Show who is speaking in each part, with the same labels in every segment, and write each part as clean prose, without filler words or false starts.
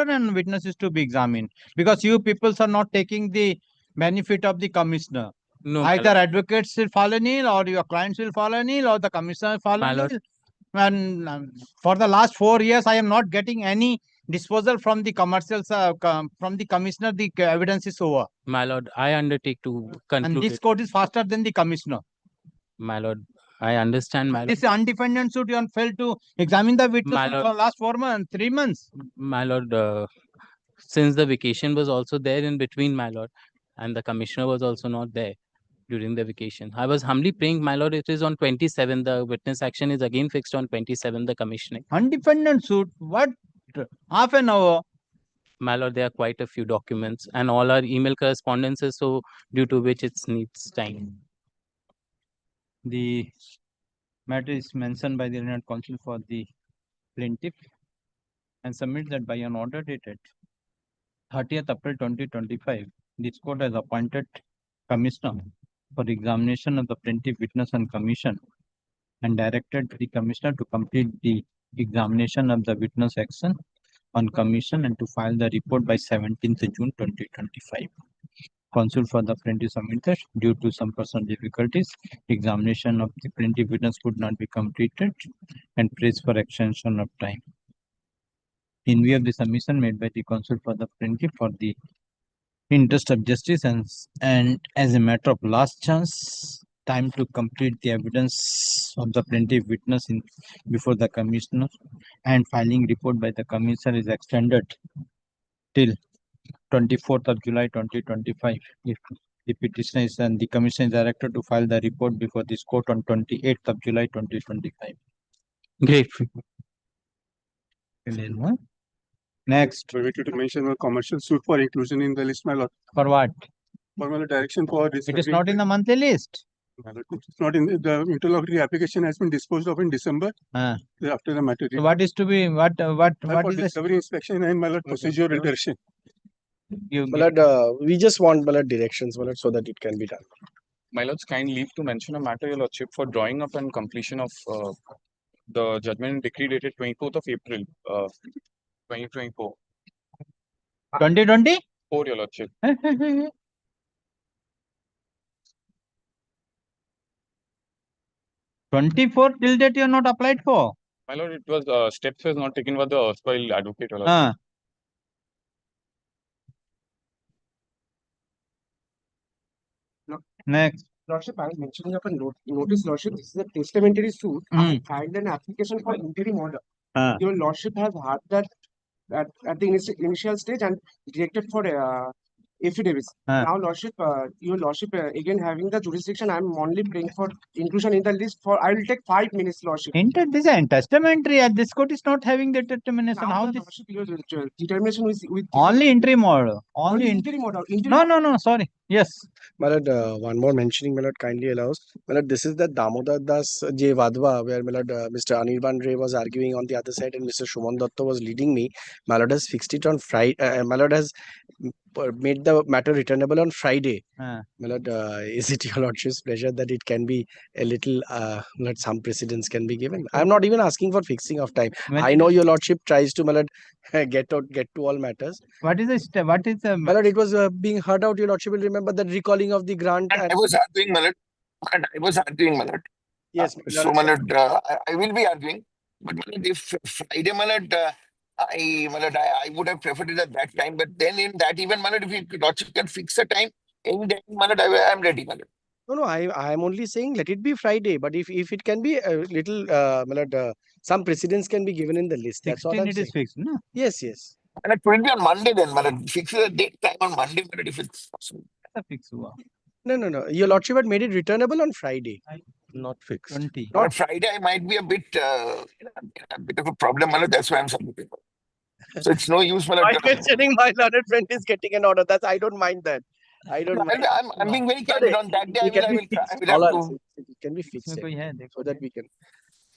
Speaker 1: and witnesses to be examined, because you people are not taking the benefit of the commissioner.
Speaker 2: No, my
Speaker 1: Either
Speaker 2: lord.
Speaker 1: advocates will fall in, or your clients will fall in, or the commissioner will fall
Speaker 2: My lord.
Speaker 1: in. And for the last 4 years, I am not getting any disposal from the commercials, from the commissioner. The evidence is over.
Speaker 2: My lord, I undertake to
Speaker 1: And
Speaker 2: conclude
Speaker 1: this
Speaker 2: it.
Speaker 1: court is faster than the commissioner.
Speaker 2: My lord, I understand, my lord.
Speaker 1: This undefendant suit, you have failed to examine the witness
Speaker 2: My lord.
Speaker 1: for last 4 months, 3 months.
Speaker 2: My lord, since the vacation was also there in between, my lord, and the commissioner was also not there during the vacation. I was humbly praying, my lord, it is on 27. The witness action is again fixed on 27, the commissioning.
Speaker 1: Undefendant suit, what? Half an hour.
Speaker 2: My lord, there are quite a few documents and all our email correspondences, so due to which it needs time.
Speaker 1: The matter is mentioned by the Learned Counsel for the plaintiff and submit that by an order dated 30th April 2025, this court has appointed commissioner for examination of the plaintiff witness and commission, and directed the commissioner to complete the examination of the witness action on commission and to file the report by 17th June 2025. Counsel for the plaintiff submitted, due to some personal difficulties, examination of the plaintiff witness could not be completed and prays for extension of time. In view of the submission made by the counsel for the plaintiff, for the interest of justice and as a matter of last chance, time to complete the evidence of the plaintiff witness before the commissioner and filing report by the commissioner is extended till 24th of July 2025. If the petitioner is and the commissioner is directed to file the report before this court on 28th of July 2025.
Speaker 2: Great.
Speaker 1: Next.
Speaker 3: Permitted to mention a commercial suit for inclusion in the list, my lord.
Speaker 1: For what?
Speaker 3: For my lord, direction for this.
Speaker 1: It is not in the monthly list.
Speaker 3: It's not in the interlocutory application has been disposed of in December after the matter.
Speaker 1: So what is to be what is
Speaker 3: discovery inspection and my lord procedural direction.
Speaker 4: My lord, we just want my lord directions, my lord, so that it can be done.
Speaker 5: My lord's kind leave to mention a matter, your lordship, for drawing up and completion of the judgment and decree dated 24th of April, 2024.
Speaker 1: 2020?
Speaker 5: 4, your lordship.
Speaker 1: 24 till date you are not applied for.
Speaker 5: My lord, it was steps was not taken by the erstwhile advocate, your lordship.
Speaker 1: Next.
Speaker 4: Lordship, I was mentioning of a notice, Lordship, this is a testamentary suit. I filed an application for interim order. Your Lordship has had that at the initial stage and directed for affidavits. Now, Lordship, your Lordship, again having the jurisdiction, I'm only praying for inclusion in the list for, I will take 5 minutes, Lordship.
Speaker 1: This is testamentary, and this court is not having the determination.
Speaker 4: Now
Speaker 1: How
Speaker 4: the
Speaker 1: this?
Speaker 4: Lordship, your determination with
Speaker 1: Only interim order.
Speaker 4: only interim order.
Speaker 1: No, sorry. Yes.
Speaker 4: My lord, one more mentioning, my lord, kindly allows. My lord, this is the Damodar Das J. Vadva, where my lord, Mr. Anirban Ray was arguing on the other side and Mr. Shuman Datta was leading me. My lord has fixed it on Friday. My lord has made the matter returnable on Friday. My lord, is it your lordship's pleasure that it can be a little, let some precedence can be given? I'm not even asking for fixing of time. I know your lordship tries to, my lord, get to all matters.
Speaker 1: What is the
Speaker 4: My lord, it was being heard out. Your lordship will remember that recalling of the grant.
Speaker 6: And I was arguing, my lord. And I was arguing, my lord.
Speaker 4: Yes.
Speaker 6: So, my lord, I will be arguing. But my lord, if Friday, my lord, I would have preferred it at that time. But then in that even, my lord, if you lordship can fix a time, any day, my lord, I am ready, my lord.
Speaker 4: No, I am only saying let it be Friday. But if it can be a little, my lord, some precedence can be given in the list. That's all I'm
Speaker 1: it
Speaker 4: saying.
Speaker 1: is fixed, no?
Speaker 4: Yes, yes.
Speaker 6: And it will be on Monday then, my lord. Fix the date time on Monday, my lord, if it's possible.
Speaker 4: No. Your lordship had made it returnable on Friday.
Speaker 5: Not fixed.
Speaker 1: 20.
Speaker 6: On Friday, I might be a bit of a problem, my lord. That's why I'm submitting. So it's no use, my lord.
Speaker 4: I'm mentioning my learned friend is getting an order. I don't mind that. I don't mind.
Speaker 6: I'm being very candid on that day. I will have to.
Speaker 4: It can be fixed so that we can.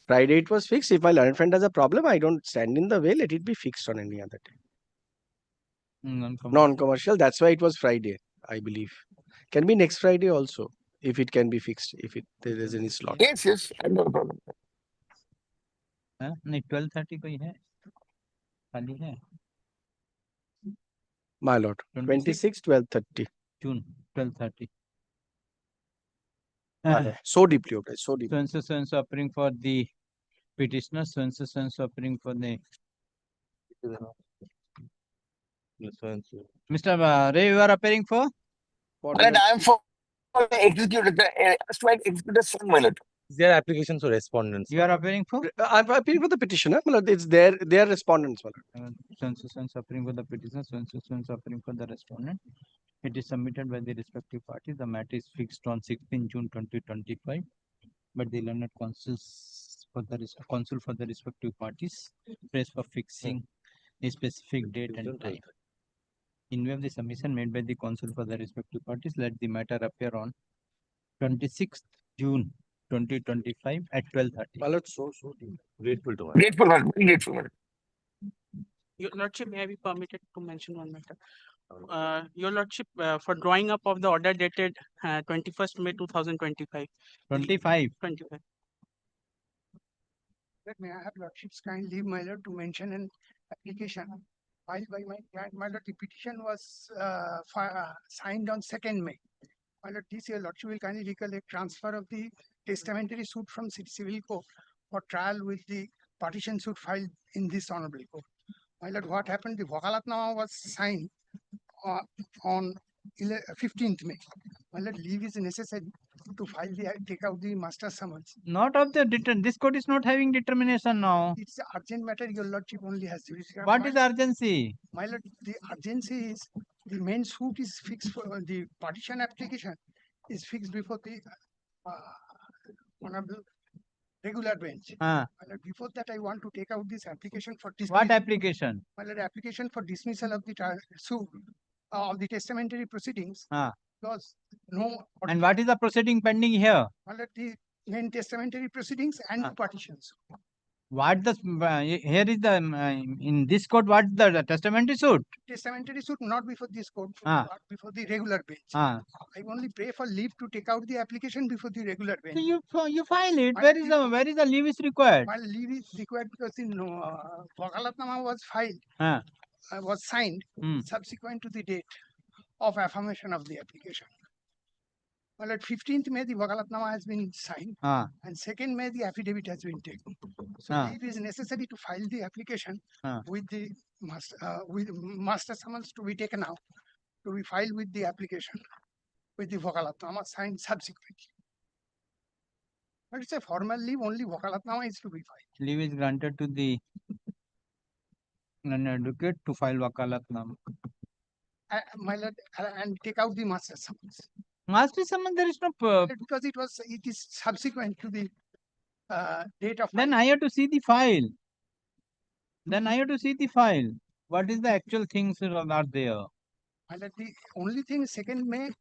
Speaker 4: Friday it was fixed. If my learned friend has a problem, I don't stand in the way. Let it be fixed on any other day. Non-commercial. That's why it was Friday, I believe. Can be next Friday also, if it can be fixed. If there is any slot.
Speaker 6: Yes. I have no problem.
Speaker 1: 12:30 कोई है? खाली है?
Speaker 4: My lord, 26, 12:30.
Speaker 1: June 12:30.
Speaker 4: So deeply, okay, so deep.
Speaker 1: So appearing for the petitioner, so appearing for the Mr. Ray, you are appearing for?
Speaker 6: My lord, I am for the executor, the executor's son, my lord.
Speaker 7: Their applications or respondents.
Speaker 1: You are appearing for?
Speaker 4: I'm appealing for the petitioner. My lord, it's their respondents. My lord.
Speaker 1: So appearing for the petitioner, so appearing for the respondent. It is submitted by the respective parties. The matter is fixed on 16 June 2025. But the learned counsels for the counsel for the respective parties prays for fixing a specific date and time. In view of the submission made by the counsel for the respective parties, let the matter appear on 26th June 2025 at 12:30.
Speaker 4: My lord, so
Speaker 7: Grateful to us.
Speaker 6: Grateful, my lord, very grateful, my lord.
Speaker 8: Your Lordship, may I be permitted to mention one matter? Your Lordship, for drawing up of the order dated 21st May 2025.
Speaker 1: 25.
Speaker 8: 25.
Speaker 9: May I have Lordship's kind leave, my lord, to mention an application filed by my client. My lord, the petition was signed on 2nd May. My lord, this year Lordship will kindly recollect transfer of the testamentary suit from civil court for trial with the partition suit filed in this honorable court. My lord, what happened? The Wakalatnama was signed on 15th May. My lord, leave is necessary to take out the master summons.
Speaker 1: Not of the this court is not having determination now.
Speaker 9: It's an urgent matter. Your Lordship only has jurisdiction.
Speaker 1: What is the urgency?
Speaker 9: My lord, the urgency is the main suit is fixed for the partition application is fixed before the honorable regular bench. My lord, before that, I want to take out this application for dismissal.
Speaker 1: What application?
Speaker 9: My lord, application for dismissal of the suit of the testamentary proceedings. Because no.
Speaker 1: And what is the proceeding pending here?
Speaker 9: My lord, the main testamentary proceedings and the partitions.
Speaker 1: What the here is the in this court? What the testamentary suit?
Speaker 9: Testamentary suit not before this court, but before the regular bench. I only pray for leave to take out the application before the regular bench.
Speaker 1: So you file it. Where is the leave is required?
Speaker 9: My leave is required because the Wakalatnama was filed, was signed subsequent to the date of affirmation of the application. Well, at 15th May, the Wakalatnama has been signed, and 2nd May, the affidavit has been taken. So it is necessary to file the application with the master summons to be taken out, to be filed with the application with the Wakalatnama signed subsequently. But it's a formal leave, only Wakalatnama is to be filed.
Speaker 1: Leave is granted to the advocate to file Wakalatnama.
Speaker 9: My lord, and take out the master summons.
Speaker 1: Master summons, there is no
Speaker 9: because it is subsequent to the date of.
Speaker 1: Then I have to see the file. What is the actual things that are there?
Speaker 9: And the only thing is 2nd May.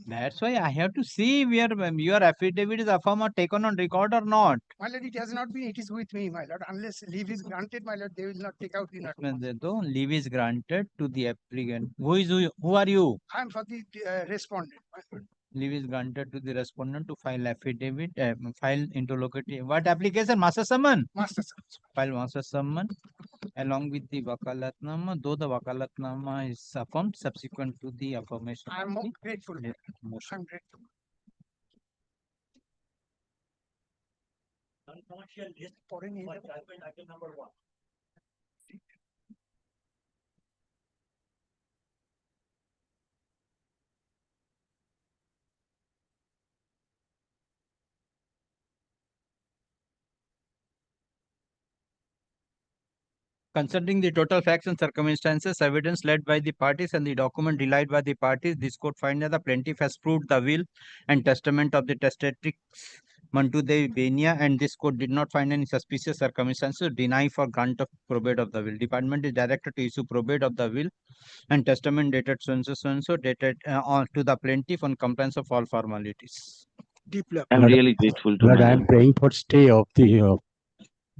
Speaker 1: That's why I have to see where your affidavit is affirmed or taken on record or not.
Speaker 9: My lord, it has not been. It is with me, my lord. Unless leave is granted, my lord, they will not take out the note.
Speaker 1: Though leave is granted to the applicant. Who are you?
Speaker 9: I am for the respondent. My lord.
Speaker 1: Leave is granted to the respondent to file affidavit, file interlocutory. What application? Master summon?
Speaker 9: Master summons.
Speaker 1: File master summon along with the Wakalatnama, though the Wakalatnama is affirmed subsequent to the affirmation.
Speaker 9: I am grateful. I am grateful.
Speaker 1: Concerning the total facts and circumstances, evidence led by the parties and the document relied by the parties, this court finds that the plaintiff has proved the will and testament of the testatrix Mantudevi Benia, and this court did not find any suspicious circumstances to deny for grant of probate of the will. Department is directed to issue probate of the will and testament dated so and so dated to the plaintiff on compliance of all formalities.
Speaker 9: Deeply.
Speaker 7: I'm really grateful to
Speaker 10: Lord, I am praying for stay of the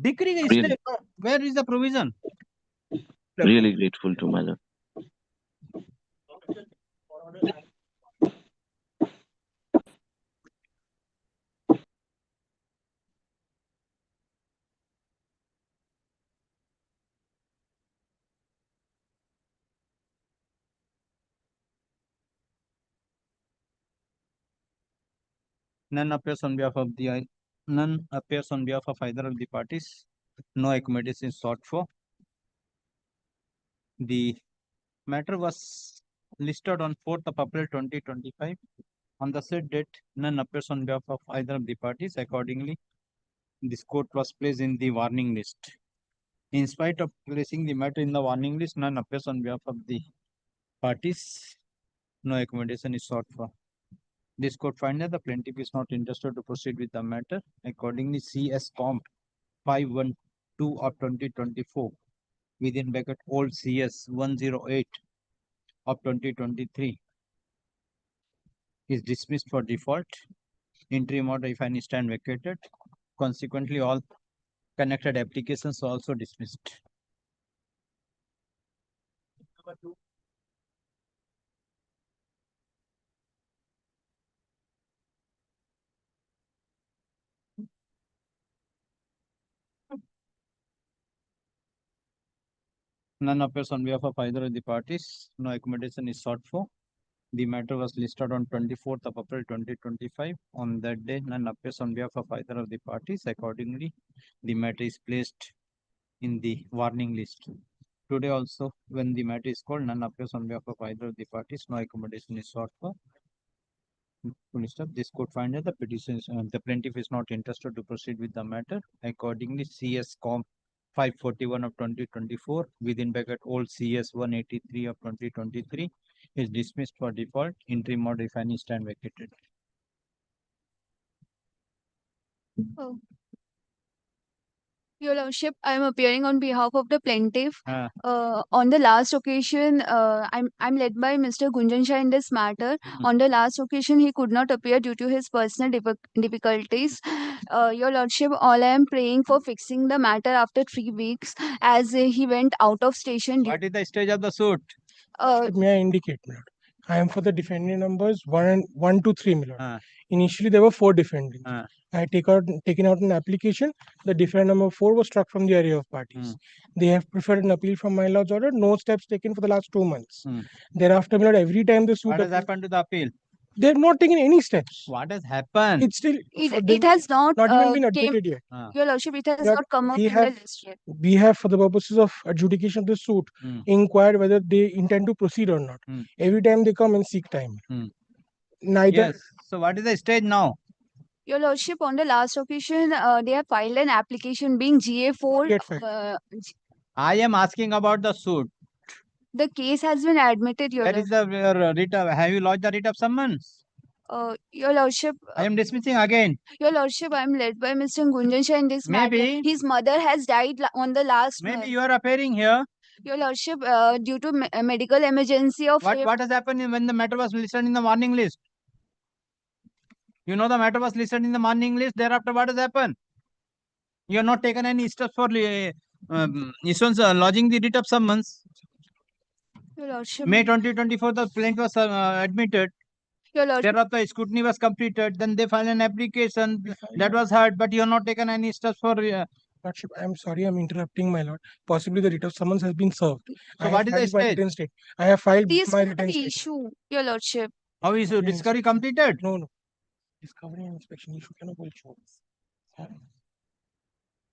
Speaker 1: Decree is
Speaker 7: Really?
Speaker 1: where is the provision?
Speaker 7: really grateful to my lord.
Speaker 1: None appears on behalf of the none appears on behalf of either of the parties. No accommodation is sought for. The matter was listed on 4th of April 2025. On the said date, none appears on behalf of either of the parties. Accordingly, this court was placed in the warning list. In spite of placing the matter in the warning list, none appears on behalf of the parties. No accommodation is sought for. This court finds that the plaintiff is not interested to proceed with the matter. Accordingly, CS Comp 512 of 2024 within bracket old CS 108 of 2023 is dismissed for default. Interim order, if any, stand vacated. Consequently, all connected applications are also dismissed. None appears on behalf of either of the parties. No accommodation is sought for. The matter was listed on 24th of April 2025. On that day, none appears on behalf of either of the parties. Accordingly, the matter is placed in the warning list. Today also, when the matter is called, none appears on behalf of either of the parties. No accommodation is sought for. This court finds that the petition, the plaintiff is not interested to proceed with the matter. Accordingly, CS Comp 541 of 2024 within bracket old CS 183 of 2023 is dismissed for default. Interim order, if any, stand vacated.
Speaker 11: Oh. Your Lordship, I am appearing on behalf of the plaintiff. On the last occasion, I'm led by Mr. Gunjan Shah in this matter. On the last occasion, he could not appear due to his personal difficulties. Your Lordship, all I am praying for fixing the matter after 3 weeks, as he went out of station.
Speaker 1: What is the stage of the suit?
Speaker 9: May I indicate, my lord? I am for the defendant numbers 1 to 3, my lord. Initially, there were 4 defendants. I had taken out an application. The defendant number 4 was struck from the area of parties. They have preferred an appeal from my lord's order. No steps taken for the last 2 months. Thereafter, my lord, every time the suit.
Speaker 1: What has happened to the appeal?
Speaker 9: They have not taken any steps.
Speaker 1: What has happened?
Speaker 9: It's still.
Speaker 11: It has not
Speaker 9: even been
Speaker 11: came,
Speaker 9: admitted yet.
Speaker 11: Your Lordship, it has
Speaker 9: Your-
Speaker 11: not come up
Speaker 9: we
Speaker 11: in
Speaker 9: have-
Speaker 11: the list yet.
Speaker 9: We have, for the purposes of adjudication of the suit, inquired whether they intend to proceed or not. Every time they come and seek time. Neither.
Speaker 1: Yes. So what is the stage now?
Speaker 11: Your Lordship, on the last occasion, they have filed an application being GA4.
Speaker 9: Yet filed.
Speaker 1: I am asking about the suit.
Speaker 11: The case has been admitted, Your
Speaker 1: Where is
Speaker 11: Lordship.
Speaker 1: the writ of, have you lodged the writ of summons?
Speaker 11: Your Lordship,
Speaker 1: I am dismissing again.
Speaker 11: Your Lordship, I am led by Mr. Gunjan Shah in this matter.
Speaker 1: Maybe.
Speaker 11: His mother has died on the last.
Speaker 1: Maybe you are appearing here.
Speaker 11: Your Lordship, due to medical emergency of him.
Speaker 1: What has happened when the matter was listed in the warning list? You know the matter was listed in the warning list. Thereafter, what has happened? You have not taken any steps for issuance lodging the writ of summons.
Speaker 11: Your Lordship.
Speaker 1: May 2024, the plaintiff was admitted.
Speaker 11: Your Lordship.
Speaker 1: Thereafter, scrutiny was completed. Then they filed an application that was heard, but you have not taken any steps for.
Speaker 9: Lordship, I am sorry, I am interrupting, my lord. Possibly the writ of summons has been served.
Speaker 1: So what is the stage?
Speaker 9: I have filed
Speaker 11: This
Speaker 9: my
Speaker 11: is
Speaker 9: written
Speaker 11: the
Speaker 9: statement.
Speaker 11: issue, Your Lordship.
Speaker 1: How is your discovery completed?
Speaker 9: No. Discovery and inspection issue cannot be shown.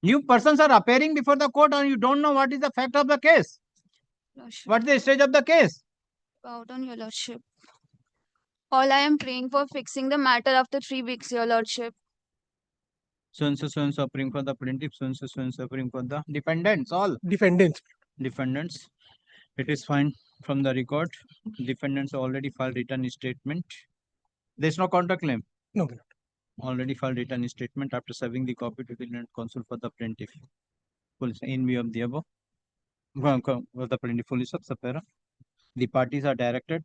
Speaker 1: New persons are appearing before the court and you don't know what is the fact of the case.
Speaker 11: Lordship.
Speaker 1: What is the stage of the case?
Speaker 11: Bow down, Your Lordship. All I am praying for fixing the matter after 3 weeks, Your Lordship.
Speaker 1: So and so suffering for the plaintiff, so and so suffering for the defendants, all.
Speaker 9: Defendants.
Speaker 1: It is fine from the record. Defendants already filed written statement. There is no counterclaim.
Speaker 9: No.
Speaker 1: Already filed written statement after serving the copy to the Learned Counsel for the plaintiff. In view of the above, the plaintiff fully subsapera. The parties are directed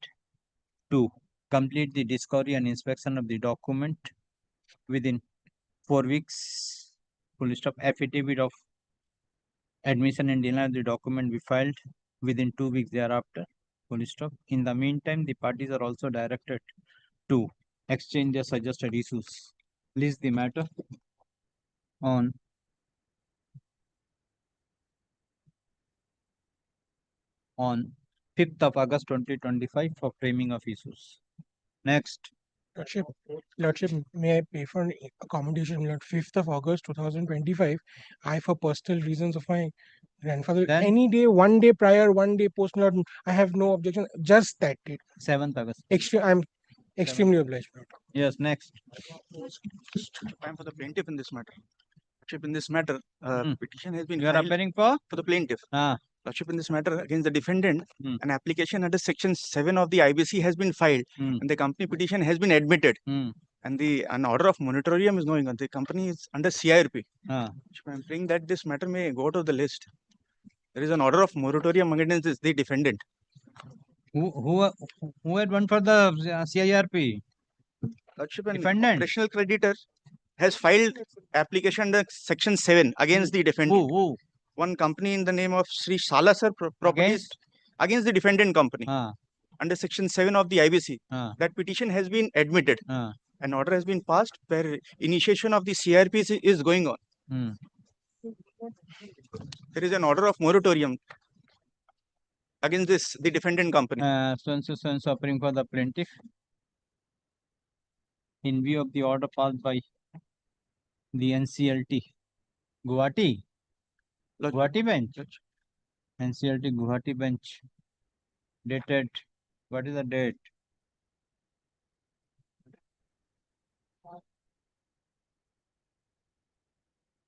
Speaker 1: to complete the discovery and inspection of the document within 4 weeks. Full stop. Affidavit of admission and denial of the document be filed within 2 weeks thereafter. Full stop. In the meantime, the parties are also directed to exchange their suggested issues. List the matter on on 5th of August 2025 for framing of issues. Next.
Speaker 12: Lordship, may I pay for an accommodation? Lord, 5th of August 2025. I, for personal reasons of my grandfather,
Speaker 1: Then?
Speaker 12: any day, 1 day prior, 1 day post, Lord, I have no objection. Just that date.
Speaker 1: 7th August.
Speaker 12: I'm extremely obliged. Lord.
Speaker 1: Yes, next.
Speaker 13: I'm for the plaintiff in this matter. Lordship, in this matter, petition has been
Speaker 1: You are
Speaker 13: filed
Speaker 1: appearing for?
Speaker 13: for the plaintiff.
Speaker 1: Ah.
Speaker 13: Lordship, in this matter against the defendant, an application under Section 7 of the IBC has been filed, and the company petition has been admitted. And an order of moratorium is going on. The company is under CIRP. I'm praying that this matter may go out of the list. There is an order of moratorium against the defendant.
Speaker 1: Who had one for the CIRP?
Speaker 13: Lordship, an
Speaker 1: Defendant.
Speaker 13: operational creditor has filed application under Section 7 against the defendant.
Speaker 1: Who?
Speaker 13: One company in the name of Sri Salasar Properties against the defendant company under Section 7 of the IBC. That petition has been admitted. An order has been passed where initiation of the CRP is going on. There is an order of moratorium against the defendant company.
Speaker 1: So suffering for the plaintiff. In view of the order passed by the NCLT Guwahati bench. NCLT Guwahati bench. Dated. What is the date?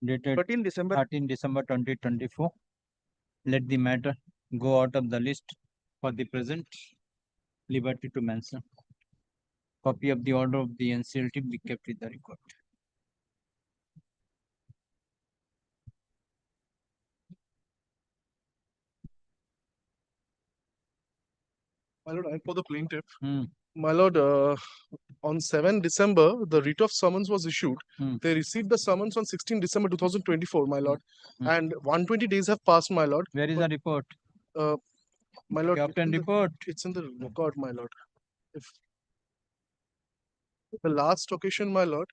Speaker 1: Dated
Speaker 13: 13 December
Speaker 1: 2024. Let the matter go out of the list for the present. Liberty to mention. Copy of the order of the NCLT be kept with the record.
Speaker 14: My lord, I'm for the plaintiff. My lord, on 7 December, the writ of summons was issued. They received the summons on 16 December 2024, my lord. And 120 days have passed, my lord.
Speaker 1: Where is the report?
Speaker 14: My lord,
Speaker 1: Captain report.
Speaker 14: It's in the record, my lord. If the last occasion, my lord,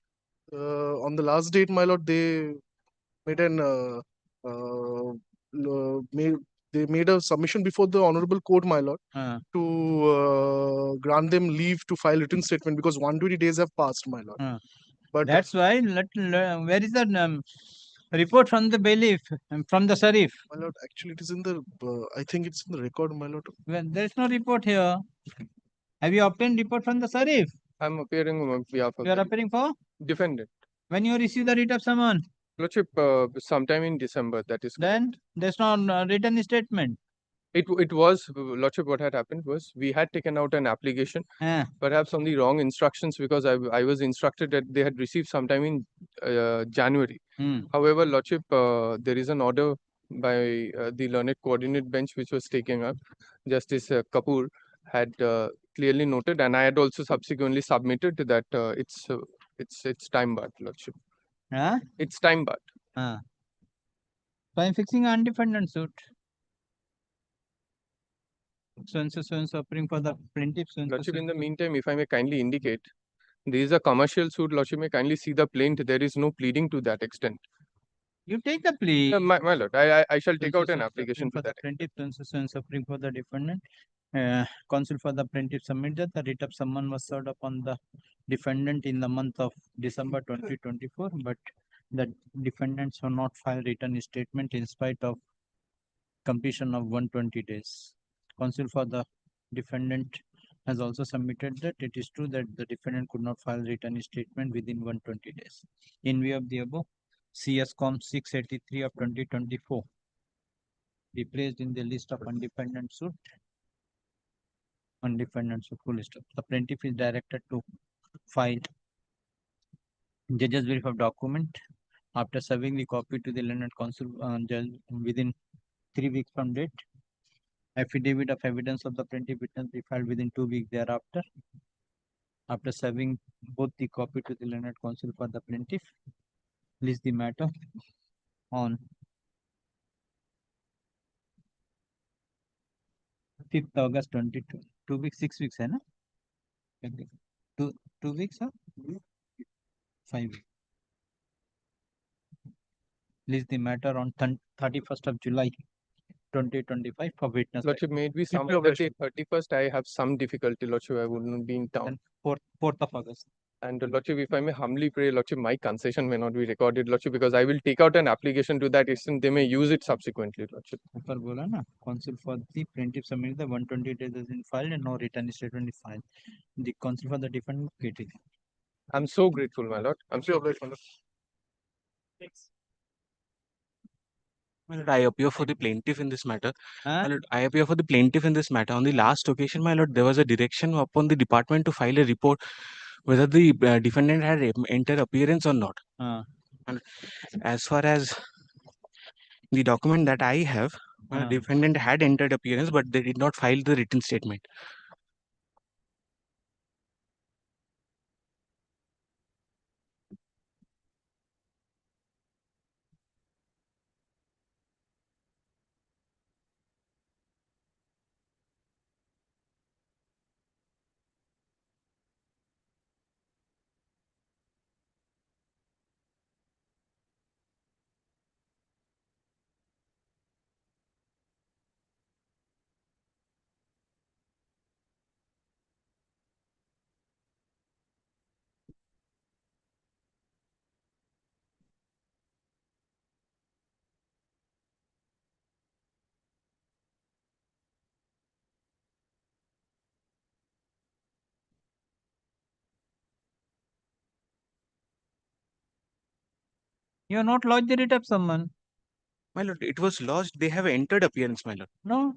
Speaker 14: on the last date, my lord, they made an they made a submission before the honorable court, my lord, to grant them leave to file written statement because 120 days have passed, my lord. But
Speaker 1: that's why where is the report from the bailiff, from the sheriff?
Speaker 14: My lord, actually it is in the I think it's in the record, my lord.
Speaker 1: Well, there is no report here. Have you obtained report from the sheriff?
Speaker 15: I'm appearing on behalf of
Speaker 1: You are appearing for
Speaker 15: defendant.
Speaker 1: When you receive the writ of summons?
Speaker 15: Lordship, sometime in December, that is correct.
Speaker 1: Then there's no written statement.
Speaker 15: It was, Lordship, what had happened was we had taken out an application, perhaps on the wrong instructions because I was instructed that they had received sometime in January. However, Lordship, there is an order by the learned coordinate bench which was taken up. Justice Kapoor had clearly noted, and I had also subsequently submitted that it's time barred, Lordship. It's time barred.
Speaker 1: So I'm fixing an undefended suit. So suffering for the plaintiff.
Speaker 15: Lordship, in the meantime, if I may kindly indicate, there is a commercial suit. Lordship, may kindly see the plaint. There is no pleading to that extent.
Speaker 1: You take the plea.
Speaker 15: My lord, I shall take out an application for that.
Speaker 1: Plaintiff suffering for the defendant. Counsel for the plaintiff submitted the writ of summons was served upon the defendant in the month of December 2024, but the defendants have not filed written statement in spite of completion of 120 days. Counsel for the defendant has also submitted that it is true that the defendant could not file written statement within 120 days. In view of the above, CS Com 683 of 2024 be placed in the list of undefended suit. Undefended suit full list. The plaintiff is directed to file judge's brief of document after serving the copy to the learned counsel judge within 3 weeks from date. Affidavit of evidence of the plaintiff witness be filed within 2 weeks thereafter. After serving both the copy to the learned counsel for the plaintiff, list the matter on 5th August 22. 2 weeks, 6 weeks, hai na? 2 weeks, huh? 5 weeks. List the matter on 31st of July 2025 for witness.
Speaker 15: Lordship, may it be some of the 31st, I have some difficulty, Lordship, I would not be in town.
Speaker 1: 4th of August.
Speaker 15: And Lordship, if I may humbly pray, Lordship, my concession may not be recorded, Lordship, because I will take out an application to that extent. They may use it subsequently, Lordship.
Speaker 1: ऊपर बोला ना, counsel for the plaintiff submitted the 120 days has been filed and no written statement is filed. The counsel for the defendant stated.
Speaker 15: I'm so grateful, my lord. I'm so grateful, my lord.
Speaker 16: My lord, I appear for the plaintiff in this matter. My lord, I appear for the plaintiff in this matter. On the last occasion, my lord, there was a direction upon the department to file a report whether the defendant had entered appearance or not. And as far as the document that I have, the defendant had entered appearance, but they did not file the written statement.
Speaker 1: You have not lodged the writ of summons.
Speaker 16: My lord, it was lodged. They have entered appearance, my lord.
Speaker 1: No.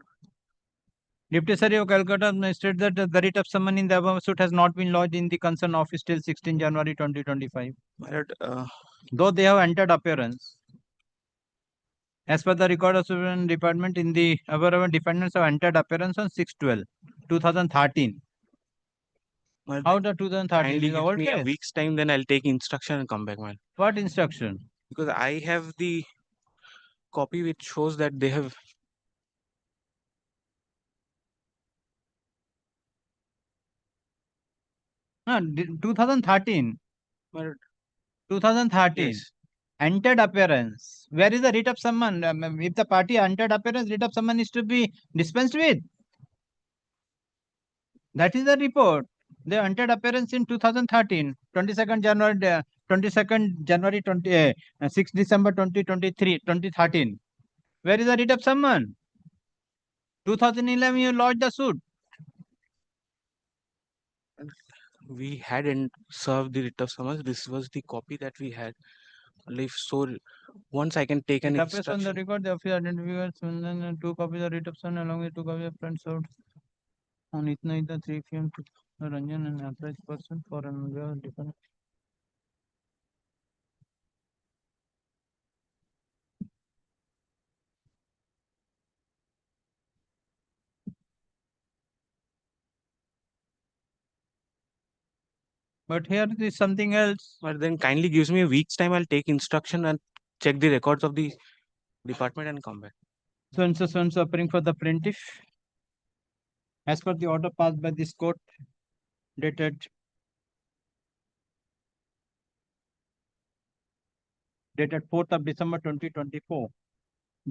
Speaker 1: Deputy Secretary of Calcutta stated that the writ of summons in the above suit has not been lodged in the concerned office till 16 January 2025.
Speaker 16: My lord,
Speaker 1: though they have entered appearance. As per the record of Supervision Department, in the above defendants have entered appearance on 6/12/2013. How the 2013
Speaker 16: kindly
Speaker 1: is the
Speaker 16: give
Speaker 1: old
Speaker 16: me a
Speaker 1: case?
Speaker 16: week's time, then I'll take instruction and come back, man.
Speaker 1: What instruction?
Speaker 16: Because I have the copy which shows that they have.
Speaker 1: No, 2013.
Speaker 16: But
Speaker 1: 2013.
Speaker 16: yes.
Speaker 1: Entered appearance. Where is the writ of summons? If the party entered appearance, writ of summons is to be dispensed with. That is the report. They entered appearance in 2013, 22nd January 6 December 2023, 2013. Where is the writ of summons? 2011 you lodged the suit.
Speaker 16: We hadn't served the writ of summons. This was the copy that we had. If so, once I can take an
Speaker 1: It appears on the
Speaker 16: instruction.
Speaker 1: record, the office identifiers, and then 2 copies of writ of summons along with 2 copies of front served on Itna 3 p.m. to Ranjan and authorized person for an different. But here is something else.
Speaker 16: But then kindly gives me a week's time. I'll take instruction and check the records of the department and come back.
Speaker 1: So and so appearing for the plaintiff. As per the order passed by this court, dated dated 4th of December 2024,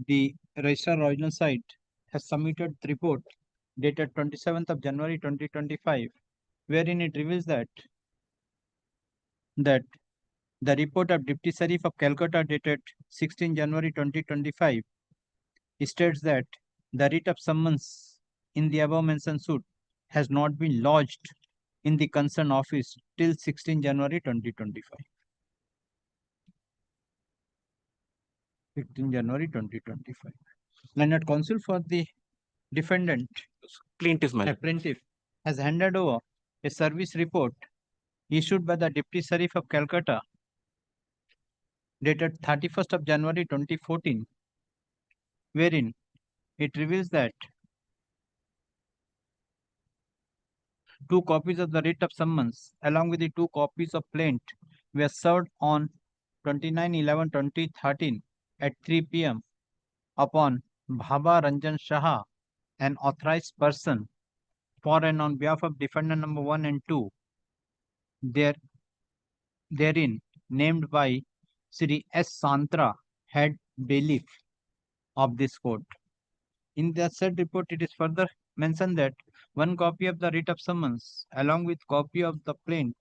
Speaker 1: the Registrar Original Site has submitted the report dated 27th of January 2025, wherein it reveals that the report of Deputy Sheriff of Calcutta dated 16 January 2025 states that the writ of summons in the above mentioned suit has not been lodged in the concerned office till 16 January 2025. 16 January 2025. Learned counsel for the defendant,
Speaker 16: plaintiff
Speaker 1: has handed over a service report issued by the Deputy Sheriff of Calcutta dated 31st of January 2014, wherein it reveals that 2 copies of the writ of summons along with the 2 copies of plaint were served on 29/11/2013 at 3 p.m. upon Bhaba Ranjan Shah, an authorized person for and on behalf of defendant number 1 and 2, therein named by Sri S. Santra, head bailiff of this court. In the said report, it is further mentioned that One copy of the writ of summons along with copy of the plaint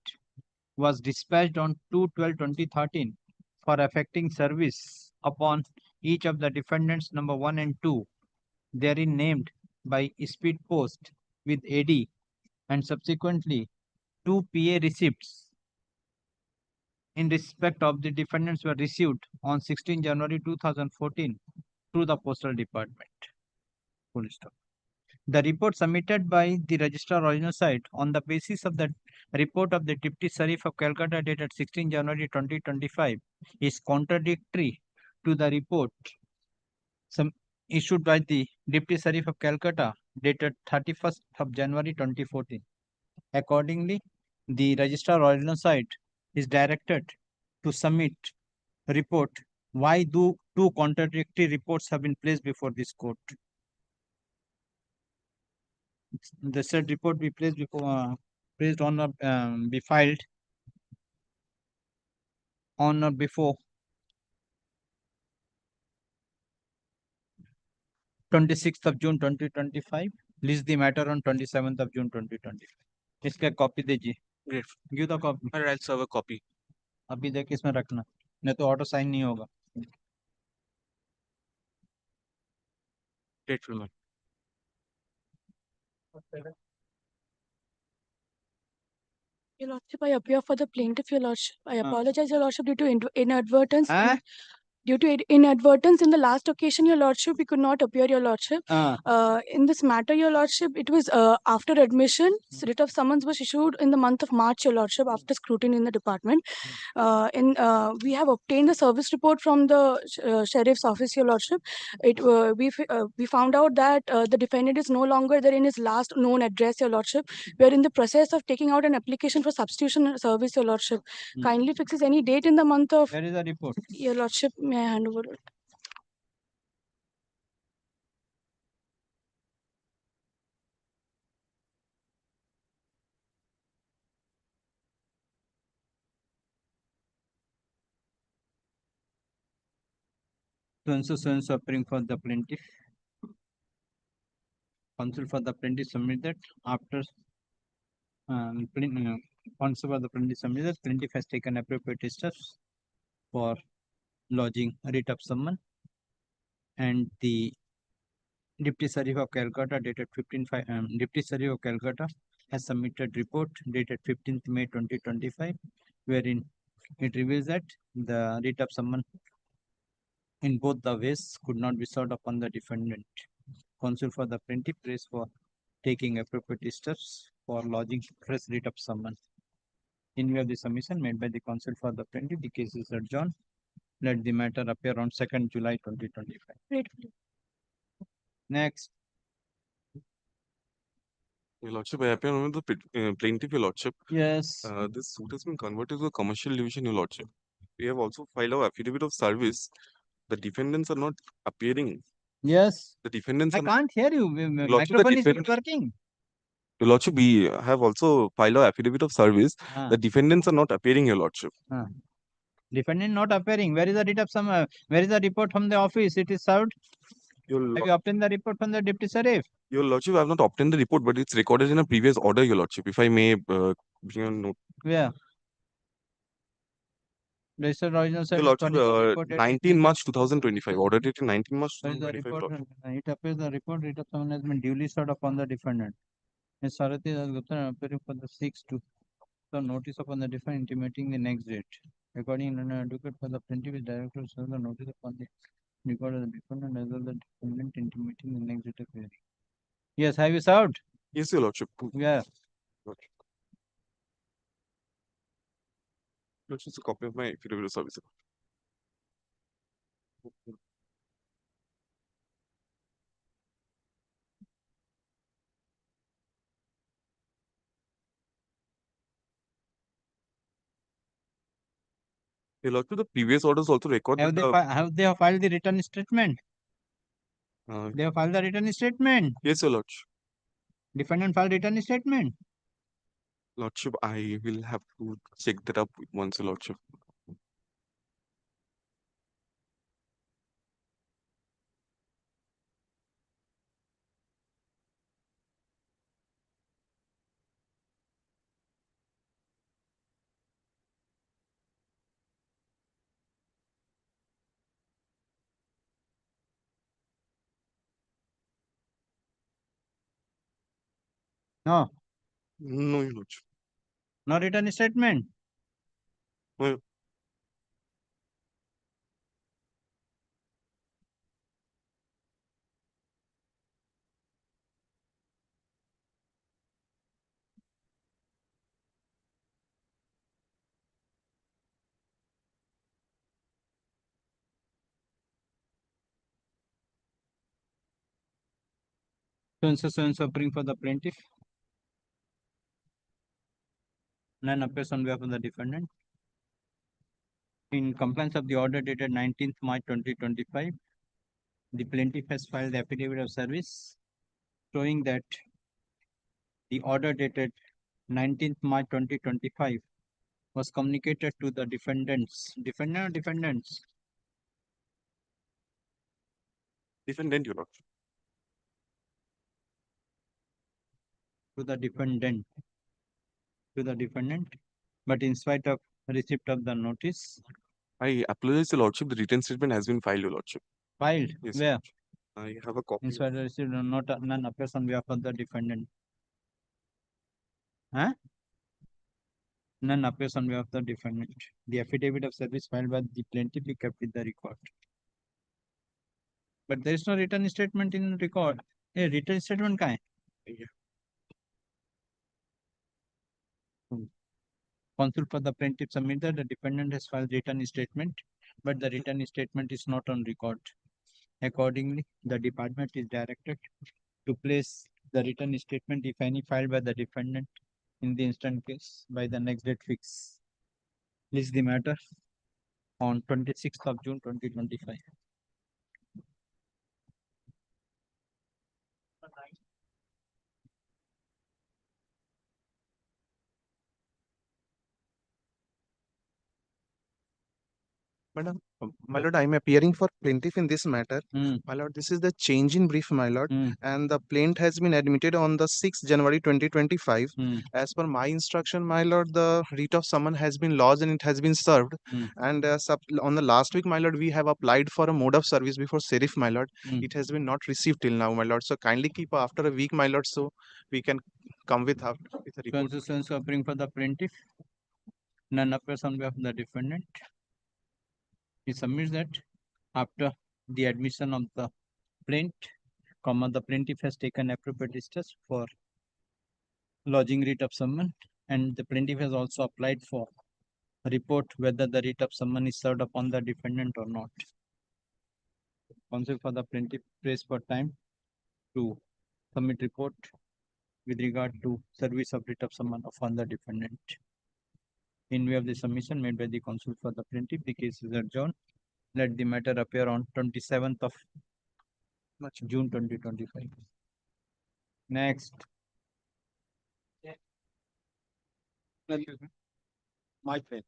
Speaker 1: was dispatched on 2/12/2013 for effecting service upon each of the defendants number 1 and 2, therein named by speed post with AD, and subsequently 2 PA receipts in respect of the defendants were received on 16 January 2014 through the Postal Department. Full stop. The report submitted by the Registrar Original Site on the basis of the report of the Deputy Sheriff of Calcutta dated 16 January 2025 is contradictory to the report issued by the Deputy Sheriff of Calcutta dated 31st of January 2014. Accordingly, the Registrar Original Site is directed to submit a report why two contradictory reports have been placed before this court. The said report be placed before placed on be filed on or before 26th of June 2025. List the matter on 27th of June 2025. इसका copy दीजिए.
Speaker 16: Great.
Speaker 1: Give the copy.
Speaker 16: I'll serve a copy.
Speaker 1: अभी देख इसमें रखना, नहीं तो auto sign नहीं होगा.
Speaker 16: Grateful, man.
Speaker 17: Your Lordship, I appear for the plaintiff, Your Lordship. I apologize, Your Lordship, due to inadvertence. Due to inadvertence in the last occasion, Your Lordship, we could not appear, Your Lordship. In this matter, Your Lordship, it was after admission. Writ of summons was issued in the month of March, Your Lordship, after scrutiny in the department. We have obtained the service report from the sheriff's office, Your Lordship. We found out that the defendant is no longer there in his last known address, Your Lordship. We are in the process of taking out an application for substitution service, Your Lordship. Kindly fixes any date in the month of.
Speaker 1: Where is the report?
Speaker 17: Your Lordship, may I hand over it?
Speaker 1: So appearing for the plaintiff. Counsel for the plaintiff submitted after counsel for the plaintiff submitted. Plaintiff has taken appropriate steps for lodging a writ of summons, and the Deputy Sheriff of Calcutta dated 15/5 Deputy Sheriff of Calcutta has submitted report dated 15th May 2025, wherein it reveals that the writ of summons in both the ways could not be served upon the defendant. Counsel for the plaintiff prays for taking appropriate steps for lodging fresh writ of summons. In view of the submission made by the counsel for the plaintiff, the case is adjourned. Let the matter appear on 2nd July 2025.
Speaker 17: Grateful.
Speaker 1: Next.
Speaker 18: Your Lordship, I appear on the plaintiff, Your Lordship.
Speaker 1: Yes.
Speaker 18: This suit has been converted to a commercial division, Your Lordship. We have also filed our affidavit of service. The defendants are not appearing.
Speaker 1: Yes.
Speaker 18: The defendants
Speaker 1: I
Speaker 18: are
Speaker 1: can't hear you.
Speaker 18: Lordship,
Speaker 1: Microphone is not working.
Speaker 18: Your Lordship, we have also filed our affidavit of service. The defendants are not appearing, Your Lordship.
Speaker 1: Defendant not appearing. Where is the writ of summons? Where is the report from the office? It is served. Have you obtained the report from the Deputy Sheriff?
Speaker 18: Your Lordship, I have not obtained the report, but it's recorded in a previous order, Your Lordship. If I may bring a note.
Speaker 1: Where? Registered Original Site.
Speaker 18: Your Lordship, 19 March 2025. Order dated 19 March
Speaker 1: Where is the
Speaker 18: 2025.
Speaker 1: report? It appears the report writ of summons has been duly served upon the defendant. Ms. Sarathi Das Gupta appearing for the 6th to the notice upon the defendant intimating the next date. According to an advocate for the plaintiff is directed to serve the notice upon the record of the defendant as well as the defendant intimating the next date of hearing. Yes, have you served?
Speaker 18: Yes, Your Lordship.
Speaker 1: Yeah.
Speaker 18: Lordship, a copy of my affidavit of service. Your Lordship, the previous orders also record
Speaker 1: Have they filed the written statement? They have filed the written statement.
Speaker 18: Yes, Your Lordship.
Speaker 1: Defendant filed written statement.
Speaker 18: Lordship, I will have to check that up once, Your Lordship.
Speaker 1: No.
Speaker 18: No, Your Lordship.
Speaker 1: No written statement.
Speaker 18: No.
Speaker 1: So appearing for the plaintiff. None appears on behalf of the defendant. In compliance of the order dated 19th March 2025, the plaintiff has filed the affidavit of service showing that the order dated 19th March 2025 was communicated to the defendants. Defendant,
Speaker 18: Defendant, Your Lordship.
Speaker 1: to the defendant. But in spite of receipt of the notice.
Speaker 18: I apologize, Your Lordship. The written statement has been filed, Your Lordship.
Speaker 1: Filed?
Speaker 18: Yes.
Speaker 1: Where?
Speaker 18: I have a copy.
Speaker 1: In spite of receipt, none appears on behalf of the defendant. Huh? None appears on behalf of the defendant. The affidavit of service filed by the plaintiff be kept with the record. But there is no written statement in record. A written statement kahan hai? Counsel for the plaintiff submit that the defendant has filed written statement, but the written statement is not on record. Accordingly, the department is directed to place the written statement, if any, filed by the defendant in the instant case by the next date fix. List the matter on 26th of June 2025.
Speaker 19: Madam, my lord, I am appearing for plaintiff in this matter. My lord, this is the change in brief, my lord, and the plaint has been admitted on the 6th January 2025. As per my instruction, my lord, the writ of summons has been lodged and it has been served. And on the last week, my lord, we have applied for a mode of service before sheriff, my lord. It has been not received till now, my lord. So kindly keep after a week, my lord, so we can come with a report.
Speaker 1: So appearing for the plaintiff, none appears on behalf of the defendant. He submits that after the admission of the plaint, the plaintiff has taken appropriate steps for lodging writ of summons, and the plaintiff has also applied for a report whether the writ of summons is served upon the defendant or not. Counsel for the plaintiff prays for time to submit report with regard to service of writ of summons upon the defendant. In view of the submission made by the counsel for the plaintiff, the case is adjourned. Let the matter appear on 27th of June 2025. Next.
Speaker 20: My friend,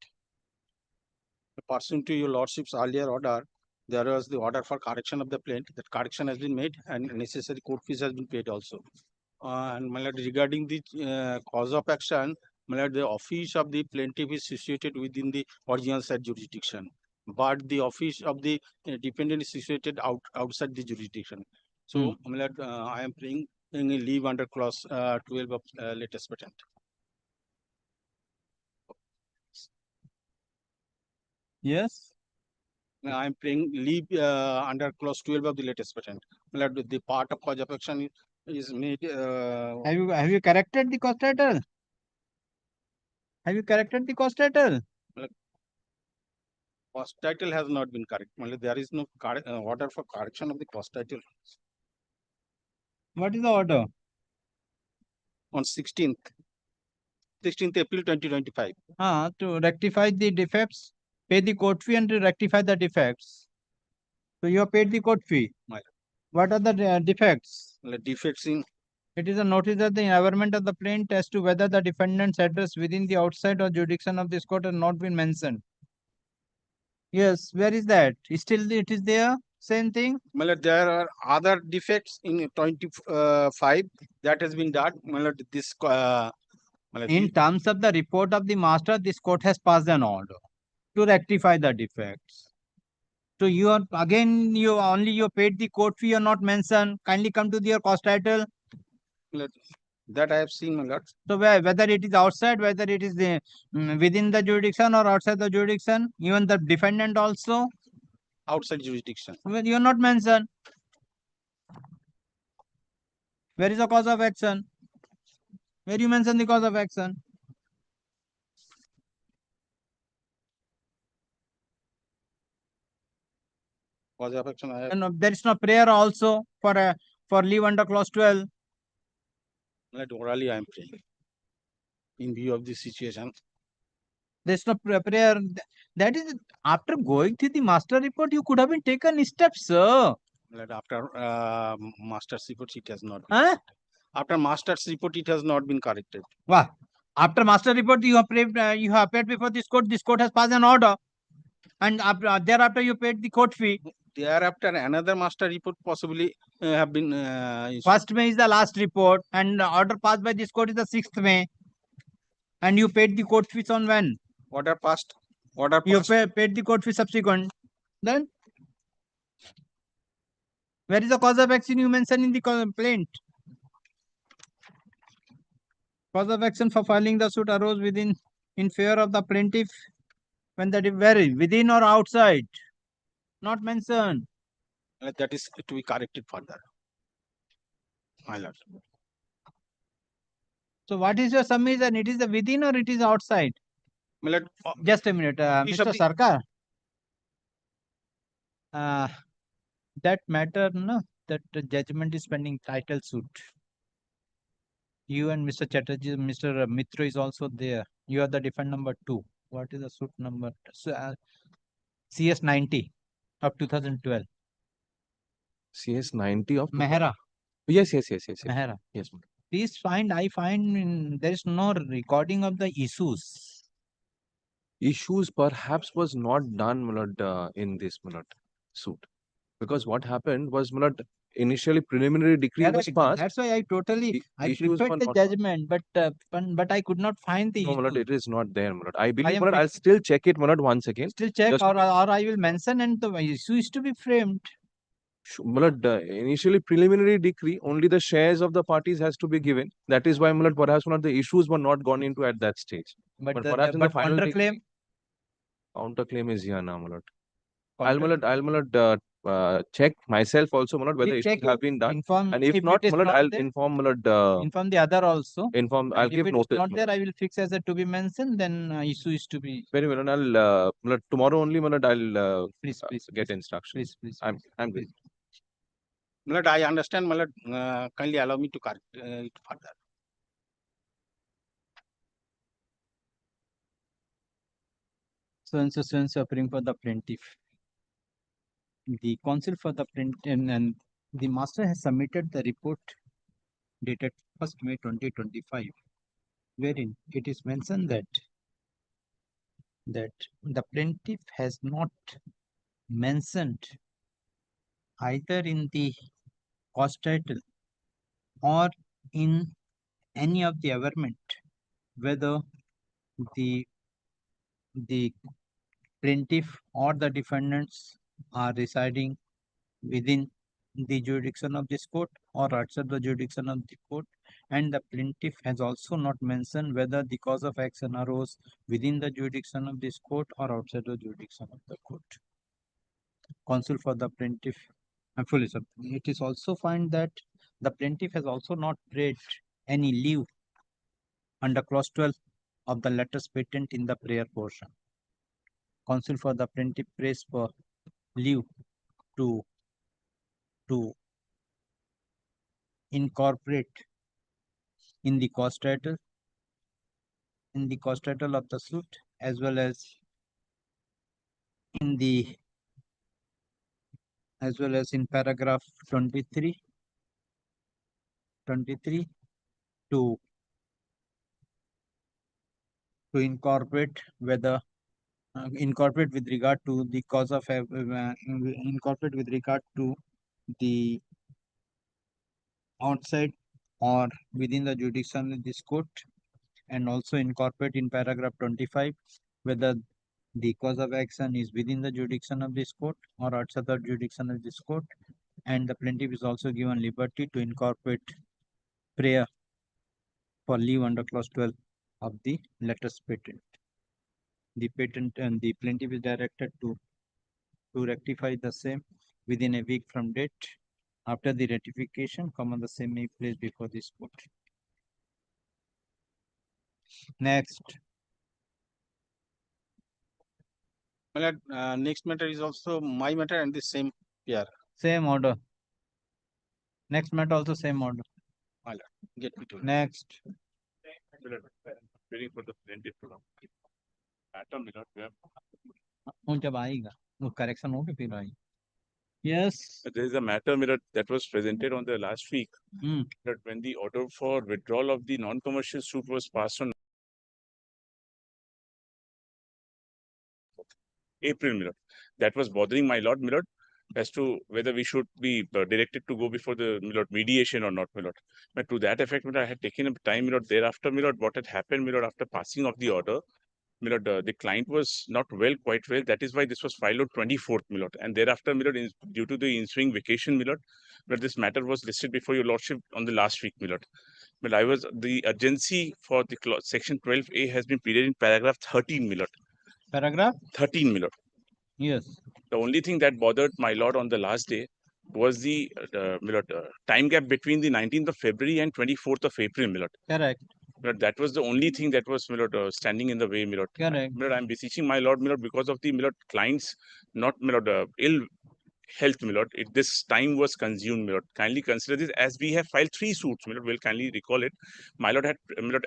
Speaker 20: pursuant to your lordship's earlier order, there was the order for correction of the plaint. That correction has been made and necessary court fees has been paid also. And my lord, regarding the cause of action, my lord, the office of the plaintiff is situated within the original side jurisdiction, but the office of the defendant is situated outside the jurisdiction. So, my lord, I am praying a leave under clause 12 of latest patent.
Speaker 1: Yes.
Speaker 20: I am praying leave under clause 12 of the latest patent. My lord, the part of cause of action is made.
Speaker 1: Have you corrected the cost title? Have you corrected the cost title?
Speaker 20: Cost title has not been corrected. There is no order for correction of the cost title.
Speaker 1: What is the order?
Speaker 20: On 16th April 2025.
Speaker 1: To rectify the defects, pay the court fee and to rectify the defects. So you have paid the court fee. What are the defects?
Speaker 20: Defects in.
Speaker 1: It is a notice that the environment of the plaint as to whether the defendant's address within the outside or jurisdiction of this court has not been mentioned. Yes, where is that? Still it is there? Same thing?
Speaker 20: There are other defects in 25 that has been done. This
Speaker 1: in terms of the report of the master, this court has passed an order to rectify the defects. So you are again you paid the court fee, you are not mentioned. Kindly come to your cost title.
Speaker 20: That I have seen, my lord.
Speaker 1: So whether it is outside, whether it is within the jurisdiction or outside the jurisdiction, even the defendant also
Speaker 20: Outside jurisdiction.
Speaker 1: well, you are not mentioned. Where is the cause of action? Where you mention the cause of action?
Speaker 20: Cause of action I have.
Speaker 1: And there is no prayer also for leave under clause 12.
Speaker 20: Like orally I am praying. In view of the situation.
Speaker 1: There is no prayer. That is after going through the master report, you could have been taken steps, sir.
Speaker 20: Like after master's report, it has not.
Speaker 1: Huh?
Speaker 20: After master's report, it has not been corrected.
Speaker 1: Wow. After master report, you have appeared before this court. This court has passed an order, and thereafter you paid the court fee.
Speaker 20: Thereafter, another master report possibly have been.
Speaker 1: 1st May is the last report, and order passed by this court is the 6th May. And you paid the court fees on when?
Speaker 20: Order passed. Order
Speaker 1: you
Speaker 20: passed.
Speaker 1: paid the court fee subsequent. Then where is the cause of action you mentioned in the complaint? Cause of action for filing the suit arose in favor of the plaintiff when that is very within or outside. Not mentioned.
Speaker 20: That is to be corrected further. My lord.
Speaker 1: So what is your submission? It is the within or it is outside?
Speaker 20: My lord,
Speaker 1: just a minute, Mr. Sarkar. That matter, no, that judgment is pending title suit. You and Mr. Chatterjee, Mr. Mitra is also there. You are the defendant number 2. What is the suit number? So, CS 90 of 2012.
Speaker 15: CS 90 of
Speaker 1: Mehra.
Speaker 15: Yes.
Speaker 1: Mehra.
Speaker 15: Yes.
Speaker 1: Please I find there is no recording of the issues.
Speaker 15: Issues perhaps was not done, my lord, in this, my lord, suit. Because what happened was, my lord, initially preliminary decree was passed.
Speaker 1: That's why I prepared the judgment, but I could not find the
Speaker 15: No, my lord,
Speaker 1: issue.
Speaker 15: it is not there, my lord. I believe, my lord, I'll still check it, my lord, once again.
Speaker 1: Still check,
Speaker 15: Just-
Speaker 1: or I will mention, and the issue is to be framed.
Speaker 15: My lord, initially preliminary decree, only the shares of the parties has to be given. That is why, my lord, perhaps one of the issues were not gone into at that stage.
Speaker 1: But
Speaker 15: perhaps in the final
Speaker 1: counterclaim?
Speaker 15: Counterclaim is here now, my lord. I'll, my lord, check myself also, my lord, whether
Speaker 1: Please
Speaker 15: it
Speaker 1: check
Speaker 15: have been done.
Speaker 1: Inform,
Speaker 15: And if
Speaker 1: it
Speaker 15: not,
Speaker 1: is
Speaker 15: my lord,
Speaker 1: not
Speaker 15: I'll
Speaker 1: there,
Speaker 15: inform, my lord,
Speaker 1: inform the other also.
Speaker 15: I'll
Speaker 1: If
Speaker 15: give
Speaker 1: it is
Speaker 15: notice.
Speaker 1: not there, I will fix as a to be mentioned. Then issue is to be.
Speaker 15: Very well, and I'll, my lord, tomorrow only, my lord, I'll
Speaker 1: please
Speaker 15: get instructions.
Speaker 1: Please.
Speaker 15: I'm good.
Speaker 20: My lord, I understand, my lord. Kindly allow me to correct it further.
Speaker 1: So and so appearing for the plaintiff. The counsel for the plaintiff and the master has submitted the report dated 1st May 2025, wherein it is mentioned that the plaintiff has not mentioned either in the cause title or in any of the averment whether the plaintiff or the defendants are residing within the jurisdiction of this court or outside the jurisdiction of the court, and the plaintiff has also not mentioned whether the cause of action arose within the jurisdiction of this court or outside the jurisdiction of the court. Counsel for the plaintiff, I'm fully sir. It is also found that the plaintiff has also not prayed any leave under clause 12 of the letters patent in the prayer portion. Counsel for the plaintiff prays for leave to incorporate in the cause title of the suit, as well as in paragraph 23 to incorporate whether incorporate with regard to the cause of incorporate with regard to the outside or within the jurisdiction of this court, and also incorporate in paragraph 25 whether the cause of action is within the jurisdiction of this court or outside the jurisdiction of this court, and the plaintiff is also given liberty to incorporate prayer for leave under clause 12 of the latest patent. The patent and the plaintiff is directed to rectify the same within a week from date. After the ratification, common the same may be placed before this court. Next.
Speaker 20: Next matter is also my matter and the same PR.
Speaker 1: Same order. Next matter also same order.
Speaker 20: Get me to
Speaker 1: Next.
Speaker 18: Waiting for the plaintiff to come. Matter, my lord, we have
Speaker 1: जब आएगा वो correction हो के फिर आएगी. Yes.
Speaker 18: There is a matter, my lord, that was presented on the last week. That when the order for withdrawal of the non-commercial suit was passed on April, my lord, that was bothering my lord, as to whether we should be directed to go before the mediation or not, my lord. But to that effect, I had taken up time, thereafter, what had happened, after passing of the order, the client was not well, quite well. That is why this was filed on 24th, and thereafter, due to the ensuing vacation, but this matter was listed before your lordship on the last week, But I was the urgency for the section 12A has been pleaded in paragraph 13,
Speaker 1: Paragraph
Speaker 18: 13,
Speaker 1: Yes.
Speaker 18: The only thing that bothered my lord on the last day was the time gap between the 19th of February and 24th of April,
Speaker 1: Correct.
Speaker 18: That was the only thing that was standing in the way,
Speaker 1: Correct.
Speaker 18: I am beseeching my lord, because of the clients not ill health, this time was consumed, Kindly consider this as we have filed 3 suits, will kindly recall it. My lord had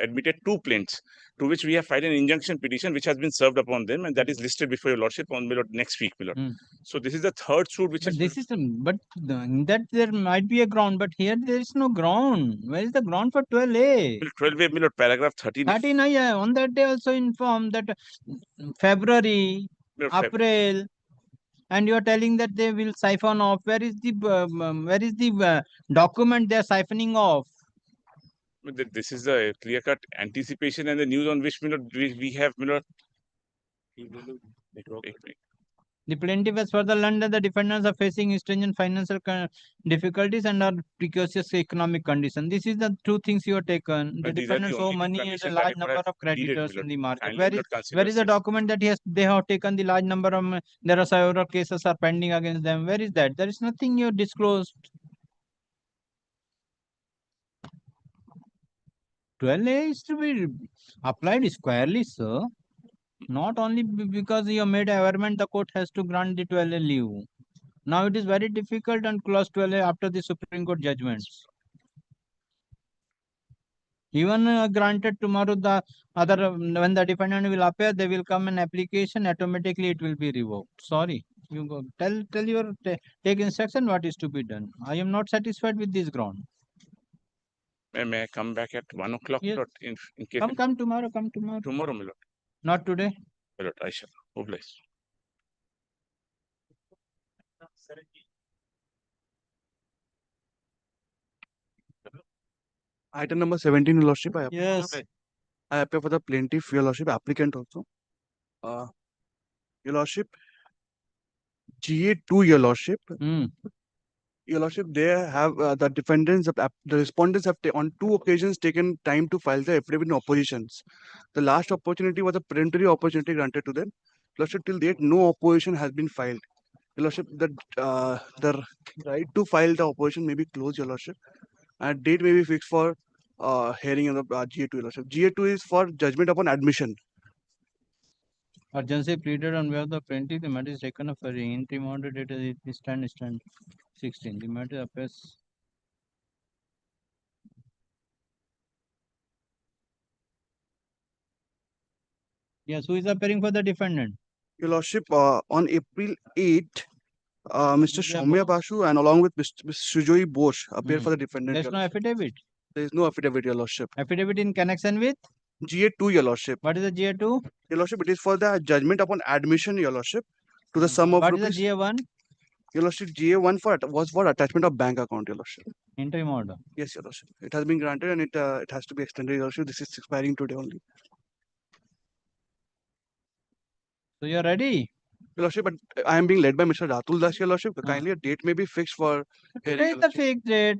Speaker 18: admitted 2 plaints to which we have filed an injunction petition which has been served upon them, and that is listed before your lordship on next week, So this is the 3rd suit which is.
Speaker 1: This is in that there might be a ground, but here there is no ground. Where is the ground for 12A?
Speaker 18: 12A, paragraph 13.
Speaker 1: 13, on that day also informed that February, April, and you are telling that they will siphon off. Where is the document they are siphoning off?
Speaker 18: This is the clear-cut anticipation and the news on which we have.
Speaker 1: The plaintiff has further learned that the defendants are facing stringent financial difficulties and are precarious economic condition. This is the 2 things you have taken. The defendants owe money and a large number of creditors in the market. Where is the document that they have taken the large number of there are several cases are pending against them? Where is that? There is nothing you disclosed. 12A is to be applied squarely, sir. Not only because you made an averment, the court has to grant the 12A leave. Now it is very difficult on clause 12A after the Supreme Court judgments. Even granted tomorrow, the other when the defendant will appear, they will come an application. Automatically, it will be revoked. Sorry, you go tell your take instruction what is to be done. I am not satisfied with this ground.
Speaker 18: May I come back at 1 o'clock?
Speaker 1: Yes.
Speaker 18: In case
Speaker 1: Come tomorrow. Come tomorrow.
Speaker 18: Tomorrow, my lord.
Speaker 1: Not today.
Speaker 18: My lord, I shall oblige.
Speaker 13: Item number 17, Your Lordship.
Speaker 1: Yes.
Speaker 13: I appear for the plaintiff, Your Lordship, applicant also. Your Lordship, GA2, Your Lordship. Your Lordship, they have the defendants, the respondents have on 2 occasions taken time to file the affidavit in oppositions. The last opportunity was a peremptory opportunity granted to them. Your Lordship, till date, no opposition has been filed. Your Lordship, the right to file the opposition may be closed, Your Lordship. And date may be fixed for hearing on the GA2, Your Lordship. GA2 is for judgment upon admission.
Speaker 1: Urgency pleaded on behalf of the plaintiff. The matter is taken up for interim order dated stand 16. The matter appears. Yes, who is appearing for the defendant?
Speaker 13: Your Lordship, on April 8, Mr. Soumya Basu and along with Mr. Sujoy Bose appear for the defendant.
Speaker 1: There's no affidavit.
Speaker 13: There is no affidavit, Your Lordship.
Speaker 1: Affidavit in connection with?
Speaker 13: GA2, Your Lordship.
Speaker 1: What is the GA2?
Speaker 13: Your Lordship, it is for the judgment upon admission, Your Lordship, to the sum of
Speaker 1: What is the GA1?
Speaker 13: Your Lordship, GA1 was for attachment of bank account, Your Lordship.
Speaker 1: Interim order.
Speaker 13: Yes, Your Lordship. It has been granted and it has to be extended, Your Lordship. This is expiring today only.
Speaker 1: So you are ready?
Speaker 13: Your Lordship, but I am being led by Mr. Ratul Das, Your Lordship. Kindly a date may be fixed for hearing.
Speaker 1: Where is the fixed date?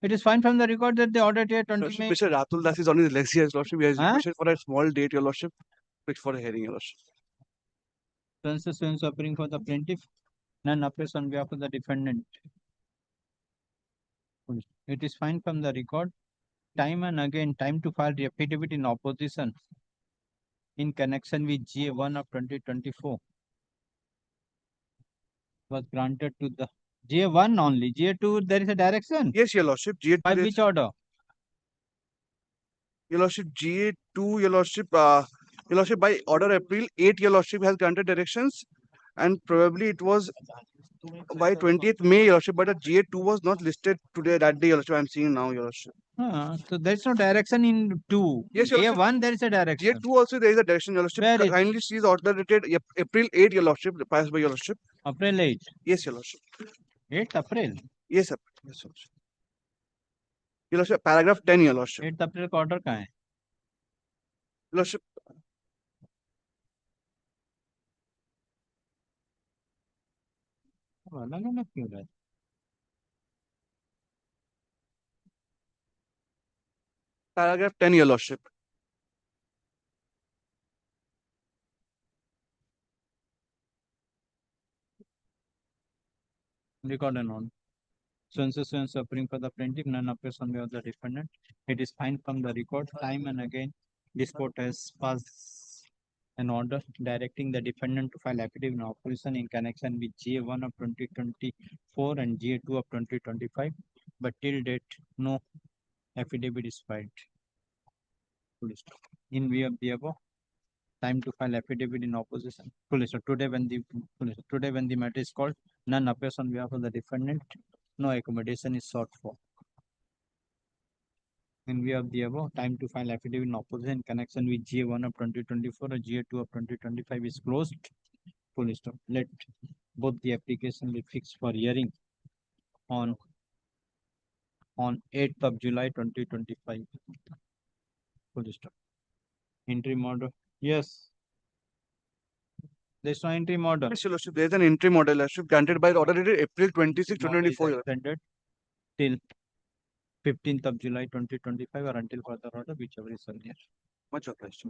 Speaker 1: It is fine from the record that the order dated 20
Speaker 21: Lordship,
Speaker 1: May.
Speaker 21: Mr. Ratul Das is on his legs here, Lordship. He has
Speaker 1: Huh?
Speaker 21: requested for a small date, Your Lordship. Wait for a hearing, Your Lordship.
Speaker 1: Sense appearing for the plaintiff. None appears on behalf of the defendant. It is fine from the record. Time and again, time to file the affidavit in opposition in connection with GA1 of 2024 was granted to the GA1 only. GA2, there is a direction.
Speaker 21: Yes, Your Lordship. GA2.
Speaker 1: By which order?
Speaker 21: Your Lordship, GA2, Your Lordship, by order April 8, Your Lordship has granted directions, and probably it was by 20th May, Your Lordship, but the GA2 was not listed today, that day, Your Lordship. I am seeing now, Your Lordship.
Speaker 1: So there is no direction in 2.
Speaker 21: Yes, Your Lordship.
Speaker 1: GA1, there is a direction.
Speaker 21: GA2 also there is a direction, Your Lordship.
Speaker 1: Where
Speaker 21: Kindly see the order dated April 8, Your Lordship, passed by Your Lordship.
Speaker 1: April 8.
Speaker 21: Yes, Your Lordship.
Speaker 1: 8th April.
Speaker 21: Yes, sir. Yes, Your Lordship. Your Lordship, paragraph 10, Your Lordship.
Speaker 1: 8th April का order कहाँ है?
Speaker 21: Your Lordship.
Speaker 1: अलग क्यों रहा है?
Speaker 21: Paragraph 10, Your Lordship.
Speaker 1: Record and on. Sense appearing for the plaintiff, none appears on behalf of the defendant. It is fine from the record. Time and again, this court has passed an order directing the defendant to file affidavit in opposition in connection with GA1 of 2024 and GA2 of 2025. But till date, no affidavit is filed. In view of the above, time to file affidavit in opposition. Today when the matter is called, none appears on behalf of the defendant. No accommodation is sought for. In view of the above, time to file affidavit in opposition in connection with GA1 of 2024 or GA2 of 2025 is closed. Let both the application be fixed for hearing on 8th of July 2025. Interim order. Yes. There's no interim order.
Speaker 21: Yes, Your Lordship, there is an interim order, Lordship, granted by the order dated April 26, 2024.
Speaker 1: Extended till 15th of July 2025 or until further order, whichever is earlier.
Speaker 21: Much obliged.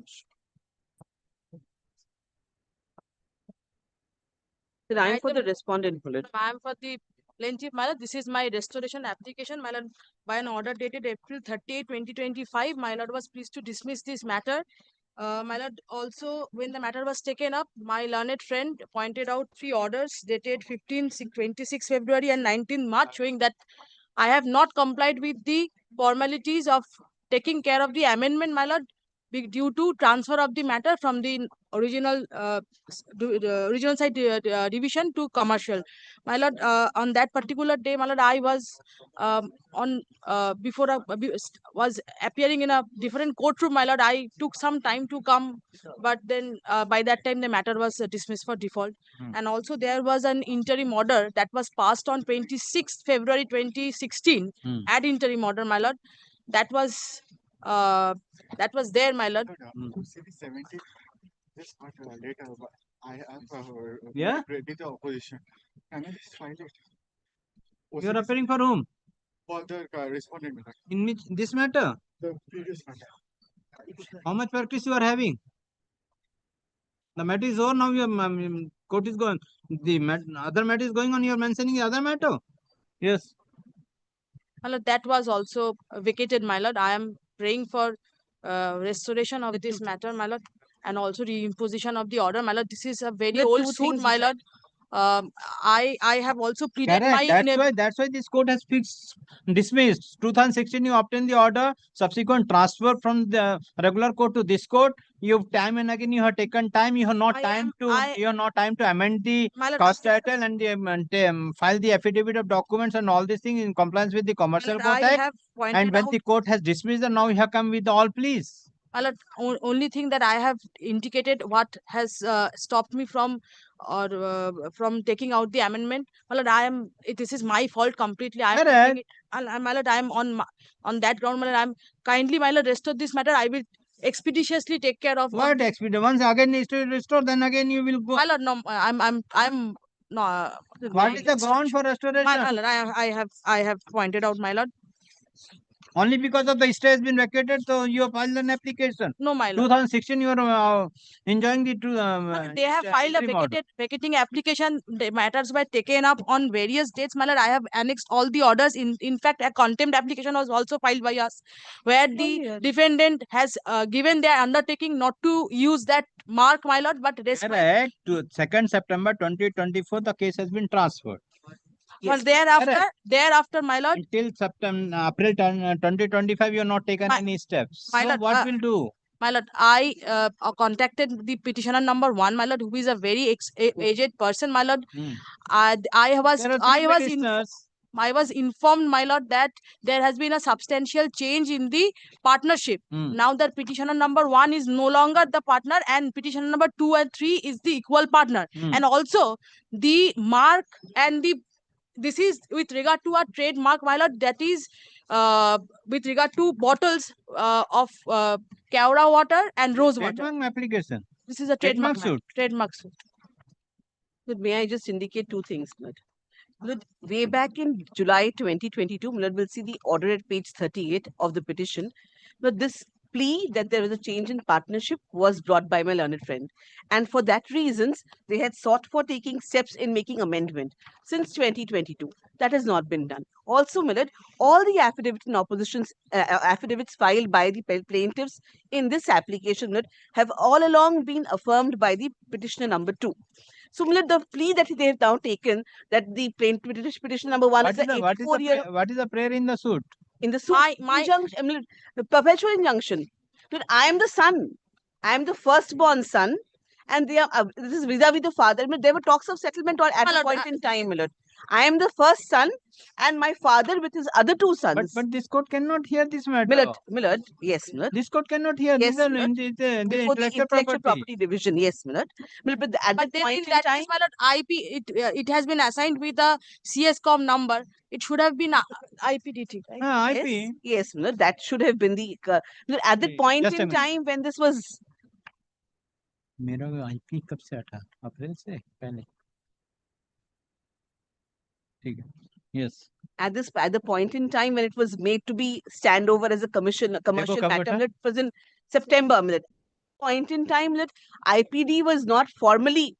Speaker 22: I am for the respondent.
Speaker 23: I am for the plaintiff, my lord. This is my restoration application, my lord. By an order dated April 30, 2025, my lord was pleased to dismiss this matter. My lord, also when the matter was taken up, my learned friend pointed out 3 orders dated 15, 26 February and 19 March, showing that I have not complied with the formalities of taking care of the amendment, my lord, due to transfer of the matter from the original regional side division to commercial. My lord, on that particular day, my lord, I was was appearing in a different courtroom, my lord. I took some time to come, but then by that time the matter was dismissed for default. And also there was an interim order that was passed on 26th February 2016 ad interim order, my lord. That was there, my lord.
Speaker 1: Yeah?
Speaker 14: Ready the opposition. Can I just find it?
Speaker 1: You are appearing for whom?
Speaker 14: For the respondent.
Speaker 1: In this matter?
Speaker 14: The previous matter.
Speaker 1: How much practice you are having? The matter is over now. Your court is going. The other matter is going on. You are mentioning the other matter. Yes.
Speaker 23: My lord, that was also vacated, my lord. I am praying for restoration of this matter, my lord, and also reimposition of the order, my lord. This is a very old suit, my lord. I have also pleaded
Speaker 1: That's why this court has dismissed. 2016 you obtained the order, subsequent transfer from the regular court to this court. You have time and again you have taken time. You have not time to amend the cost title and file the affidavit of documents and all these things in compliance with the Commercial Court Act. And when the court has dismissed, and now you have come with all pleas.
Speaker 23: My lord, only thing that I have indicated what has stopped me from taking out the amendment. My lord, this is my fault completely. I am taking it, and my lord, I am on that ground. My lord, I am kindly, my lord, restore this matter. I will expeditiously take care of
Speaker 1: what expeditious. Once again needs to restore, then again you will go.
Speaker 23: My lord, no, I'm no.
Speaker 1: What is the ground for restoration?
Speaker 23: My lord, I have pointed out, my lord.
Speaker 1: Only because of the stay has been vacated, so you have filed an application.
Speaker 23: No, my lord.
Speaker 1: 2016, you are enjoying the
Speaker 23: They have filed a
Speaker 1: interim order.
Speaker 23: vacating application. The matters were taken up on various dates, my lord. I have annexed all the orders. In fact, a contempt application was also filed by us, where the defendant has given their undertaking not to use that mark, my lord, but
Speaker 1: Correct. To 2nd September 2024, the case has been transferred.
Speaker 23: But thereafter, my lord,
Speaker 1: Until September, April 2025, you have not taken any steps.
Speaker 23: my
Speaker 1: So
Speaker 23: lord,
Speaker 1: what will do?
Speaker 23: my lord, I contacted the petitioner number 1, my lord, who is a very aged person, my lord. I was informed, my lord, that there has been a substantial change in the partnership. Now that petitioner number 1 is no longer the partner, and petitioner number 2 and 3 is the equal partner. And also the mark and this is with regard to a trademark, my lord, that is with regard to bottles of Kaura water and rose water.
Speaker 1: Trademark application.
Speaker 23: This is a trademark suit. Trademark suit.
Speaker 22: But may I just indicate two things, Milord? Milord, way back in July 2022, Milord will see the order at page 38 of the petition. But this plea that there was a change in partnership was brought by my learned friend. And for that reasons, they had sought for taking steps in making amendment since 2022. That has not been done. Also, Milord, all the affidavits and oppositions, affidavits filed by the plaintiffs in this application, Milord, have all along been affirmed by the petitioner number 2. So, Milord, the plea that they have now taken, that the plaintiff petition number 1 is a 84-year.
Speaker 1: What is the prayer in the suit?
Speaker 23: In the suit, injunction, Milord, the perpetual injunction. Milord, I am the son. I am the firstborn son. And they are, this is vis-a-vis the father. Milord, there were talks of settlement at a point in time, Milord. I am the first son, and my father with his other 2 sons.
Speaker 1: But this court cannot hear this matter.
Speaker 23: Milord, yes, Milord.
Speaker 1: This court cannot hear.
Speaker 23: Yes,
Speaker 1: These are
Speaker 23: Milord.
Speaker 1: the
Speaker 23: Before the
Speaker 1: intellectual property.
Speaker 23: division, yes, Milord. But at the point in time, my lord, IP it has been assigned with a CSCOM number. It should have been IPDT, right?
Speaker 1: IP.
Speaker 23: Yes, Milord, that should have been the at the point
Speaker 1: Just a
Speaker 23: in
Speaker 1: minute.
Speaker 23: time when this was.
Speaker 1: मेरा IP कब से हटा? अप्रैल से पहले. ठीक है. Yes.
Speaker 23: At the point in time when it was made to be stand over as a commercial matter, it was in September. Point in time that IPD was not formally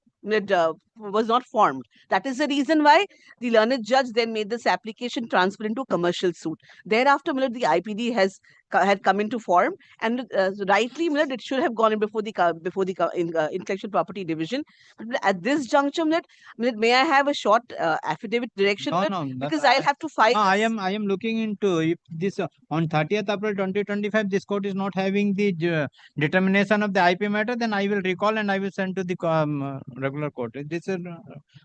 Speaker 23: was not formed. That is the reason why the learned judge then made this application transfer into commercial suit. Thereafter, the IPD had come into form, and rightly, it should have gone in before the intellectual property division. But at this juncture, may I have a short affidavit direction?
Speaker 1: No,
Speaker 23: because I'll have to file.
Speaker 1: I am looking into if this on 30th April 2025 this court is not having the determination of the IP matter, then I will recall and I will send to the regular court. This is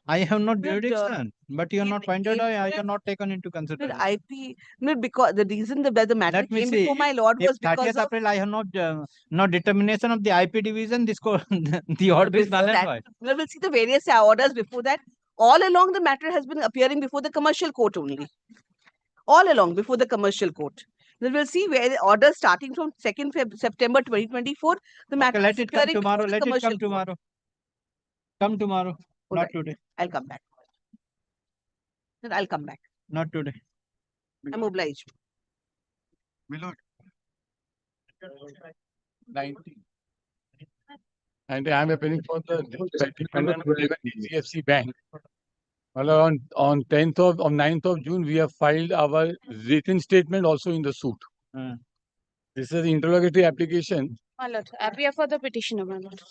Speaker 1: I have not jurisdiction, but you are not pointed out. I have not taken into consideration.
Speaker 23: IP, because the reason that the matter came before my lord was because
Speaker 1: 30th April I have not determination of the IP division. This court the order is null and void.
Speaker 23: We will see the various orders before that. All along the matter has been appearing before the commercial court only. All along before the commercial court. We will see where the order starting from 2nd September 2024. The matter
Speaker 1: let it come
Speaker 23: appearing
Speaker 1: tomorrow.
Speaker 23: before the
Speaker 1: Let it
Speaker 23: commercial
Speaker 1: come tomorrow. Come tomorrow. Not today.
Speaker 23: I'll come back. Then I'll come back.
Speaker 1: Not today.
Speaker 23: I'm obliged.
Speaker 2: Milord. 19. And I am appealing for the defendant HDFC Bank. Well, on 9th of June, we have filed our written statement also in the suit. This is the interrogatory application.
Speaker 17: My lord, appear for the petitioner, my lord.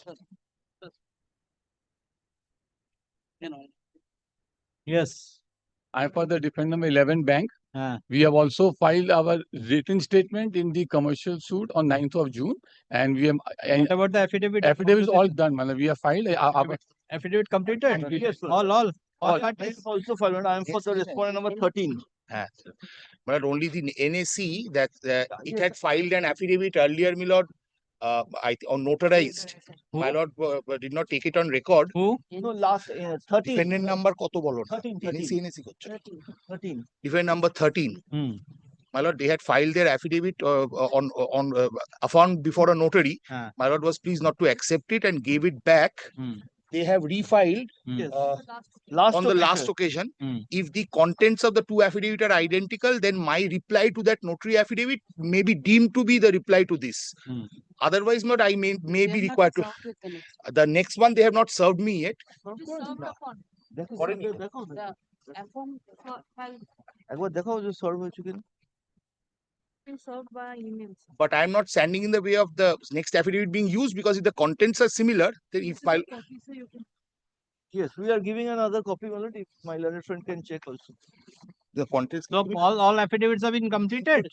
Speaker 1: Yes.
Speaker 2: I for the defendant number 11 bank. We have also filed our written statement in the commercial suit on 9th of June. And we have.
Speaker 1: What about the affidavit?
Speaker 2: Affidavit is all done. We have filed.
Speaker 1: Affidavit completed?
Speaker 2: Yes,
Speaker 1: all.
Speaker 3: Also filed. I am for the respondent number 13.
Speaker 6: But only the NAC that it had filed an affidavit earlier, my lord, or notarized. My lord did not take it on record.
Speaker 1: Who?
Speaker 3: No, last 13.
Speaker 6: Defendant number koto bolo.
Speaker 3: 13.
Speaker 6: Defendant number 13. My lord, they had filed their affidavit affirmed before a notary. My lord was pleased not to accept it and gave it back they have refiled
Speaker 1: Yes.
Speaker 6: on the last occasion. If the contents of the two affidavits are identical, then my reply to that notary affidavit may be deemed to be the reply to this. Otherwise, not I may be required to. The next one they have not served me yet.
Speaker 3: একবার দেখাও যে solve হয়েছে কিনা
Speaker 23: Served by email.
Speaker 6: But I am not standing in the way of the next affidavit being used, because if the contents are similar, then if my
Speaker 3: Yes, we are giving another copy, my lord, if my learned friend can check also.
Speaker 6: the contents.
Speaker 1: So all affidavits have been completed.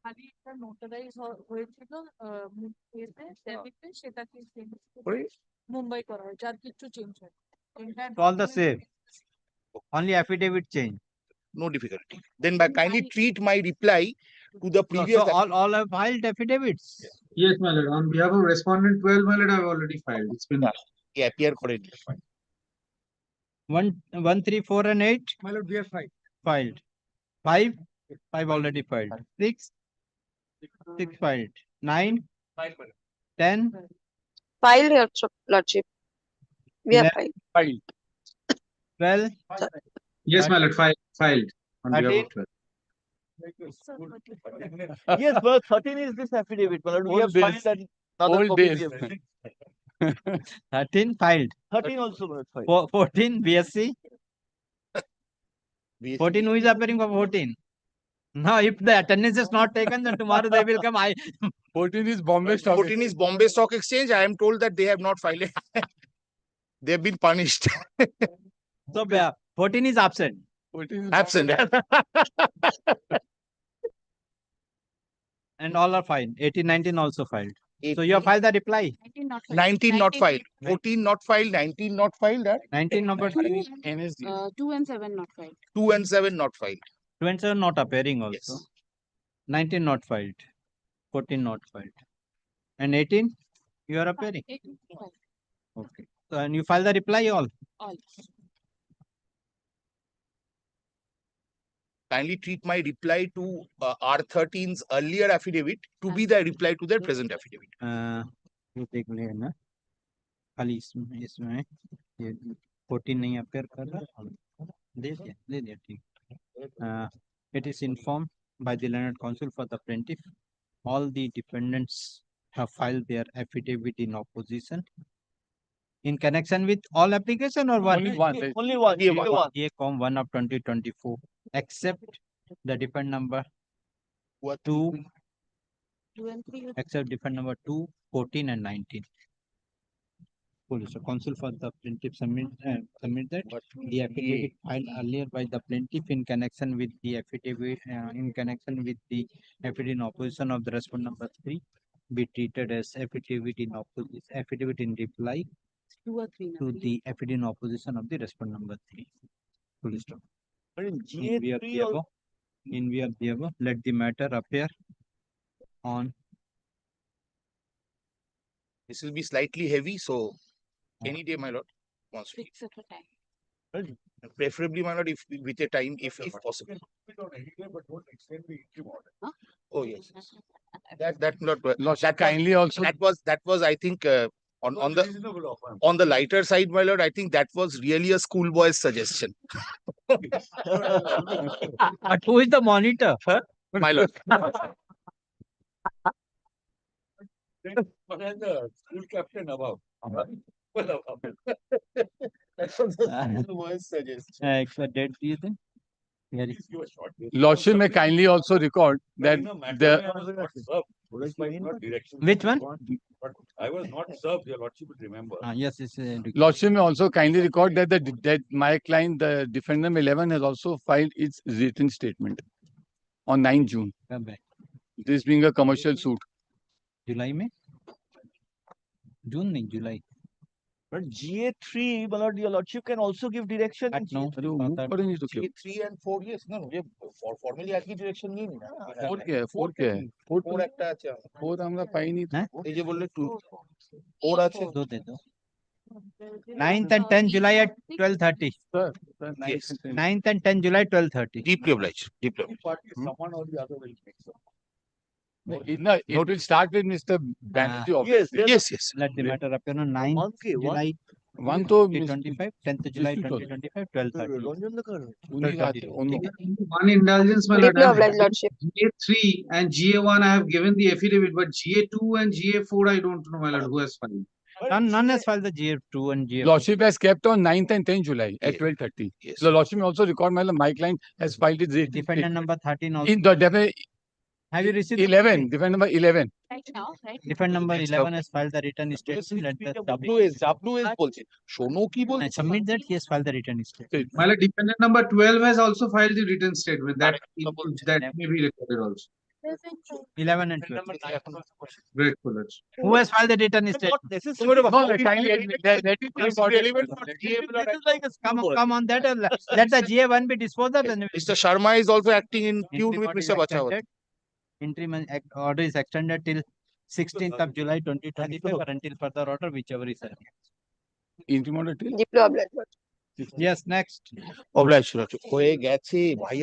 Speaker 23: খালি একটা notarise হয়েছিল সেটাকে মুম্বাই করা হয় যার কিছু change হয়
Speaker 1: All the same. Only affidavit change.
Speaker 6: No difficulty. Then by kindly treat my reply to the previous.
Speaker 1: So all have filed affidavits.
Speaker 4: Yes, my lord. On behalf of respondent 12, my lord, I have already filed. It's been
Speaker 6: Yeah, appear correctly.
Speaker 1: 1, 3, 4, and 8
Speaker 4: my lord, we have filed.
Speaker 1: filed. 5 already filed. 6 filed. 9, 10,
Speaker 5: File your lordship. We have
Speaker 1: 11,
Speaker 5: filed.
Speaker 1: 12.
Speaker 4: Yes, my lord, filed. On behalf of 12.
Speaker 3: Yes, but 13 is this affidavit, my lord. We have filed another
Speaker 2: Old
Speaker 3: copy.
Speaker 2: days.
Speaker 1: 13 filed.
Speaker 3: 13 also, my lord, filed.
Speaker 1: 14 BSc. 14 who is appearing for 14? Now, if the attendance is not taken, then tomorrow they will come.
Speaker 2: 14 is Bombay Stock
Speaker 6: 14 is Bombay Stock Exchange. I am told that they have not filed it. They have been punished.
Speaker 1: So 14 is absent.
Speaker 2: 14 is
Speaker 6: Absent.
Speaker 1: And all are filed. 18, 19 also filed. So you have filed the reply.
Speaker 6: 19 not filed. 14 not filed. 19 not filed.
Speaker 1: 19 number 3.
Speaker 23: 2 and 7 not filed.
Speaker 6: 2 and 7 not filed.
Speaker 1: 2 and 7 not appearing also. 19 not filed. 14 not filed. And 18 you are appearing.
Speaker 23: 18 filed.
Speaker 1: Okay. So and you file the reply all.
Speaker 23: All.
Speaker 6: Kindly treat my reply to R13's earlier affidavit to be the reply to their present affidavit.
Speaker 1: ये देख लेना खाली इसमें ये 14 नहीं appear कर रहा दे दिया ठीक. It is informed by the learned counsel for the plaintiff. All the defendants have filed their affidavit in opposition in connection with all application or one?
Speaker 3: Only one.
Speaker 1: A-com 1 of 2024, except the defendant number 2, except defendant number 2, 14 and 19. Police counsel for the plaintiff submit that the affidavit filed earlier by the plaintiff in connection with the affidavit in opposition of the respondent number 3 be treated as affidavit in opposition, affidavit in reply to the affidavit in opposition of the respondent number 3. Police stop. In view of the above, let the matter appear on.
Speaker 6: This will be slightly heavy, so any day, my lord. Preferably, my lord, if with a time, if possible. Oh yes, that not that
Speaker 2: kindly also
Speaker 6: that was I think on the lighter side, my lord. I think that was really a schoolboy's suggestion.
Speaker 1: But who is the monitor?
Speaker 6: My lord.
Speaker 2: School captain above.
Speaker 6: That's what the schoolboy's suggestion.
Speaker 1: Extra date, do you think?
Speaker 2: Lordship may kindly also record that
Speaker 1: which one?
Speaker 18: I was not served, your lordship would remember.
Speaker 1: Yes, it's
Speaker 2: Lordship may also kindly record that my client, the defendant 11, has also filed its written statement on 9 June.
Speaker 1: Come back.
Speaker 2: This being a commercial suit.
Speaker 1: July में? June नहीं, July.
Speaker 3: But GA3, my lord, your lordship can also give direction. In
Speaker 1: No,
Speaker 6: GA3 and 4 years. No, formally I give direction नहीं ना.
Speaker 2: 4 क्या है? 4 क्या है?
Speaker 6: 4 একটা আছে.
Speaker 2: 4 আমরা পাইনি তো.
Speaker 6: এই যে বললে 2 4 আছে.
Speaker 1: दो दे दो. 9th and 10th July at 12:30.
Speaker 2: Sir,
Speaker 1: 9th and 10th July 12:30.
Speaker 6: Deeply obliged. Deeply obliged.
Speaker 2: Someone or the other will make No, it will start with Mr. Banerjee.
Speaker 1: Yes. Let the matter appear on 9th July
Speaker 2: One to
Speaker 1: 2025, 10th July 2025, 12:30.
Speaker 4: One indulgence, my lord.
Speaker 5: Deeply obliged, Lordship.
Speaker 4: GA3 and GA1 I have given the affidavit, but GA2 and GA4 I don't know, my lord, who has filed.
Speaker 1: None has filed the GA2 and GA4.
Speaker 2: Lordship has kept on 9th and 10th July at 12:30. So Lordship may also record my client has filed his
Speaker 1: Defendant number 13 also.
Speaker 2: in the defendant
Speaker 1: Have you received
Speaker 2: 11, defendant number 11.
Speaker 23: Right now, right?
Speaker 1: Defendant number 11 has filed the written statement. Let the submit that he has filed the written statement.
Speaker 4: My lord, defendant number 12 has also filed the written statement. That may be recorded also.
Speaker 1: 11 and 12.
Speaker 4: Grateful, Lord.
Speaker 1: Who has filed the written statement?
Speaker 2: This is relevant for
Speaker 1: Come on, that let the GA1 be disposed of.
Speaker 21: Mr. Sharma is also acting in tune with Mr. Bachawat.
Speaker 1: Interim order is extended till 16th of July 2025 or until further order, whichever is there.
Speaker 2: Interim order till?
Speaker 5: Deeply obliged, Lordship.
Speaker 1: Yes, next.
Speaker 21: Obliged, Lordship. Why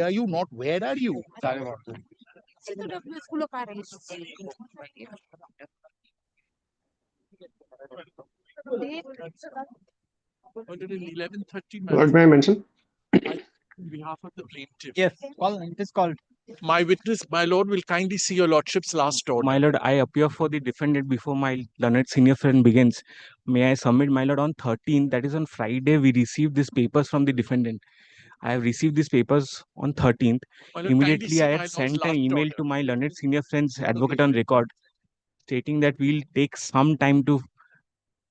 Speaker 21: are you not? Where are you?
Speaker 7: Lord, may I mention?
Speaker 8: On behalf of the plaintiff.
Speaker 1: Yes, it is called.
Speaker 8: My witness, my lord, will kindly see your lordship's last order.
Speaker 16: My lord, I appear for the defendant before my learned senior friend begins. May I submit, my lord, on 13th, that is on Friday, we received these papers from the defendant. I have received these papers on 13th.
Speaker 8: My lord,
Speaker 16: Immediately,
Speaker 8: kindly see
Speaker 16: I
Speaker 8: my
Speaker 16: had
Speaker 8: lord's
Speaker 16: sent an
Speaker 8: last
Speaker 16: email
Speaker 8: order.
Speaker 16: to my learned senior friend's advocate on record, stating that we'll take some time to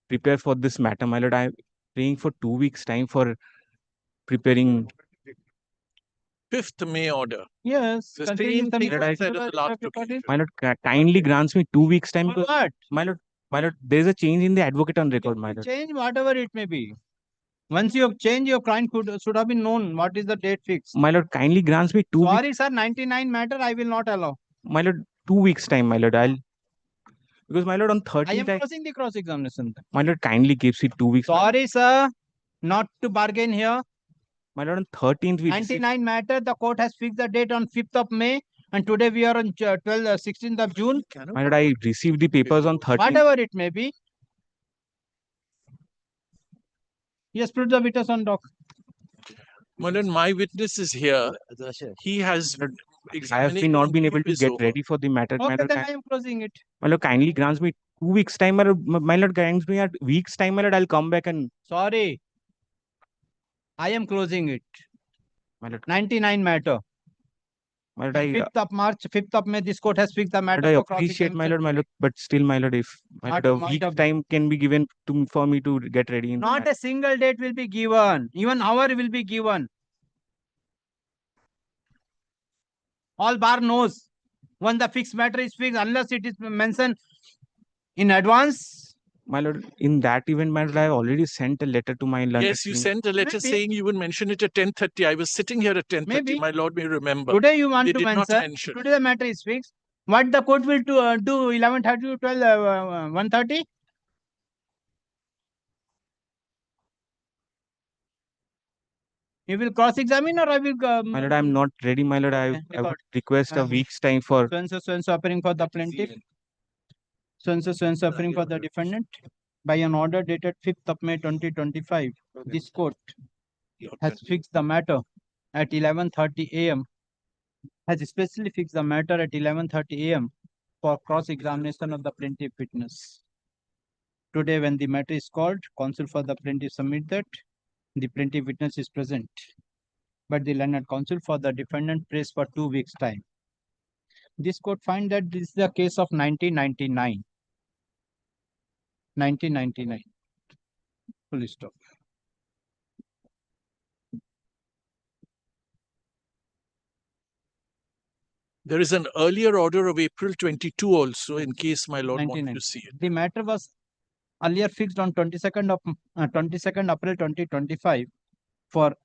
Speaker 16: prepare for this matter. My lord, I am praying for 2 weeks' time for preparing.
Speaker 8: 5th May order.
Speaker 1: Yes.
Speaker 8: The same thing was said at the last occasion.
Speaker 16: My lord, kindly grants me 2 weeks' time. Because, my lord, there is a change in the advocate on record, my lord.
Speaker 1: Change whatever it may be. Once you have changed, your client should have been known what is the date fixed.
Speaker 16: My lord, kindly grants me 2 weeks.
Speaker 1: Sorry, sir, 99 matter, I will not allow.
Speaker 16: My lord, 2 weeks' time, my lord. Because my lord, on 13th,
Speaker 1: I am closing the cross-examination.
Speaker 16: My lord, kindly gives it 2 weeks.
Speaker 1: Sorry, sir, not to bargain here.
Speaker 16: My lord, on 13th, we
Speaker 1: 99 matter, the court has fixed the date on 5th of May, and today we are on 16th of June.
Speaker 16: My lord, I received the papers on 13th.
Speaker 1: Whatever it may be. Yes, put the witness on dock.
Speaker 8: My lord, my witness is here. He has.
Speaker 16: I have not been able to get ready for the matter.
Speaker 1: Okay, then I am closing it.
Speaker 16: My lord, kindly grants me 2 weeks' time. My lord, grants me a week's time. My lord, I'll come back and.
Speaker 1: Sorry. I am closing it.
Speaker 16: My lord,
Speaker 1: 99 matter.
Speaker 16: My lord,
Speaker 1: 5th of March, 5th of May, this court has fixed the matter.
Speaker 16: I appreciate, my lord, but still, my lord, if a week of time can be given for me to get ready.
Speaker 1: Not a single date will be given. Even hour will be given. All bar knows when the fixed matter is fixed, unless it is mentioned in advance.
Speaker 16: My lord, in that event, my lord, I have already sent a letter to my learned.
Speaker 8: Yes, you sent a letter saying you would mention it at 10:30. I was sitting here at 10:30. My lord may remember.
Speaker 1: Today you want
Speaker 8: They
Speaker 1: to
Speaker 8: did not
Speaker 1: mention.
Speaker 8: mention.
Speaker 1: Today the matter is fixed. What the court will do 11:30 to 1:30? You will cross-examine or I will...
Speaker 16: My lord, I am not ready, my lord. I would request a week's time for...
Speaker 1: So-and-so appearing for the plaintiff. So-and-so appearing for the defendant. By an order dated 5th of May 2025, this court has fixed the matter at 11:30 a.m. Has especially fixed the matter at 11:30 a.m. for cross-examination of the plaintiff witness. Today, when the matter is called, counsel for the plaintiff submit that the plaintiff witness is present, but the learned counsel for the defendant prays for 2 weeks' time. This court find that this is the case of 1999. 1999. Full stop.
Speaker 8: There is an earlier order of April 22 also, in case my lord wants to see it.
Speaker 1: The matter was earlier fixed on 22nd April 2025 for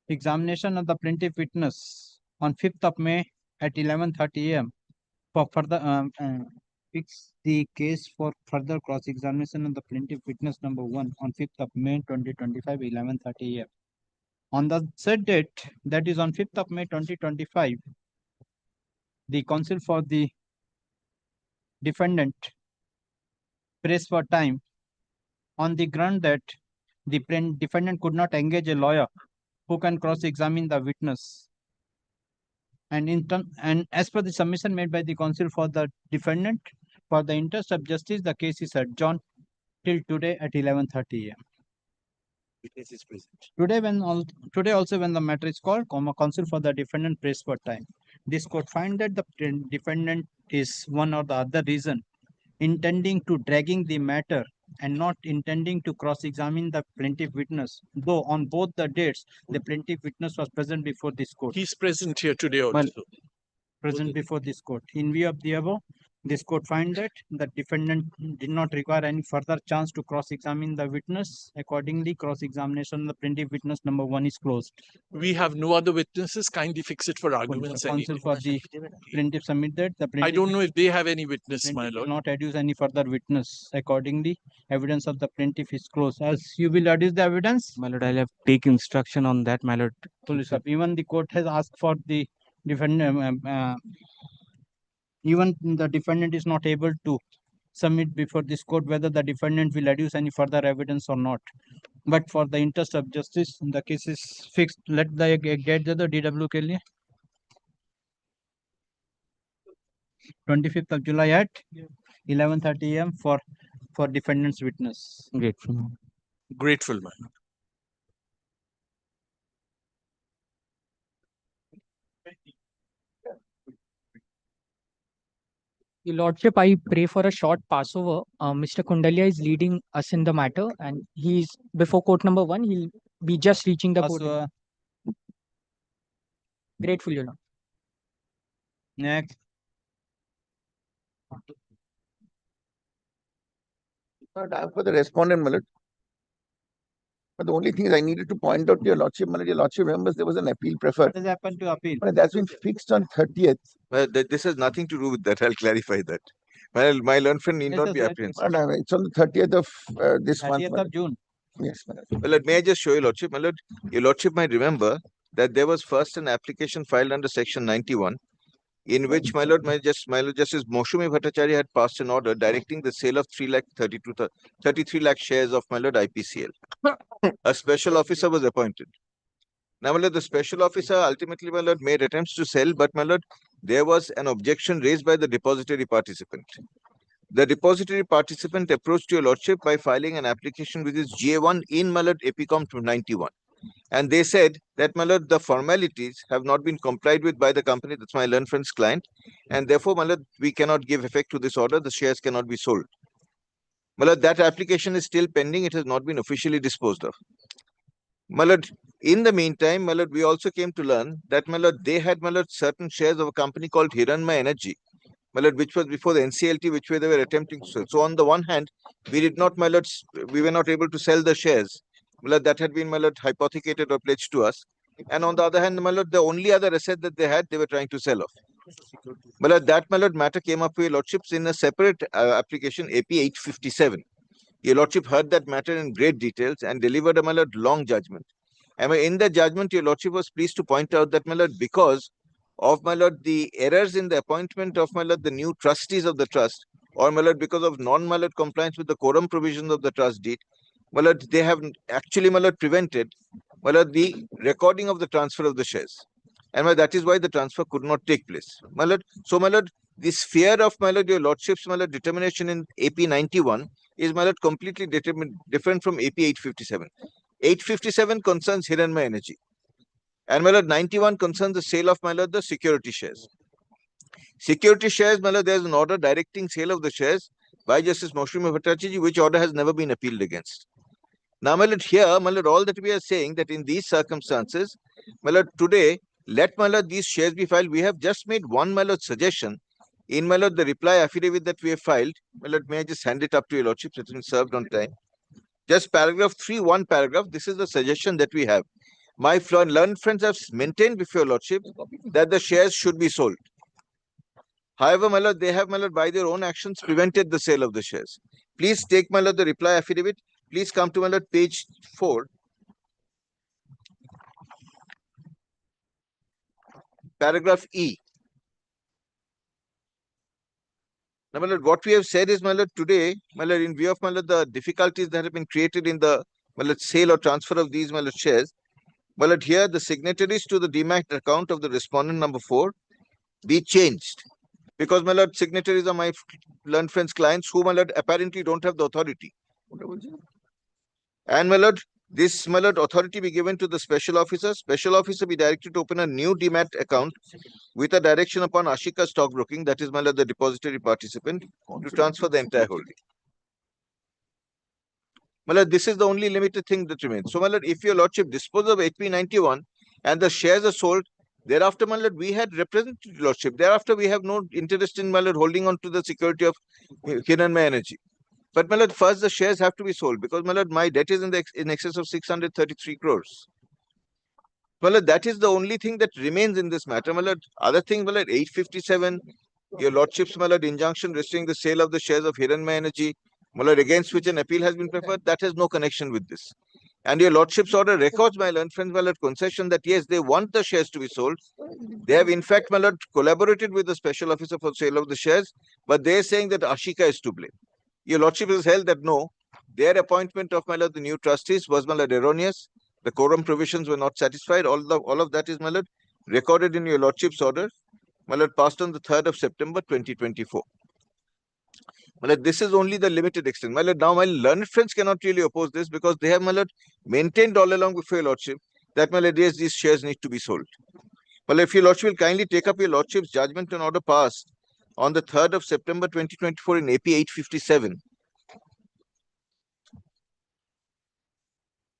Speaker 1: examination of the plaintiff witness on 5th of May at 11:30 a.m. for further fix the case for further cross-examination of the plaintiff witness number 1 on 5th of May 2025 11:30 a.m. On the said date, that is on 5th of May 2025, the counsel for the defendant press for time on the ground that the defendant could not engage a lawyer who can cross-examine the witness. And as per the submission made by the counsel for the defendant, for the interest of justice, the case is adjourned till today at 11:30 a.m.
Speaker 7: Witness is present.
Speaker 1: Today also when the matter is called, counsel for the defendant press for time. This court find that the defendant is one or the other reason intending to dragging the matter and not intending to cross-examine the plaintiff witness, though on both the dates the plaintiff witness was present before this court.
Speaker 8: He's present here today also.
Speaker 1: Well, present before this court. In view of the above, this court find that the defendant did not require any further chance to cross-examine the witness. Accordingly, cross-examination of the plaintiff witness number 1 is closed.
Speaker 8: We have no other witnesses. Kindly fix it for arguments.
Speaker 1: Counsel for the plaintiff submitted. The plaintiff
Speaker 8: I don't know if they have any witness, my lord.
Speaker 1: will not adduce any further witness. Accordingly, evidence of the plaintiff is closed. As you will adduce the evidence,
Speaker 16: My lord, I'll have take instruction on that, my lord.
Speaker 1: police up. Even the court has asked for the defendant. Even the defendant is not able to submit before this court whether the defendant will adduce any further evidence or not. But for the interest of justice, the case is fixed. Let the get the DW के लिए 25th of July at 11:30 a.m. for defendant's witness.
Speaker 16: Grateful.
Speaker 8: Grateful, man.
Speaker 10: Your Lordship, I pray for a short passover. Mr. Kundalia is leading us in the matter, and he's before court number 1. He'll be just reaching the court. Grateful, Your Lord.
Speaker 1: Next.
Speaker 6: For the respondent, my lord. But the only thing is I needed to point out to your lordship, my lord, your lordship remembers there was an appeal preferred.
Speaker 1: What has happened to appeal?
Speaker 6: But that's been fixed on 30th.
Speaker 7: Well, this has nothing to do with that. I'll clarify that. My learned friend need not be apprehensive.
Speaker 6: It's on the 30th of this month.
Speaker 1: 30th of June.
Speaker 6: Yes, my lord.
Speaker 7: Well, may I just show your lordship? My lord, your lordship might remember that there was first an application filed under section 91, in which my lord Justice Moshumi Bhattacharya had passed an order directing the sale of 33 lakh shares of my lord IPCL. A special officer was appointed. Now, my lord, the special officer ultimately, my lord, made attempts to sell, but my lord, there was an objection raised by the depository participant. The depository participant approached your lordship by filing an application with his GA1 in my lord Epicom 91. And they said that, my lord, the formalities have not been complied with by the company, that's my learned friend's client, and therefore, my lord, we cannot give effect to this order, the shares cannot be sold. My lord, that application is still pending, it has not been officially disposed of. My lord, in the meantime, my lord, we also came to learn that, my lord, they had, my lord, certain shares of a company called Hiranmaya Energy, my lord, which was before the NCLT, which they were attempting to sell. So on the one hand, we did not, my lord, we were not able to sell the shares. My lord, that had been, my lord, hypothecated or pledged to us. And on the other hand, my lord, the only other asset that they had, they were trying to sell off. My lord, that, my lord, matter came up for your lordships in a separate application, AP 857. Your lordship heard that matter in great details and delivered a, my lord, long judgment. And in the judgment, your lordship was pleased to point out that, my lord, because of, my lord, the errors in the appointment of, my lord, the new trustees of the trust, or, my lord, because of my lord, compliance with the quorum provisions of the trust deed, my lord, they have actually, my lord, prevented, my lord, the recording of the transfer of the shares. And my lord, that is why the transfer could not take place. My lord, so, my lord, this fear of, my lord, your lordship's, my lord, determination in AP 91 is, my lord, completely different from AP 857. 857 concerns Hiranmaya Energy. And, my lord, 91 concerns the sale of, my lord, the security shares. Security shares, my lord, there is an order directing sale of the shares by Justice Moshumi Bhattacharya, which order has never been appealed against. Now, my lord, here, my lord, all that we are saying that in these circumstances, my lord, today, let, my lord, these shares be filed. We have just made one, my lord, suggestion in, my lord, the reply affidavit that we have filed. My lord, may I just hand it up to your lordship? It's been served on time. Just paragraph 3, one paragraph. This is the suggestion that we have. My learned friends have maintained before your lordship that the shares should be sold. However, my lord, they have, my lord, by their own actions prevented the sale of the shares. Please take, my lord, the reply affidavit. Please come to, my lord, page 4. Paragraph E. Now, my lord, what we have said is, my lord, today, my lord, in view of, my lord, the difficulties that have been created in the, my lord, sale or transfer of these, my lord, shares, my lord, here the signatories to the demat account of the respondent number 4 be changed. Because, my lord, signatories are my learned friends' clients who, my lord, apparently don't have the authority. And, my lord, this, my lord, authority be given to the special officer. Special officer be directed to open a new demat account with a direction upon Ashika Stockbroking, that is, my lord, the depository participant, to transfer the entire holding. My lord, this is the only limited thing that remains. So, my lord, if your lordship disposes of HP 91 and the shares are sold, thereafter, my lord, we had represented lordship. Thereafter, we have no interest in, my lord, holding on to the security of Hiranmaya Energy. But, my lord, first the shares have to be sold because, my lord, my debt is in excess of 633 crores. My lord, that is the only thing that remains in this matter. My lord, other things, my lord, 857, your lordship's, my lord, injunction restricting the sale of the shares of Hiranmaya Energy, my lord, against which an appeal has been preferred, that has no connection with this. And your lordship's order records, my learned friends, my lord, concession that yes, they want the shares to be sold. They have, in fact, my lord, collaborated with the special officer for sale of the shares, but they are saying that Ashika is to blame. Your lordship has held that no, their appointment of, my lord, the new trustees was, my lord, erroneous. The quorum provisions were not satisfied. All of that is, my lord, recorded in your lordship's order, my lord, passed on the 3rd of September 2024. My lord, this is only the limited extent. My lord, now my learned friends cannot really oppose this because they have, my lord, maintained all along before your lordship that, my lord, yes, these shares need to be sold. Well, if your lordship will kindly take up your lordship's judgment and order passed on the 3rd of September 2024 in AP 857.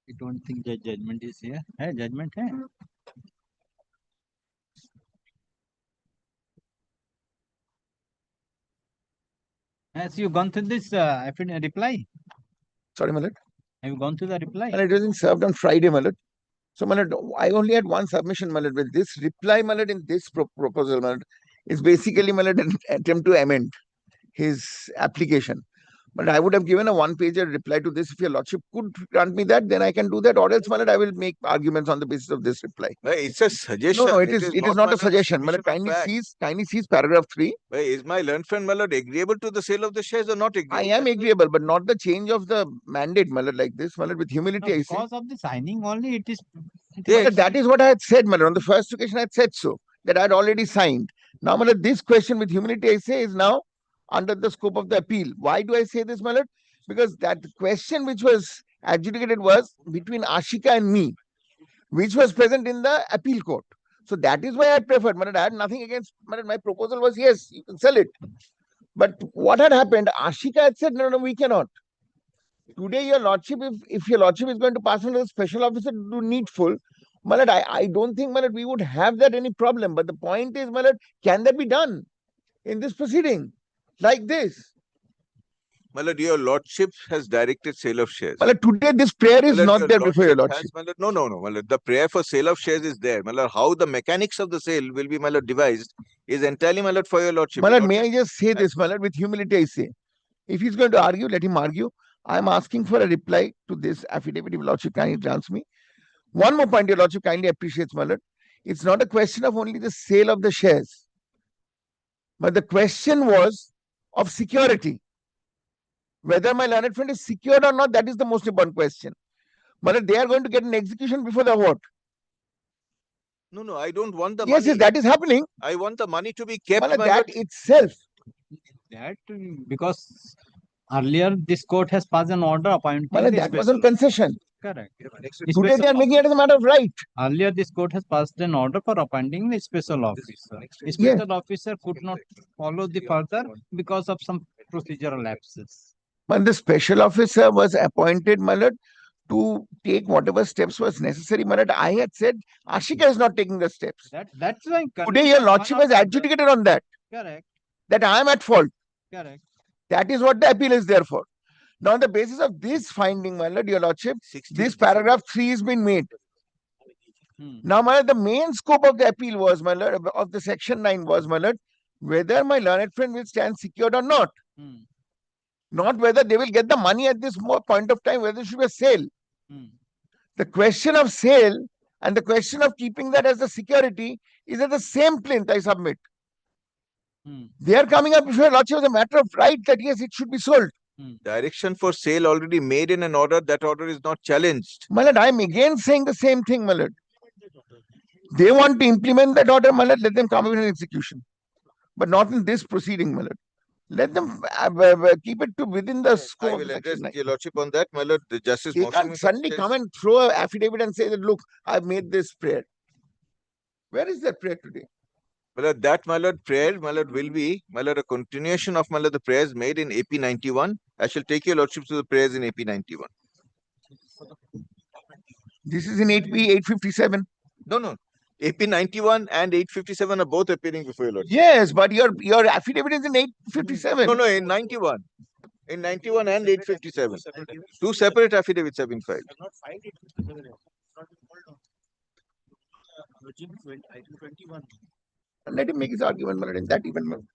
Speaker 1: I don't think the judgment is here. Hey, judgment hai. Has you gone through this reply?
Speaker 9: Sorry, my lord.
Speaker 1: Have you gone through the reply?
Speaker 9: And it was served on Friday, my lord. So, my lord, I only had one submission, my lord. With this reply, my lord, in this proposal, my lord, is basically, my lord, an attempt to amend his application. But I would have given a one-pager reply to this. If your lordship could grant me that, then I can do that. Or else, my lord, I will make arguments on the basis of this reply.
Speaker 7: It's a suggestion.
Speaker 9: No, it is not a suggestion. My lord, kindly sees paragraph 3.
Speaker 7: Is my learned friend, my lord, agreeable to the sale of the shares or not agreeable?
Speaker 9: I am agreeable, but not the change of the mandate, my lord, like this. My lord, with humility, I say.
Speaker 1: Because of the signing only, it is.
Speaker 9: Yeah, that is what I had said, my lord. On the first occasion, I had said so, that I had already signed. Now, my lord, this question with humility, I say, is now under the scope of the appeal. Why do I say this, my lord? Because that question which was adjudicated was between Ashika and me, which was present in the appeal court. So that is why I preferred. I had nothing against. My proposal was yes, you can sell it. But what had happened? Ashika had said no, we cannot. Today, your lordship, if your lordship is going to pass on to the special officer to do needful, my lord, I don't think, my lord, we would have that any problem. But the point is, my lord, can that be done in this proceeding like this?
Speaker 7: My lord, your lordship has directed sale of shares.
Speaker 9: My lord, today this prayer is not there before your lordship.
Speaker 7: No, my lord, the prayer for sale of shares is there. My lord, how the mechanics of the sale will be, my lord, devised is entirely, my lord, for your lordship.
Speaker 9: My lord, may I just say this, my lord, with humility I say, if he's going to argue, let him argue. I am asking for a reply to this affidavit, if lordship kindly grants me. One more point, your lordship kindly appreciates, my lord. It's not a question of only the sale of the shares, but the question was of security. Whether my learned friend is secured or not, that is the most important question. But they are going to get an execution before the vote.
Speaker 7: No, I don't want the
Speaker 9: money. Yes, that is happening.
Speaker 7: I want the money to be kept.
Speaker 9: That itself.
Speaker 1: That because earlier this court has passed an order appointing.
Speaker 9: That was on concession.
Speaker 1: Correct.
Speaker 9: Today they are making it as a matter of right.
Speaker 1: Earlier this court has passed an order for appointing a special officer. A special officer could not follow the further because of some procedural lapses.
Speaker 9: But the special officer was appointed, my lord, to take whatever steps was necessary. My lord, I had said Ashika is not taking the steps.
Speaker 1: That's why
Speaker 9: today your lordship has adjudicated on that.
Speaker 1: Correct.
Speaker 9: That I am at fault.
Speaker 1: Correct.
Speaker 9: That is what the appeal is there for. Now, on the basis of this finding, my lord, your lordship, this paragraph 3 has been made. Now, my lord, the main scope of the appeal was, my lord, of the section 9 was, my lord, whether my learned friend will stand secured or not. Not whether they will get the money at this point of time, whether it should be a sale. The question of sale and the question of keeping that as the security is at the same plinth, I submit. They are coming up before Lordship as a matter of right that yes, it should be sold.
Speaker 7: Direction for sale already made in an order. That order is not challenged.
Speaker 9: My lord, I am again saying the same thing, my lord. They want to implement that order, my lord, let them come in execution. But not in this proceeding, my lord. Let them keep it to within the scope.
Speaker 7: I will address your lordship on that, my lord. The Justice
Speaker 9: They can't suddenly come and throw an affidavit and say that, look, I've made this prayer. Where is that prayer today?
Speaker 7: My lord, that, my lord, prayer, my lord, will be, my lord, a continuation of, my lord, the prayers made in AP 91. I shall take your lordship to the prayers in AP 91.
Speaker 9: This is in 857.
Speaker 7: No. AP 91 and 857 are both appearing before your lordship.
Speaker 9: Yes, but your affidavit is in 857.
Speaker 7: No, in 91. In 91 and 857. Two separate affidavits have been filed.
Speaker 9: Let him make his argument, my lord, in that even.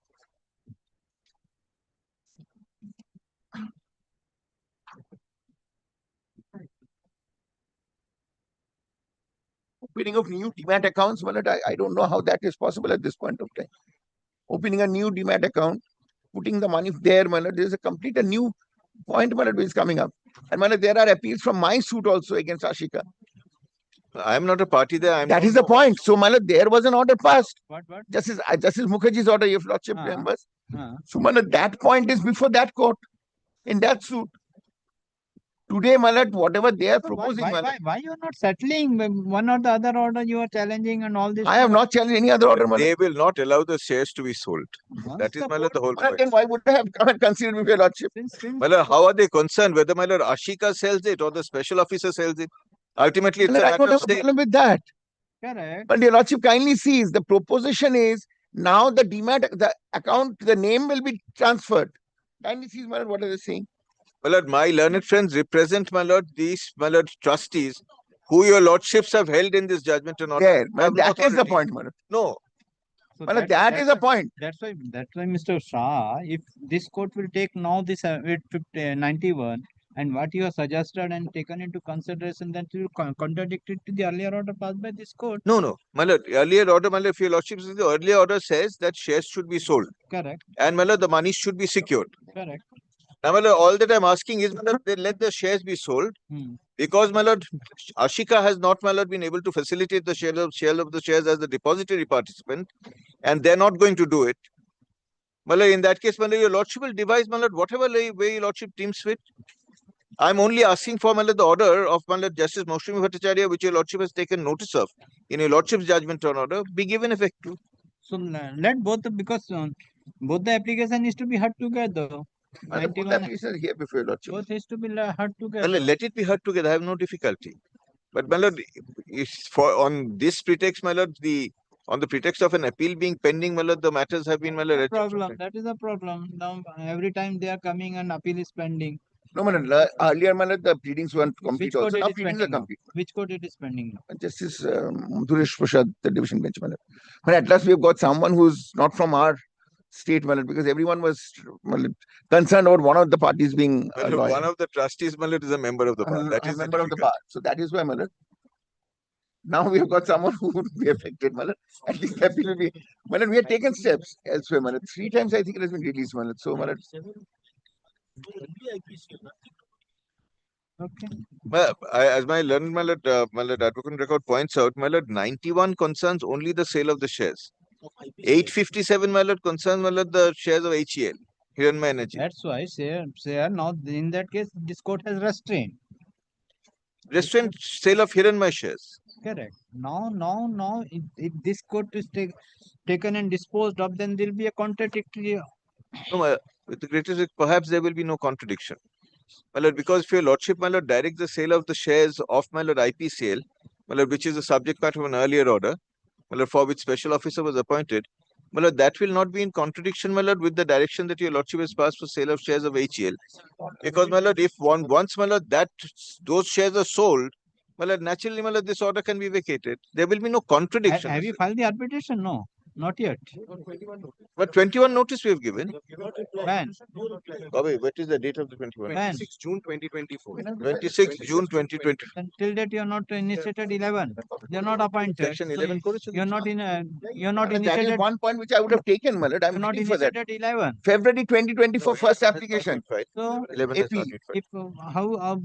Speaker 9: Opening of new demat accounts, my lord, I don't know how that is possible at this point of time. Opening a new demat account, putting the money there, my lord, there is a new point, my lord, which is coming up. And my lord, there are appeals from my suit also against Ashika.
Speaker 7: I am not a party there.
Speaker 9: That is the point. So, my lord, there was an order passed.
Speaker 1: What?
Speaker 9: Justice Mukherjee's order, your lordship remembers. So, my lord, that point is before that court, in that suit. Today, my lord, whatever they are proposing,
Speaker 1: Why you are not settling one or the other order you are challenging and all this?
Speaker 9: I have not challenged any other order, my
Speaker 7: They
Speaker 9: lord.
Speaker 7: will not allow the shares to be sold. That is, my lord, the whole point.
Speaker 9: Then why would I have come and considered with your lordship?
Speaker 7: My lord, how are they concerned whether, my lord, Ashika sells it or the special officer sells it? Ultimately, it's a
Speaker 9: I
Speaker 7: matter
Speaker 9: don't
Speaker 7: of
Speaker 9: have a
Speaker 7: sale.
Speaker 9: problem with that.
Speaker 1: Correct.
Speaker 9: But your lordship kindly sees the proposition is now the account, the name will be transferred. Kindly sees, my lord, what are they saying?
Speaker 7: My lord, my learned friends represent, my lord, these, my lord, trustees who your lordships have held in this judgment and order.
Speaker 9: There, my lord, that is the point, my lord.
Speaker 7: No.
Speaker 1: So
Speaker 9: My lord, that is the point.
Speaker 1: That's why, Mr. Shah, if this court will take now this 91 and what you have suggested and taken into consideration, that you contradict it to the earlier order passed by this court.
Speaker 7: No. My lord, earlier order, my lord, if your lordships, the earlier order says that shares should be sold.
Speaker 1: Correct.
Speaker 7: And, my lord, the money should be secured.
Speaker 1: Correct.
Speaker 7: Now, my lord, all that I'm asking is, my lord, they let the shares be sold because, my lord, Ashika has not, my lord, been able to facilitate the sale of the shares as the depository participant, and they're not going to do it. My lord, in that case, my lord, your lordship will devise, my lord, whatever way your lordship deems fit. I'm only asking for, my lord, the order of, my lord, Justice Moshumi Bhattacharya, which your lordship has taken notice of in your lordship's judgment on order, be given effect to.
Speaker 1: So let both, because both the application is to be heard together.
Speaker 9: Both applications here before your lordship.
Speaker 1: Both is to be heard together.
Speaker 7: Well, let it be heard together. I have no difficulty. But, my lord, on this pretext, my lord, on the pretext of an appeal being pending, my lord, the matters have been, my lord.
Speaker 1: That is a problem. Now, every time they are coming and appeal is pending.
Speaker 9: No, my lord, earlier, my lord, the pleadings weren't complete
Speaker 1: Which
Speaker 9: also.
Speaker 1: court
Speaker 9: Now
Speaker 1: it is
Speaker 9: pleadings are
Speaker 1: pending now?
Speaker 9: complete.
Speaker 1: Which court it is pending now?
Speaker 9: Justice Madhuresh Prasad, the division bench, my lord. But at last we have got someone who's not from our state, my lord, because everyone was, my lord, concerned about one of the parties being a lawyer.
Speaker 7: One of the trustees, my lord, is a member of the bar. That is
Speaker 9: a member of the bar. So that is why, my lord. Now we have got someone who would be affected, my lord. At least the appeal will be, my lord, we have taken steps elsewhere, my lord. 3 times I think it has been released, my lord. So, my lord.
Speaker 1: Okay.
Speaker 7: Well, as my learned, my lord, advocate record points out, my lord, 91 concerns only the sale of the shares. 857, my lord, concerns, my lord, the shares of HEL, Hiranma Energy.
Speaker 1: That's why, say now, in that case, this court has restrained.
Speaker 7: Restrained sale of Hiranma shares.
Speaker 1: Correct. Now, if this court is taken and disposed of, then there will be a contradictory.
Speaker 7: No, with the greatest, perhaps there will be no contradiction. My lord, because if your lordship, my lord, directs the sale of the shares of, my lord, IPCL, my lord, which is the subject matter of an earlier order, my lord, for which special officer was appointed, my lord, that will not be in contradiction, my lord, with the direction that your lordship has passed for sale of shares of HEL. Because, my lord, if once, my lord, those shares are sold, my lord, naturally, my lord, this order can be vacated. There will be no contradiction.
Speaker 1: Have you filed the arbitration? No. Not yet.
Speaker 7: But 21 notice we have given.
Speaker 1: When?
Speaker 7: Bobby, what is the date of the 21?
Speaker 1: When?
Speaker 21: June 2024.
Speaker 7: 26 June 2020.
Speaker 1: Until that you are not initiated 11. You are not appointed.
Speaker 7: Section
Speaker 1: So
Speaker 7: 11
Speaker 1: you are not in. You are not
Speaker 9: That is
Speaker 1: initiated.
Speaker 9: one point which I would have taken, my lord. I'm
Speaker 1: You are not
Speaker 9: waiting for that.
Speaker 1: initiated 11.
Speaker 9: February 2024 first application.
Speaker 1: So
Speaker 7: 11 has not
Speaker 9: AP.
Speaker 7: yet filed.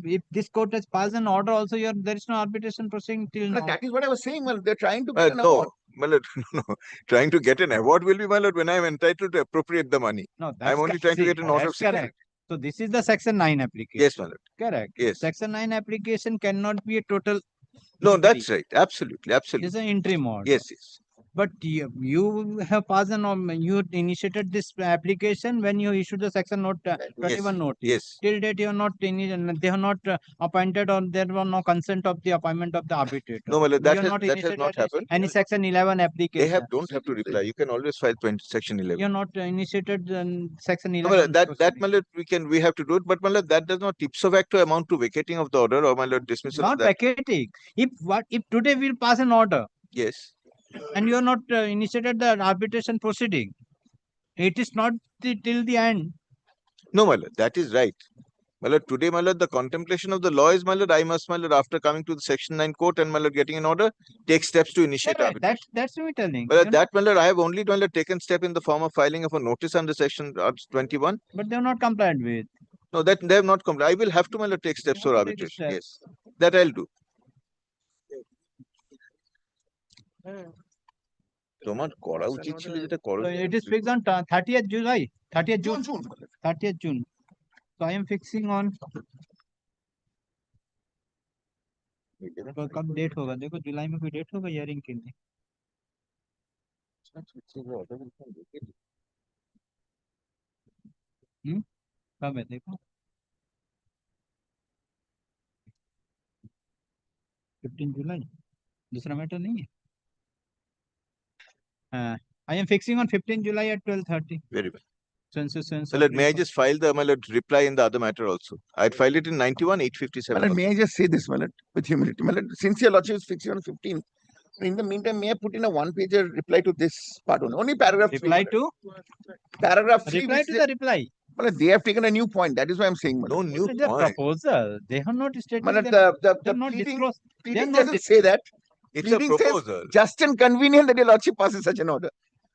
Speaker 1: if if this court has passed an order, also there is no arbitration proceeding till now.
Speaker 9: That is what I was saying. Well, they're trying to get an
Speaker 7: No,
Speaker 9: award.
Speaker 7: my lord, no. Trying to get an award will be, my lord, when I am entitled to appropriate the money.
Speaker 1: No,
Speaker 7: I'm only trying to get an order of
Speaker 1: that's correct. So this is the section 9 application.
Speaker 7: Yes, my lord.
Speaker 1: Correct.
Speaker 7: Yes.
Speaker 1: Section 9 application cannot be a total.
Speaker 7: No, that's right. Absolutely, absolutely.
Speaker 1: It's an interim order.
Speaker 7: Yes, yes.
Speaker 1: But you have passed you initiated this application when you issued the section note 21 notice.
Speaker 7: Yes.
Speaker 1: Till date you are not they have not appointed, or there was no consent of the appointment of the arbitrator.
Speaker 7: No, my lord,
Speaker 1: You
Speaker 7: that
Speaker 1: have
Speaker 7: has
Speaker 1: not
Speaker 7: not
Speaker 1: initiated
Speaker 7: happened.
Speaker 1: any section 11 application.
Speaker 7: They don't have to reply. You can always file section 11.
Speaker 1: You are not initiated section
Speaker 7: No,
Speaker 1: 11.
Speaker 7: my lord, that my lord, we have to do it, but my lord, that does not ipso facto amount to vacating of the order or my lord dismissal.
Speaker 1: Not vacating. If today we will pass an order.
Speaker 7: Yes.
Speaker 1: And you are not initiated the arbitration proceeding, it is not till the end.
Speaker 7: No, my lord, that is right. My lord, today, my lord, the contemplation of the law is, my lord, I must, my lord, after coming to the section 9 court and my lord getting an order, take steps to initiate arbitration.
Speaker 1: That's me telling.
Speaker 7: Well, that, my lord, I have only, my lord, taken step in the form of filing of a notice under section 21.
Speaker 1: But they are not complied with.
Speaker 7: No, that they have not complied. I will have to, my lord, take steps for arbitration. Yes, that I'll do. তোমার করা উচিত ছিল যেটা করো।
Speaker 1: So it is fixed on 30th July, 30th June, 30th June. So I am fixing on. कब date होगा देखो, जुलाई में कोई डेट होगा हियरिंग के लिए? कब है देखो, 15 जुलाई, दूसरा मैटर नहीं है। I am fixing on 15 July at 12:30.
Speaker 7: Very well.
Speaker 1: So
Speaker 7: may I just file the, my lord, reply in the other matter also? I'd file it in 91 857.
Speaker 9: My lord, may I just say this, my lord, with humility, my lord, since your lordship is fixing on 15, in the meantime, may I put in a one-pager reply to this part only paragraph
Speaker 1: reply
Speaker 9: 3, paragraph 3.
Speaker 1: Reply to the reply.
Speaker 9: Well, they have taken a new point. That is why I'm saying.
Speaker 7: No new
Speaker 1: point. Proposal. They have not stated.
Speaker 9: The
Speaker 1: pleading
Speaker 9: doesn't say that.
Speaker 7: It's
Speaker 9: pleading
Speaker 7: a proposal.
Speaker 9: Says just and convenient that your lordship passes such an order.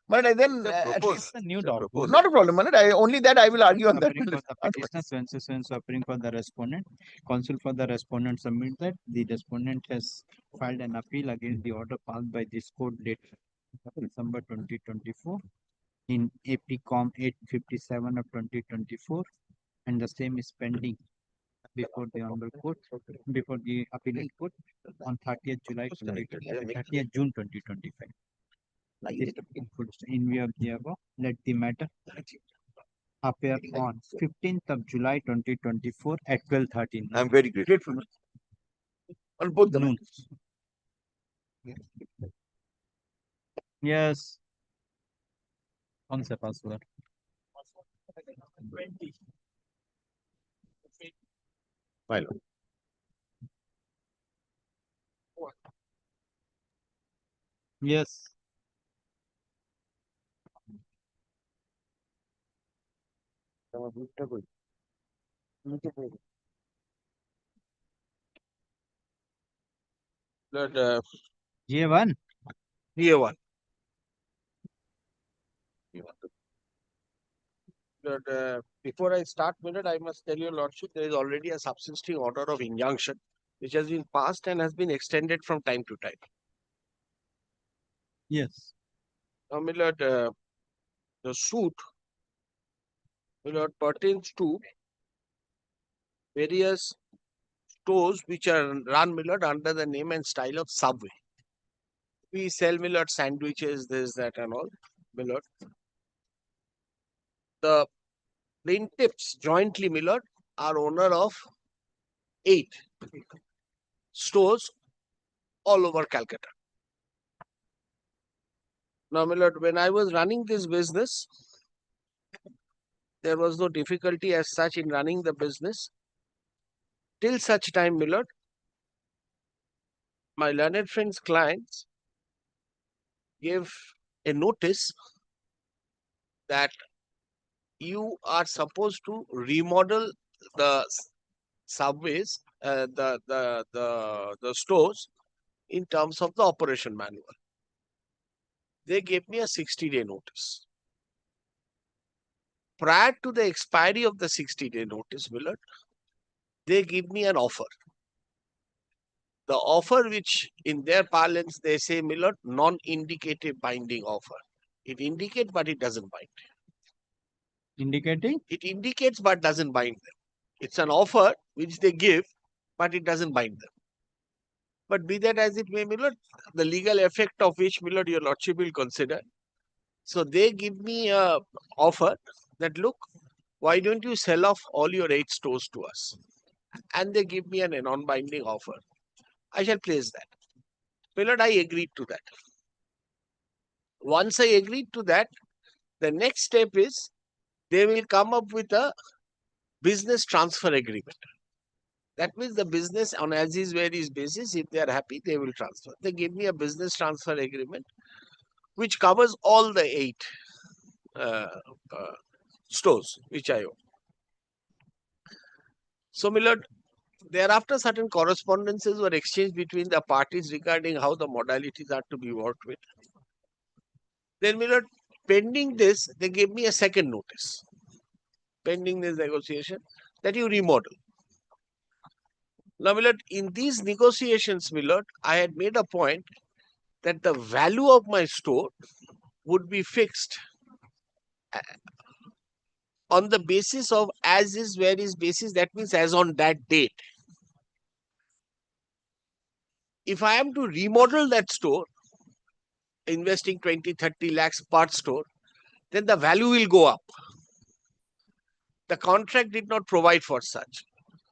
Speaker 9: But then at least
Speaker 1: a new document.
Speaker 9: Not a problem. Only that I will argue on that.
Speaker 1: Petitioner appearing for the respondent. Counsel for the respondent submit that the respondent has filed an appeal against the order passed by this court dated December 2024 in APCOM 857 of 2024, and the same is pending before the honorable court, before the appellate court on 30th June 2025. In view of the above, let the matter appear on 15th of July 2024 at 12:13.
Speaker 7: I'm very grateful.
Speaker 9: On both the
Speaker 1: noon. Yes. कौन सा password?
Speaker 7: 20. My lord.
Speaker 1: Yes. J1.
Speaker 20: J1. But before I start, I must tell your lordship, there is already a subsisting order of injunction which has been passed and has been extended from time to time.
Speaker 1: Yes.
Speaker 20: Now, my lord, the suit, my lord, pertains to various stores which are run, my lord, under the name and style of Subway. We sell, my lord, sandwiches, this, that, and all, my lord. The plaintiffs jointly, my lord, are owner of 8 stores all over Calcutta. Now, my lord, when I was running this business, there was no difficulty as such in running the business. Till such time, my lord, my learned friend's clients gave
Speaker 11: a notice that you are supposed to remodel the subways, the stores in terms of the operation manual. They gave me a 60-day notice. Prior to the expiry of the 60-day notice, Millard, they give me an offer. The offer which in their parlance they say, Millard, non-indicative binding offer. It indicates but it doesn't bind.
Speaker 1: Indicating?
Speaker 11: It indicates but doesn't bind them. It's an offer which they give but it doesn't bind them. But be that as it may, Millard, the legal effect of which, Millard, your lordship will consider. So they give me a offer that, look, why don't you sell off all your 8 stores to us? And they give me a non-binding offer. I shall place that. Millard, I agreed to that. Once I agreed to that, the next step is they will come up with a business transfer agreement. That means the business on as is where is basis, if they are happy, they will transfer. They give me a business transfer agreement which covers all the 8 stores which I own. So, Millard, thereafter certain correspondences were exchanged between the parties regarding how the modalities are to be worked with. Then, Millard, pending this, they gave me a second notice. Pending this negotiation, that you remodel. Now, Millard, in these negotiations, Millard, I had made a point that the value of my store would be fixed on the basis of as is, where is basis, that means as on that date. If I am to remodel that store, investing 20-30 lakhs per store, then the value will go up. The contract did not provide for such.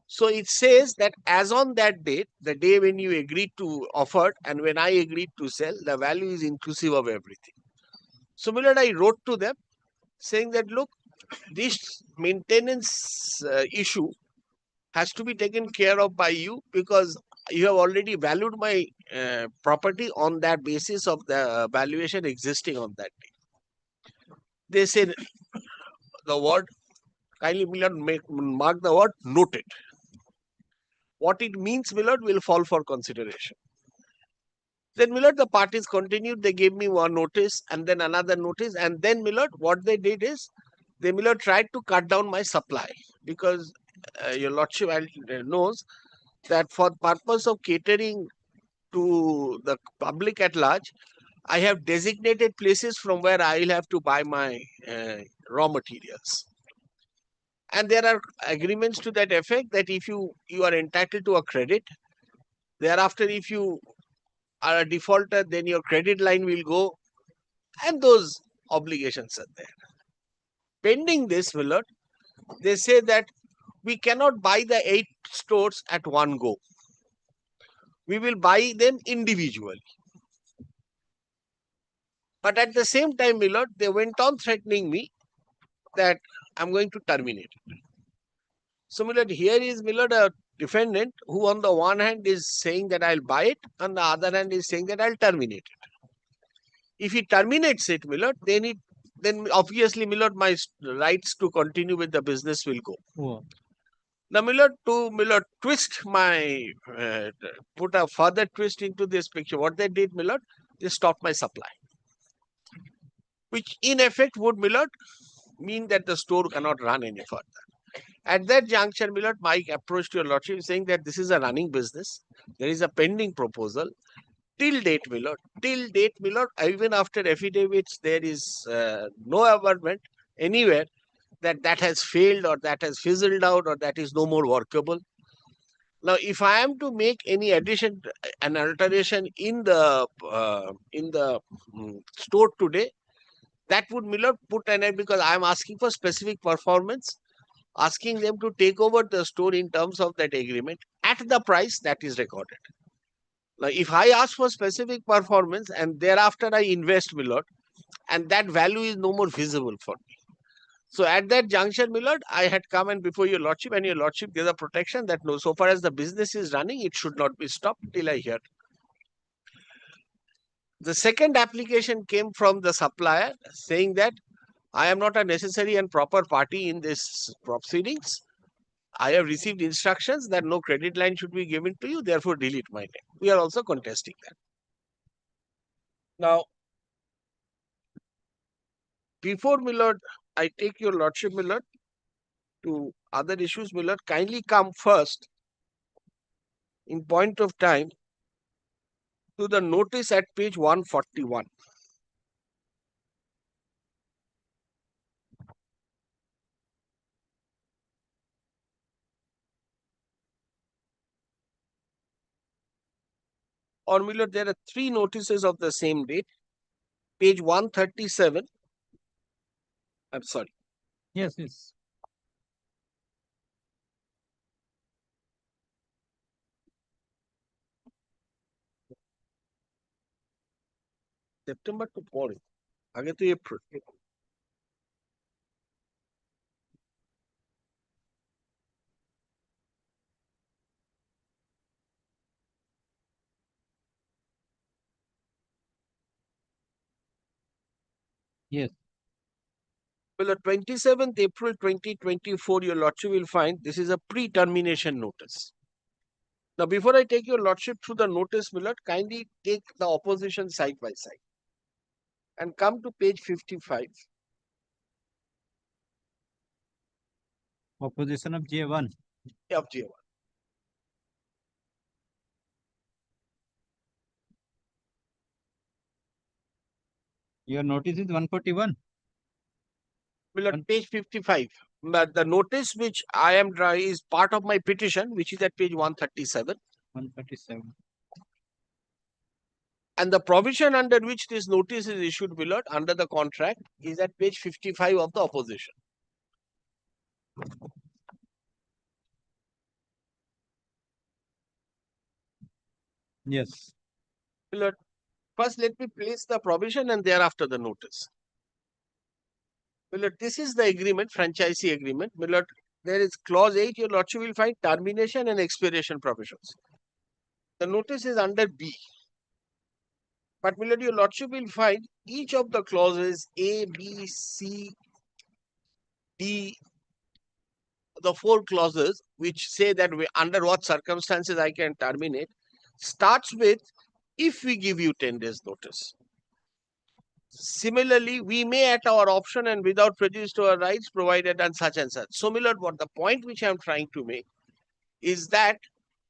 Speaker 11: So it says that as on that date, the day when you agreed to offer and when I agreed to sell, the value is inclusive of everything. So, Millard, I wrote to them saying that, look, this maintenance issue has to be taken care of by you because you have already valued my property on that basis of the valuation existing on that day. They said the word, kindly, Millard, mark the word noted. What it means, Millard, will fall for consideration. Then, Millard, the parties continued. They gave me one notice and then another notice. And then, Millard, what they did is, they, Millard, tried to cut down my supply because your lordship knows that for purpose of catering to the public at large, I have designated places from where I will have to buy my raw materials. And there are agreements to that effect that if you are entitled to a credit, thereafter if you are a defaulter, then your credit line will go and those obligations are there. Pending this, Millard, they say that we cannot buy the 8 stores at one go. We will buy them individually. But at the same time, Millard, they went on threatening me that I'm going to terminate it. So, Millard, here is, Millard, a defendant who on the one hand is saying that I'll buy it, on the other hand is saying that I'll terminate it. If he terminates it, Millard, then obviously, Millard, my rights to continue with the business will go.
Speaker 1: Oh.
Speaker 11: Now, Millard, to twist my, put a further twist into this picture, what they did, Millard, they stopped my supply. Which in effect would, Millard, mean that the store cannot run any further. At that juncture, Millard, my approach to your lordship is saying that this is a running business. There is a pending proposal. Till date, Millard, even after affidavits, there is no averment anywhere that has failed or that has fizzled out or that is no more workable. Now, if I am to make any addition and alteration in the store today, that would, Millard, put an end because I am asking for specific performance, asking them to take over the store in terms of that agreement at the price that is recorded. Now, if I ask for specific performance and thereafter I invest, Millard, and that value is no more visible for me. So at that junction, Millard, I had come and before your lordship, and your lordship gave a protection that no, so far as the business is running, it should not be stopped till I hear. The second application came from the supplier saying that I am not a necessary and proper party in this proceedings. I have received instructions that no credit line should be given to you, therefore delete my name. We are also contesting that. Now, before Millard, I take your lordship, Millard, to other issues, Millard, kindly come first in point of time to the notice at page 141. Or Millard, there are three notices of the same date. Page 137. I'm sorry.
Speaker 1: Yes, yes.
Speaker 11: September to পরে আগে তো April
Speaker 1: Yes.
Speaker 11: Well, 27th April 2024, your lordship will find this is a pre-termination notice. Now, before I take your lordship through the notice, Millard, kindly take the opposition side by side and come to page 55.
Speaker 1: Opposition of J1.
Speaker 11: Of J1.
Speaker 1: Your notice is 141.
Speaker 11: Millard, page 55. But the notice which I am drawing is part of my petition, which is at page 137.
Speaker 1: 137.
Speaker 11: And the provision under which this notice is issued, Millard, under the contract is at page 55 of the opposition.
Speaker 1: Yes.
Speaker 11: Millard, first let me place the provision and thereafter the notice. Millard, this is the agreement, franchisee agreement. Millard, there is clause 8, your lordship will find termination and expiration provisions. The notice is under B. But Millard, your lordship will find each of the clauses A, B, C, D, the four clauses which say that under what circumstances I can terminate, starts with if we give you 10 days notice. Similarly, we may at our option and without prejudice to our rights provided and such and such. So, Millard, what the point which I am trying to make is that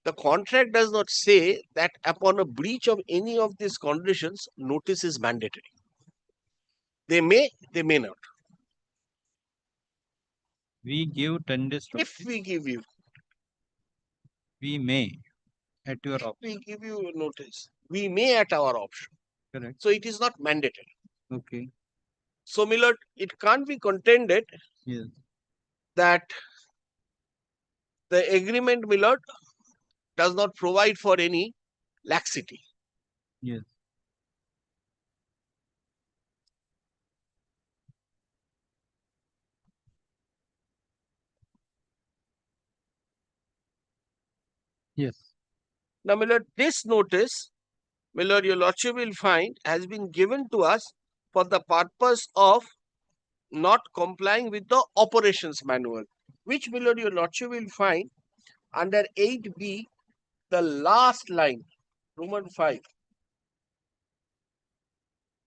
Speaker 11: the contract does not say that upon a breach of any of these conditions, notice is mandatory. They may not.
Speaker 1: We give 10 days.
Speaker 11: If we give you.
Speaker 1: We may at your option.
Speaker 11: We give you notice. We may at our option.
Speaker 1: Correct.
Speaker 11: So, it is not mandatory.
Speaker 1: Okay.
Speaker 11: So, Millard, it can't be contended that the agreement, Millard, does not provide for any laxity.
Speaker 1: Yes. Yes.
Speaker 11: Now, Millard, this notice, Millard, your lordship will find has been given to us for the purpose of not complying with the operations manual, which, Millard, your lordship will find under 8B, the last line, Roman 5.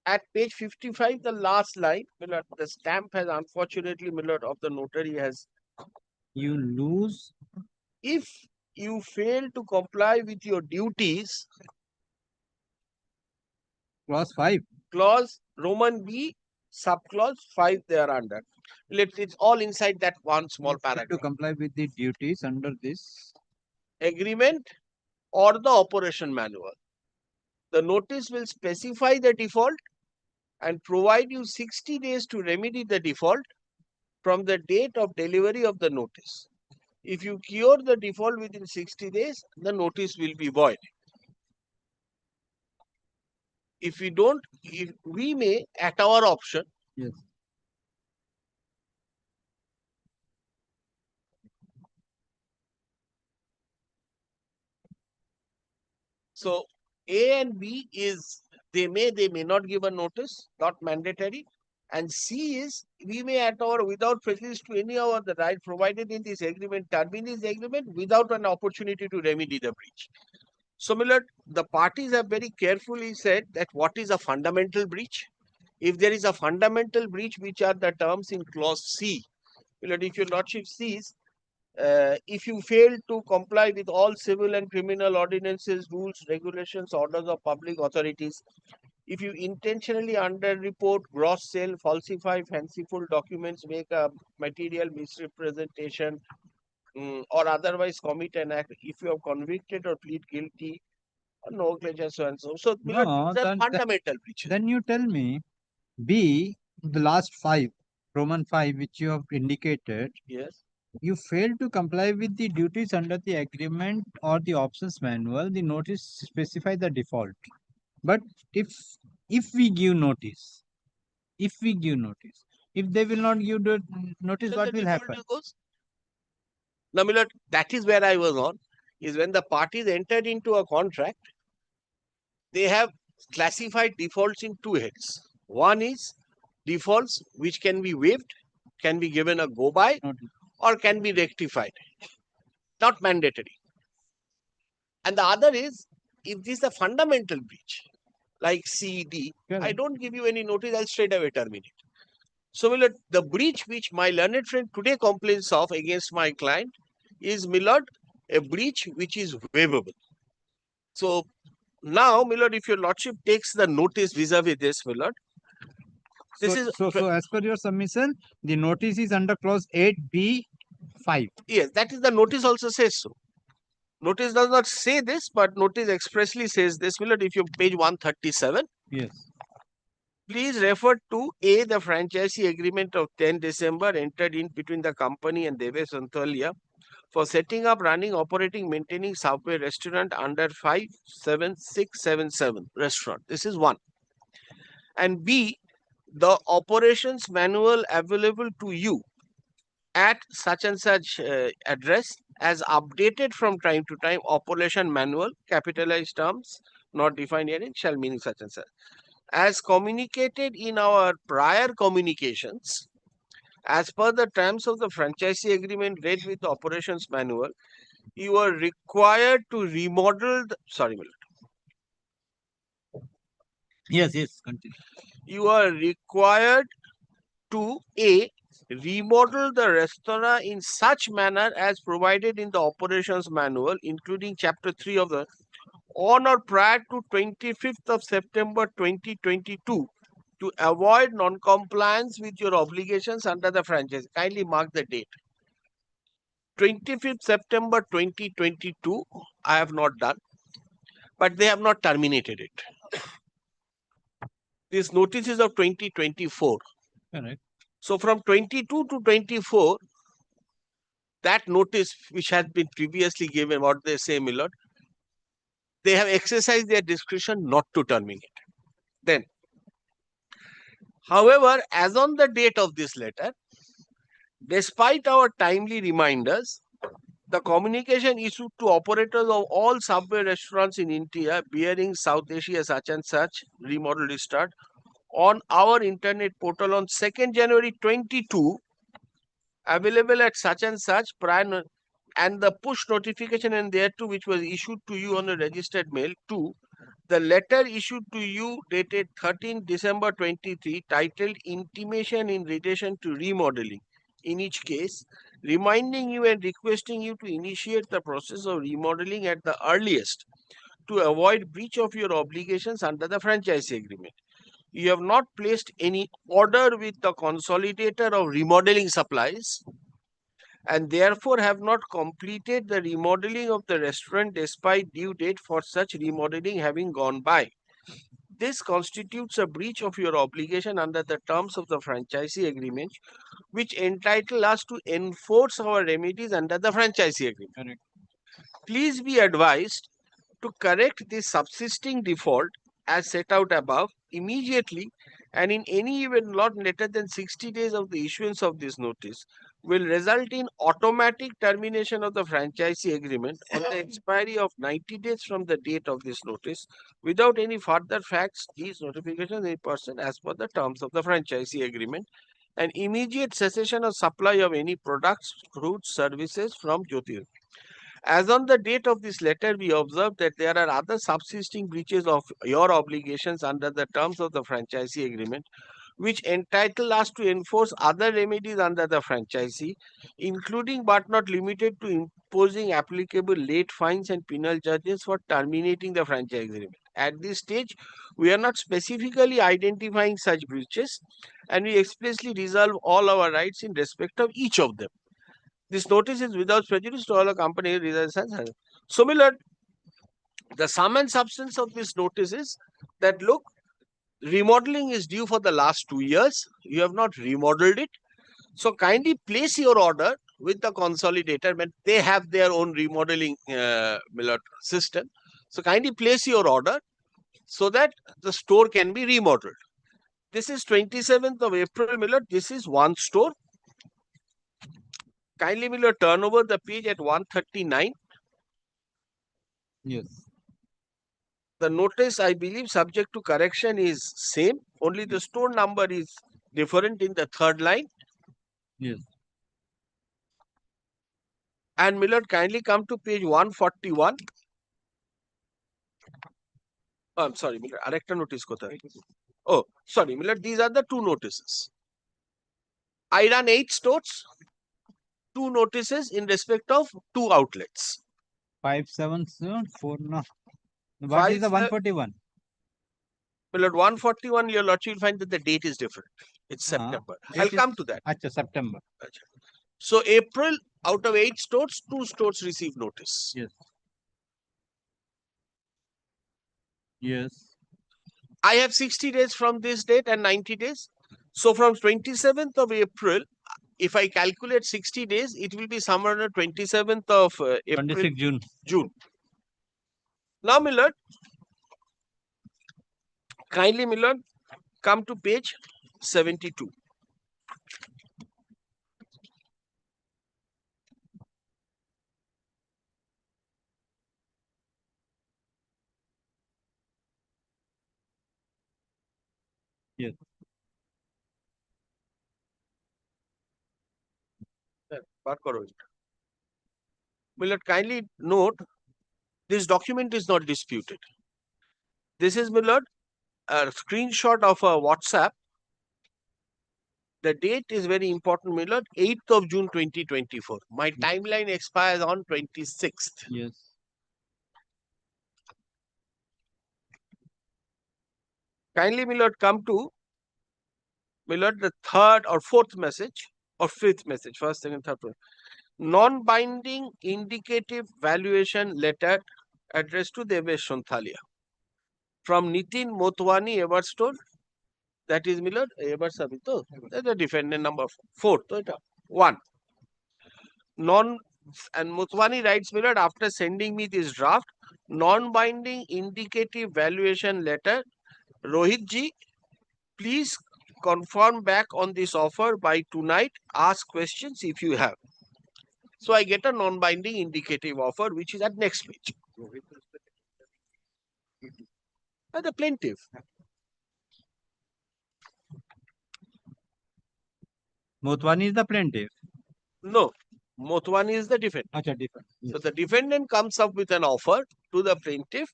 Speaker 11: At page 55, the last line, Millard, the stamp has unfortunately, Millard, of the notary has.
Speaker 1: You lose.
Speaker 11: If you fail to comply with your duties.
Speaker 1: Clause 5.
Speaker 11: Clause Roman B, subclause 5 there under. It's all inside that one small paragraph.
Speaker 1: To comply with the duties under this
Speaker 11: agreement or the operation manual. The notice will specify the default and provide you 60 days to remedy the default from the date of delivery of the notice. If you cure the default within 60 days, the notice will be void. If we don't, if we may, at our option,
Speaker 1: yes.
Speaker 11: So A and B is They may not give a notice, not mandatory. And C is, we may at our without prejudice to any of the right provided in this agreement, terminate the agreement without an opportunity to remedy the breach. Similar, the parties have very carefully said that what is a fundamental breach. If there is a fundamental breach, which are the terms in clause C, if your lordship sees, if you fail to comply with all civil and criminal ordinances, rules, regulations, orders of public authorities, if you intentionally underreport, gross sale, falsify fanciful documents, make a material misrepresentation, or otherwise commit an act, if you are convicted or plead guilty, or negligence, so and so. So,
Speaker 1: No,
Speaker 11: these are fundamental breaches.
Speaker 1: then you tell me B, the last 5, Roman 5, which you have indicated,
Speaker 11: Yes.
Speaker 1: you fail to comply with the duties under the agreement or the options manual, the notice specify the default. But if we give notice, if they will not give the notice,
Speaker 11: So
Speaker 1: what
Speaker 11: the
Speaker 1: will happen?
Speaker 11: goes. Now, Millard, that is where I was on, is when the parties entered into a contract, they have classified defaults in 2 heads. One is defaults which can be waived, can be given a go-by, or can be rectified. Not mandatory. And the other is, if this is a fundamental breach, like CD, I don't give you any notice, I'll straight away terminate. So, Millard, the breach which my learned friend today complains of against my client is, Millard, a breach which is waivable. So, now, Millard, if your lordship takes the notice vis-a-vis this, Millard, this is...
Speaker 1: So as per your submission, the notice is under clause 8B5.
Speaker 11: Yes, that is the notice also says so. Notice does not say this, but notice expressly says this, Millard, if you page 137.
Speaker 1: Yes.
Speaker 11: Please refer to A, the franchisee agreement of 10 December entered in between the company and Devesh Antalya for setting up, running, operating, maintaining Subway restaurant under 57677 restaurant. This is 1. And B, the operations manual available to you at such and such address as updated from time to time, operation manual, capitalized terms, not defined herein, shall mean such and such. As communicated in our prior communications, as per the terms of the franchisee agreement read with the operations manual, you are required to remodel the, sorry,
Speaker 1: Yes, continue.
Speaker 11: You are required to A, remodel the restaurant in such manner as provided in the operations manual, including chapter 3 of the, on or prior to 25th of September 2022, to avoid non-compliance with your obligations under the franchise. Kindly mark the date. 25th September 2022, I have not done, but they have not terminated it. This notice is of 2024.
Speaker 1: Correct.
Speaker 11: So from 22 to 24, that notice which has been previously given, what they say, Millard, they have exercised their discretion not to terminate. Then, however, as on the date of this letter, despite our timely reminders, the communication issued to operators of all Subway restaurants in India bearing South Asia such and such remodel restart on our internet portal on 2nd January 22, available at such and such prior, and the push notification and thereto which was issued to you on a registered mail. 2, the letter issued to you dated 13 December 23 titled Intimation in relation to remodeling. In each case, reminding you and requesting you to initiate the process of remodeling at the earliest to avoid breach of your obligations under the franchise agreement. You have not placed any order with the consolidator of remodeling supplies and therefore have not completed the remodeling of the restaurant despite due date for such remodeling having gone by. This constitutes a breach of your obligation under the terms of the franchisee agreement, which entitle us to enforce our remedies under the franchisee agreement.
Speaker 1: Correct.
Speaker 11: Please be advised to correct this subsisting default as set out above immediately and in any event not later than 60 days of the issuance of this notice, will result in automatic termination of the franchisee agreement on the expiry of 90 days from the date of this notice without any further facts, these notifications in person as per the terms of the franchisee agreement, and immediate cessation of supply of any products, fruits, services from Jyotir. As on the date of this letter, we observe that there are other subsisting breaches of your obligations under the terms of the franchisee agreement, which entitle us to enforce other remedies under the franchisee, including but not limited to imposing applicable late fines and penal charges for terminating the franchise agreement. At this stage, we are not specifically identifying such breaches, and we expressly reserve all our rights in respect of each of them. This notice is without prejudice to all the company results. So, the sum and substance of this notice is that, look, remodeling is due for the last 2 years. You have not remodeled it. So kindly place your order with the consolidator, but they have their own remodeling system. So kindly place your order so that the store can be remodeled. This is 27th of April, Millard. This is one store. Kindly, Millard, turn over the page at 139.
Speaker 1: Yes.
Speaker 11: The notice, I believe, subject to correction is same. Only the store number is different in the third line.
Speaker 1: Yes.
Speaker 11: And Millard, kindly come to page 141. Oh, I'm sorry, Millard. Arekta notice kotha. Oh, sorry, Millard. These are the two notices. I run 8 stores, 2 notices in respect of 2 outlets.
Speaker 1: 5774 no. What is the 141?
Speaker 11: Millard, 141, your lordship will find that the date is different. It's September. I'll come to that.
Speaker 1: Achha, September.
Speaker 11: So April, out of 8 stores, 2 stores receive notice.
Speaker 1: Yes. Yes.
Speaker 11: I have 60 days from this date and 90 days. So from 27th of April, if I calculate 60 days, it will be somewhere on the 27th of April.
Speaker 1: 26 June.
Speaker 11: June. Now, Millard, kindly, Millard, come to page 72.
Speaker 1: Yes.
Speaker 11: Millard, kindly note, this document is not disputed. This is, Millard, a screenshot of a WhatsApp. The date is very important, Millard, 8th of June 2024. My timeline expires on 26th.
Speaker 1: Yes.
Speaker 11: Kindly, Millard, come to, Millard, the 3rd or 4th message or 5th message, 1st, 2nd, 3rd. Non-binding indicative valuation letter addressed to Devesh Sonthalia from Nitin Motwani, Everstone. That is, Millard, Eversabito. That's the defendant number 4. 1. And Motwani writes, Millard, after sending me this draft, non-binding indicative valuation letter, Rohit ji, please confirm back on this offer by tonight. Ask questions if you have. So I get a non-binding indicative offer, which is at next page. The plaintiff.
Speaker 1: Motwani is the plaintiff.
Speaker 11: No, Motwani is the defendant.
Speaker 1: Achha, different.
Speaker 11: So the defendant comes up with an offer to the plaintiff,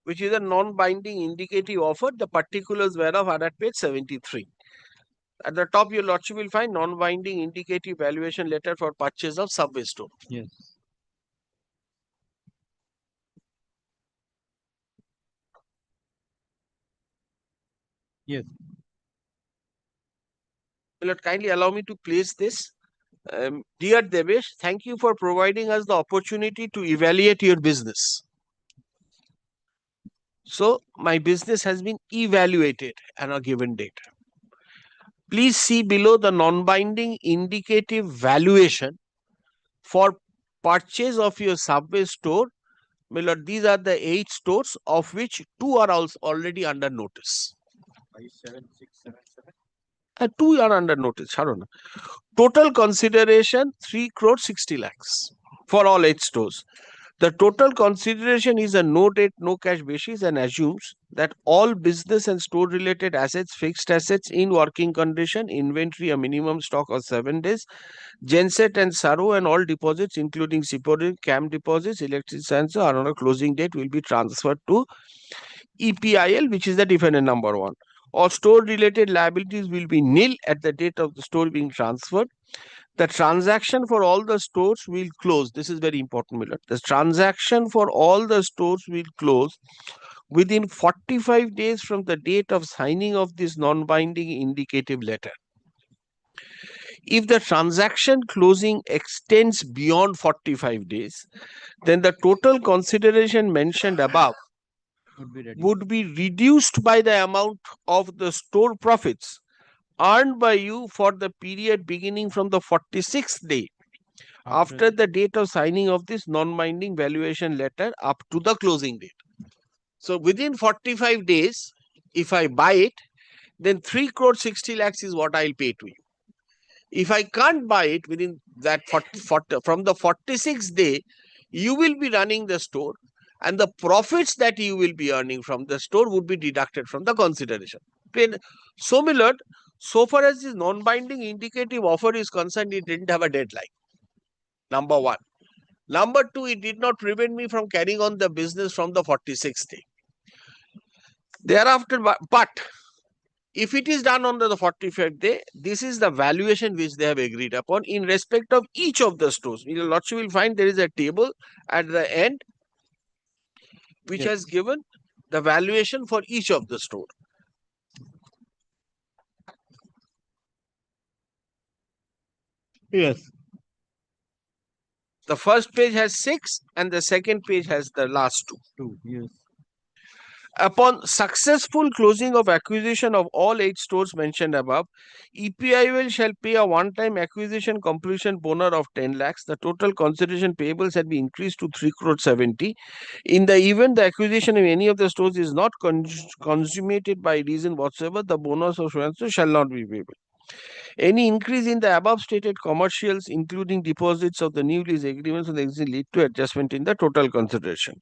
Speaker 11: which is a non-binding indicative offer. The particulars whereof are at page 73. At the top, your lordship will find non-binding indicative valuation letter for purchase of subway store.
Speaker 1: Yes. Yes.
Speaker 11: Will kindly allow me to place this. Dear Devesh, thank you for providing us the opportunity to evaluate your business. So, my business has been evaluated on a given date. Please see below the non-binding indicative valuation for purchase of your subway store. Millard, these are the 8 stores, of which 2 are also already under notice.
Speaker 2: 57677.
Speaker 11: Two are under notice. Total consideration 3 crore 60 lakhs for all 8 stores. The total consideration is a no debt, no cash basis and assumes that all business and store related assets, fixed assets in working condition, inventory a minimum stock of 7 days, genset and SARO and all deposits including deposit, CAM deposits, electricity and so on a closing date will be transferred to EPIL, which is the defendant number 1. All store related liabilities will be nil at the date of the store being transferred. The transaction for all the stores will close. This is very important, Millard. The transaction for all the stores will close within 45 days from the date of signing of this non-binding indicative letter. If the transaction closing extends beyond 45 days, then the total consideration mentioned above would be reduced by the amount of the store profits earned by you for the period beginning from the 46th day after the date of signing of this non-binding valuation letter up to the closing date. So within 45 days, if I buy it, then 3 crore 60 lakhs is what I'll pay to you. If I can't buy it within that from the 46th day, you will be running the store and the profits that you will be earning from the store would be deducted from the consideration. So, Millard, so far as this non-binding indicative offer is concerned, it didn't have a deadline. Number 1. Number 2, it did not prevent me from carrying on the business from the 46th day. Thereafter, but if it is done on the 45th day, this is the valuation which they have agreed upon in respect of each of the stores. Your Lordship will find there is a table at the end which has given the valuation for each of the store.
Speaker 3: Yes.
Speaker 11: The first page has 6 and the second page has the last 2.
Speaker 1: Yes.
Speaker 11: Upon successful closing of acquisition of all 8 stores mentioned above, EPIL shall pay a one-time acquisition completion bonus of 10 lakhs. The total consideration payable shall be increased to 3 crore 70. In the event the acquisition of any of the stores is not consummated by reason whatsoever, the bonus of so shall not be payable. Any increase in the above stated commercials, including deposits of the new lease agreements on the existing, lead to adjustment in the total consideration.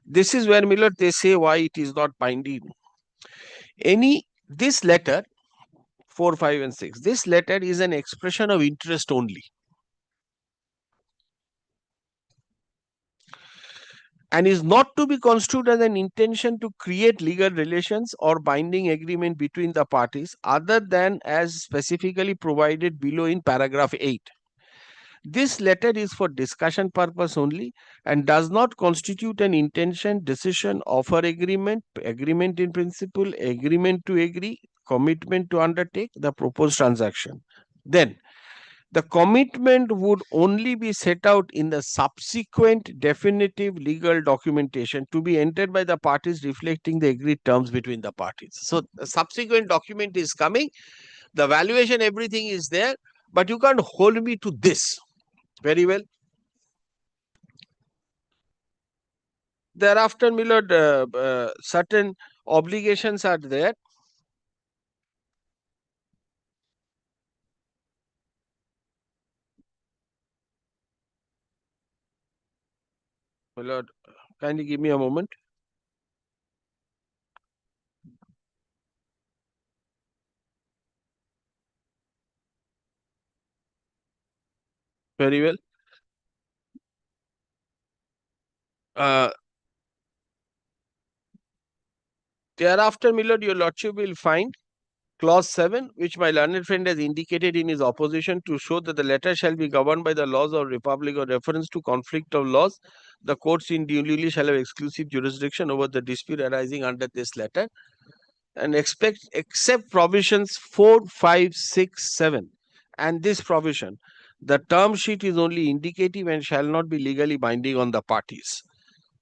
Speaker 11: This is where, Millard, they say why it is not binding. This letter, 4, 5 and 6, this letter is an expression of interest only. And is not to be construed as an intention to create legal relations or binding agreement between the parties other than as specifically provided below in paragraph 8. This letter is for discussion purpose only and does not constitute an intention, decision, offer agreement, agreement in principle, agreement to agree, commitment to undertake the proposed transaction. Then, the commitment would only be set out in the subsequent definitive legal documentation to be entered by the parties reflecting the agreed terms between the parties. So, the subsequent document is coming, the valuation, everything is there, but you can't hold me to this. Very well. Thereafter, Millard, certain obligations are there. Millard, kindly give me a moment. Very well. Thereafter, Millard, your Lordship will find clause 7, which my learned friend has indicated in his opposition to show that the letter shall be governed by the laws of Republic or reference to conflict of laws. The courts in duly shall have exclusive jurisdiction over the dispute arising under this letter and except provisions 4, 5, 6, 7 and this provision, the term sheet is only indicative and shall not be legally binding on the parties.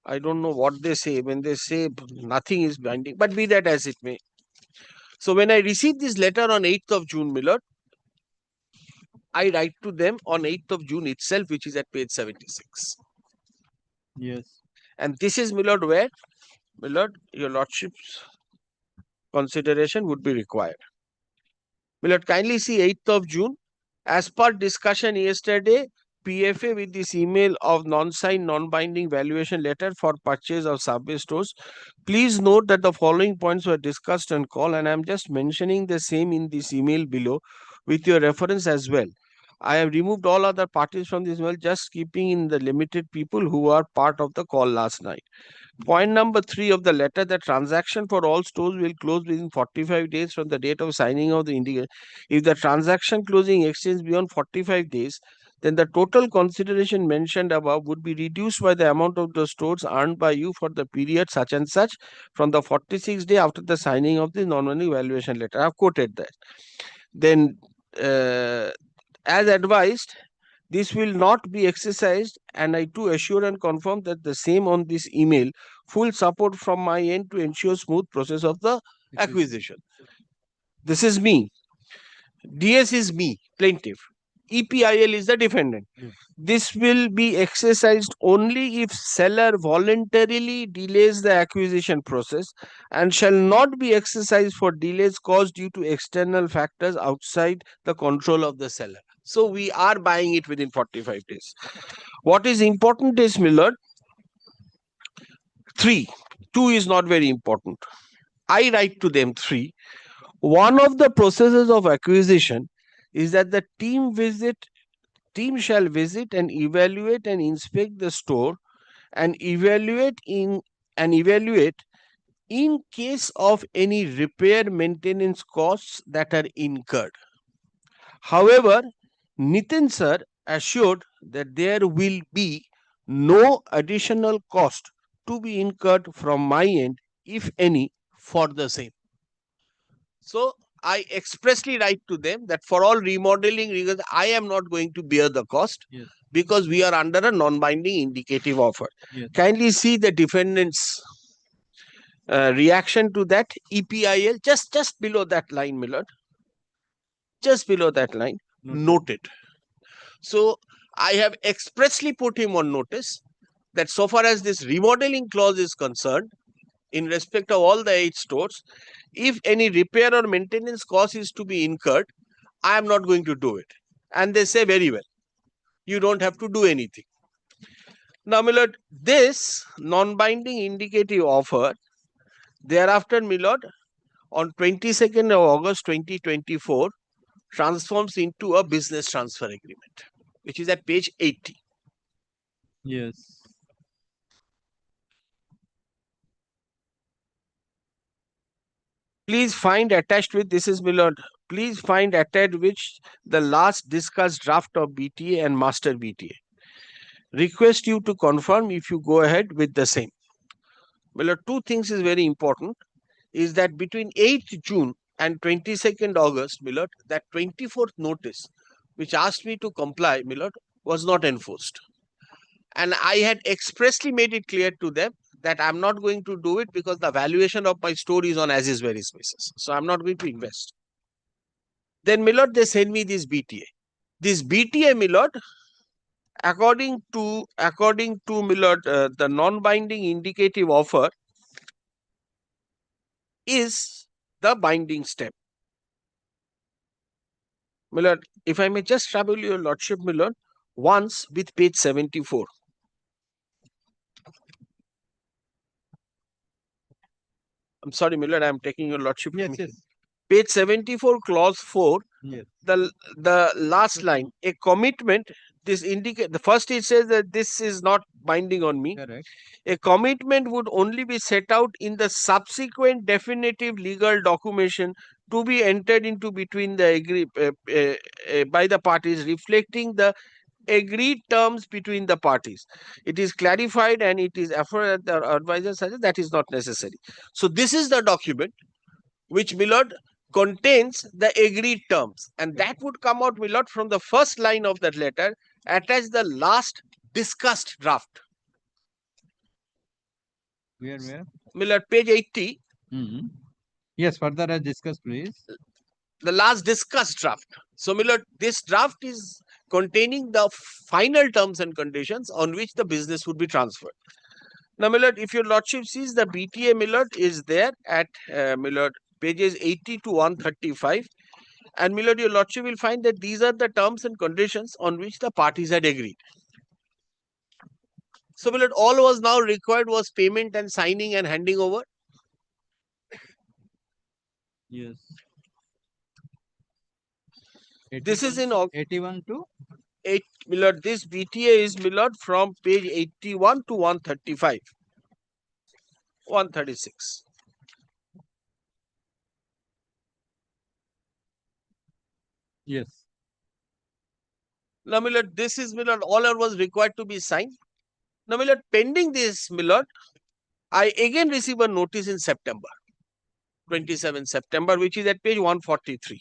Speaker 11: I don't know what they say when they say nothing is binding, but be that as it may. So when I received this letter on 8th of June, Millard, I write to them on 8th of June itself, which is at page 76.
Speaker 1: Yes.
Speaker 11: And this is, Millard, where, Millard, your Lordship's consideration would be required. My lord, kindly see 8th of June. As per discussion yesterday, PFA with this email of non-signed, non-binding valuation letter for purchase of Subway stores. Please note that the following points were discussed on call, and I am just mentioning the same in this email below with your reference as well. I have removed all other parties from this email, just keeping in the limited people who are part of the call last night. Point number 3 of the letter, the transaction for all stores will close within 45 days from the date of signing of the indicator. If the transaction closing extends beyond 45 days, then the total consideration mentioned above would be reduced by the amount of the stores earned by you for the period such and such from the 46th day after the signing of the non-money valuation letter. I have quoted that. Then, as advised, this will not be exercised, and I too assure and confirm that the same on this email, full support from my end to ensure smooth process of the acquisition. This is me. DS is me, plaintiff. EPIL is the defendant. This will be exercised only if seller voluntarily delays the acquisition process and shall not be exercised for delays caused due to external factors outside the control of the seller. So we are buying it within 45 days. What is important is, my lord, 3. 2 is not very important. I write to them 3. One of the processes of acquisition is that the team shall visit and evaluate and inspect the store and evaluate in case of any repair maintenance costs that are incurred. However, Nitin sir assured that there will be no additional cost to be incurred from my end, if any, for the same. So I expressly write to them that for all remodeling reasons, I am not going to bear the cost because we are under a non-binding indicative offer. Kindly see the defendant's reaction to that. EPIL, just below that line, my lord. Just below that line, noted. So I have expressly put him on notice that so far as this remodeling clause is concerned, in respect of all the 8 stores, if any repair or maintenance cost is to be incurred, I am not going to do it. And they say very well, you don't have to do anything. Now, my lord, this non-binding indicative offer, thereafter, my lord, on 22nd of August 2024, transforms into a business transfer agreement, which is at page 80.
Speaker 1: Yes.
Speaker 11: Please find attached with, this is my lord, please find attached which the last discussed draft of BTA and master BTA. Request you to confirm if you go ahead with the same. My lord, 2 things is very important, is that between 8th June and 22nd August, my lord, that 24th notice, which asked me to comply, my lord, was not enforced. And I had expressly made it clear to them that I'm not going to do it because the valuation of my store is on as is very basis. So I'm not going to invest. Then, my lord, they send me this BTA. This BTA, my lord, according to my lord, the non-binding indicative offer is the binding step. My lord, if I may just trouble your lordship, my lord, once with page 74. I'm sorry, my lord, I'm taking your lordship.
Speaker 1: Yes.
Speaker 11: Page 74, clause 4,
Speaker 1: Yes.
Speaker 11: the last line, a commitment, this indicate, the first it says that this is not binding on me.
Speaker 1: Correct.
Speaker 11: A commitment would only be set out in the subsequent definitive legal documentation to be entered into between the by the parties, reflecting the agreed terms between the parties. It is clarified and it is affirmed that the advisor says that is not necessary. So this is the document which, my lord, contains the agreed terms, and that would come out, my lord, from the first line of that letter, attach the last discussed draft.
Speaker 1: Where?
Speaker 11: My lord, page 80.
Speaker 1: Yes, further as discussed, please.
Speaker 11: The last discussed draft. So, my lord, this draft is containing the final terms and conditions on which the business would be transferred. Now, my lord, if your lordship sees the BTA, my lord, is there at, my lord, pages 80 to 135. And my lord, your lordship will find that these are the terms and conditions on which the parties had agreed. So my lord, all was now required was payment and signing and handing over.
Speaker 1: Yes.
Speaker 11: This is in
Speaker 1: 81 to
Speaker 11: 8, my lord. This BTA is, my lord, from page 81 to 135, 136.
Speaker 1: Yes.
Speaker 11: Now, my lord, this is, my lord, all that was required to be signed. Now, my lord, pending this, my lord, I again receive a notice in September, 27 September, which is at page 143.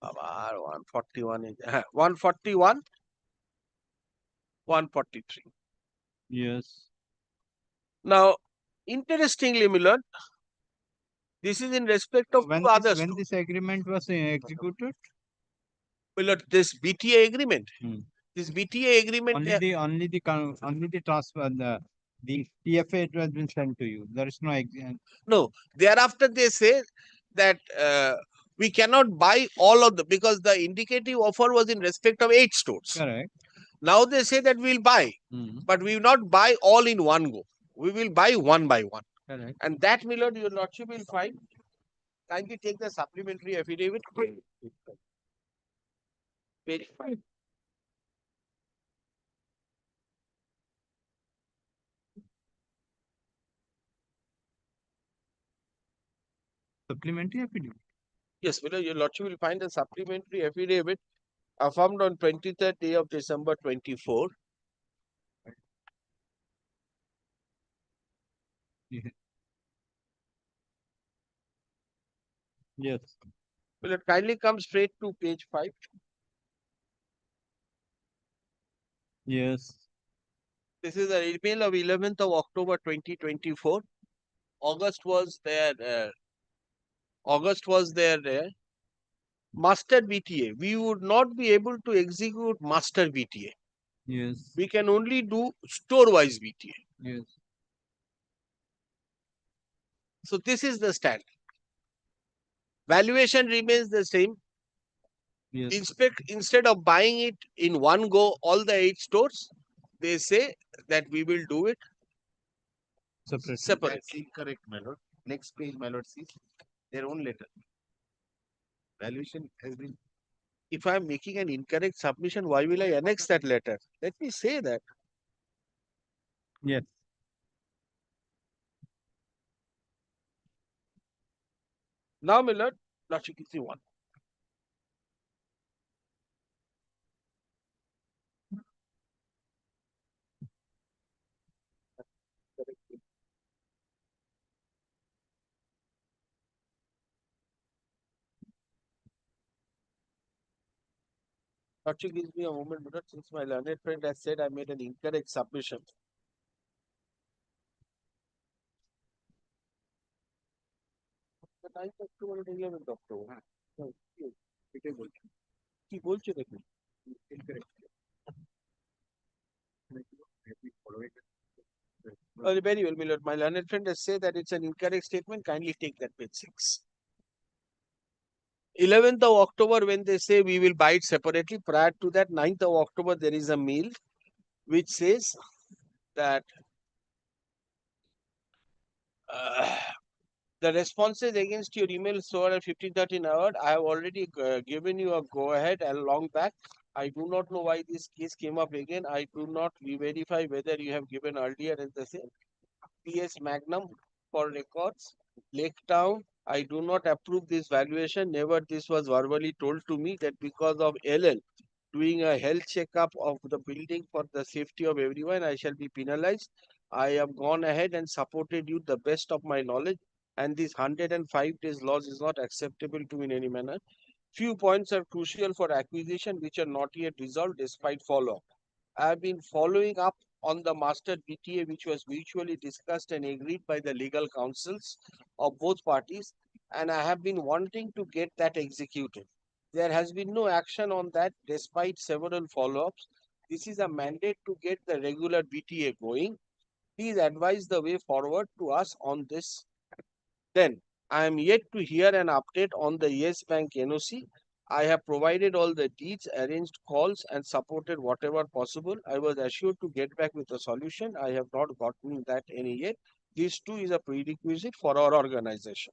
Speaker 11: 141 is 141, 143.
Speaker 1: Yes.
Speaker 11: Now, interestingly, my lord, this is in respect of two others.
Speaker 1: When this agreement was executed?
Speaker 11: My lord, this BTA agreement. This BTA agreement.
Speaker 1: Only the transfer, the TFA has been sent to you. There is no
Speaker 11: No. Thereafter, they say that we cannot buy all of them because the indicative offer was in respect of 8 stores.
Speaker 1: Correct.
Speaker 11: Now they say that we'll buy, but we will not buy all in one go. We will buy one by one.
Speaker 1: Correct.
Speaker 11: And that, my lord, your lordship will find. Kindly take the supplementary affidavit. Page 5.
Speaker 1: Supplementary affidavit.
Speaker 11: Yes, my lord, your lordship will find a supplementary affidavit affirmed on 23rd day of December 24.
Speaker 1: Yes.
Speaker 11: Will it kindly come straight to page 5?
Speaker 1: Yes.
Speaker 11: This is an email of 11th of October 2024. August was their master BTA. We would not be able to execute master BTA.
Speaker 1: Yes.
Speaker 11: We can only do store-wise BTA.
Speaker 1: Yes.
Speaker 11: So this is the stand. Valuation remains the same.
Speaker 1: Yes.
Speaker 11: Instead of buying it in one go, all the 8 stores, they say that we will do it separately.
Speaker 12: That's incorrect, my lord. Next page, my lord, sees their own letter. Valuation has been.
Speaker 11: If I am making an incorrect submission, why will I annex that letter? Let me say that.
Speaker 1: Yes.
Speaker 11: Now, my lord, lordship is the one. Lordship gives me a moment, but since my learned friend has said I made an incorrect submission. The 9th October and 11th October. কি বলছে দেখুন very well, my lord. My learned friend has said that it's an incorrect statement. Kindly take that page 6. 11th of October, when they say we will buy it separately, prior to that, 9th of October, there is a mail which says that the responses against your email so at 15:13 hour, I have already given you a go ahead and long back. I do not know why this case came up again. I do not verify whether you have given earlier in the same. PS Magnum for records. Lake Town. I do not approve this valuation. Never this was verbally told to me that because of LL doing a health checkup of the building for the safety of everyone, I shall be penalized. I have gone ahead and supported you the best of my knowledge, and this 105 days loss is not acceptable to me in any manner. Few points are crucial for acquisition which are not yet resolved despite follow-up. I have been following up on the master BTA which was mutually discussed and agreed by the legal counsels of both parties, and I have been wanting to get that executed. There has been no action on that despite several follow-ups. This is a mandate to get the regular BTA going. Please advise the way forward to us on this. Then I am yet to hear an update on the Yes Bank NOC. I have provided all the deeds, arranged calls, and supported whatever possible. I was assured to get back with a solution. I have not gotten that any yet. This too is a prerequisite for our organization.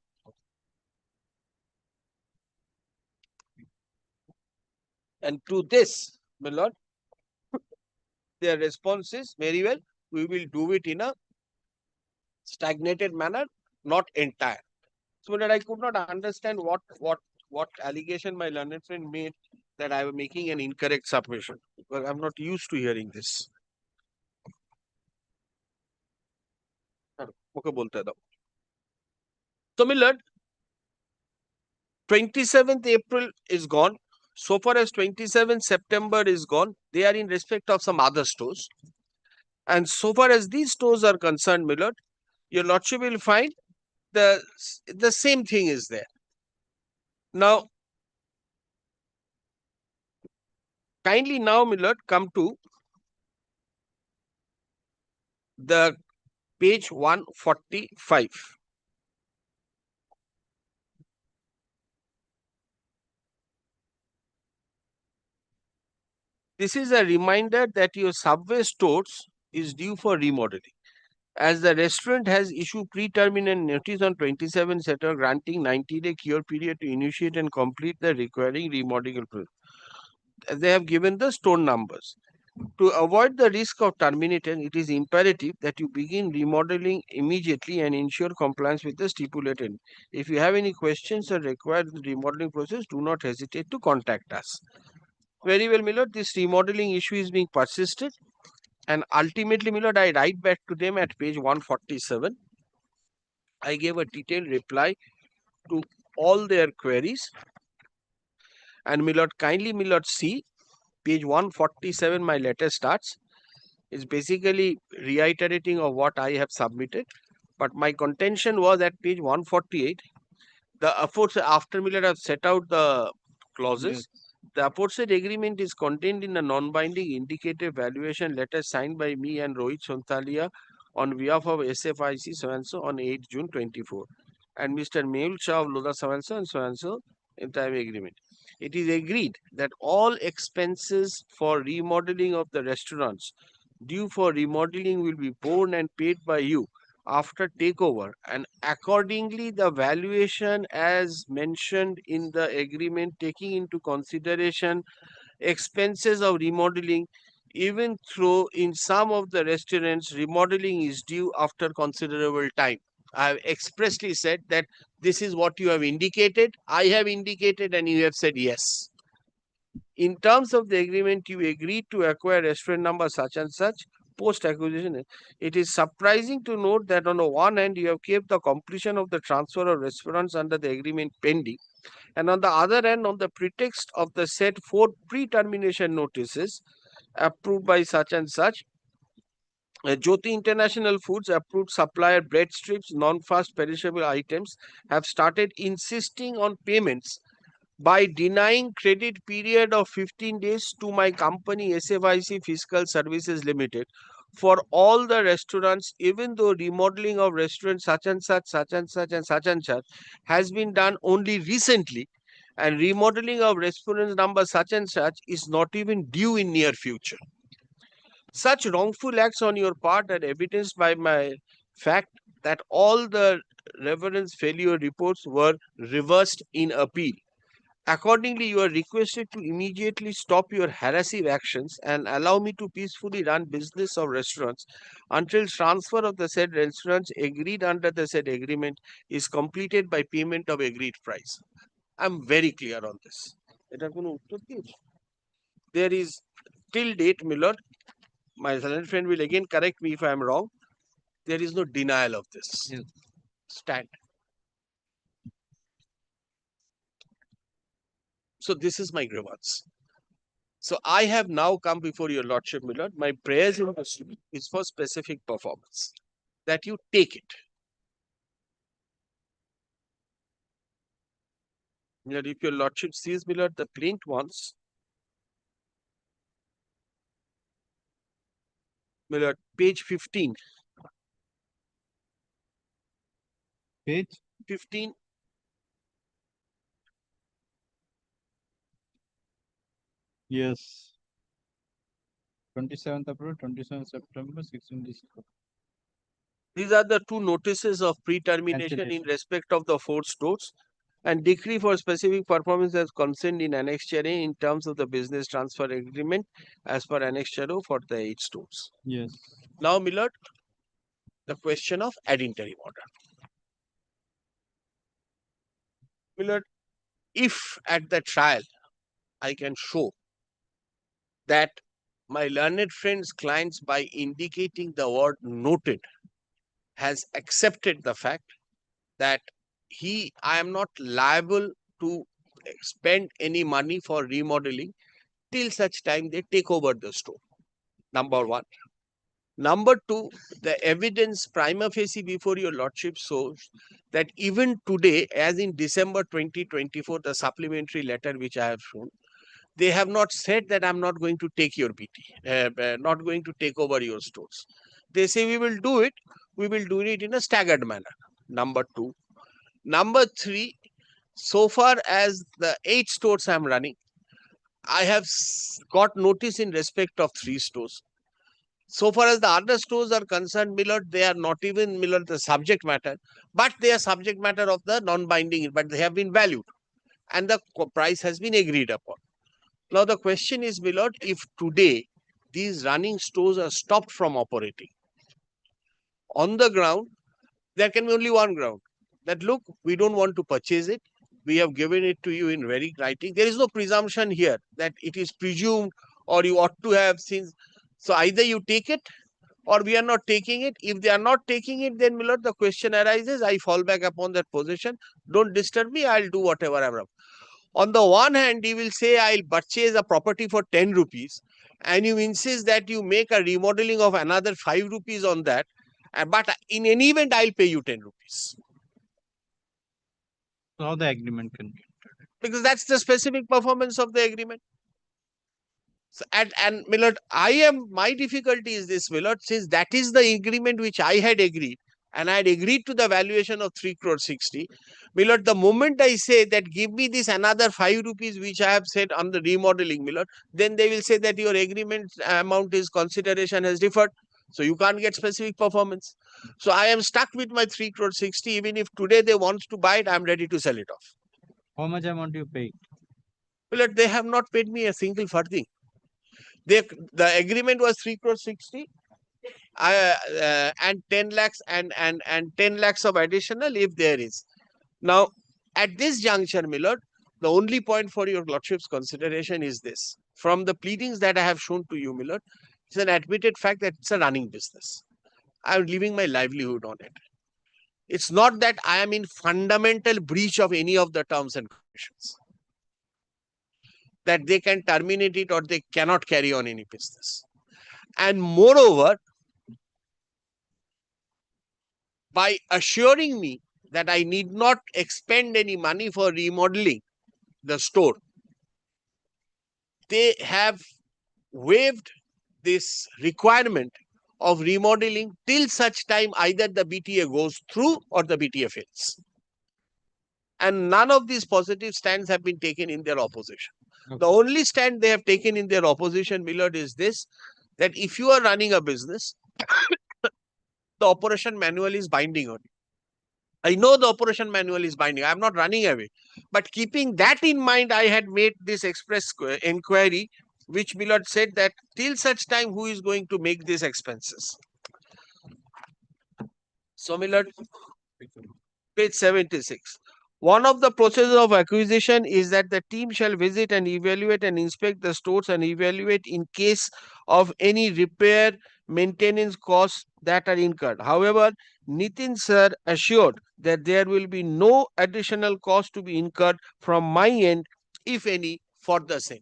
Speaker 11: And to this, my lord, their response is very well, we will do it in a stagnated manner, not entire. So that I could not understand what allegation my learned friend made that I was making an incorrect submission. But I'm not used to hearing this. Okay, bolte dao. So my lord, 27th April is gone. So far as 27th September is gone, they are in respect of some other stores. And so far as these stores are concerned, my lord, your lordship will find the same thing is there. Now, kindly now, my lord, come to the page 145. This is a reminder that your Subway stores is due for remodeling. As the restaurant has issued pre-terminal notice on 27 September granting 90-day cure period to initiate and complete the requiring remodeling process. They have given the store numbers. To avoid the risk of termination, it is imperative that you begin remodeling immediately and ensure compliance with the stipulated. If you have any questions or require the remodeling process, do not hesitate to contact us. Very well, my lord, this remodeling issue is being persisted. And ultimately, my lord, I write back to them at page 147. I gave a detailed reply to all their queries. And my lord, kindly, my lord, see page 147, my letter starts. It's basically reiterating of what I have submitted. But my contention was at page 148, the aforesaid, after my lord have set out the clauses. Yes. The aforesaid agreement is contained in a non-binding indicative valuation letter signed by me and Rohit Sonthalia on behalf of SFIC so-and-so on 8 June 24 and Mr. Mehul Shah of Lodha so-and-so in time agreement. It is agreed that all expenses for remodeling of the restaurants due for remodeling will be borne and paid by you after takeover, and accordingly the valuation as mentioned in the agreement taking into consideration expenses of remodeling, even though in some of the restaurants remodeling is due after considerable time. I have expressly said that this is what you have indicated, I have indicated, and you have said yes. In terms of the agreement, you agreed to acquire restaurant number such and such post-acquisition. It is surprising to note that on the one hand, you have kept the completion of the transfer of restaurants under the agreement pending. And on the other hand, on the pretext of the said 4 pre-termination notices approved by such and such, Jyoti International Foods approved supplier bread strips, non-fast perishable items have started insisting on payments by denying credit period of 15 days to my company SFIC Fiscal Services Limited for all the restaurants, even though remodeling of restaurants such and such, such and such and such and such has been done only recently, and remodeling of restaurants number such and such is not even due in near future. Such wrongful acts on your part are evidenced by my fact that all the reverence failure reports were reversed in appeal. Accordingly, you are requested to immediately stop your harassing actions and allow me to peacefully run business of restaurants until transfer of the said restaurants agreed under the said agreement is completed by payment of agreed price. I am very clear on this. There is till date, my lord, my silent friend will again correct me if I am wrong. There is no denial of this. Yes. Stand. So this is my grievance. So I have now come before your lordship, my lord. My prayers in the suit is for specific performance, that you take it. My lord, if your lordship sees, my lord, the plaint wants, my lord, page 15.
Speaker 1: Page
Speaker 11: 15
Speaker 1: Yes. 27th April, 27th September, 16 December.
Speaker 11: These are the two notices of pre-termination in
Speaker 1: Cancellation.
Speaker 11: respect of the 4 stores and decree for specific performance as concerned in Annexure A in terms of the business transfer agreement as per Annexure O for the 8 stores.
Speaker 1: Yes.
Speaker 11: Now, Millard, the question of ad interim order. Millard, if at the trial I can show that my learned friend's clients, by indicating the word noted, has accepted the fact that I am not liable to spend any money for remodeling till such time they take over the store. Number one. Number two, the evidence prima facie before your lordship shows that even today, as in December 2024, the supplementary letter which I have shown, they have not said that I'm not going to take your BT, not going to take over your stores. They say we will do it in a staggered manner. Number two. Number three, so far as the 8 stores I'm running, I have got notice in respect of 3 stores. So far as the other stores are concerned, Millard, they are not even Millard the subject matter, but they are subject matter of the non-binding, but they have been valued and the price has been agreed upon. Now the question is, Millard, if today these running stores are stopped from operating, on the ground, there can be only one ground. That look, we don't want to purchase it. We have given it to you in very writing. There is no presumption here that it is presumed or you ought to have since. So either you take it or we are not taking it. If they are not taking it, then Millard, the question arises, I fall back upon that position. Don't disturb me. I'll do whatever I have. On the one hand, you will say, I'll purchase a property for 10 rupees and you insist that you make a remodeling of another 5 rupees on that. But in any event, I'll pay you 10 rupees.
Speaker 1: How the agreement can be?
Speaker 11: Because that's the specific performance of the agreement. So, and Millard, my difficulty is this, Millard, since that is the agreement which I had agreed, and I had agreed to the valuation of 3 crore 60. Millard, the moment I say that give me this another 5 rupees which I have said on the remodeling, Millard, then they will say that your agreement amount is consideration has differed. So you can't get specific performance. So I am stuck with my 3 crore 60. Even if today they want to buy it, I'm ready to sell it off.
Speaker 1: How much amount you pay?
Speaker 11: Millard, they have not paid me a single farthing. The agreement was 3 crore 60 and 10 lakhs and 10 lakhs of additional if there is. Now, at this juncture, Millard, the only point for your lordship's consideration is this. From the pleadings that I have shown to you, Millard, it's an admitted fact that it's a running business. I'm living my livelihood on it. It's not that I am in fundamental breach of any of the terms and conditions, that they can terminate it or they cannot carry on any business. And moreover, by assuring me that I need not expend any money for remodeling the store, they have waived this requirement of remodeling till such time either the BTA goes through or the BTA fails. And none of these positive stands have been taken in their opposition. Okay. The only stand they have taken in their opposition, Millard, is this, that if you are running a business, the operation manual is binding on you. I know the operation manual is binding. I am not running away. But keeping that in mind, I had made this express inquiry, which Millard said that till such time, who is going to make these expenses? So, Millard, page 76. One of the processes of acquisition is that the team shall visit and evaluate and inspect the stores and evaluate in case of any repair, maintenance costs that are incurred. However, Nitin sir assured that there will be no additional cost to be incurred from my end, if any, for the same.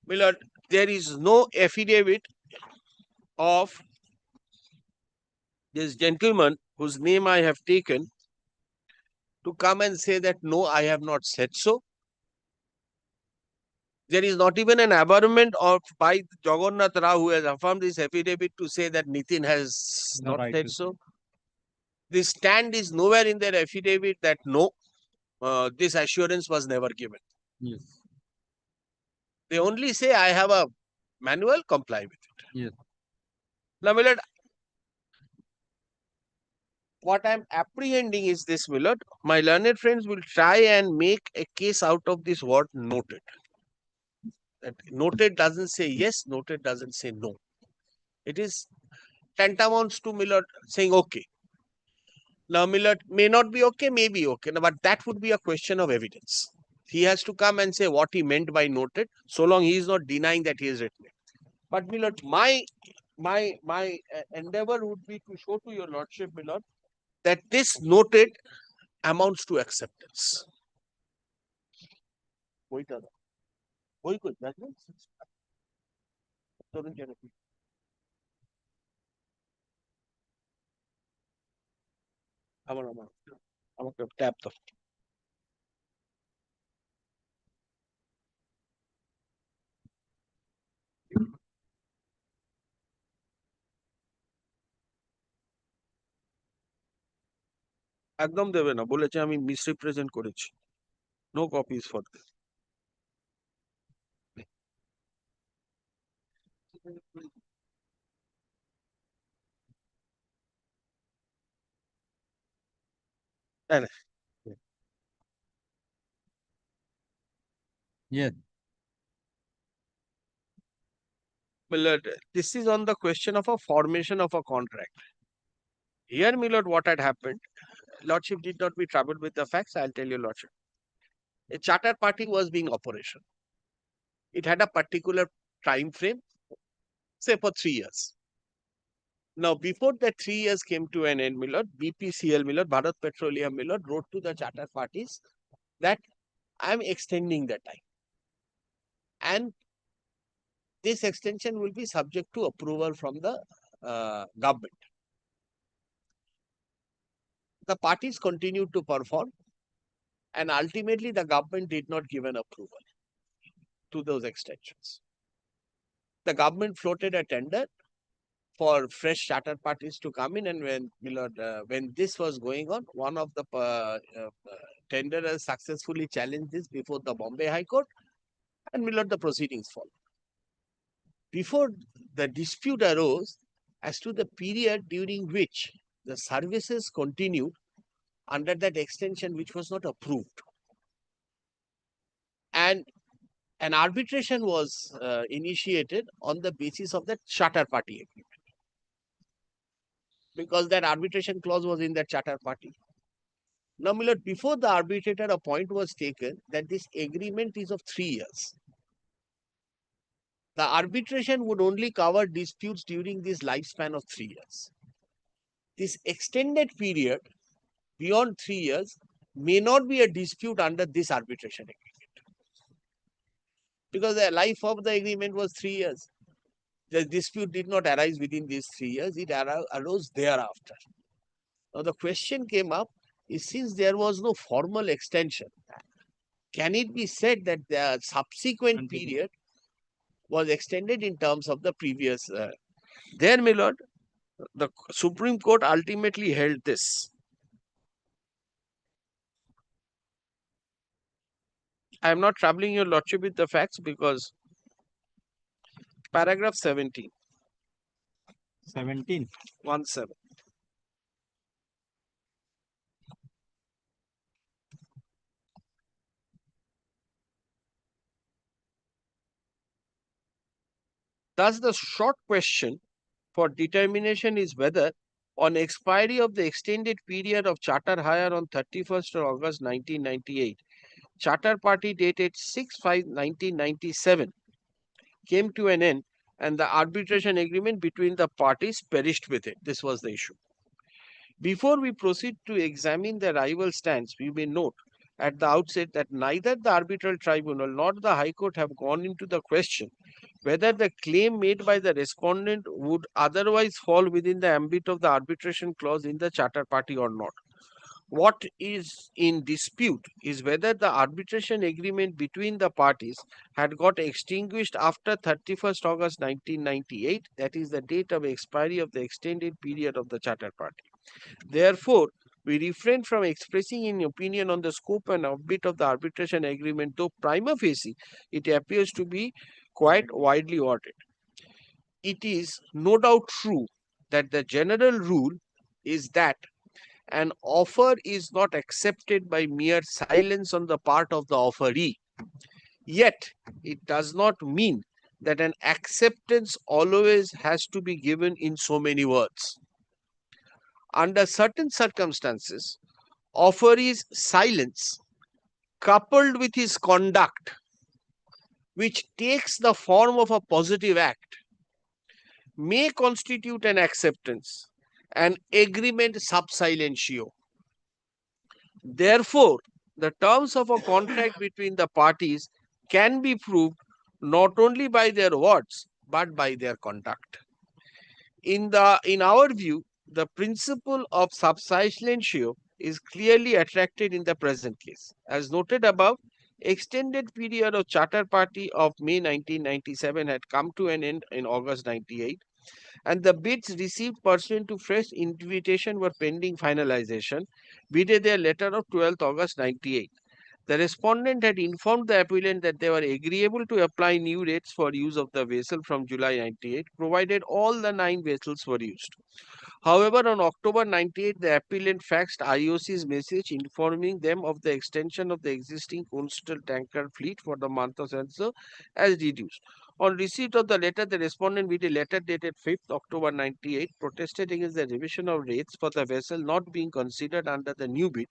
Speaker 11: Millard, there is no affidavit of this gentleman whose name I have taken to come and say that no, I have not said so. There is not even an averment of by Jagannath Rao who has affirmed this affidavit to say that Nitin has not said so. This stand is nowhere in their affidavit that no, this assurance was never given.
Speaker 1: Yes.
Speaker 11: They only say, I have a manual, comply with it.
Speaker 1: Yes.
Speaker 11: Now, my lord, what I'm apprehending is this, my lord. My learned friends will try and make a case out of this word noted. That noted doesn't say yes, noted doesn't say no. It is tantamounts to, my lord, saying okay. Now, my lord, may not be okay, may be okay. Now, but that would be a question of evidence. He has to come and say what he meant by noted, so long he is not denying that he has written it. But, my lord, my endeavor would be to show to your lordship, my lord, that this noted amounts to acceptance. আমাকে tap দাও। একদম দেবে না, বলেছে আমি misrepresent করেছি। No copies for this.
Speaker 1: Yes.
Speaker 11: Well, this is on the question of a formation of a contract. Here, my lord, what had happened? Lordship did not be troubled with the facts. I'll tell you, lordship. A charter party was being operational. It had a particular time frame, say for 3 years. Now, before that 3 years came to an end, my lord, BPCL, my lord, Bharat Petroleum, my lord, wrote to the charter parties that I am extending the time. And this extension will be subject to approval from the government. The parties continued to perform, and ultimately the government did not give an approval to those extensions. The government floated a tender for fresh charter parties to come in, and when this was going on, one of the tenderers successfully challenged this before the Bombay High Court, and the proceedings followed. Before the dispute arose as to the period during which the services continued under that extension which was not approved. And an arbitration was initiated on the basis of that charter party agreement. Because that arbitration clause was in that charter party. Now, my lord, before the arbitrator, a point was taken that this agreement is of 3 years. The arbitration would only cover disputes during this lifespan of 3 years. This extended period beyond 3 years may not be a dispute under this arbitration agreement. Because the life of the agreement was 3 years. The dispute did not arise within these 3 years, it arose thereafter. Now the question came up is, since there was no formal extension, can it be said that the subsequent period was extended in terms of the previous? There, my lord, the Supreme Court ultimately held this. I am not troubling your lordship with the facts because paragraph 17.
Speaker 1: 17.
Speaker 11: 1-7. Thus, the short question for determination is whether, on expiry of the extended period of charter hire on 31st of August 1998, charter party dated 6/5/1997 came to an end and the arbitration agreement between the parties perished with it. This was the issue. Before we proceed to examine the rival stance, we may note at the outset that neither the arbitral tribunal nor the High Court have gone into the question whether the claim made by the respondent would otherwise fall within the ambit of the arbitration clause in the charter party or not. What is in dispute is whether the arbitration agreement between the parties had got extinguished after 31st August 1998, that is the date of expiry of the extended period of the charter party. Therefore, We refrain from expressing an opinion on the scope and update of the arbitration agreement, though prima facie it appears to be quite widely ordered. It is no doubt true that the general rule is that an offer is not accepted by mere silence on the part of the offeree. Yet, it does not mean that an acceptance always has to be given in so many words. Under certain circumstances, offeree's silence, coupled with his conduct, which takes the form of a positive act, may constitute an acceptance, an agreement sub silentio. Therefore, the terms of a contract between the parties can be proved not only by their words but by their conduct. In our view, the principle of sub silentio is clearly attracted in the present case. As noted above, extended period of charter party of May 1997 had come to an end in August 98, and the bids received pursuant to fresh invitation were pending finalization, vide their letter of 12th August 98. The respondent had informed the appellant that they were agreeable to apply new rates for use of the vessel from July 98, provided all the 9 vessels were used. However, on October 98, the appellant faxed IOC's message informing them of the extension of the existing coastal tanker fleet for the month of September as reduced. On receipt of the letter, the respondent with a letter dated 5th October 98 protested against the revision of rates for the vessel not being considered under the new bid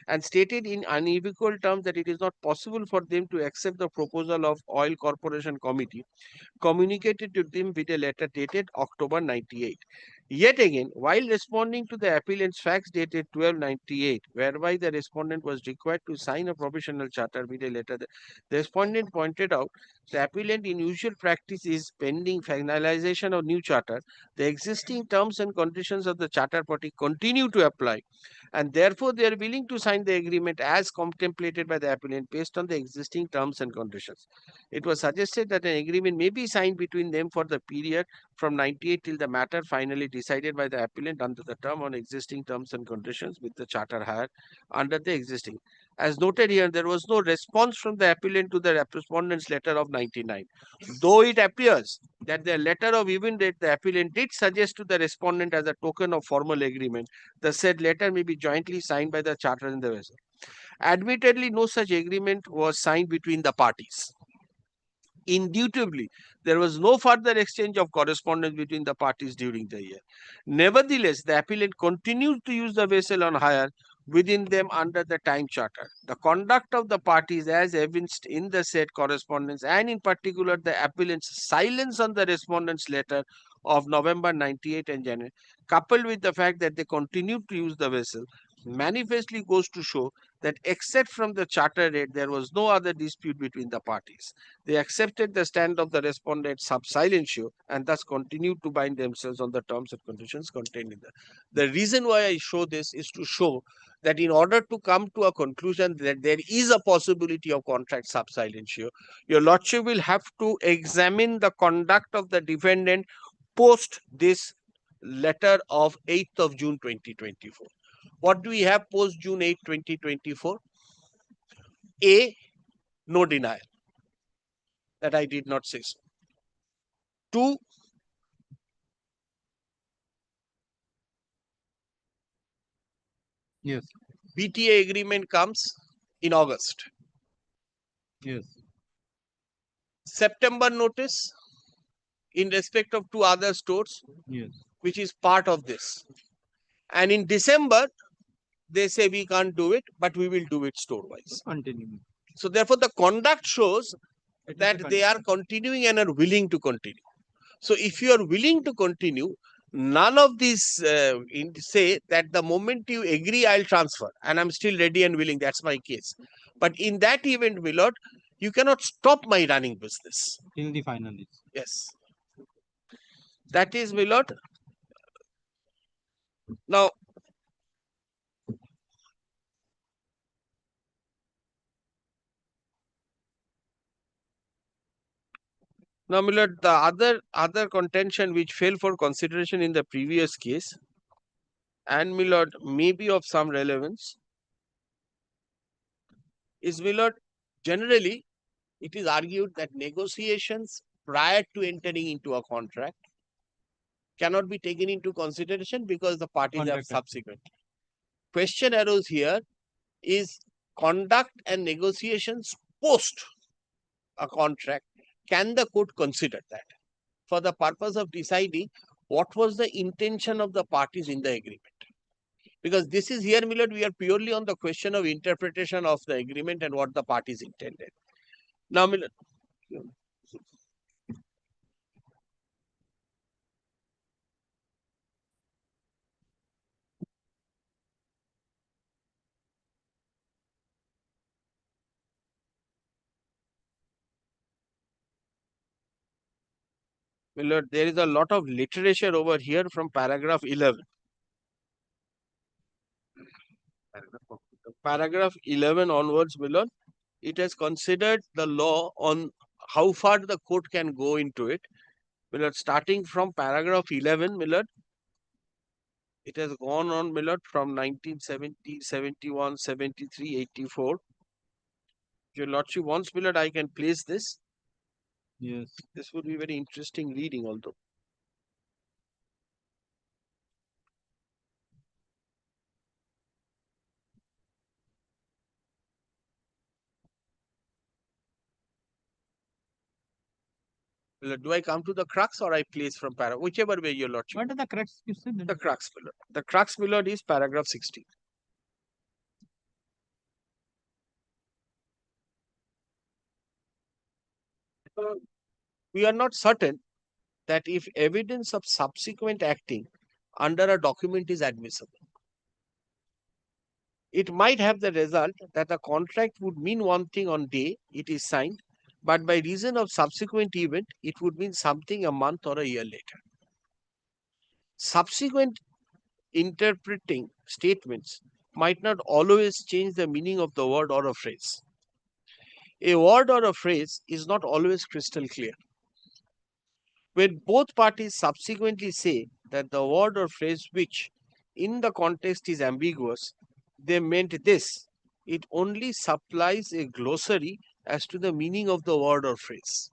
Speaker 11: and stated in unequivocal terms that it is not possible for them to accept the proposal of Oil Corporation Committee communicated to them with a letter dated October 98. Yet again, while responding to the appellant's fax dated 1298, whereby the respondent was required to sign a provisional charter with a letter, the respondent pointed out the appellant in usual practice is pending finalization of new charter. The existing terms and conditions of the charter party continue to apply, and therefore they are willing to sign the agreement as contemplated by the appellant based on the existing terms and conditions. It was suggested that an agreement may be signed between them for the period from 98 till the matter finally decided by the appellant under the term on existing terms and conditions with the charter hire under the existing. As noted here, there was no response from the appellant to the respondent's letter of 99. Though it appears that the letter of even that the appellant did suggest to the respondent as a token of formal agreement, the said letter may be jointly signed by the charter and the vessel. Admittedly, no such agreement was signed between the parties. Indubitably, there was no further exchange of correspondence between the parties during the year. Nevertheless, the appellant continued to use the vessel on hire within them under the time charter. The conduct of the parties as evinced in the said correspondence, and in particular the appellant's silence on the respondent's letter of November 98 and January, coupled with the fact that they continued to use the vessel, manifestly goes to show that except from the charter rate, there was no other dispute between the parties. They accepted the stand of the respondent sub silentio and thus continued to bind themselves on the terms and conditions contained in the reason why I show this is to show that in order to come to a conclusion that there is a possibility of contract sub silentio, your lordship will have to examine the conduct of the defendant post this letter of 8th of June 2024. What do we have post June 8, 2024? A, no denial that I did not say so. 2,
Speaker 1: yes,
Speaker 11: BTA agreement comes in August.
Speaker 1: Yes.
Speaker 11: September notice in respect of 2 other stores,
Speaker 1: Yes.
Speaker 11: which is part of this. And in December, they say we can't do it, but we will do it store-wise.
Speaker 1: Continue.
Speaker 11: So therefore, the conduct shows that they are continuing and are willing to continue. So if you are willing to continue, none of these say that the moment you agree, I'll transfer and I'm still ready and willing. That's my case. But in that event, my lord, you cannot stop my running business.
Speaker 1: Till the final is.
Speaker 11: Yes. That is, my lord. Now, my lord, the other contention which fell for consideration in the previous case, and my lord may be of some relevance is, my lord, generally it is argued that negotiations prior to entering into a contract cannot be taken into consideration because the parties have subsequent. Question arose here is conduct and negotiations post a contract. Can the court consider that for the purpose of deciding what was the intention of the parties in the agreement? Because this is here, my lord, we are purely on the question of interpretation of the agreement and what the parties intended. Now, my lord, my lord, there is a lot of literature over here from paragraph 11. Paragraph 11 onwards, my lord, it has considered the law on how far the court can go into it. My lord, starting from paragraph 11, my lord, it has gone on, my lord, from 1970, 71, 73, 84. If your lordship wants, my lord, I can place this.
Speaker 1: Yes.
Speaker 11: This would be very interesting reading, although. Well, do I come to the crux or I place from paragraph? Whichever way your lordship.
Speaker 1: What are the crux you said?
Speaker 11: The crux, my lord. The crux, my lord, is paragraph 16. We are not certain that if evidence of subsequent acting under a document is admissible, it might have the result that the contract would mean one thing on day it is signed, but by reason of subsequent event, it would mean something a month or a year later. Subsequent interpreting statements might not always change the meaning of the word or a phrase. A word or a phrase is not always crystal clear. When both parties subsequently say that the word or phrase which in the context is ambiguous, they meant this, it only supplies a glossary as to the meaning of the word or phrase.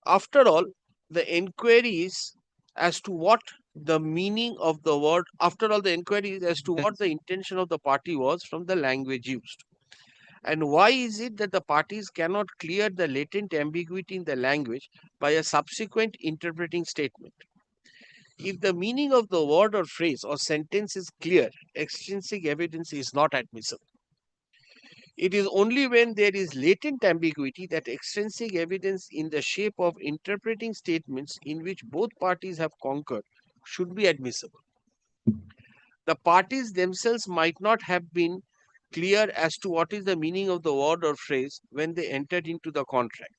Speaker 11: After all, the inquiry is as to what the meaning of the word, after all, the inquiry is as to what the intention of the party was from the language used. And why is it that the parties cannot clear the latent ambiguity in the language by a subsequent interpreting statement? If the meaning of the word or phrase or sentence is clear, extrinsic evidence is not admissible. It is only when there is latent ambiguity that extrinsic evidence in the shape of interpreting statements in which both parties have concurred should be admissible. The parties themselves might not have been clear as to what is the meaning of the word or phrase when they entered into the contract.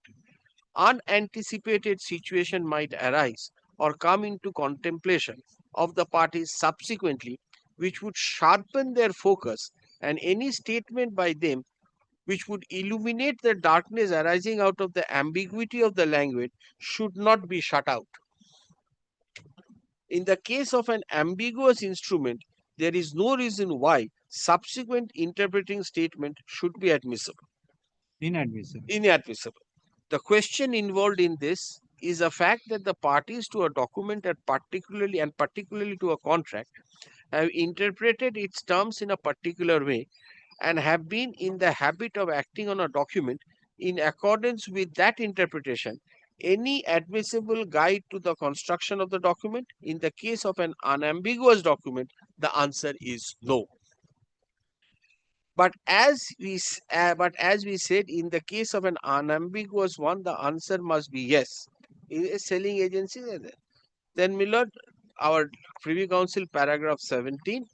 Speaker 11: Unanticipated situation might arise or come into contemplation of the parties subsequently, which would sharpen their focus, and any statement by them which would illuminate the darkness arising out of the ambiguity of the language should not be shut out. In the case of an ambiguous instrument, there is no reason why subsequent interpreting statement should be admissible.
Speaker 1: Inadmissible.
Speaker 11: Inadmissible. The question involved in this is the fact that the parties to a document and particularly to a contract have interpreted its terms in a particular way and have been in the habit of acting on a document in accordance with that interpretation. Any admissible guide to the construction of the document? In the case of an unambiguous document, the answer is no. But as we said, in the case of an unambiguous one, the answer must be yes. Is a selling agency there? Then, my lord, our Privy Council paragraph 17.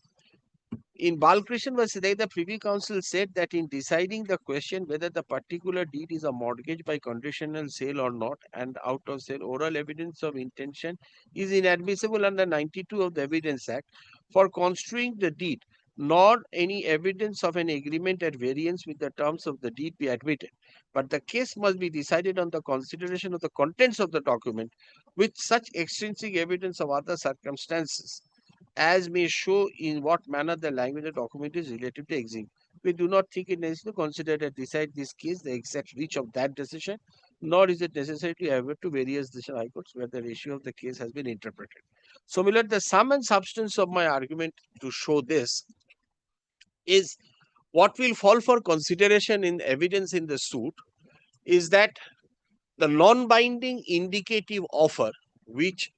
Speaker 11: In Balkrishnan vs. Sidai, the Privy Council said that in deciding the question whether the particular deed is a mortgage by conditional sale or not, and out of sale, oral evidence of intention is inadmissible under 92 of the Evidence Act for construing the deed, nor any evidence of an agreement at variance with the terms of the deed be admitted. But the case must be decided on the consideration of the contents of the document with such extrinsic evidence of other circumstances as may show in what manner the language of document is related to exim. We do not think it necessary to consider to decide this case the exact reach of that decision, nor is it necessary to ever to various decision high courts where the ratio of the case has been interpreted. So, Millard, the sum and substance of my argument to show this is what will fall for consideration in evidence in the suit is that the non-binding indicative offer, which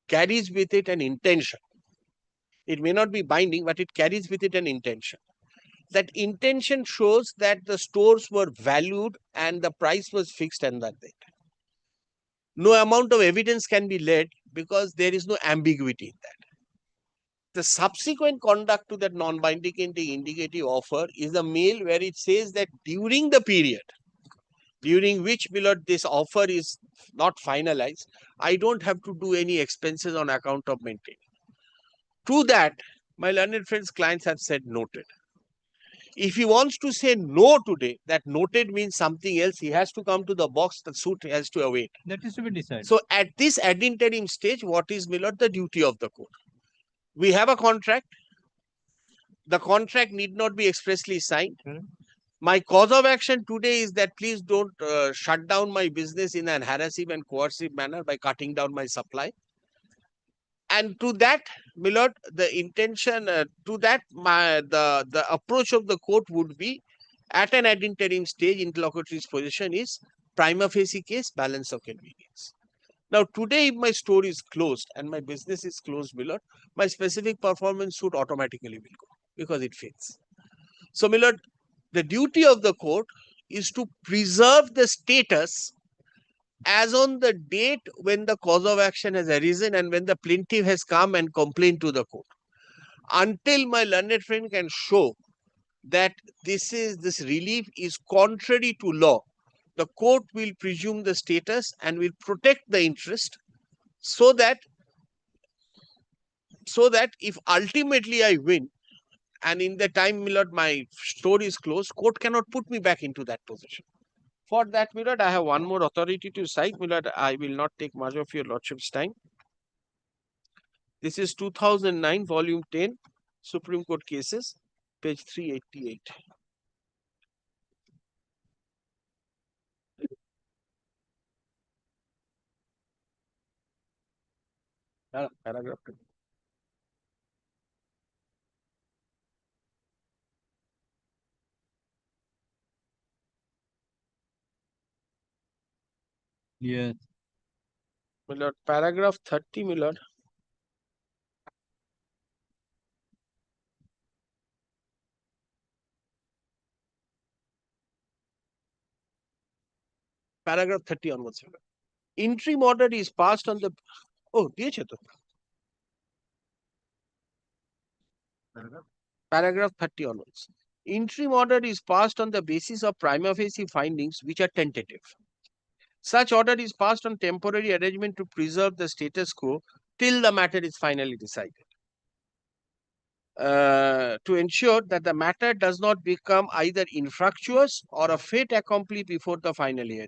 Speaker 11: carries with it an intention. It may not be binding, but it carries with it an intention. That intention shows that the stores were valued and the price was fixed and that date. No amount of evidence can be led because there is no ambiguity in that. The subsequent conduct to that non-binding indicative offer is a mail where it says that during the period during which this offer is not finalized, I don't have to do any expenses on account of maintaining. To that, my learned friends' clients have said noted. If he wants to say no today, that noted means something else. He has to come to the box, the suit has to await.
Speaker 1: That is to be decided.
Speaker 11: So at this ad interim stage, what is, Millard, the duty of the court? We have a contract. The contract need not be expressly signed. My cause of action today is that please don't shut down my business in an harassing and coercive manner by cutting down my supply. And to that, Millard, the intention, the approach of the court would be at an ad interim stage, interlocutory's position is prima facie case, balance of convenience. Now, today, if my store is closed and my business is closed, Millard, my specific performance suit automatically will go because it fits. So, Millard, the duty of the court is to preserve the status as on the date when the cause of action has arisen and when the plaintiff has come and complained to the court. Until my learned friend can show that this relief is contrary to law, the court will presume the status and will protect the interest so that if ultimately I win, and in the time, Millard, my store is closed, court cannot put me back into that position. For that, Millard, I have one more authority to cite. Millard, I will not take much of your lordship's time. This is 2009, volume 10, Supreme Court cases, page 388. Paragraph 2.
Speaker 1: Yes.
Speaker 11: Millard, paragraph 30, Millard. Paragraph 30 onwards. Interim order is passed on the... Oh, diyeche to. Paragraph 30 onwards. Interim order is passed on the basis of prima facie findings which are tentative. Such order is passed on temporary arrangement to preserve the status quo till the matter is finally decided. To ensure that the matter does not become either infructuous or a fait accompli before the final hearing.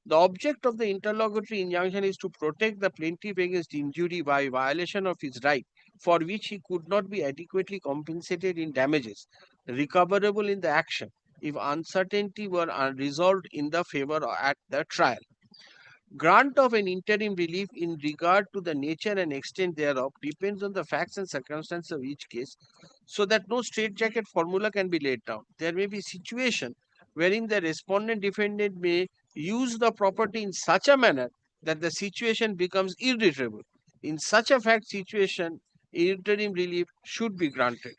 Speaker 11: The object of the interlocutory injunction is to protect the plaintiff against injury by violation of his right, for which he could not be adequately compensated in damages, recoverable in the action, if uncertainty were unresolved in the favor at the trial. Grant of an interim relief in regard to the nature and extent thereof depends on the facts and circumstances of each case, so that no straitjacket formula can be laid down. There may be situation wherein the respondent defendant may use the property in such a manner that the situation becomes irretrievable. In such a fact situation, interim relief should be granted.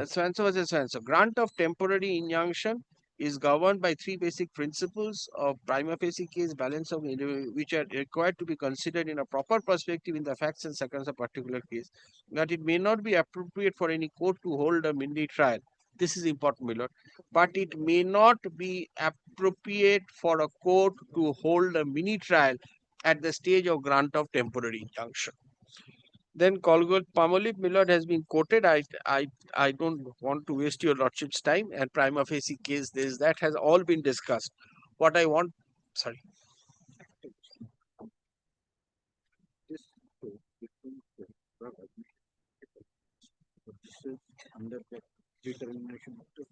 Speaker 11: So-and-so was a so-and-so. Grant of temporary injunction is governed by three basic principles of prima facie case, balance of which are required to be considered in a proper perspective in the facts and circumstances of a particular case. That it may not be appropriate for any court to hold a mini trial. This is important, my lord. But it may not be appropriate for a court to hold a mini trial at the stage of grant of temporary injunction. Then Colgate-Palmolive, Millard, has been quoted. I don't want to waste your lordship's time. And prima facie case, that has all been discussed. What I want, sorry.
Speaker 12: under the determination of the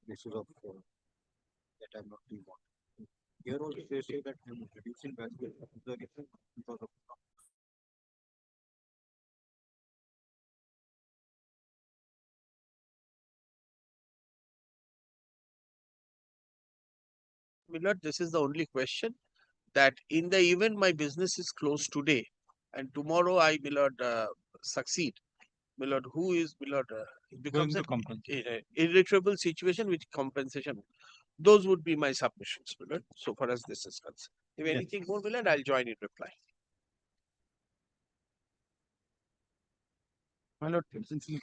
Speaker 12: basis of that I'm not doing what. Here also they say that I'm reducing value of the difference because of
Speaker 11: Millard, this is the only question that in the event my business is closed today and tomorrow I, Millard, succeed, Millard, who is, Millard, it becomes an irretrievable situation with compensation. Those would be my submissions, Millard, so far as this is concerned. If anything more, Millard, I'll join in reply.
Speaker 12: my lord, since it'll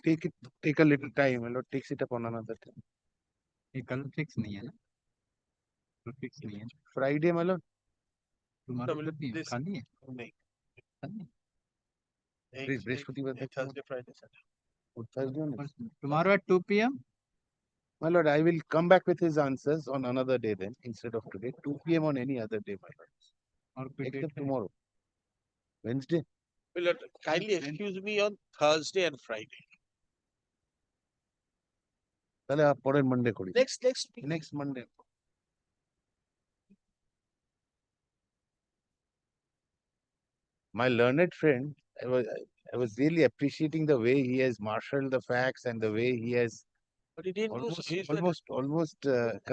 Speaker 12: take a little time, my lord takes it up on another time.
Speaker 1: ये कल fix नहीं है ना? कल fix नहीं है।
Speaker 12: Friday, my lord.
Speaker 1: तुम्हारा भी खाली है?
Speaker 11: नहीं।
Speaker 1: खाली
Speaker 12: है? Thursday,
Speaker 11: Friday, Saturday.
Speaker 12: Thursday only.
Speaker 1: Tomorrow at 2 p.m.
Speaker 12: My lord, I will come back with his answers on another day then, instead of today. 2 p.m. on any other day, my lord. Except tomorrow. Wednesday.
Speaker 11: Millard, kindly excuse me on Thursday and Friday.
Speaker 12: তাহলে পরের Monday করি।
Speaker 11: Next
Speaker 12: Monday. My learned friend, I was really appreciating the way he has marshaled the facts and the way he has
Speaker 11: but he didn't
Speaker 12: almost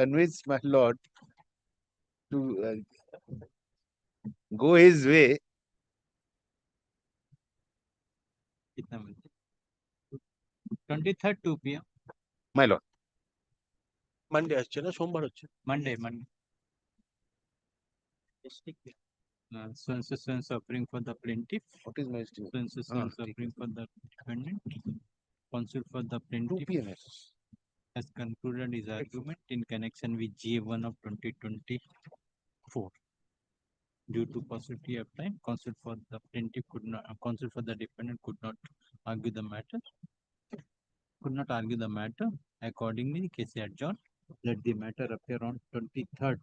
Speaker 12: convinced my lord to go his way.
Speaker 1: 23rd 2 p.m.
Speaker 12: My lord.
Speaker 11: Monday আসছে না সোমবার হচ্ছে
Speaker 1: Monday. So suffering for the plaintiff.
Speaker 12: What is my estimate?
Speaker 1: So suffering for the defendant. Counsel for the plaintiff
Speaker 12: 2 p.m.
Speaker 1: has concluded his argument in connection with GA1 of 2024. Due to paucity of time, counsel for the plaintiff could not, counsel for the defendant could not argue the matter. Accordingly, the case adjourned. Let the matter appear on 23rd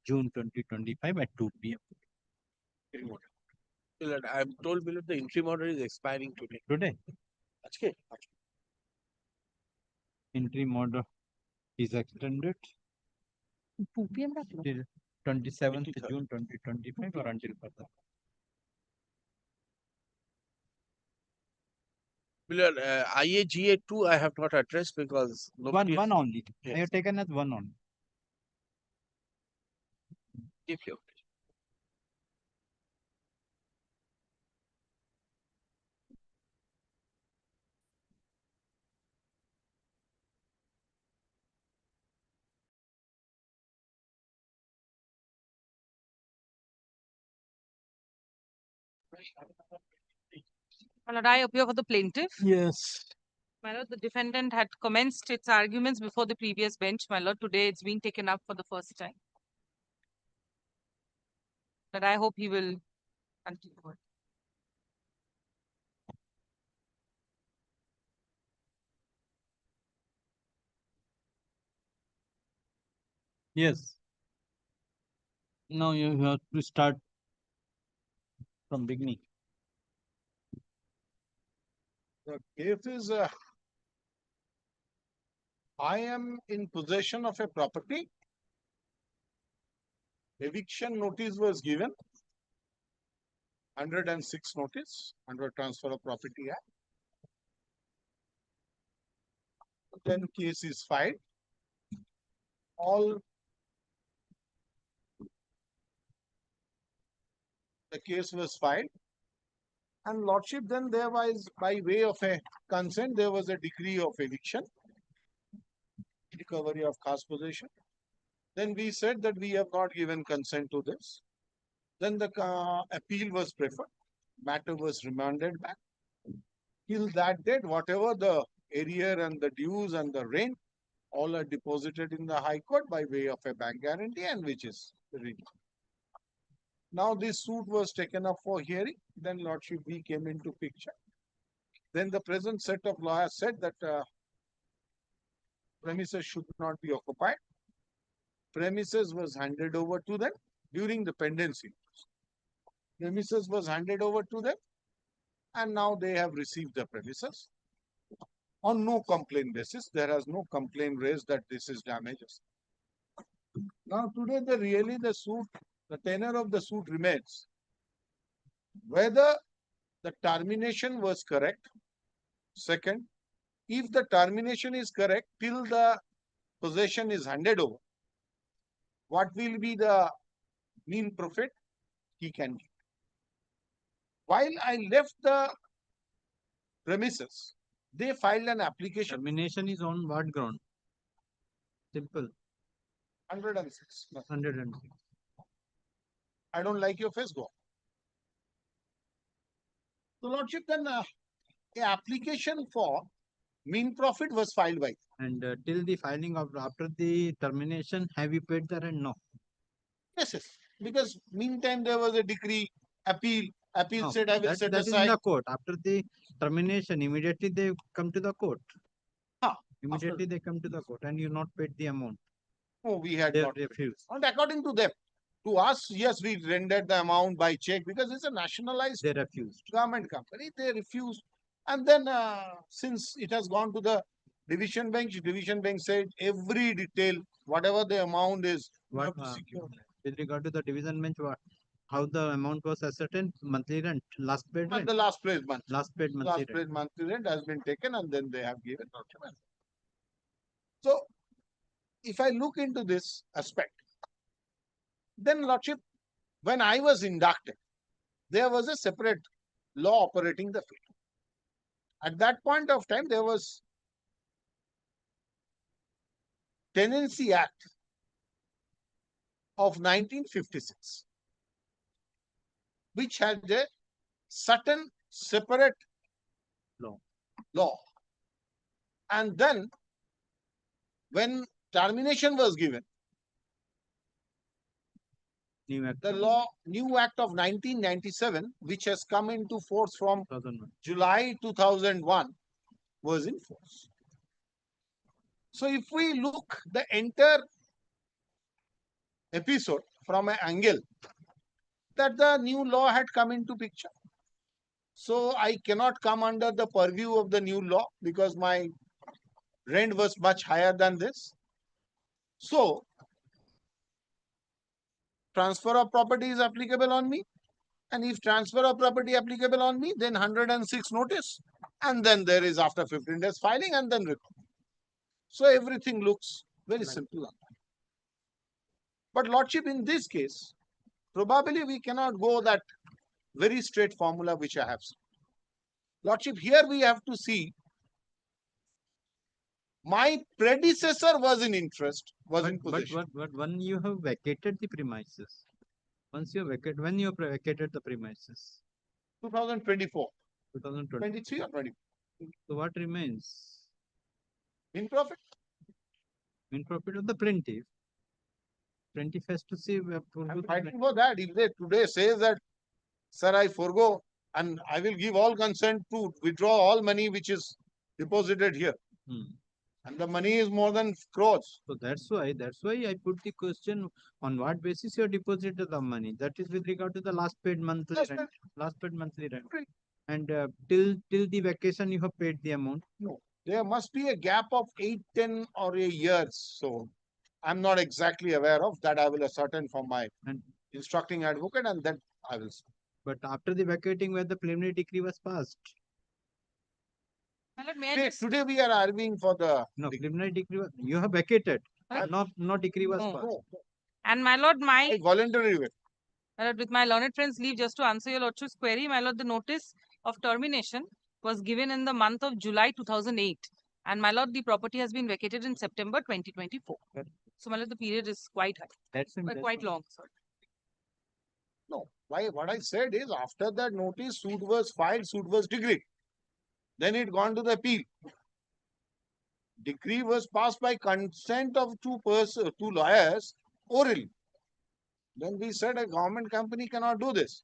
Speaker 1: June 2025 at 2 p.m.
Speaker 11: Millard, I'm told Millard the interim order is expiring today.
Speaker 1: Today?
Speaker 11: আজকে?
Speaker 1: Interim order is extended
Speaker 10: 2 p.m.
Speaker 1: till 27th June 2025 or until further.
Speaker 11: Millard, IAGA2 I have not addressed because
Speaker 1: One only.
Speaker 11: Yes.
Speaker 1: I have taken as one only.
Speaker 11: If you
Speaker 23: My lord, I appear for the plaintiff.
Speaker 8: Yes.
Speaker 23: My lord, the defendant had commenced its arguments before the previous bench. My lord, today it's being taken up for the first time. But I hope he will continue.
Speaker 1: Yes. Now you have to start from beginning.
Speaker 13: The case is, I am in possession of a property. Eviction notice was given. 106 notice under Transfer of Property Act. Then case is filed. The case was filed. And Lordship, then there was, by way of a consent, there was a decree of eviction, recovery of khas possession. Then we said that we have not given consent to this. Then the appeal was preferred. Matter was remanded back. Till that date, whatever the arrear and the dues and the rent, all are deposited in the High Court by way of a bank guarantee, and which is renewed. Now this suit was taken up for hearing. Then Lordship, we came into picture. Then the present set of lawyers said that Premises should not be occupied. Premises was handed over to them during the pendency. Premises was handed over to them and now they have received the premises on no complaint basis. There has no complaint raised that this is damages. Now today the suit, the tenor of the suit remains whether the termination was correct. Second, if the termination is correct till the possession is handed over, what will be the mean profit he can get? While I left the premises, they filed an application.
Speaker 1: Termination is on what ground? Simple.
Speaker 13: 106.
Speaker 1: 106.
Speaker 13: I don't like your face, go. So, Lordship, then a application for mean profit was filed by.
Speaker 1: And till the filing of after the termination, have you paid the rent? No.
Speaker 13: Yes, yes. Because meantime there was a decree, appeal. Appeal
Speaker 1: No,
Speaker 13: said I will
Speaker 1: that,
Speaker 13: set
Speaker 1: that is in
Speaker 13: aside.
Speaker 1: the court. After the termination, immediately they come to the court. Immediately they come to the court and you not paid the amount.
Speaker 13: Oh, we had
Speaker 1: They
Speaker 13: not
Speaker 1: refused.
Speaker 13: And according to them, to us, yes, we rendered the amount by check because it's a nationalized
Speaker 1: They refused.
Speaker 13: government company. They refused. And then since it has gone to the division bench said every detail, whatever the amount is, you
Speaker 1: What
Speaker 13: have to secure.
Speaker 1: with regard to the division bench, what how the amount was ascertained? Monthly rent, last paid
Speaker 13: And
Speaker 1: rent.
Speaker 13: the last paid month.
Speaker 1: Last paid monthly
Speaker 13: Last
Speaker 1: rent.
Speaker 13: paid monthly rent has been taken and then they have given document. So, if I look into this aspect, then Lordship, when I was inducted, there was a separate law operating the field. At that point of time, there was Tenancy Act of 1956, which had a certain separate law. And then, when termination was given,
Speaker 1: New act.
Speaker 13: the new act of 1997, which has come into force from
Speaker 1: 2001.
Speaker 13: July 2001, was in force. So if we look the entire episode from an angle that the new law had come into picture. So I cannot come under the purview of the new law because my rent was much higher than this. So transfer of property is applicable on me. And if transfer of property applicable on me, then 106 notice. And then there is after 15 days filing and then record. So everything looks very simple. But Lordship, in this case, probably we cannot go that very straight formula which I have seen. Lordship, here we have to see my predecessor was in interest, in possession.
Speaker 1: But when you have vacated the premises, once you vacate, when you have vacated the premises?
Speaker 13: 2024.
Speaker 1: 2020.
Speaker 13: 23 or 24.
Speaker 1: So what remains?
Speaker 13: In profit.
Speaker 1: In profit of the plaintiff. Plaintiff has to see.
Speaker 13: I'm fighting for that. If they today says that, sir, I forgo and I will give all consent to withdraw all money which is deposited here. And the money is more than crores.
Speaker 1: So that's why I put the question on what basis you deposited the money. That is with regard to the last paid monthly rent. Last paid monthly rent. And till the vacation you have paid the amount.
Speaker 13: No, there must be a gap of 8, 10 or a years. So I'm not exactly aware of that. I will ascertain from my instructing advocate and then I will.
Speaker 1: But after the vacating where the preliminary decree was passed.
Speaker 13: Today we are arguing for the
Speaker 1: preliminary decree. You have vacated. Not decree was passed.
Speaker 13: No.
Speaker 23: And my lord,
Speaker 13: voluntary way.
Speaker 23: My lord, with my learned friend's leave, just to answer your lordship's query, my lord, the notice of termination was given in the month of July 2008. And my lord, the property has been vacated in September 2024. So my lord, the period is quite high.
Speaker 1: That's
Speaker 23: quite long, sorry.
Speaker 13: No, what I said is after that notice, suit was filed, suit was decreed. Then it gone to the appeal. Decree was passed by consent of two lawyers orally. Then we said a government company cannot do this.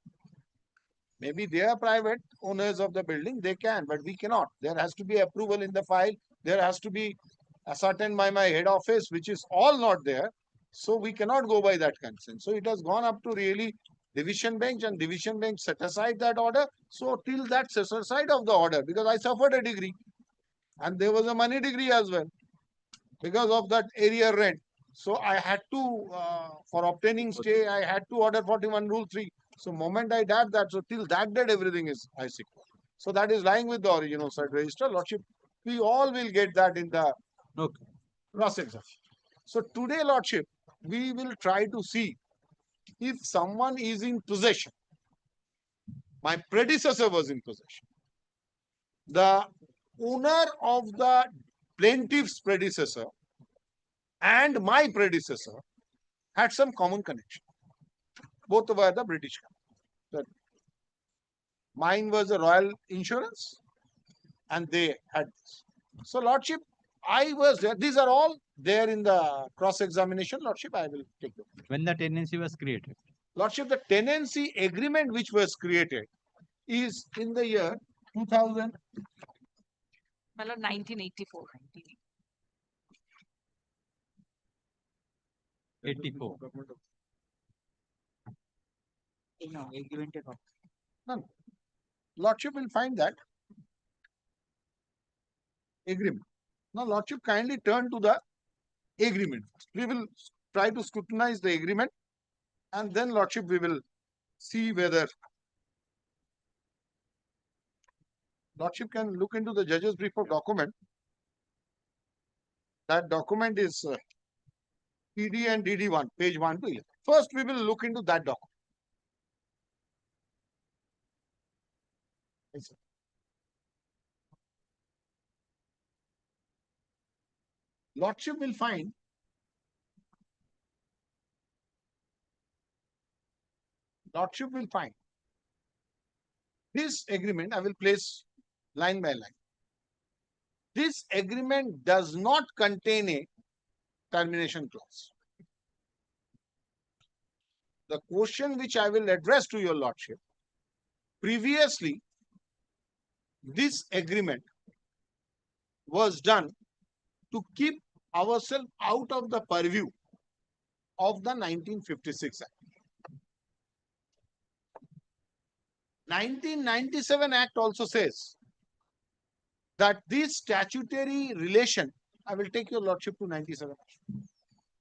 Speaker 13: Maybe they are private owners of the building, they can, but we cannot. There has to be approval in the file. There has to be ascertained by my head office, which is all not there. So we cannot go by that consent. So it has gone up to really division bench, and division bench set aside that order. So till that set aside of the order, because I suffered a degree and there was a money degree as well because of that area rent. So I had to, for obtaining stay, I had to order 41 rule 3. So moment I did that, so till that date everything is I secure. So that is lying with the original side register. Lordship, we all will get that in the process. So today, Lordship, we will try to see if someone is in possession. My predecessor was in possession. The owner of the plaintiff's predecessor and my predecessor had some common connection. Both were the British company. Mine was a Royal Insurance and they had this. So, Lordship, I was there. These are all there in the cross-examination. Lordship, I will take them.
Speaker 1: When the tenancy was created?
Speaker 13: Lordship, the tenancy agreement which was created is in the year 2000.
Speaker 23: 1984.
Speaker 1: 84.
Speaker 13: No. Lordship will find that agreement. Now, Lordship, kindly turn to the agreement. We will try to scrutinize the agreement, and then, Lordship, we will see whether Lordship can look into the judge's brief of document. That document is PD and DD1, page 1 to 11. First, we will look into that document. Yes, sir. Lordship will find this agreement. I will place line by line. This agreement does not contain a termination clause. The question which I will address to your Lordship, previously, this agreement was done to keep ourselves out of the purview of the 1956 Act. 1997 Act also says that this statutory relation, I will take your Lordship to 97.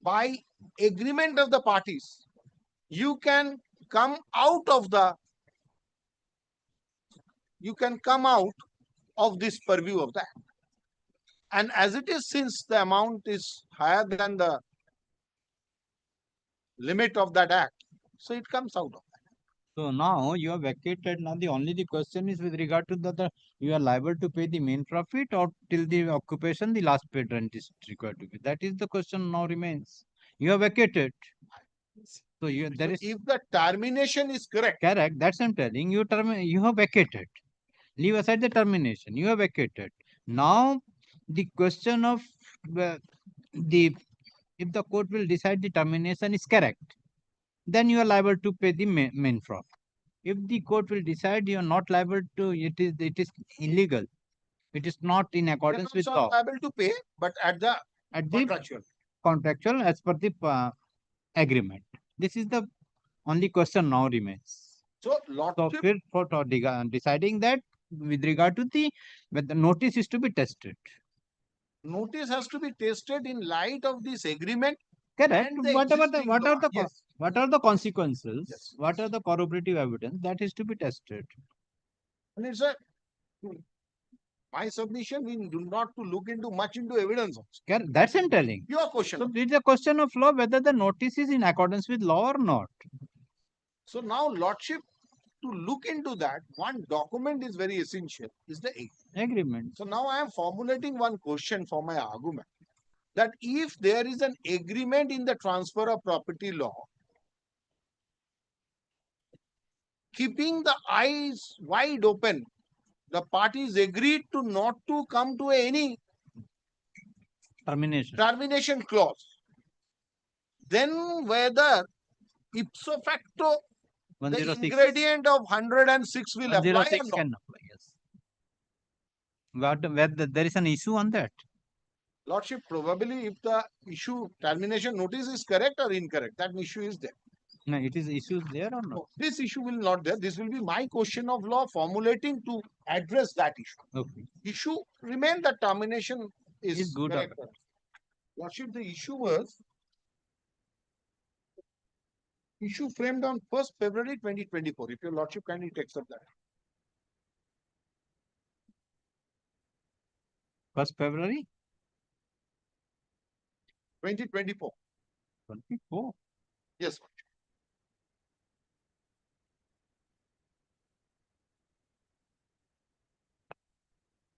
Speaker 13: By agreement of the parties, you can come out of this purview of that. And as it is, since the amount is higher than the limit of that act, so it comes out of that.
Speaker 1: So now you are vacated. Now the question is with regard to the you are liable to pay the main profit, or till the occupation the last paid rent is required to be. That is the question now remains. You are vacated. So if
Speaker 13: the termination is correct.
Speaker 1: Correct. That's I'm telling you. You have vacated. Leave aside the termination. You have vacated. Now the question of if the court will decide the termination is correct, then you are liable to pay the main profit. If the court will decide you are not liable to, it is illegal. It is not in accordance with law.
Speaker 13: Liable to pay, but at the
Speaker 1: contractual as per the agreement. This is the only question now remains.
Speaker 13: So,
Speaker 1: for deciding that with regard to the notice is to be tested.
Speaker 13: Notice has to be tested in light of this agreement.
Speaker 1: Correct. What are the consequences? Yes. What are the corroborative evidence that is to be tested?
Speaker 13: And it's my submission. We do not to look into much into evidence.
Speaker 1: Correct. That's I'm telling.
Speaker 13: Your question.
Speaker 1: So it's a question of law whether the notice is in accordance with law or not.
Speaker 13: So now, Lordship, to look into that, one document is very essential, is the
Speaker 1: agreement.
Speaker 13: So now I am formulating one question for my argument, that if there is an agreement in the transfer of property law, keeping the eyes wide open, the parties agreed to not to come to any termination clause, then whether ipso facto the ingredient of 106 will apply or not?
Speaker 1: Can apply, yes. Whether there is an issue on that?
Speaker 13: Lordship, probably if the issue termination notice is correct or incorrect, that issue is there.
Speaker 1: No, it is issues there or not?
Speaker 13: No, this issue will not there. This will be my question of law formulating to address that issue.
Speaker 1: Okay.
Speaker 13: Issue remain that termination is
Speaker 1: good.
Speaker 13: correct. Lordship, the issue framed on 1st February 2024. If your Lordship kindly takes up that.
Speaker 1: 1st February
Speaker 13: 2024.
Speaker 1: 24.
Speaker 13: Yes.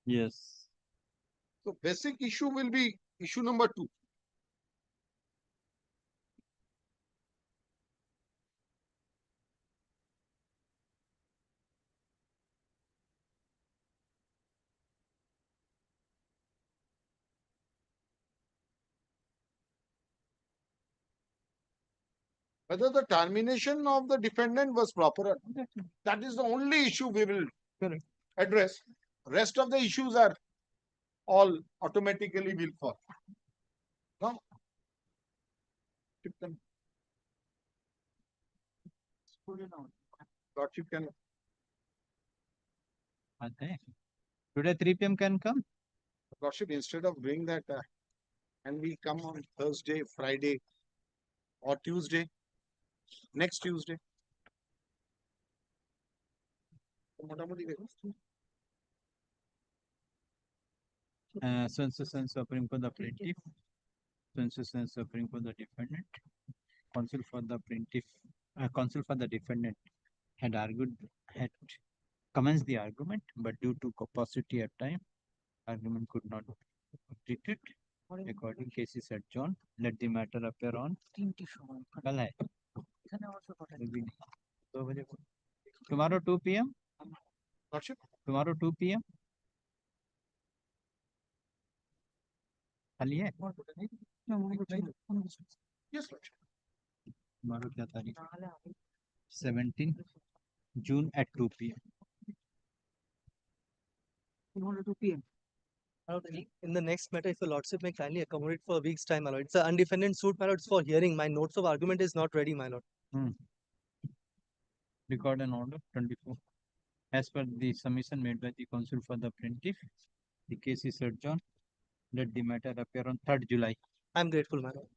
Speaker 1: Yes.
Speaker 13: So basic issue will be issue number 2. Whether the termination of the defendant was proper or not. That is the only issue we will address. Rest of the issues are all automatically will fall. Now, Lordship can.
Speaker 1: Okay. Today 3 p.m. can come?
Speaker 13: Lordship, instead of doing that, and we come on Thursday, Friday, or Tuesday, next Tuesday.
Speaker 1: Sense suffering for the plaintiff, sense suffering for the defendant, counsel for the plaintiff, counsel for the defendant had commenced the argument, but due to capacity at time, argument could not be completed. According cases adjourned, let the matter appear on. कल है tomorrow 2 p.m. tomorrow 2 p.m. खाली है
Speaker 13: Yes,
Speaker 1: tomorrow क्या तारीख 17 June at 2 p.m.
Speaker 3: Tomorrow 2 p.m. In the next matter, if the Lordship may kindly accommodate for a week's time, my lord. It's an undefended suit, my lord. It's for hearing. My notes of argument is not ready, my lord.
Speaker 1: Record an order 24. As per the submission made by the counsel for the plaintiff, the case is adjourned. Let the matter appear on 3rd July.
Speaker 3: I'm grateful, my lord.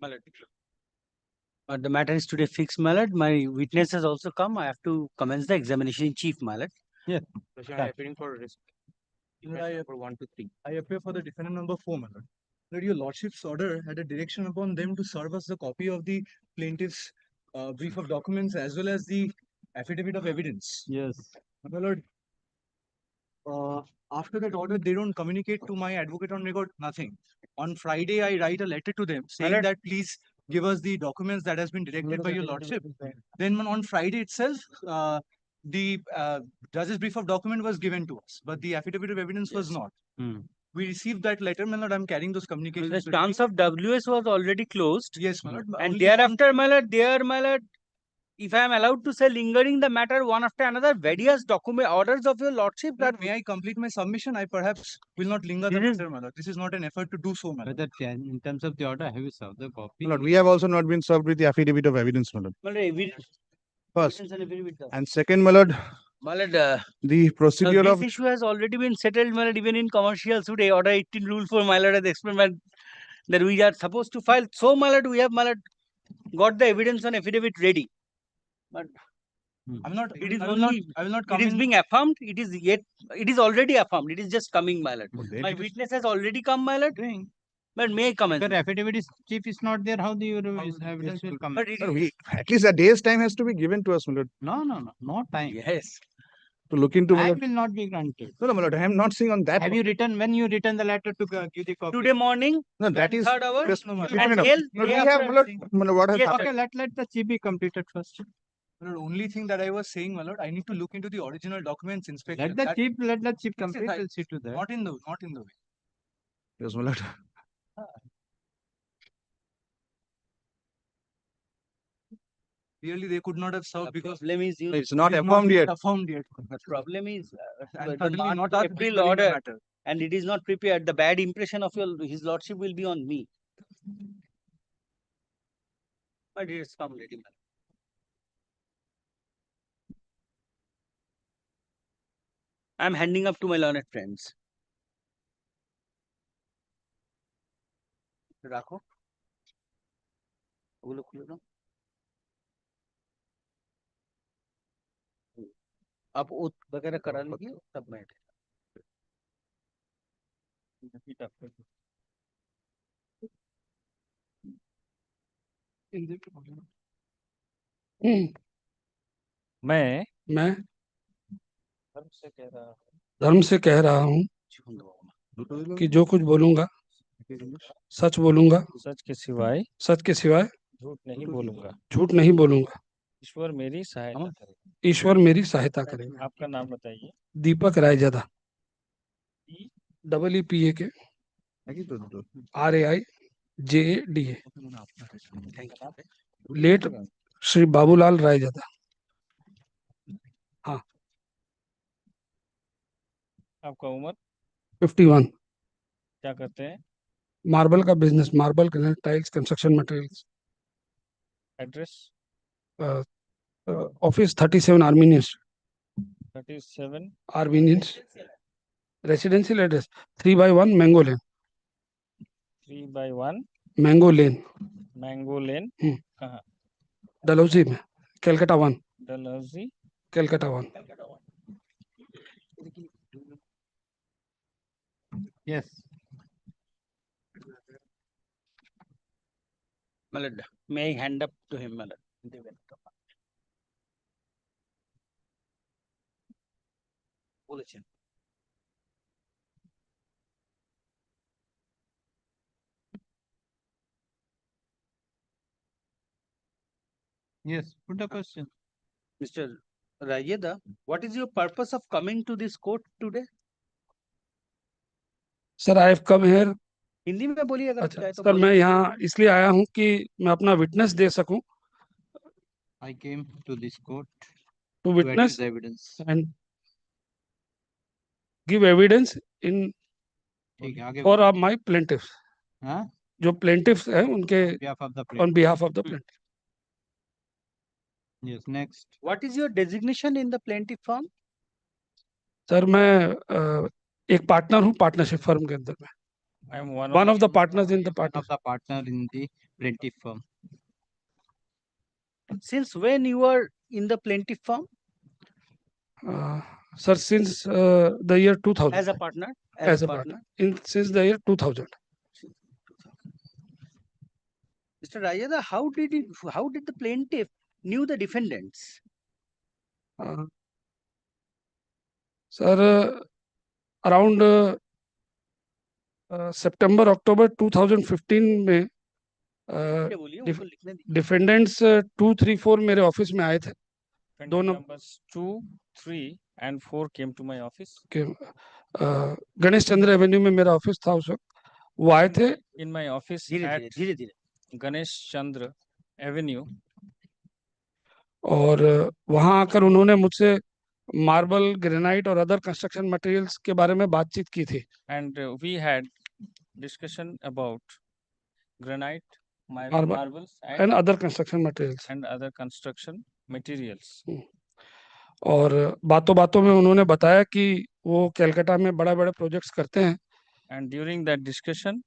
Speaker 14: My lord. The matter is today fixed, my lord. My witness has also come. I have to commence the examination in chief, my lord.
Speaker 1: Yeah.
Speaker 14: I am appearing for risk.
Speaker 3: For 1 to 3. I appear for the defendant number 4, my lord. That your lordship's order had a direction upon them to serve us the copy of the plaintiff's brief of documents as well as the affidavit of evidence.
Speaker 1: Yes.
Speaker 3: My lord, after that order, they don't communicate to my advocate on record, nothing. On Friday, I write a letter to them saying
Speaker 14: lord.
Speaker 3: that please give us the documents that has been directed by your lordship. Then on Friday itself, the judge's brief of document was given to us, but the affidavit of evidence was not. We received that letter, my lord. I'm carrying those communications.
Speaker 14: The stance of WS was already closed.
Speaker 3: Yes, my lord.
Speaker 14: And
Speaker 3: Only
Speaker 14: thereafter, my lord, my lord, if I am allowed to say lingering the matter one after another, various document orders of your lordship that
Speaker 3: may I complete my submission? I perhaps will not linger the matter, my lord. This is not an effort to do so, my lord.
Speaker 1: Whether in terms of the order, have you served the copy?
Speaker 21: My lord, we have also not been served with the affidavit of evidence, my lord.
Speaker 14: My lord, evidence.
Speaker 21: First.
Speaker 14: Evidence and affidavit.
Speaker 21: And second, my lord,
Speaker 14: My lord,
Speaker 21: the procedure
Speaker 14: this
Speaker 21: of
Speaker 14: issue has already been settled, my lord, even in commercial suit. Order 18 rule for my lord has explained that we are supposed to file. So, my lord, we have, my lord, got the evidence and affidavit ready. But
Speaker 3: I'm not.
Speaker 14: it is
Speaker 3: I will
Speaker 14: only.
Speaker 3: not. I will not come
Speaker 14: It is
Speaker 3: in.
Speaker 14: being affirmed. It is yet. It is already affirmed. It is just coming, my lord.
Speaker 21: then
Speaker 14: My
Speaker 21: it is-
Speaker 14: witness has already come, my lord. But may I comment?
Speaker 1: Your affidavit is chief is not there. How the evidence will come?
Speaker 14: But it
Speaker 21: Sir,
Speaker 14: is,
Speaker 21: at least a day's time has to be given to us, my lord,
Speaker 1: No time.
Speaker 14: yes.
Speaker 21: to look into, my
Speaker 1: Time
Speaker 21: lord.
Speaker 1: will not be granted.
Speaker 21: No, my lord, I am not saying on that.
Speaker 1: Have you written when you written the letter to give the copy?
Speaker 14: Today morning,
Speaker 21: No, that is
Speaker 14: 3rd hour,
Speaker 21: just
Speaker 14: and
Speaker 21: written enough.
Speaker 14: till
Speaker 21: No,
Speaker 14: day
Speaker 21: we have,
Speaker 14: after.
Speaker 21: my lord, what has
Speaker 14: Yes, sir.
Speaker 21: happened?
Speaker 1: Okay, let the chief be completed first.
Speaker 3: My lord, only thing that I was saying, my lord, I need to look into the original documents, Inspector.
Speaker 1: Let the chief
Speaker 3: Yes,
Speaker 1: complete.
Speaker 3: yes,
Speaker 1: We'll see to that.
Speaker 3: Not in the way.
Speaker 21: Yes, my lord.
Speaker 3: Really, they could not have served because
Speaker 14: Problem is you.
Speaker 21: It's not
Speaker 3: it is
Speaker 21: affirmed yet.
Speaker 3: Affirmed yet.
Speaker 14: The problem is
Speaker 3: And
Speaker 14: the
Speaker 3: certainly not
Speaker 14: March,
Speaker 3: us
Speaker 14: April
Speaker 3: preparing the
Speaker 14: order,
Speaker 3: matter.
Speaker 14: and it is not prepared. The bad impression of his lordship will be on me. But it is come ready, man. I am handing up to my learned friends. राखो ओগুলো খুলে দাও आप oath वगैरह करा लीजिए तब मैं
Speaker 5: मैं
Speaker 15: धर्म से कह रहा हूँ कि जो कुछ बोलूंगा सच बोलूंगा,
Speaker 5: सच के सिवाय झूठ नहीं बोलूंगा।
Speaker 15: झूठ नहीं बोलूंगा।
Speaker 5: ईश्वर मेरी सहायता करेगा।
Speaker 15: ईश्वर मेरी सहायता करेगा।
Speaker 5: आपका नाम बताइए।
Speaker 15: Deepak Raijada, EEPAK RAIJADA, late Shri Babulal Raijada. हाँ,
Speaker 5: आपका उम्र?
Speaker 15: 51।
Speaker 5: क्या करते हैं?
Speaker 15: मार्बल का business, marble, tiles, construction materials.
Speaker 5: Address?
Speaker 15: Office 37 Armenians.
Speaker 5: 37
Speaker 15: Armenians. Residential address 3/1 Mango Lane.
Speaker 5: 3/1
Speaker 15: Mango Lane.
Speaker 5: Mango Lane कहाँ?
Speaker 15: डलहौजी में, Calcutta 1।
Speaker 5: Dalhousie,
Speaker 15: Calcutta 1।
Speaker 1: Yes.
Speaker 14: Malad, may I hand up to him, Malad? বলেছেন।
Speaker 1: Yes, put a question.
Speaker 14: Mr. Rayeda, what is your purpose of coming to this court today?
Speaker 15: Sir I have come here.
Speaker 14: Hindi में बोलिए अगर
Speaker 15: अच्छा
Speaker 14: चाहे तो
Speaker 15: sir, मैं
Speaker 14: बोलिए।
Speaker 15: यहाँ इसलिए आया हूँ कि मैं अपना विटनेस दे सकूं।
Speaker 1: I came to this court
Speaker 15: to
Speaker 1: to
Speaker 15: witness
Speaker 1: adduce evidence.
Speaker 15: and give evidence in
Speaker 1: ठीक है, आगे
Speaker 15: for my plaintiffs.
Speaker 1: हाँ?
Speaker 15: जो plaintiffs हैं उनके
Speaker 1: behalf of the
Speaker 15: on behalf of the plaintiff.
Speaker 1: Yes, next.
Speaker 14: What is your designation in the plaintiff firm?
Speaker 15: Sir मैं एक partner हूँ पार्टनरशिप फर्म के अंदर में।
Speaker 5: I am one
Speaker 15: One
Speaker 5: of
Speaker 15: of the partners in the
Speaker 1: One
Speaker 15: partner.
Speaker 1: of the partner in the plaintiff firm.
Speaker 14: Since when you are in the plaintiff firm?
Speaker 15: Sir, since the year 2000.
Speaker 14: As a partner?
Speaker 15: As a partner. Since the year 2000.
Speaker 14: Mr. Rajada, how did the plaintiff knew the defendants?
Speaker 15: Sir, around September, October 2015 में defendants 2, 3, 4 मेरे office में आए थे. दो
Speaker 16: numbers 2, 3 and 4 came to my office.
Speaker 15: Ganesh Chandra Avenue में मेरा office था उस वक्त. वो आए थे.
Speaker 16: In my office at Ganesh Chandra Avenue.
Speaker 15: और वहां आकर उन्होंने मुझसे मार्बल, ग्रेनाइट और अदर कंस्ट्रक्शन मटेरियल्स के बारे में बातचीत की थी.
Speaker 16: And we had discussion about granite, marbles
Speaker 15: and other construction materials.
Speaker 16: And other construction materials.
Speaker 15: और बातों बातों में उन्होंने बताया कि वो कलकत्ता में बड़ा बड़ा प्रोजेक्ट्स करते हैं.
Speaker 16: And during that discussion,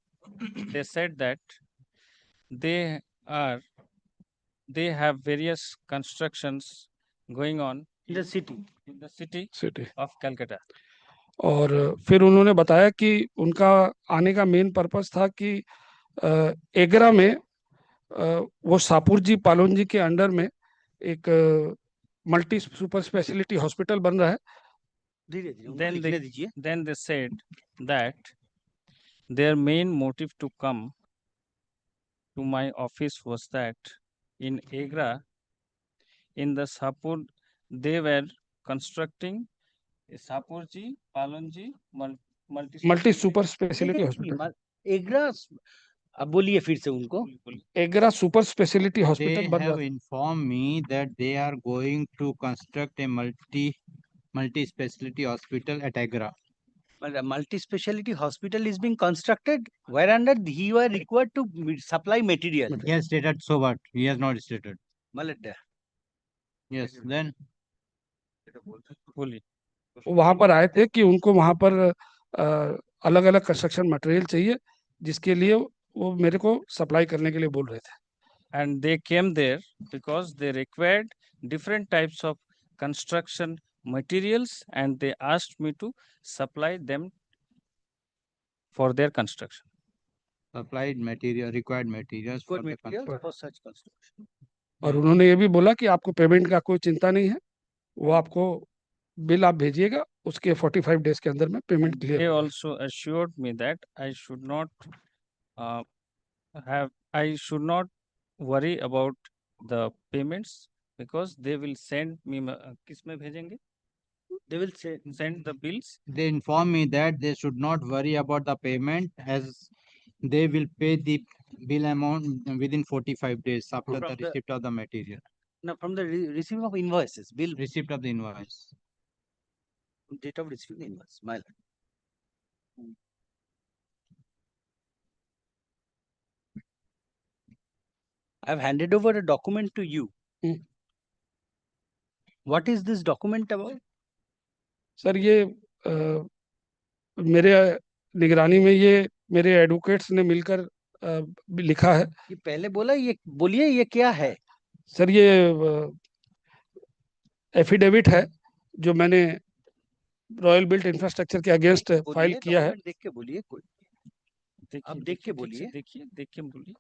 Speaker 16: they said that they have various constructions going on
Speaker 14: in the city
Speaker 16: of Calcutta.
Speaker 15: और फिर उन्होंने बताया कि उनका आने का मेन पर्पस था कि एगरा में वो सापुर जी पालोन जी के अंडर में एक मल्टी सुपर स्पेशलिटी हॉस्पिटल बन रहा है.
Speaker 16: Then they said that their main motive to come to my office was that in Agra, in the Sapur, they were constructing Sapurji, Palonji,
Speaker 15: multi super speciality hospital.
Speaker 14: एग्रा, अब बोलिए फिर से उनको.
Speaker 15: एग्रा super speciality hospital बन रहा
Speaker 1: है. They have informed me that they are going to construct a multi-speciality hospital at Agra.
Speaker 14: A multi-speciality hospital is being constructed, whereunder he were required to supply material.
Speaker 1: He has stated so, but he has not stated. Yes, then.
Speaker 15: वहां पर आए थे कि उनको वहां पर अलग अलग कंस्ट्रक्शन मटेरियल चाहिए, जिसके लिए वो मेरे को सप्लाई करने के लिए बोल रहे थे.
Speaker 16: And they came there because they required different types of construction materials and they asked me to supply them for their construction.
Speaker 1: Supplied material, required materials for the construction.
Speaker 14: For such construction.
Speaker 15: और उन्होंने ये भी बोला कि आपको payment का कोई चिंता नहीं है, वो आपको बिल आप भेजिएगा, उसके 45 डेज के अंदर में payment clear.
Speaker 16: They also assured me that I should not worry about the payments because they will send me. किसमें भेजेंगे?
Speaker 14: They will
Speaker 16: send the bills.
Speaker 1: They inform me that they should not worry about the payment as they will pay the bill amount within 45 days after the receipt of the material.
Speaker 14: Now, from the receipt of invoices, bill.
Speaker 1: Receipt of the invoice.
Speaker 14: Date of receipt of the invoice, my lord. I have handed over a document to you. What is this document about?
Speaker 15: Sir ये मेरे निगरानी में ये मेरे advocates ने मिलकर लिखा है.
Speaker 14: ये पहले बोला, ये बोलिए ये क्या है?
Speaker 15: सर ये एफिडेविट है जो मैंने रॉयल बिल्ट इंफ्रास्ट्रक्चर के अगेंस्ट फाइल किया है.
Speaker 14: देख के बोलिए, आप देख के बोलिए.
Speaker 16: देख के बोलिए.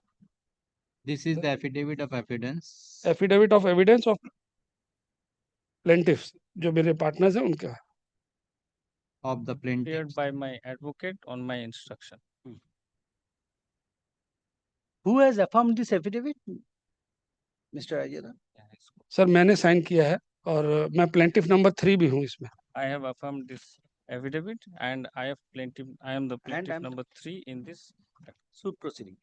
Speaker 1: This is the affidavit of evidence.
Speaker 15: Affidavit of evidence of plaintiffs, जो मेरे पार्टनर्स हैं उनका.
Speaker 1: Of the plaintiff.
Speaker 16: Prepared by my advocate on my instruction.
Speaker 14: Who has affirmed this affidavit, Mr. Ajay?
Speaker 15: Sir मैंने साइन किया है और मैं plaintiff number 3 भी हूँ इसमें.
Speaker 16: I have affirmed this affidavit and I am the plaintiff number 3 in this
Speaker 14: suit proceeding.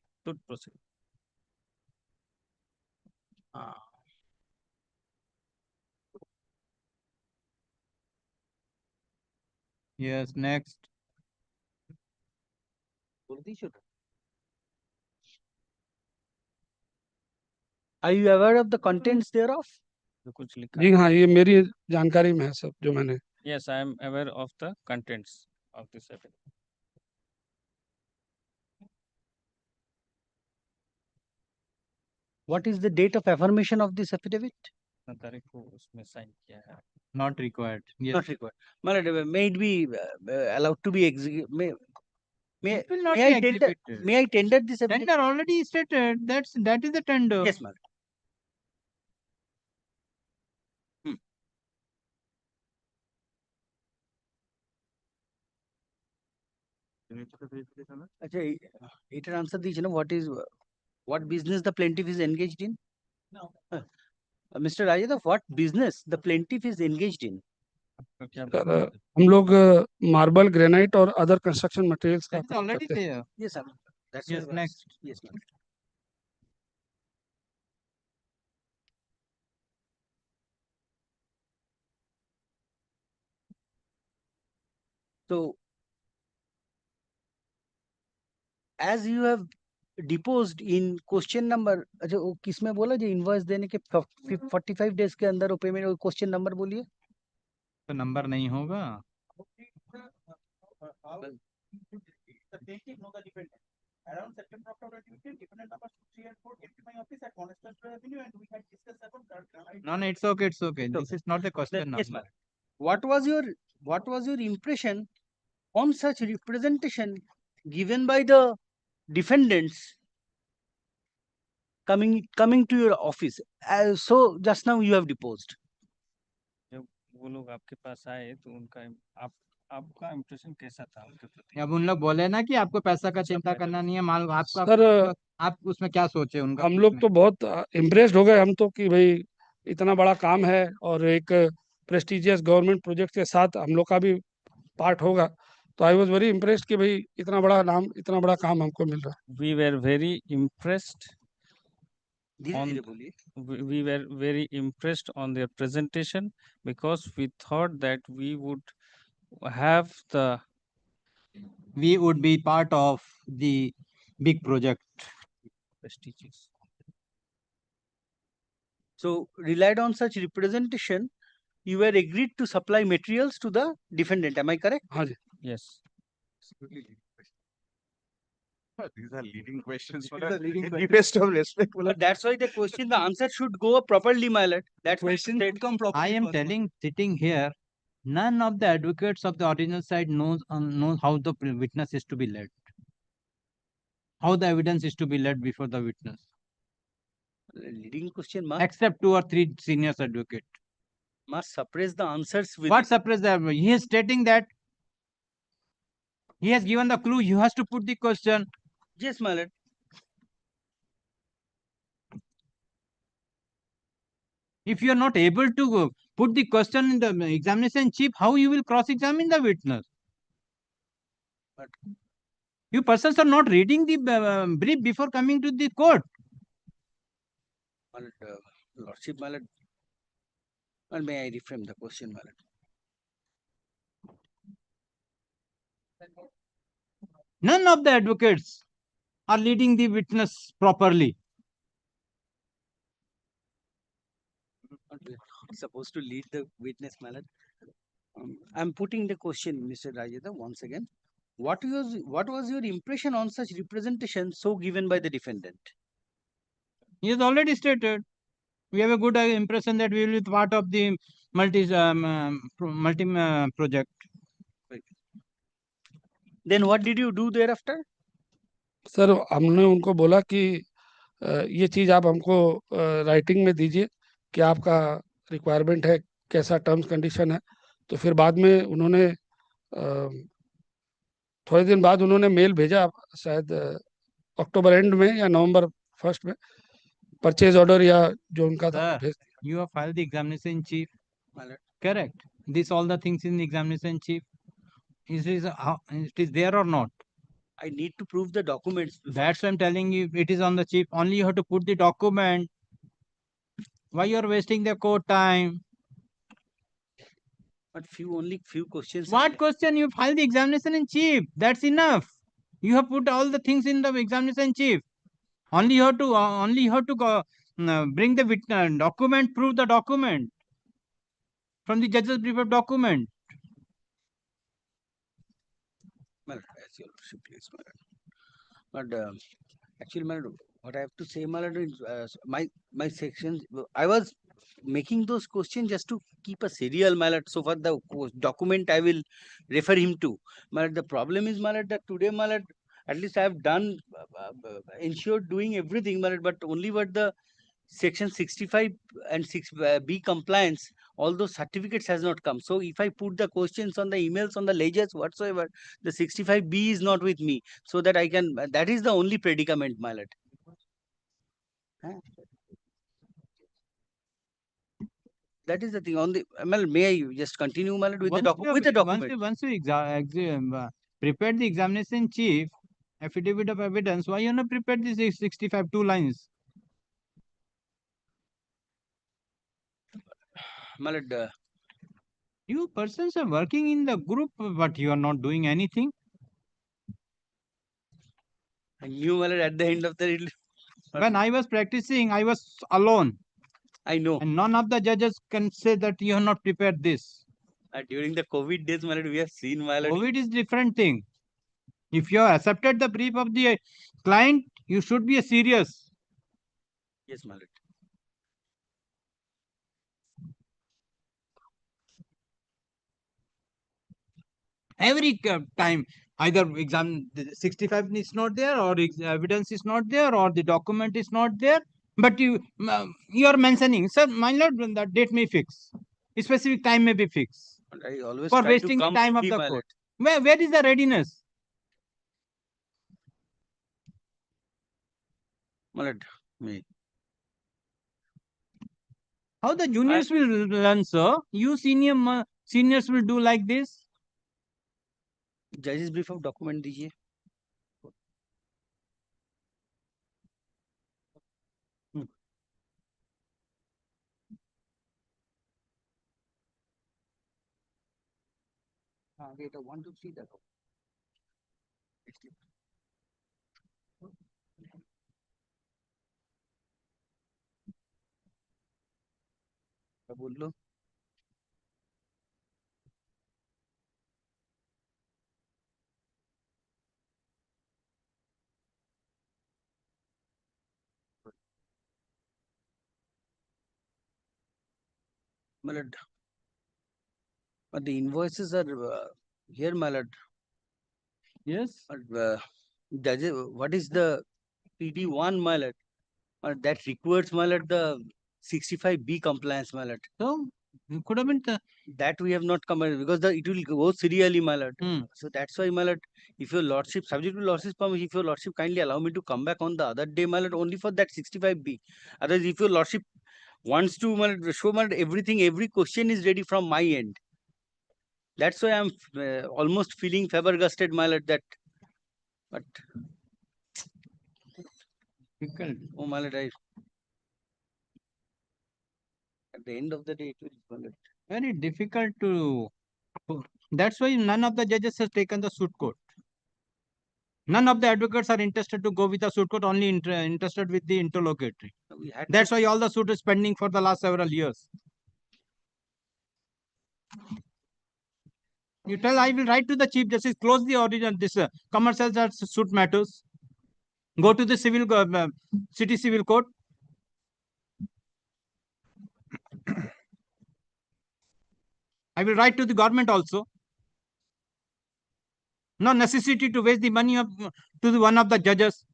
Speaker 1: Yes, next.
Speaker 14: Are you aware of the contents thereof?
Speaker 15: जी हाँ, ये मेरी जानकारी में है सब जो मैंने.
Speaker 16: Yes, I am aware of the contents of this affidavit.
Speaker 14: What is the date of affirmation of this affidavit?
Speaker 1: तारीख को उसमें sign किया है. Not required. Yes.
Speaker 14: Not required. My lord, may it be allowed to be executed?
Speaker 1: It will not
Speaker 14: May
Speaker 1: be
Speaker 14: I tender?
Speaker 1: executed.
Speaker 14: May I tender this affidavit?
Speaker 1: Tender already stated. That is the tender.
Speaker 14: Yes, madam. अच्छा এটার answer দিয়েছে না what business the plaintiff is engaged in? No. Mr. Rajendra, what business the plaintiff is engaged in?
Speaker 15: Sir हम लोग marble granite और other construction materials का
Speaker 1: That's already there.
Speaker 14: Yes, sir. That's
Speaker 1: Yes, next.
Speaker 14: Yes, ma'am. So, as you have deposed in question number, अच्छा वो किसमें बोला जो invoice देने के 45 डेज के अंदर वो पेमेंट, वो क्वेश्चन नंबर बोलिए.
Speaker 1: तो नंबर नहीं होगा.
Speaker 3: Around September, October 2015, different numbers 3 and 4 came to my office at Monastery Avenue, and we had discussed about that.
Speaker 1: No, it's okay. It's okay. This is not the question now.
Speaker 14: Yes, ma'am. What was your impression on such representation given by the defendants coming to your office? So just now you have deposed.
Speaker 1: जब वो लोग आपके पास आए तो उनका आपका impression कैसा था उनके प्रति? अब उन लोग बोले ना कि आपको पैसा का चिंता करना नहीं है, मान लो आपका
Speaker 15: सर
Speaker 1: आप उसमें क्या सोचे उनका?
Speaker 15: हम लोग तो बहुत इम्प्रेस्ड हो गए हम तो कि भाई इतना बड़ा काम है और एक प्रेस्टिजियस गवर्नमेंट प्रोजेक्ट के साथ हम लोग का भी पार्ट होगा, तो आई वाज वेरी इम्प्रेस्ड कि भाई इतना बड़ा नाम इतना बड़ा काम हमको मिल रहा है.
Speaker 1: We were very impressed. We were very impressed on their presentation because we thought that we would be part of the big project. Prestigious.
Speaker 14: So relied on such representation, you were agreed to supply materials to the defendant. Am I correct?
Speaker 15: हाँ जी.
Speaker 1: Yes.
Speaker 13: These are leading questions.
Speaker 14: These are leading questions.
Speaker 13: Deepest of respect.
Speaker 14: But that's why the answer should go up properly, my lord. That question should come properly.
Speaker 1: I am sitting here, none of the advocates of the original side knows how the witness is to be led, how the evidence is to be led before the witness.
Speaker 14: Leading question must.
Speaker 1: Except 2 or 3 senior advocates.
Speaker 14: Must suppress the answers with.
Speaker 1: What suppress the? He is stating that he has given the clue. You have to put the question.
Speaker 14: Yes, my lord.
Speaker 1: If you are not able to put the question in the examination chief, how you will cross-examine the witness?
Speaker 14: But
Speaker 1: you persons are not reading the brief before coming to the court.
Speaker 14: My lord, lordship, my lord. Well, may I reframe the question, my lord?
Speaker 1: None of the advocates are leading the witness properly.
Speaker 14: Supposed to lead the witness, my lord. I'm putting the question, Mr. Rajendra, once again. What was your impression on such representation so given by the defendant?
Speaker 1: He has already stated. We have a good impression that we will be part of the multi project.
Speaker 14: Then what did you do thereafter?
Speaker 15: Sir हमने उनको बोला कि ये चीज़ आप हमको writing में दीजिए कि आपका रिक्वायरमेंट है, कैसा टर्म्स कंडीशन है. तो फिर बाद में उन्होंने थोड़े दिन बाद उन्होंने मेल भेजा, शायद अक्टूबर एंड में या नवंबर फर्स्ट में, परचेज ऑर्डर या जो उनका था भेज दिया.
Speaker 1: You have filed the examination chief. Correct. This all the things in the examination chief. It is there or not?
Speaker 14: I need to prove the documents.
Speaker 1: That's why I'm telling you, it is on the chief. Only you have to put the document. Why you are wasting the court time?
Speaker 14: But only few questions.
Speaker 1: What question? You file the examination in chief. That's enough. You have put all the things in the examination chief. Only you have to go, bring the witness document, prove the document from the judge's brief of document.
Speaker 14: But actually, What I have to say, my lord, is, my sections. I was making those questions just to keep a serial, my lord. So for the document, I will refer him to. My lord, the problem is, my lord, that today, my lord, at least I have done, ensured doing everything, my lord, but only what the section 65 and 6B compliance, all those certificates has not come. So if I put the questions on the emails, on the ledgers whatsoever, the 65B is not with me, so that I can, that is the only predicament, my lord. That is the thing. On the, well, may I just continue, my lord, with the document?
Speaker 1: Once you prepare the examination chief affidavit of evidence, why you not prepared this 65 2 lines?
Speaker 14: My lord,
Speaker 1: you persons are working in the group, but you are not doing anything.
Speaker 14: I knew, my lord, at the end of the
Speaker 1: when I was practicing, I was alone.
Speaker 14: I know.
Speaker 1: And none of the judges can say that you have not prepared this.
Speaker 14: During the COVID days, my lord, we have seen, my lord.
Speaker 1: COVID is different thing. If you have accepted the brief of the client, you should be serious.
Speaker 14: Yes, my lord.
Speaker 1: Every time, either exam 65 is not there, or evidence is not there, or the document is not there. But you are mentioning, sir, my lord, the date may fix, a specific time may be fixed.
Speaker 14: I always
Speaker 1: for
Speaker 14: try
Speaker 1: wasting
Speaker 14: to
Speaker 1: the
Speaker 14: come
Speaker 1: time of
Speaker 14: fully,
Speaker 1: the
Speaker 14: my
Speaker 1: court.
Speaker 14: lord.
Speaker 1: Where is the readiness?
Speaker 14: My lord, me.
Speaker 1: How the juniors will learn, sir? You seniors will do like this?
Speaker 14: Judge's brief of document दीजिए. Wait, 1, 2, 3 देखो. बोल लो. My lord, but the invoices are here, my lord.
Speaker 1: Yes.
Speaker 14: But what is the PD1, my lord? That requires, my lord, the 65B compliance, my lord.
Speaker 1: So you could have been
Speaker 14: that we have not come because it will go serially, my lord. So that's why, my lord, if your lordship, subject to lordship's permission, if your lordship kindly allow me to come back on the other day, my lord, only for that 65B. Otherwise, if your lordship wants to, my lord, show, my lord, everything, every question is ready from my end. That's why I'm almost feeling flabbergasted, my lord, that, but
Speaker 1: difficult.
Speaker 14: Oh, my lord, at the end of the day, it will, my lord.
Speaker 1: Very difficult to. That's why none of the judges has taken the suit court. None of the advocates are interested to go with the suit court, only interested with the interlocutory. That's why all the suit is pending for the last several years. You tell, I will write to the Chief Justice, close the origin, this commercial suit matters. Go to the civil city civil court. I will write to the government also. No necessity to waste the money of to the one of the judges.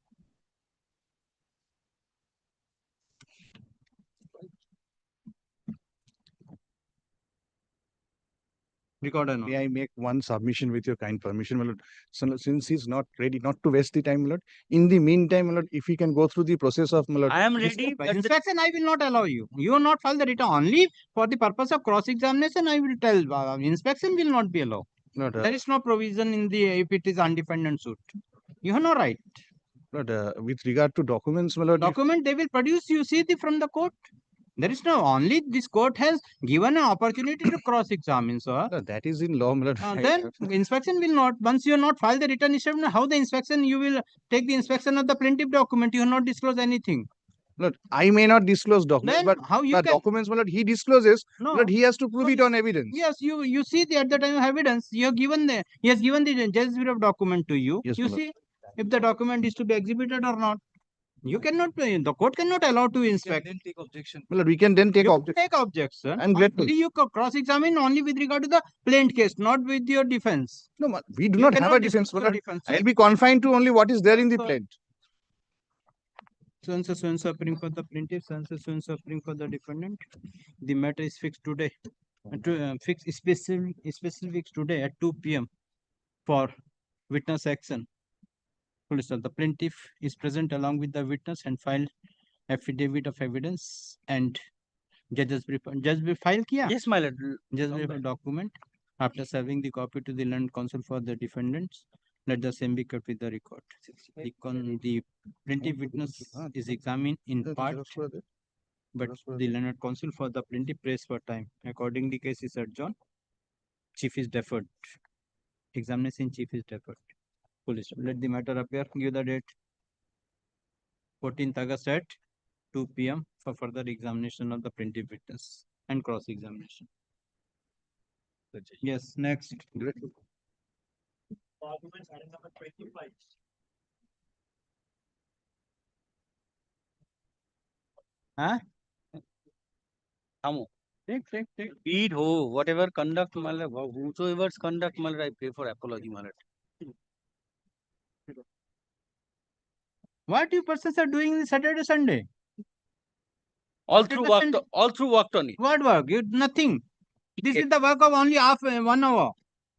Speaker 12: May I make one submission with your kind permission, my lord? So, since he's not ready, not to waste the time, my lord. In the meantime, my lord, if he can go through the process of, my lord.
Speaker 14: I am ready.
Speaker 1: Inspection, I will not allow you. You will not file the return only for the purpose of cross-examination. I will tell inspection will not be allowed. There is no provision in the if it is undependent suit. You have no right.
Speaker 12: Lord, with regard to documents, my lord.
Speaker 1: Document they will produce. You see from the court. There is no only this court has given an opportunity to cross-examine, sir.
Speaker 12: No, that is in law, my lord.
Speaker 1: Then inspection will not. Once you have not filed the return statement, how the inspection you will take the inspection of the plaintiff document? You have not disclosed anything.
Speaker 12: Lord, I may not disclose documents,
Speaker 1: then
Speaker 12: but
Speaker 1: how you
Speaker 12: the
Speaker 1: can...
Speaker 12: documents, my lord, he discloses.
Speaker 1: No,
Speaker 12: Lord, he has to prove it on evidence.
Speaker 1: Yes, you see at the time of evidence, you have given he has given the judge's brief of document to you.
Speaker 12: Yes,
Speaker 1: you see if the document is to be exhibited or not. You cannot, the court cannot allow to inspect.
Speaker 3: Then take objection.
Speaker 12: Well, we can then take
Speaker 1: You
Speaker 12: objection.
Speaker 1: take objection.
Speaker 12: And let
Speaker 1: Only you cross-examine only with regard to the plaint case, not with your defense.
Speaker 12: No, we do
Speaker 1: You
Speaker 12: not have
Speaker 1: cannot
Speaker 12: a defense.
Speaker 1: discuss your
Speaker 12: Well,
Speaker 1: defense.
Speaker 12: I'll be confined to only what is there in the plaint.
Speaker 1: So-and-so appearing for the plaintiff, so-and-so appearing for the defendant. The matter is fixed today. Fixed specific today at 2 p.m. for witness action. Police, the plaintiff is present along with the witness and filed affidavit of evidence and judge's brief. Judge brief file kiya?
Speaker 14: Yes, my lord.
Speaker 1: Judge brief document. After serving the copy to the learned counsel for the defendants, let the same be kept with the record. The plaintiff witness is examined in part, but the learned counsel for the plaintiff prays for time. Accordingly, case is adjourned. Chief is deferred. Examination chief is deferred. Police, let the matter appear. Give the date. 14th August at 2 p.m. for further examination of the plaintiff witness and cross-examination. Yes, next.
Speaker 8: Arguments item number 25.
Speaker 1: Huh?
Speaker 14: Take. Be it ho, whatever conduct, whosoever's conduct, I pray for apology, my lord.
Speaker 1: What you persons are doing this Saturday, Sunday?
Speaker 14: All through worked on it.
Speaker 1: What work? You nothing. This is the work of only half 1 hour.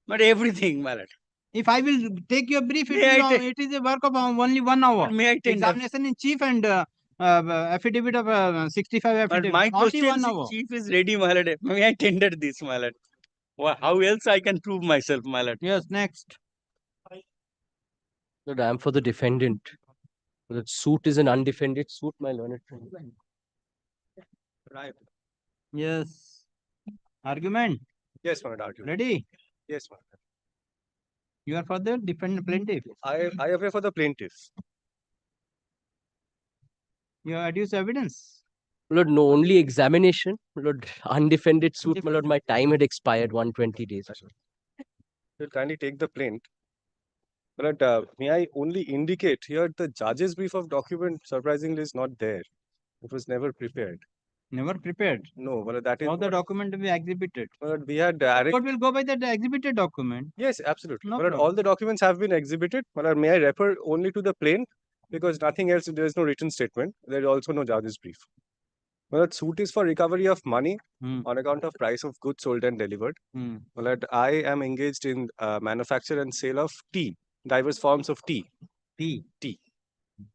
Speaker 14: But everything, my lord.
Speaker 1: If I will take your brief,
Speaker 14: May
Speaker 1: it is a work of only 1 hour.
Speaker 14: May I tender?
Speaker 1: Examination in chief and affidavit of 65 affidavit.
Speaker 14: But my
Speaker 1: only
Speaker 14: question
Speaker 1: 1
Speaker 14: is,
Speaker 1: hour.
Speaker 14: chief is ready, my lord. May I tender this, my lord? How else I can prove myself, my lord?
Speaker 1: Yes, next.
Speaker 17: Lord, I am for the defendant. The suit is an undefended suit, my learned friend.
Speaker 1: Right. Yes. Argument.
Speaker 19: Yes, my lord. Argument.
Speaker 1: Ready?
Speaker 19: Yes, my lord.
Speaker 1: You are for the defendant plaintiff.
Speaker 19: I appear for the plaintiff.
Speaker 1: You adduce evidence.
Speaker 17: Lord, no, only examination. Lord, undefended suit, my lord, my time had expired 120 days.
Speaker 19: You'll kindly take the plaint. But may I only indicate here the judge's brief of document surprisingly is not there. It was never prepared.
Speaker 1: Never prepared.
Speaker 19: No, well, that is
Speaker 1: All the document to be exhibited.
Speaker 19: But we had direct.
Speaker 1: Court will go by the exhibited document.
Speaker 19: Yes, absolutely.
Speaker 1: No
Speaker 19: But all the documents have been exhibited. But may I refer only to the plaint because nothing else. There is no written statement. There is also no judge's brief. Well, that suit is for recovery of money on account of price of goods sold and delivered. Well, that I am engaged in manufacture and sale of tea, diverse forms of tea.
Speaker 1: Tea.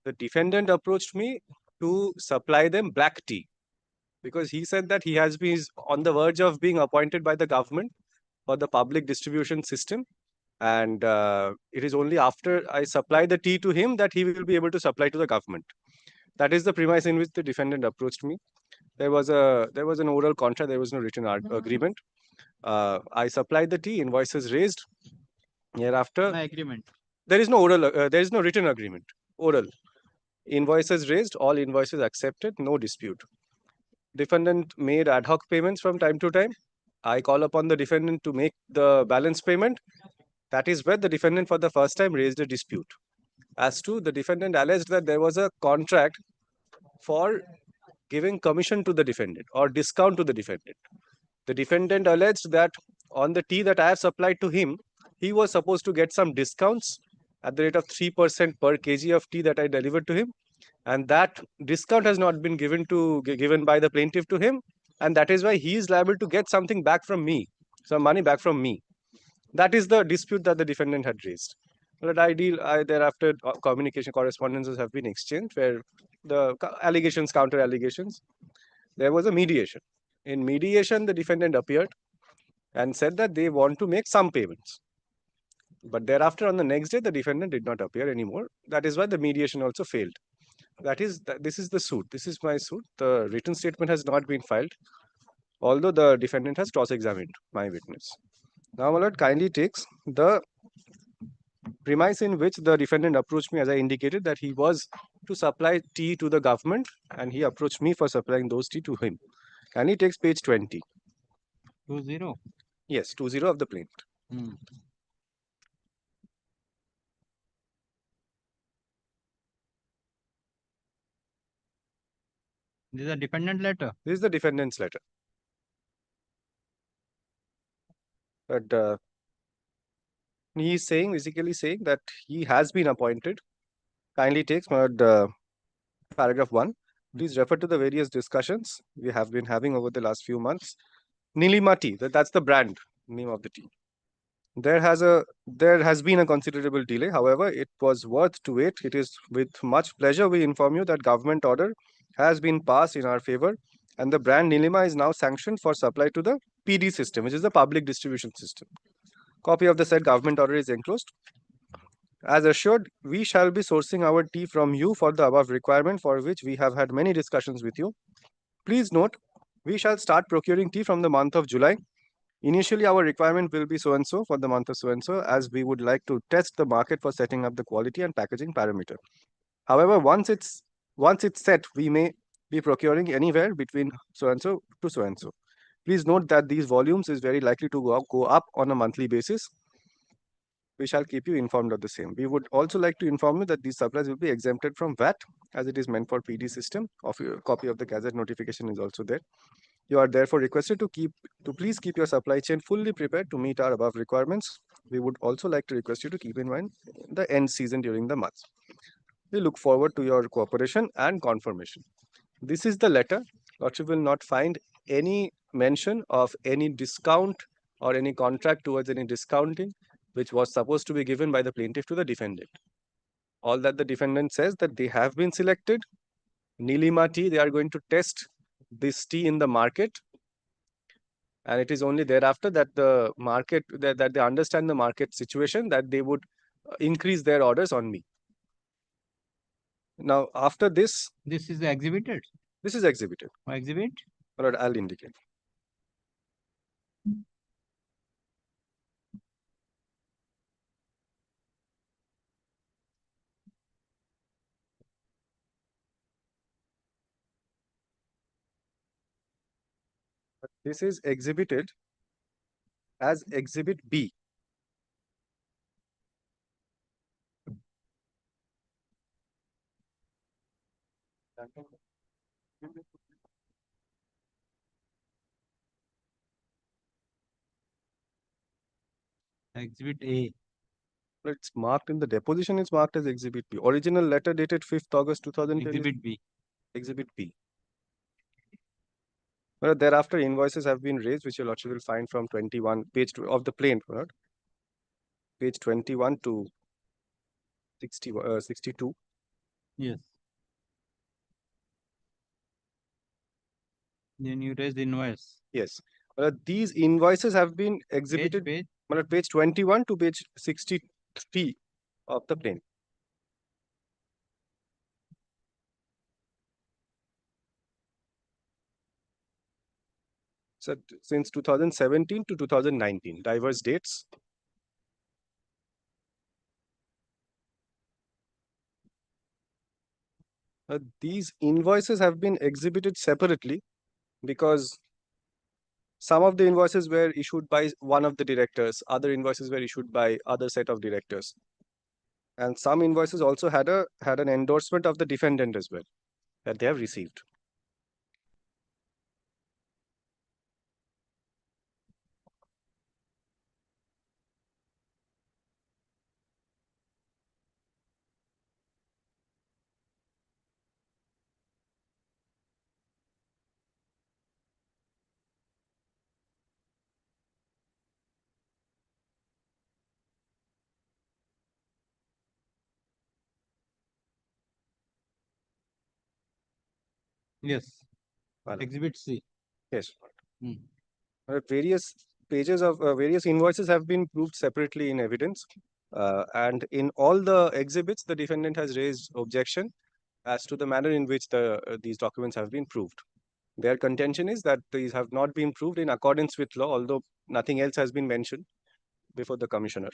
Speaker 19: The defendant approached me to supply them black tea because he said that he has been on the verge of being appointed by the government for the public distribution system. And it is only after I supply the tea to him that he will be able to supply to the government. That is the premise in which the defendant approached me. There was an oral contract. There was no written agreement. I supplied the tea. Invoices raised. Hereafter,
Speaker 1: agreement.
Speaker 19: There is no oral. There is no written agreement. Oral. Invoices raised. All invoices accepted. No dispute. Defendant made ad hoc payments from time to time. I call upon the defendant to make the balance payment. That is where the defendant for the first time raised a dispute. As to the defendant alleged that there was a contract for giving commission to the defendant or discount to the defendant. The defendant alleged that on the tea that I have supplied to him, he was supposed to get some discounts at the rate of 3% per kg of tea that I delivered to him. And that discount has not been given by the plaintiff to him. And that is why he is liable to get something back from me, some money back from me. That is the dispute that the defendant had raised. But thereafter communication correspondences have been exchanged where the allegations, counter allegations, there was a mediation. In mediation, the defendant appeared and said that they want to make some payments. But thereafter, on the next day, the defendant did not appear anymore. That is why the mediation also failed. This is the suit. This is my suit. The written statement has not been filed, although the defendant has cross-examined my witness. Now, my lord kindly takes the premise in which the defendant approached me, as I indicated, that he was to supply tea to the government and he approached me for supplying those tea to him. And he takes page 20.
Speaker 1: 20?
Speaker 19: Yes, 20 of the plaint.
Speaker 1: This is a dependent letter.
Speaker 19: This is the defendant's letter. But he is saying, basically saying that he has been appointed. Kindly takes paragraph 1. Please refer to the various discussions we have been having over the last few months. Nilima tea, that's the brand name of the tea. There has been a considerable delay. However, it was worth to wait. It is with much pleasure we inform you that government order has been passed in our favor, and the brand Nilima is now sanctioned for supply to the PD system, which is the public distribution system. Copy of the said government order is enclosed. As assured, we shall be sourcing our tea from you for the above requirement, for which we have had many discussions with you. Please note, we shall start procuring tea from the month of July. Initially, our requirement will be so-and-so for the month of so-and-so, as we would like to test the market for setting up the quality and packaging parameter. However, once it's set, we may be procuring anywhere between so-and-so to so-and-so. Please note that these volumes is very likely to go up on a monthly basis. We shall keep you informed of the same. We would also like to inform you that these supplies will be exempted from VAT, as it is meant for PD system. A copy of the Gazette notification is also there. You are therefore requested to please keep your supply chain fully prepared to meet our above requirements. We would also like to request you to keep in mind the end season during the month. We look forward to your cooperation and confirmation. This is the letter. Lordship will not find any mention of any discount or any contract towards any discounting, which was supposed to be given by the plaintiff to the defendant. All that the defendant says that they have been selected. Nilima tea, they are going to test this tea in the market, and it is only thereafter that the market that they understand the market situation, that they would increase their orders on me. Now, after this
Speaker 1: is exhibited.
Speaker 19: This is exhibited.
Speaker 1: Exhibit.
Speaker 19: All right, I'll indicate. This is exhibited as Exhibit B.
Speaker 1: Exhibit A.
Speaker 19: It's marked in the deposition, it's marked as Exhibit B. Original letter dated 5th August 2010.
Speaker 1: Exhibit B.
Speaker 19: Exhibit B. Well, thereafter, invoices have been raised, which your lordship will find from 21 page of the plain, right? Page 21 to 62.
Speaker 1: Yes. Then you raise the invoice.
Speaker 19: Yes. These invoices have been exhibited page 21 to page 63 of the plain. So since 2017 to 2019, diverse dates. These invoices have been exhibited separately because some of the invoices were issued by one of the directors, other invoices were issued by other set of directors. And some invoices also had an endorsement of the defendant as well, that they have received.
Speaker 1: Yes. Exhibit C.
Speaker 19: Yes. Various pages of various invoices have been proved separately in evidence. And in all the exhibits, the defendant has raised objection as to the manner in which these documents have been proved. Their contention is that these have not been proved in accordance with law, although nothing else has been mentioned before the commissioner.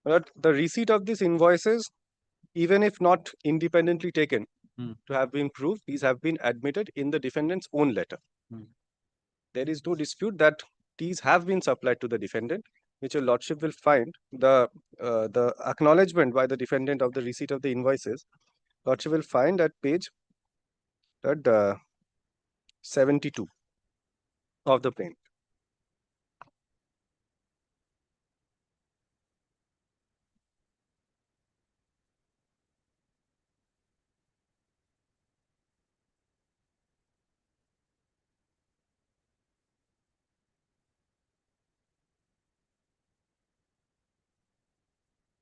Speaker 19: But the receipt of these invoices, even if not independently taken to have been proved, these have been admitted in the defendant's own letter. There is no dispute that these have been supplied to the defendant, which your lordship will find the acknowledgement by the defendant of the receipt of the invoices. Lordship will find at page That 72 of the plaintiff.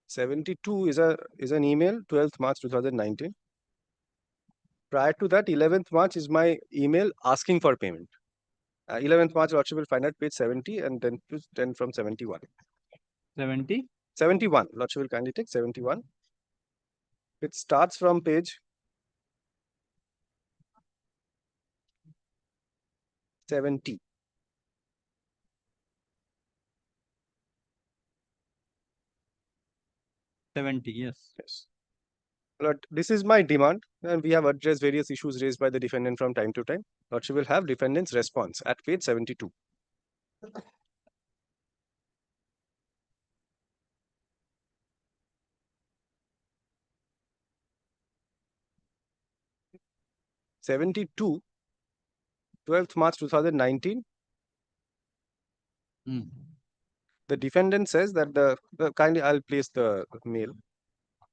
Speaker 19: '72 is an email, 12th March 2019. Prior to that, 11th March is my email asking for payment. 11th March, Lordship will find at page 70 and then from 71.
Speaker 1: 70?
Speaker 19: 71. Lordship will kindly take 71. It starts from page 70.
Speaker 1: Yes.
Speaker 19: But this is my demand, and we have addressed various issues raised by the defendant from time to time. Lordship will have defendant's response at page 72. '72, 12th March 2019. The defendant says that kindly I'll place the mail.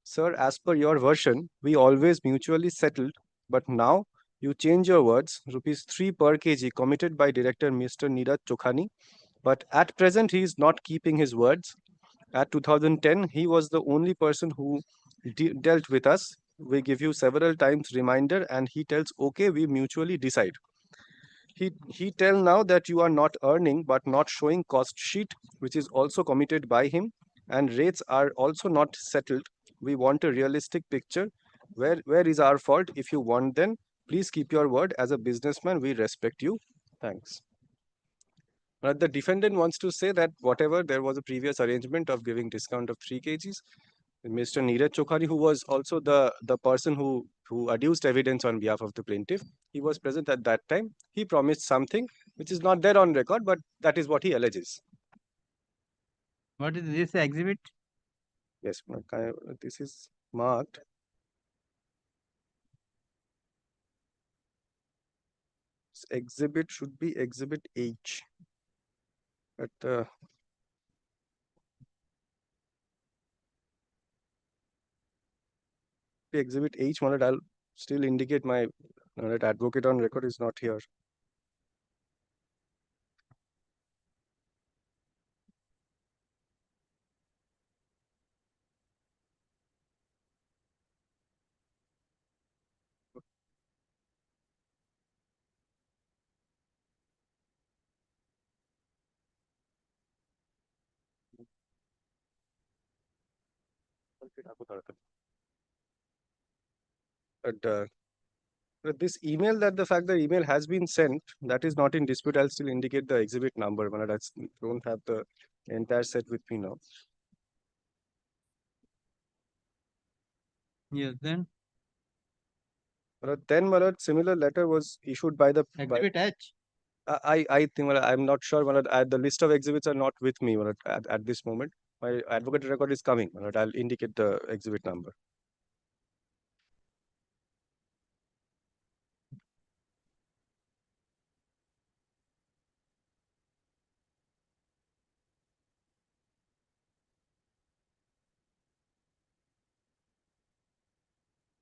Speaker 19: Sir, as per your version, we always mutually settled, but now you change your words, ₹3 per kg committed by director Mr. Neeraj Chokhani, but at present he is not keeping his words. At 2010, he was the only person who dealt with us. We give you several times reminder and he tells, okay, we mutually decide. He tell now that you are not earning but not showing cost sheet, which is also committed by him, and rates are also not settled. We want a realistic picture. Where is our fault? If you want, then please keep your word. As a businessman, we respect you. Thanks. But the defendant wants to say that whatever there was a previous arrangement of giving discount of 3 kgs, Mr. Neeraj Chokhani, who was also the person who adduced evidence on behalf of the plaintiff, he was present at that time. He promised something which is not there on record, but that is what he alleges.
Speaker 1: What is this exhibit?
Speaker 19: Yes, this is marked. This exhibit should be exhibit H. But exhibit H, I'll still indicate my advocate on record is not here. But this email, the fact the email has been sent, that is not in dispute. I'll still indicate the exhibit number. But I don't have the entire set with me now.
Speaker 1: Yes, then.
Speaker 19: But then, similar letter was issued by the
Speaker 1: Exhibit H.
Speaker 19: I think I'm not sure. The list of exhibits are not with me at this moment. My advocate record is coming. I'll indicate the exhibit number.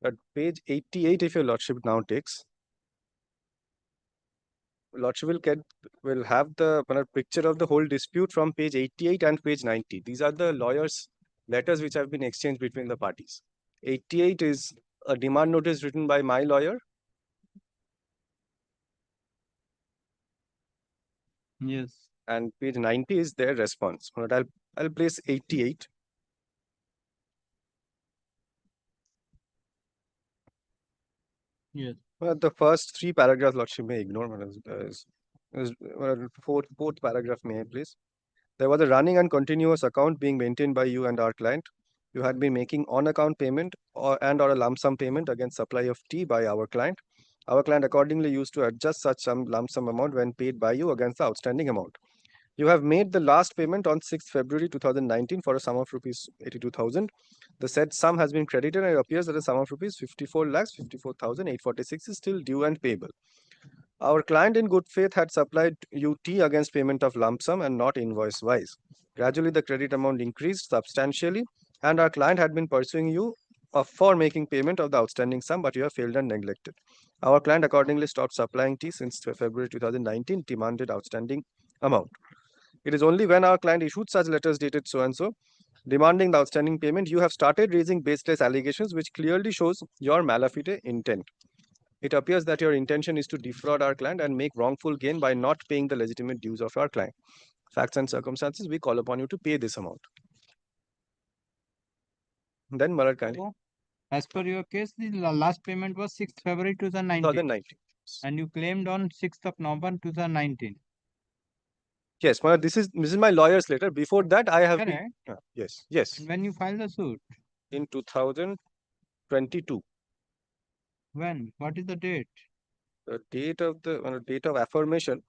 Speaker 19: At page 88, if your lordship now takes, lordship will have the picture of the whole dispute from page 88 and page 90. These are the lawyers' letters which have been exchanged between the parties. 88 is a demand notice written by my lawyer.
Speaker 1: Yes.
Speaker 19: And page 90 is their response. I'll place 88.
Speaker 1: Yes.
Speaker 19: Well, the first 3 paragraphs, lordship may ignore. Fourth paragraph, may I please? There was a running and continuous account being maintained by you and our client. You had been making on-account payment or a lump sum payment against supply of tea by our client. Our client accordingly used to adjust such some lump sum amount when paid by you against the outstanding amount. You have made the last payment on 6th February 2019 for a sum of rupees 82,000. The said sum has been credited and it appears that a sum of rupees 54,54,846 is still due and payable. Our client in good faith had supplied you tea against payment of lump sum and not invoice wise. Gradually, the credit amount increased substantially and our client had been pursuing you for making payment of the outstanding sum, but you have failed and neglected. Our client accordingly stopped supplying tea since February 2019, demanded outstanding amount. It is only when our client issued such letters dated so and so, demanding the outstanding payment, you have started raising baseless allegations, which clearly shows your malafide intent. It appears that your intention is to defraud our client and make wrongful gain by not paying the legitimate dues of our client. Facts and circumstances, we call upon you to pay this amount. Then, Malad kindly.
Speaker 1: As per your case, the last payment was 6th February 2019. And you claimed on 6th of November 2019.
Speaker 19: Yes, Malad, this is my lawyer's letter. Before that, I have
Speaker 1: Correct.
Speaker 19: yes, yes.
Speaker 1: And when you filed the suit?
Speaker 19: In 2022.
Speaker 1: When? What is the date?
Speaker 19: The date of the date of affirmation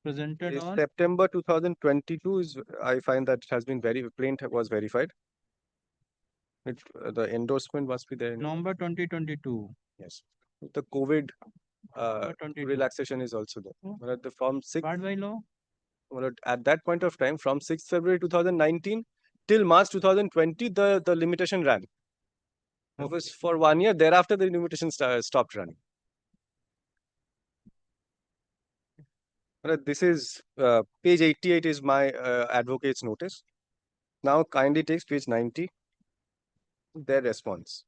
Speaker 1: Presented
Speaker 19: is
Speaker 1: on
Speaker 19: September 2022. Is I find that has been plaint was verified. The endorsement must be there.
Speaker 1: November 2022.
Speaker 19: Yes. The COVID relaxation is also there. At the from 6. At that point of time, from 6th February 2019 till March 2020, the limitation ran. It was for 1 year. Thereafter, the limitation stopped running. This is page 88 is my advocate's notice. Now kindly takes page 90. Their response.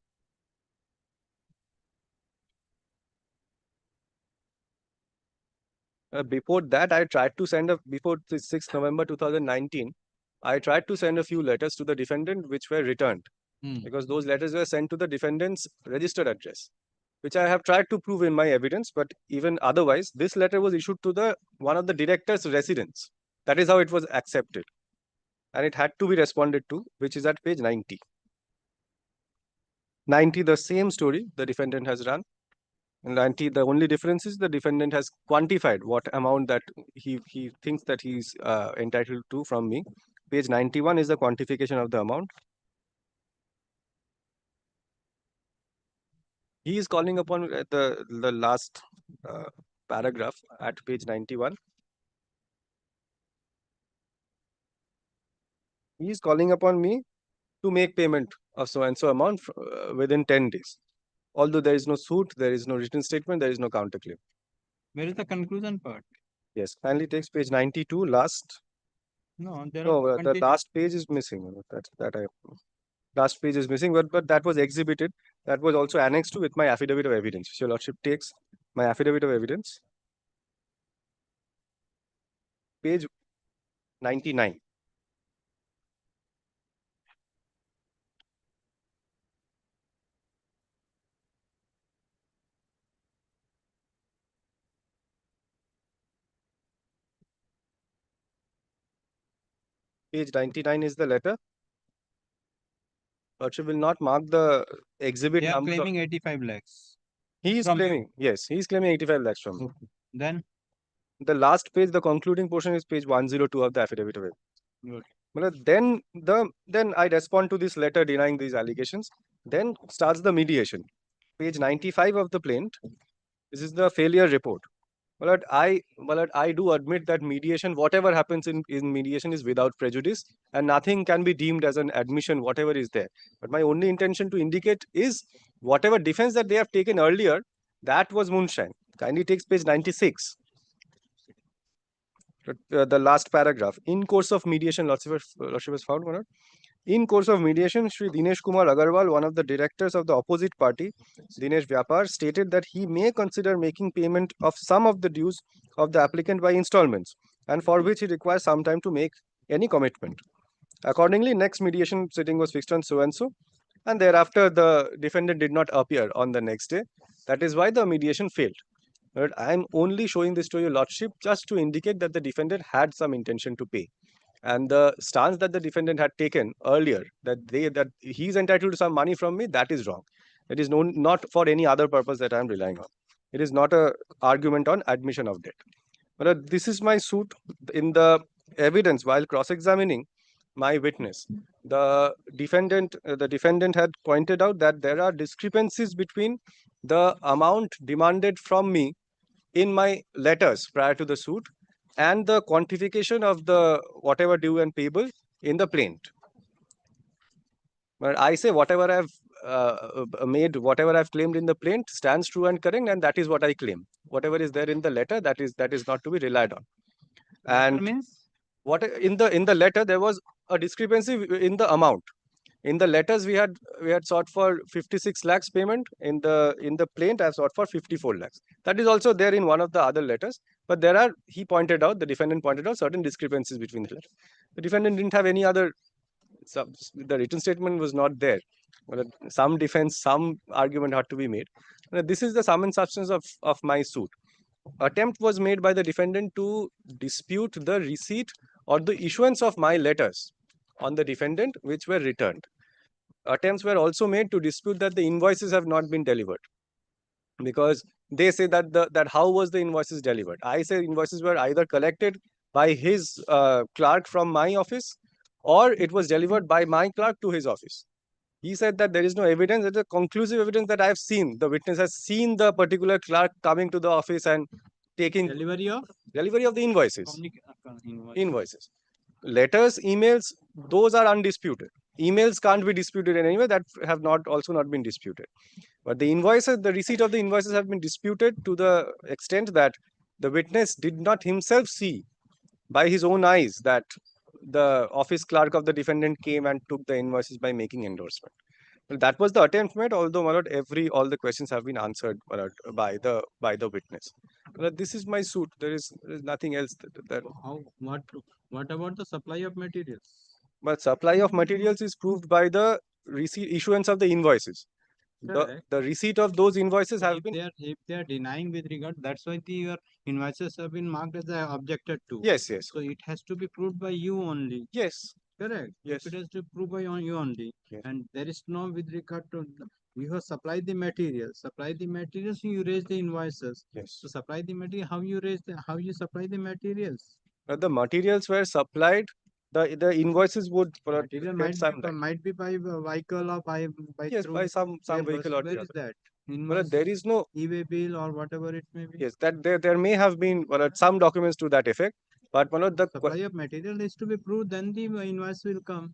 Speaker 19: Before that, I tried to send before the 6th November 2019, I tried to send a few letters to the defendant which were returned because those letters were sent to the defendant's registered address, which I have tried to prove in my evidence. But even otherwise, this letter was issued to one of the director's residence. That is how it was accepted. And it had to be responded to, which is at page 90. 90, the same story the defendant has run. And 90, the only difference is the defendant has quantified what amount that he thinks that he's entitled to from me. Page 91 is the quantification of the amount. He is calling upon the last paragraph at page 91. He is calling upon me to make payment of so and so amount within 10 days. Although there is no suit, there is no written statement, there is no counterclaim.
Speaker 1: Where is the conclusion part?
Speaker 19: Yes, kindly takes page 92, last.
Speaker 1: No, there
Speaker 19: no, the last page is missing. Last page is missing, but that was exhibited. That was also annexed to with my affidavit of evidence. Your Lordship takes my affidavit of evidence. Page 99. Page 99 is the letter. Lordship will not mark the exhibit
Speaker 1: They are
Speaker 19: number.
Speaker 1: claiming 85 lakhs.
Speaker 19: He is claiming, yes, he is claiming 85 lakhs from me.
Speaker 1: Then?
Speaker 19: The last page, the concluding portion is page 102 of the affidavit of evidence. Then I respond to this letter denying these allegations. Then starts the mediation. Page 95 of the plaint. This is the failure report. I do admit that mediation, whatever happens in mediation is without prejudice and nothing can be deemed as an admission, whatever is there. But my only intention to indicate is whatever defense that they have taken earlier, that was moonshine. Kindly takes page 96. The last paragraph. In course of mediation, Lordship was found. In course of mediation, Shri Dinesh Kumar Agarwal, one of the directors of the opposite party, Dinesh Vyapar, stated that he may consider making payment of some of the dues of the applicant by installments, and for which he requires some time to make any commitment. Accordingly, next mediation sitting was fixed on so and so, and thereafter the defendant did not appear on the next day. That is why the mediation failed. But I am only showing this to your Lordship just to indicate that the defendant had some intention to pay. And the stance that the defendant had taken earlier, that he's entitled to some money from me, that is wrong. It is not for any other purpose that I am relying on. It is not an argument on admission of debt. But this is my suit. In the evidence while cross-examining my witness, the defendant had pointed out that there are discrepancies between the amount demanded from me in my letters prior to the suit and the quantification of the whatever due and payable in the plaint. But I say whatever I've whatever I've claimed in the plaint stands true and correct, and that is what I claim. Whatever is there in the letter, that is not to be relied on. And
Speaker 1: means
Speaker 19: what in the letter there was a discrepancy in the amount. In the letters we had sought for 56 lakhs payment. In the plaint I sought for 54 lakhs. That is also there in one of the other letters. But there are, the defendant pointed out certain discrepancies between the letters. The defendant didn't have any other. The written statement was not there. Some defense, some argument had to be made. This is the sum and substance of my suit. Attempt was made by the defendant to dispute the receipt or the issuance of my letters on the defendant, which were returned. Attempts were also made to dispute that the invoices have not been delivered, because they say that how was the invoices delivered? I say invoices were either collected by his clerk from my office, or it was delivered by my clerk to his office. He said that there is no evidence, there is a conclusive evidence that I have seen. The witness has seen the particular clerk coming to the office and taking
Speaker 1: delivery of
Speaker 19: the invoices. Invoices. Letters, emails, those are undisputed. Emails can't be disputed in any way, that have also not been disputed. But the invoices, the receipt of the invoices have been disputed to the extent that the witness did not himself see by his own eyes that the office clerk of the defendant came and took the invoices by making endorsement. Well, that was the attempt made, although all the questions have been answered by the witness. This is my suit. There is nothing else.
Speaker 1: What about the supply of materials?
Speaker 19: But supply of materials is proved by the issuance of the invoices. The receipt of those invoices have been.
Speaker 1: If they are denying with regard, that's why your invoices have been marked as objected to.
Speaker 19: Yes.
Speaker 1: So it has to be proved by you only.
Speaker 19: Yes.
Speaker 1: Correct.
Speaker 19: Yes.
Speaker 1: If it has to prove by you only,
Speaker 19: yes.
Speaker 1: And there is no with regard to you have supplied the materials. Supply the materials, you raise the invoices.
Speaker 19: Yes.
Speaker 1: So supply the material. How you supply the materials?
Speaker 19: The materials were supplied. The invoices would
Speaker 1: might be by vehicle or by
Speaker 19: by some vehicle or
Speaker 1: where is that?
Speaker 19: But there is no
Speaker 1: e-way bill or whatever it may be.
Speaker 19: Yes, that there may have been some documents to that effect, but the
Speaker 1: supply of material is to be proved, then the invoice will come.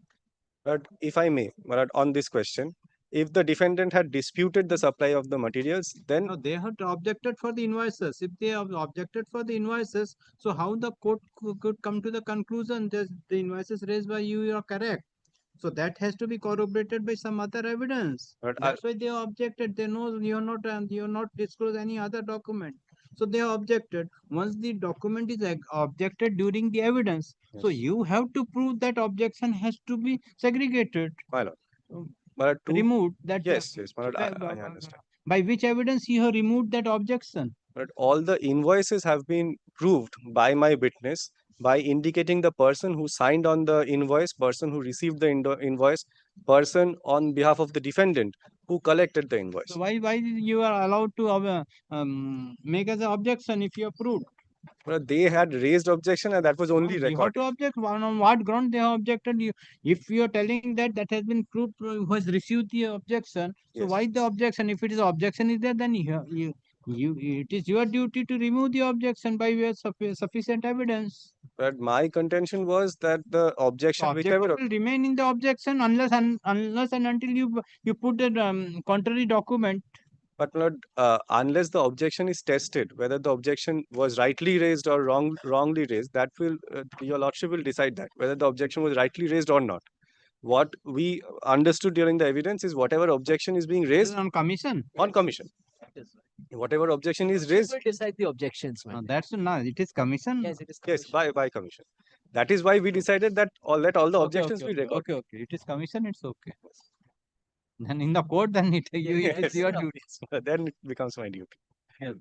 Speaker 19: But if I may, on this question, if the defendant had disputed the supply of the materials, then
Speaker 1: no, they have objected for the invoices. If they have objected for the invoices, so how the court could come to the conclusion that the invoices raised by you are correct? So that has to be corroborated by some other evidence.
Speaker 19: But
Speaker 1: that's why they have objected. They know you are not disclosed any other document. So they have objected. Once the document is objected during the evidence, so you have to prove that objection has to be segregated.
Speaker 19: My lord.
Speaker 1: Removed that.
Speaker 19: Yes, I understand.
Speaker 1: By which evidence you have removed that objection?
Speaker 19: But all the invoices have been proved by my witness by indicating the person who signed on the invoice, person who received the invoice, person on behalf of the defendant who collected the invoice.
Speaker 1: So why you are allowed to make as an objection if you are proved?
Speaker 19: But they had raised objection and that was only recorded.
Speaker 1: You have to object. On what ground they have objected? If you are telling that has been proved, who has received the objection, so why the objection? If it is objection is there, then it is your duty to remove the objection by way of sufficient evidence.
Speaker 19: But my contention was that the objection,
Speaker 1: will remain in the objection unless and until you put a contrary document.
Speaker 19: But unless the objection is tested, whether the objection was rightly raised or wrongly raised, that will your lordship will decide that whether the objection was rightly raised or not. What we understood during the evidence is whatever objection is being raised
Speaker 1: on commission.
Speaker 19: On commission. Whatever objection is raised.
Speaker 17: Decide the objections.
Speaker 1: That's not. It is commission.
Speaker 17: Yes, it is. Commission.
Speaker 19: Yes, by commission. That is why we decided that let all the objections be recorded.
Speaker 1: Okay. It is commission. It's okay. Then in the court, then it is your duty.
Speaker 19: Then it becomes my duty.
Speaker 1: Yes.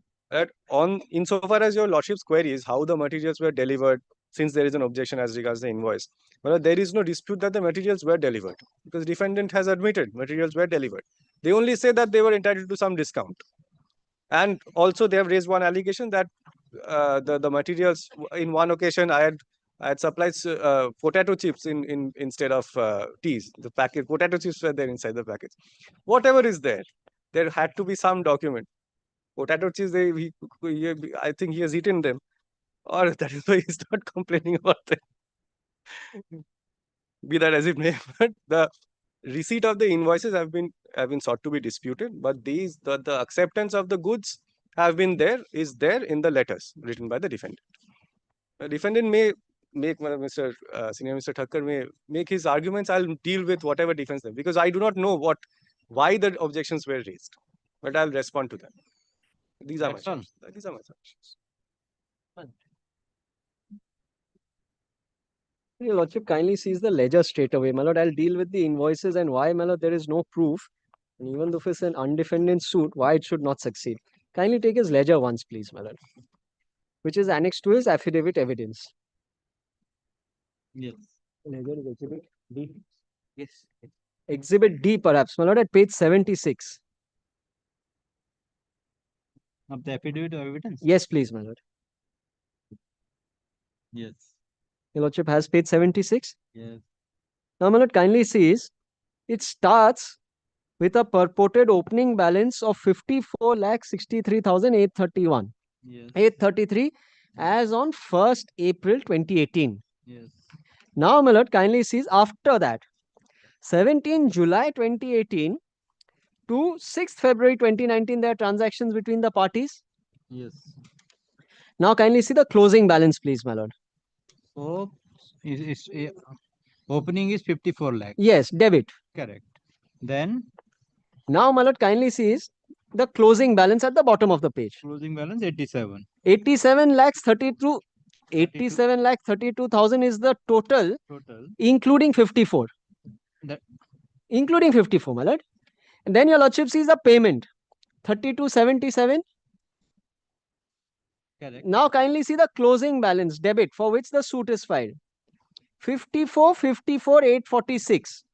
Speaker 19: Insofar as your lordship's query is how the materials were delivered, since there is an objection as regards the invoice, there is no dispute that the materials were delivered because defendant has admitted materials were delivered. They only say that they were entitled to some discount. And also they have raised one allegation that the materials. In one occasion, I had supplied potato chips instead of teas. The packet potato chips were there inside the package. Whatever is there, there had to be some document. Potato chips, I think he has eaten them, or that is why he's not complaining about them. Be that as it may, but the receipt of the invoices have been sought to be disputed, but the acceptance of the goods is there in the letters written by the defendant. The defendant may make Senior Mr. Thakkar may make his arguments. I'll deal with whatever defense them, because I do not know why the objections were raised, but I'll respond to them. These are my submissions.
Speaker 17: Your Lordship kindly sees the ledger straight away. My Lord, I'll deal with the invoices and why, my Lord, there is no proof. And even though if it's an undefended suit, why it should not succeed. Kindly take his ledger once, please, my Lord, which is annexed to his affidavit evidence.
Speaker 1: Yes.
Speaker 17: Ledger is Exhibit D. Yes. Exhibit D, perhaps, my Lord, at page 76.
Speaker 1: Of the affidavit of evidence?
Speaker 17: Yes, please, my Lord.
Speaker 1: Yes.
Speaker 17: Your Lordship has page 76?
Speaker 1: Yes.
Speaker 17: Now, my Lord, kindly sees it starts with a purported opening balance of 54,63,831.
Speaker 1: Yes.
Speaker 17: 833 as on 1st April 2018.
Speaker 1: Yes.
Speaker 17: Now, my Lord, kindly sees after that 17 July 2018 to 6th February 2019, there are transactions between the parties.
Speaker 1: Yes.
Speaker 17: Now, kindly see the closing balance, please, my Lord.
Speaker 1: So, opening is 54 lakh.
Speaker 17: Yes, debit.
Speaker 1: Correct. Then?
Speaker 17: Now, my Lord, kindly sees the closing balance at the bottom of the page.
Speaker 1: Closing balance 87.
Speaker 17: 87 lakhs 32. 87 lakh 32,000 is the total, including 54. Including 54, my Lord. And then your Lordship sees the payment 3277.
Speaker 1: Correct.
Speaker 17: Now kindly see the closing balance debit for which the suit is filed. 54,846.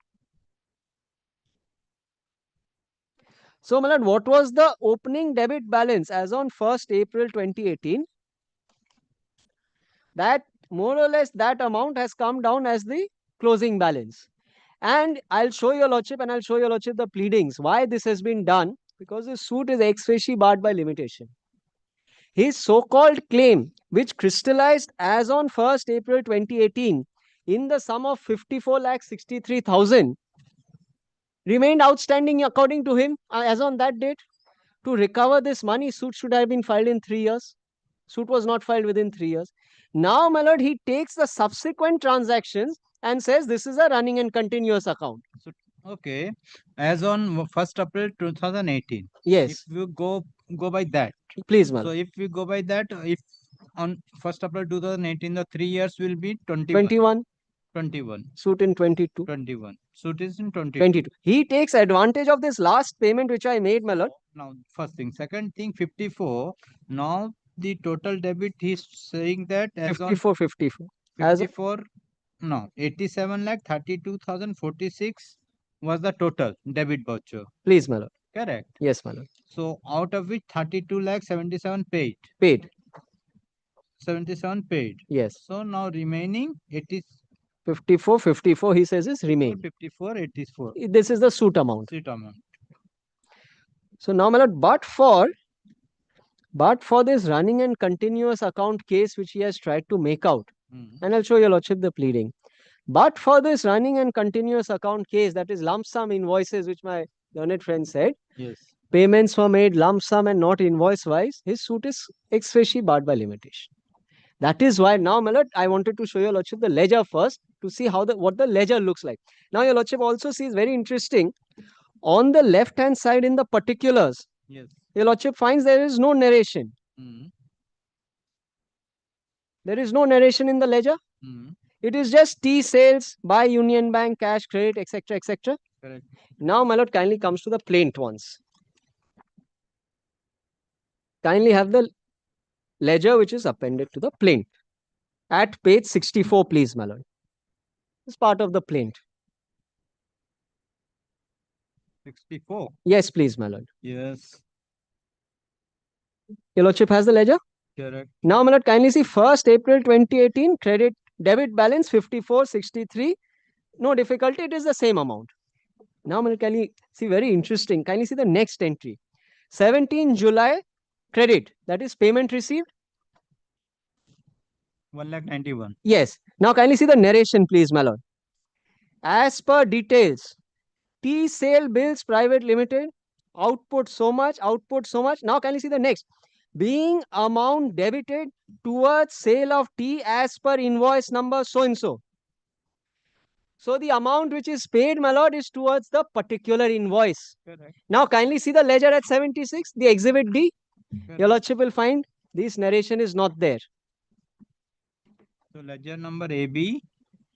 Speaker 17: So, my Lord, what was the opening debit balance as on 1st April 2018? That more or less that amount has come down as the closing balance. And I'll show your Lordship and I'll show your Lordship the pleadings. Why this has been done? Because the suit is ex facie barred by limitation. His so-called claim, which crystallized as on 1st April 2018 in the sum of 54,63,000, remained outstanding according to him as on that date. To recover this money, suit should have been filed in 3 years. Suit was not filed within 3 years. Now, my Lord, he takes the subsequent transactions and says this is a running and continuous account.
Speaker 1: So, okay. As on 1st April 2018.
Speaker 17: Yes.
Speaker 1: If you go by that.
Speaker 17: Please, ma'am.
Speaker 1: So, if we go by that, if on 1st April 2018, the 3 years will be 21.
Speaker 17: 21.
Speaker 1: 21.
Speaker 17: Suit in 22.
Speaker 1: 21. Suit is in 22.
Speaker 17: 22. He takes advantage of this last payment which I made, my Lord.
Speaker 1: Now, first thing. Second thing, 54. Now, the total debit, he's saying that as
Speaker 17: 54.
Speaker 1: on
Speaker 17: 54.
Speaker 1: 54. No, 87 lakh 32,046 was the total debit voucher.
Speaker 17: Please, my Lord.
Speaker 1: Correct.
Speaker 17: Yes, my Lord.
Speaker 1: So, out of which 32 lakh 77 paid.
Speaker 17: Paid.
Speaker 1: 77 paid.
Speaker 17: Yes.
Speaker 1: So, now remaining
Speaker 17: 54, 54, he says is remain.
Speaker 1: 54, 84.
Speaker 17: This is the suit amount.
Speaker 1: Suit amount.
Speaker 17: So now, my Lord, but for this running and continuous account case which he has tried to make out, and I'll show your Lordship the pleading. But for this running and continuous account case, that is lump sum invoices, which my learned friend said,
Speaker 1: yes,
Speaker 17: payments were made lump sum and not invoice wise, his suit is ex facie barred by limitation. That is why now, my Lord, I wanted to show your Lordship the ledger first to see what the ledger looks like. Now, your Lordship also sees very interesting. On the left hand side in the particulars,
Speaker 1: yes,
Speaker 17: your Lordship finds there is no narration. There is no narration in the ledger. It is just T sales, buy Union Bank, cash, credit, etc., etc.
Speaker 1: Correct.
Speaker 17: Now, my Lord, kindly comes to the plaint once. Kindly have the ledger which is appended to the plaint. At page 64, please, my Lord. It's part of the plaint.
Speaker 1: 64.
Speaker 17: Yes, please, my Lord.
Speaker 1: Yes.
Speaker 17: Your Lordship has the ledger?
Speaker 1: Correct.
Speaker 17: Now, my lord, kindly see 1st April 2018 debit balance 5463. No difficulty, it is the same amount. Now, my lord, kindly see, very interesting. Kindly see the next entry. 17 July credit, that is payment received.
Speaker 1: 1,91,000.
Speaker 17: Yes. Now, kindly see the narration, please, my lord. As per details, T sale bills private limited, output so much, output so much. Now, kindly see the next. Being amount debited towards sale of tea as per invoice number so and so. So the amount which is paid, my lord, is towards the particular invoice.
Speaker 1: Correct.
Speaker 17: Now kindly see the ledger at 76, the exhibit D.
Speaker 1: Correct.
Speaker 17: Your lordship will find this narration is not there.
Speaker 1: So ledger number AB,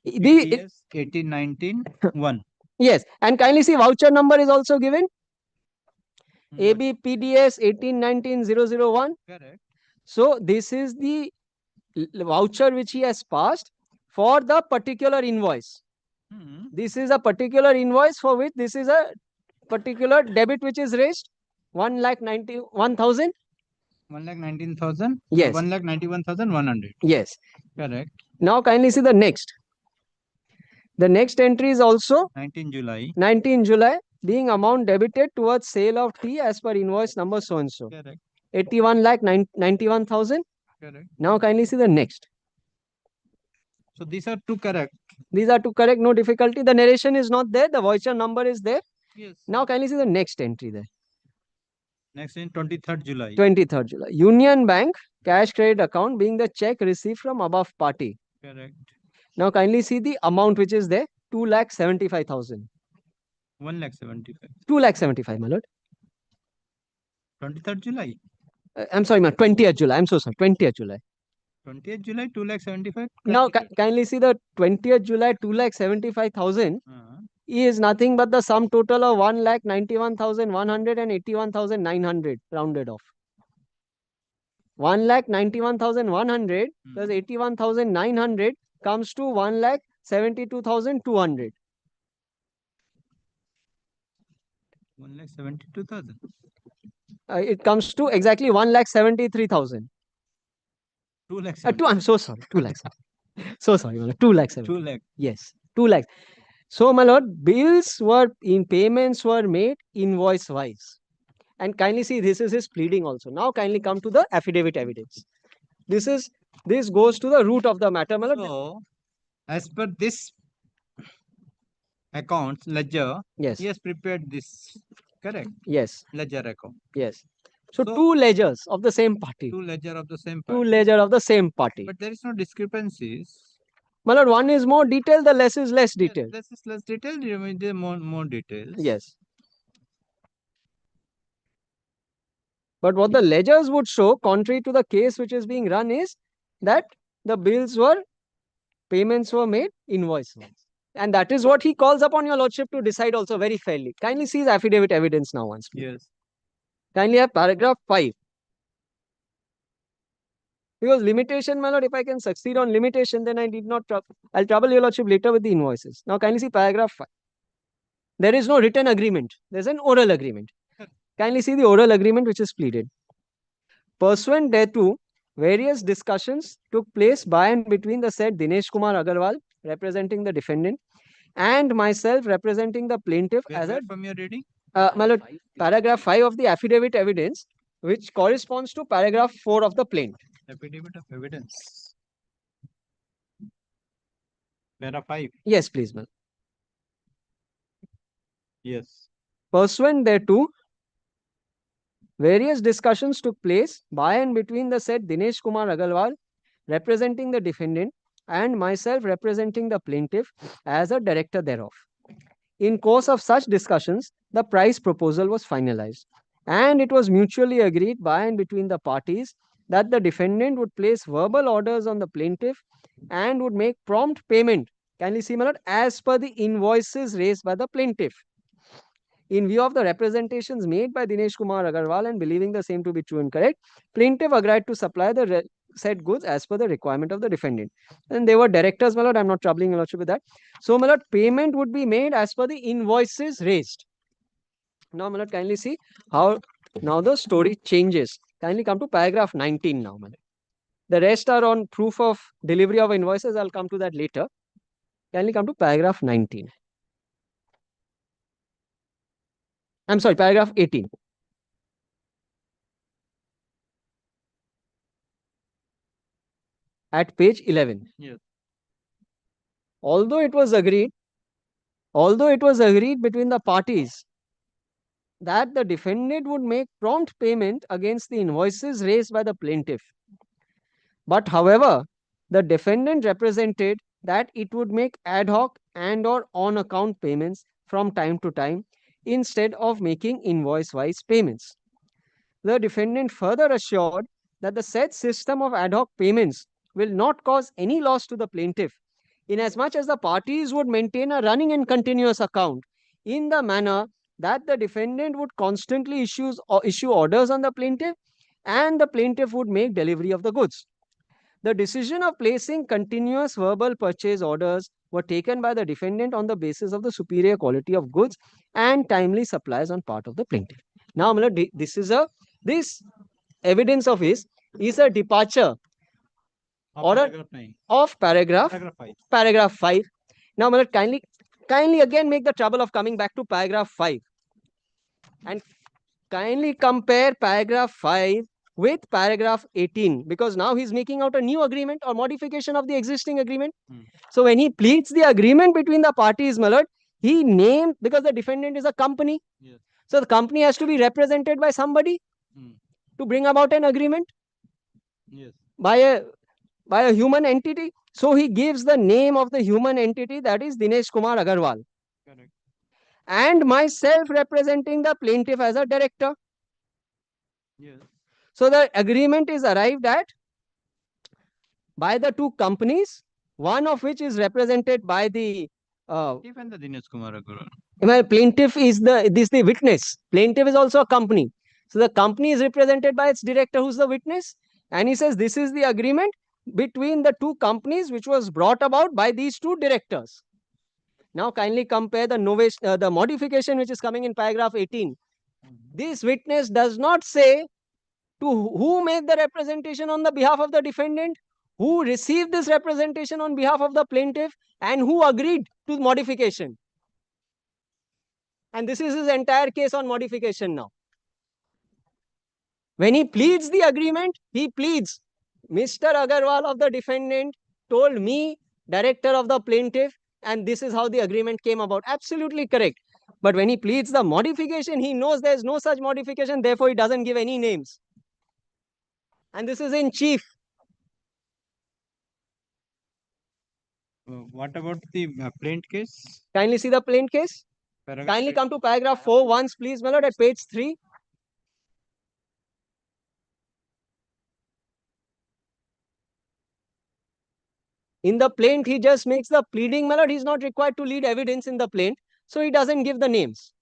Speaker 17: The
Speaker 1: PDS 1819-1.
Speaker 17: yes, and kindly see voucher number is also given. AB PDS 1819-001.
Speaker 1: Correct.
Speaker 17: So this is the voucher which he has passed for the particular invoice. This is a particular invoice for which this is a particular debit which is raised. 1,91,000.
Speaker 1: 1,19,000.
Speaker 17: Yes.
Speaker 1: 1,91,100.
Speaker 17: Yes.
Speaker 1: Correct.
Speaker 17: Now kindly see the next. The next entry is also
Speaker 1: 19 July.
Speaker 17: 19 July, being amount debited towards sale of tea as per invoice number so and so.
Speaker 1: Correct.
Speaker 17: 81,91,000.
Speaker 1: Correct.
Speaker 17: Now kindly see the next.
Speaker 1: So these are two correct.
Speaker 17: These are two correct, no difficulty. The narration is not there. The voucher number is there.
Speaker 1: Yes.
Speaker 17: Now kindly see the next entry there.
Speaker 1: Next in 23rd July.
Speaker 17: 23rd July. Union Bank cash credit account being the check received from above party.
Speaker 1: Correct.
Speaker 17: Now kindly see the amount which is there. 2,75,000.
Speaker 1: 1,75,000.
Speaker 17: 2,75,000, my lord.
Speaker 1: 23rd July.
Speaker 17: I'm sorry, my 20th July. I'm so sorry. 20th July.
Speaker 1: 20th July, 2,75,000.
Speaker 17: Now kindly see the 20th July 2,75,000 is nothing but the sum total of 1,91,100 and 81,900 rounded off. 1,91,100 plus 81,900 comes to 1,72,200.
Speaker 1: 1,72,000.
Speaker 17: It comes to exactly 1,73,000.
Speaker 1: 2 lakhs.
Speaker 17: I'm so sorry. 2 lakhs. So sorry, my lord. 2 lakhs.
Speaker 1: 2 lakhs.
Speaker 17: Yes, 2 lakhs. So, my lord, bills were in payments were made invoice wise. And kindly see, this is his pleading also. Now, kindly come to the affidavit evidence. This goes to the root of the matter, my lord.
Speaker 1: So, as per this accounts ledger,
Speaker 17: yes,
Speaker 1: he has prepared this. Correct.
Speaker 17: Yes.
Speaker 1: Ledger account.
Speaker 17: Yes. So, two ledgers of the same party.
Speaker 1: Two ledger of the same party.
Speaker 17: Two ledger of the same party.
Speaker 1: But there is no discrepancies.
Speaker 17: My lord, one is more detailed, the less is less detailed.
Speaker 1: Yes, this is less detailed, you mean the more details.
Speaker 17: Yes. But what the ledgers would show, contrary to the case which is being run, is that the payments were made invoice wise. And that is what he calls upon your lordship to decide also very fairly. Kindly see his affidavit evidence now once. Please.
Speaker 1: Yes.
Speaker 17: Kindly have paragraph 5. Because limitation, my lord, if I can succeed on limitation, then I need not I'll trouble your lordship later with the invoices. Now kindly see paragraph 5. There is no written agreement. There's an oral agreement. Kindly see the oral agreement which is pleaded. Pursuant thereto, various discussions took place by and between the said Dinesh Kumar Agarwal, representing the defendant, and myself representing the plaintiff
Speaker 1: from your reading?
Speaker 17: My lord, paragraph 5 of the affidavit evidence, which corresponds to paragraph 4 of the plaint.
Speaker 1: Affidavit of evidence. Para 5.
Speaker 17: Yes, please, ma'am.
Speaker 1: Yes.
Speaker 17: Pursuant thereto, various discussions took place by and between the said Dinesh Kumar Agarwal, representing the defendant, and myself representing the plaintiff as a director thereof. In course of such discussions, the price proposal was finalized, and it was mutually agreed by and between the parties that the defendant would place verbal orders on the plaintiff and would make prompt payment. Kindly see, my lord, as per the invoices raised by the plaintiff. In view of the representations made by Dinesh Kumar Agarwal and believing the same to be true and correct, plaintiff agreed to supply the said goods as per the requirement of the defendant. And they were directors, my lord. I'm not troubling your lordship with that. So, my lord, payment would be made as per the invoices raised. Now, my lord, kindly see how now the story changes. Kindly come to paragraph 19 now, my lord. The rest are on proof of delivery of invoices. I'll come to that later. Kindly come to paragraph 19. I'm sorry, paragraph 18. At page 11.
Speaker 1: Yes.
Speaker 17: Although it was agreed between the parties that the defendant would make prompt payment against the invoices raised by the plaintiff. But however, the defendant represented that it would make ad hoc and or on account payments from time to time instead of making invoice-wise payments. The defendant further assured that the said system of ad hoc payments will not cause any loss to the plaintiff, inasmuch as the parties would maintain a running and continuous account in the manner that the defendant would constantly issue orders on the plaintiff and the plaintiff would make delivery of the goods. The decision of placing continuous verbal purchase orders were taken by the defendant on the basis of the superior quality of goods and timely supplies on part of the plaintiff. Now, this evidence of his is a departure of paragraph 5. Now, kindly again make the trouble of coming back to paragraph 5 and kindly compare paragraph 5 with paragraph 18, because now he's making out a new agreement or modification of the existing agreement. So when he pleads the agreement between the parties, my lord, he named, because the defendant is a company. Yes. So the company has to be represented by somebody to bring about an agreement. Yes. By a human entity. So he gives the name of the human entity, that is Dinesh Kumar Agarwal. Correct. And myself representing the plaintiff as a director. Yes. So the agreement is arrived at by the two companies, one of which is represented by the
Speaker 1: even the Dinesh Kumar Agarwal.
Speaker 17: Plaintiff is the witness. Plaintiff is also a company. So the company is represented by its director, who's the witness, and he says this is the agreement between the two companies which was brought about by these two directors. Now kindly compare the modification which is coming in paragraph 18. This witness does not say to who made the representation on the behalf of the defendant, who received this representation on behalf of the plaintiff, and who agreed to modification. And this is his entire case on modification now. When he pleads the agreement, he pleads, Mr. Agarwal of the defendant told me, director of the plaintiff, and this is how the agreement came about. Absolutely correct. But when he pleads the modification, he knows there is no such modification, therefore he doesn't give any names. And this is in chief.
Speaker 1: What about the plaint case?
Speaker 17: Kindly see the plaint case. Kindly come to paragraph 4 once, please, my lord, at page 3. In the plaint, he just makes the pleading, my lord. He's not required to lead evidence in the plaint, so he doesn't give the names.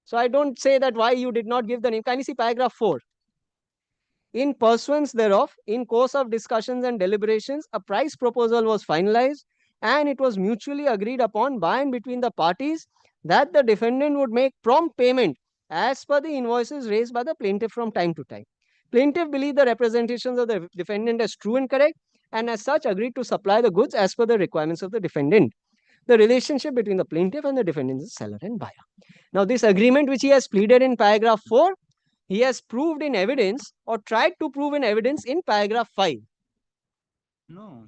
Speaker 17: So I don't say that why you did not give the name. Kindly see paragraph 4. In pursuance thereof, in course of discussions and deliberations, a price proposal was finalized and it was mutually agreed upon by and between the parties that the defendant would make prompt payment as per the invoices raised by the plaintiff from time to time. Plaintiff believed the representations of the defendant as true and correct, and as such agreed to supply the goods as per the requirements of the defendant. The relationship between the plaintiff and the defendant is seller and buyer. Now this agreement which he has pleaded in paragraph 4, he has proved in evidence or tried to prove in evidence in paragraph 5.
Speaker 1: No.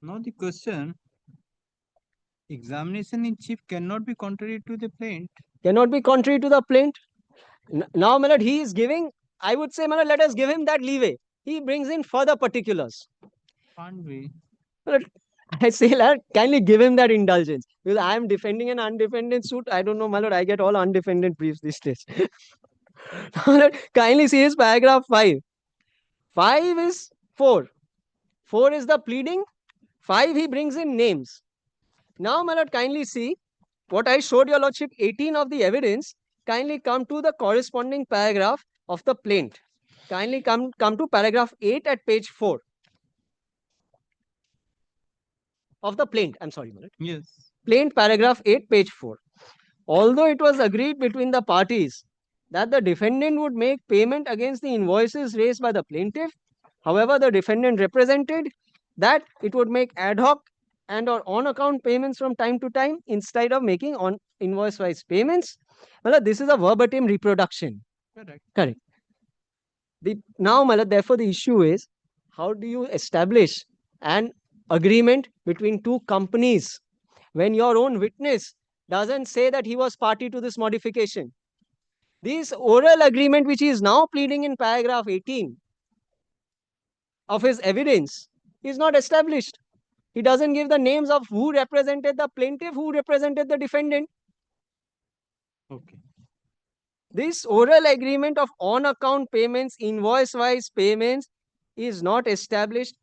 Speaker 1: Now the question, examination in chief cannot be contrary to the plaint.
Speaker 17: Cannot be contrary to the plaint. Now, my lord, he is giving, I would say, my lord, let us give him that leeway. He brings in further particulars.
Speaker 1: Can't be.
Speaker 17: But I say, lord, kindly give him that indulgence. Because I am defending an undefended suit. I don't know, my lord, I get all undefended briefs these days. Kindly see his paragraph 5. 5 is 4. 4 is the pleading. 5 he brings in names. Now, my lord, kindly see what I showed your lordship 18 of the evidence. Kindly come to the corresponding paragraph of the plaint. Kindly come to paragraph 8 at page 4 of the plaint. I'm sorry, my lord.
Speaker 1: Yes.
Speaker 17: Plaint paragraph 8, page 4. Although it was agreed between the parties that the defendant would make payment against the invoices raised by the plaintiff, However, the defendant represented that it would make ad hoc and or on account payments from time to time instead of making on invoice wise payments. Well, this is a verbatim reproduction. Correct. Now, therefore, the issue is, how do you establish an agreement between two companies when your own witness doesn't say that he was party to this modification? This oral agreement, which he is now pleading in paragraph 18 of his evidence, is not established. He doesn't give the names of who represented the plaintiff, who represented the defendant.
Speaker 1: Okay.
Speaker 17: This oral agreement of on-account payments, invoice-wise payments, is not established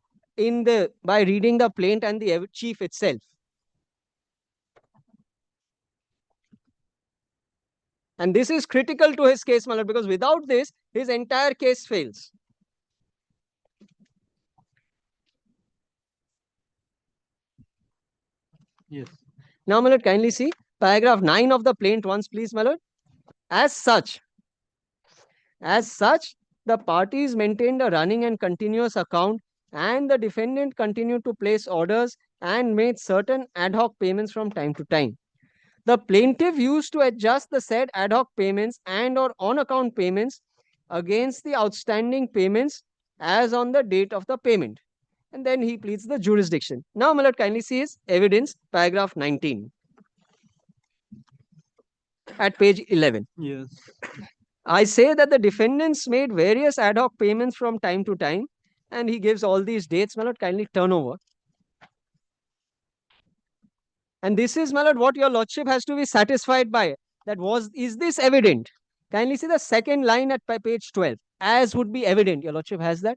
Speaker 17: by reading the plaint and the chief itself. And this is critical to his case, my lord, because without this, his entire case fails.
Speaker 1: Yes.
Speaker 17: Now, my lord, kindly see paragraph 9 of the plaint once, please, my lord. As such, the parties maintained a running and continuous account, and the defendant continued to place orders and made certain ad hoc payments from time to time. The plaintiff used to adjust the said ad hoc payments and or on-account payments against the outstanding payments as on the date of the payment. And then he pleads the jurisdiction. Now, my lord, kindly see his evidence, paragraph 19. At page 11.
Speaker 1: Yes.
Speaker 17: I say that the defendants made various ad hoc payments from time to time, and he gives all these dates. My lord, kindly turn over. And this is, my lord, what your lordship has to be satisfied by. Is this evident? Kindly see the second line at page 12. As would be evident. Your lordship has that.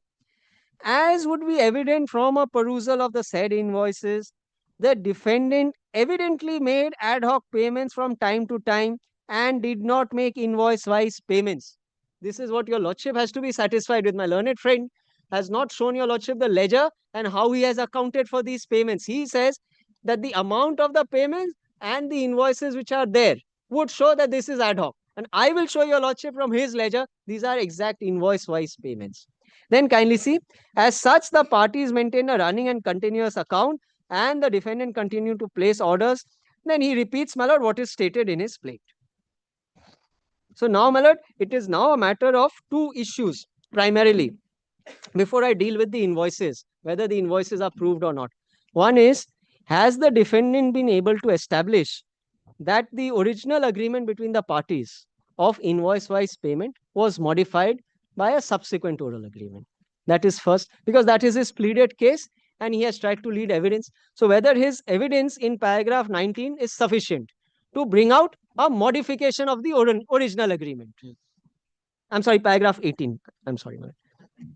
Speaker 17: As would be evident from a perusal of the said invoices, the defendant evidently made ad hoc payments from time to time and did not make invoice-wise payments. This is what your lordship has to be satisfied with. My learned friend has not shown your lordship the ledger and how he has accounted for these payments. He says that the amount of the payments and the invoices which are there would show that this is ad hoc. And I will show your lordship from his ledger, these are exact invoice-wise payments. Then kindly see, as such, the parties maintain a running and continuous account, and the defendant continued to place orders. Then he repeats, my lord, what is stated in his plaint. So now, my lord, it is now a matter of two issues, primarily, before I deal with the invoices, whether the invoices are proved or not. One is, has the defendant been able to establish that the original agreement between the parties of invoice-wise payment was modified by a subsequent oral agreement? That is first, because that is his pleaded case and he has tried to lead evidence. So whether his evidence in paragraph 19 is sufficient to bring out a modification of the original agreement.
Speaker 1: Yes.
Speaker 17: I'm sorry, paragraph 18. I'm sorry.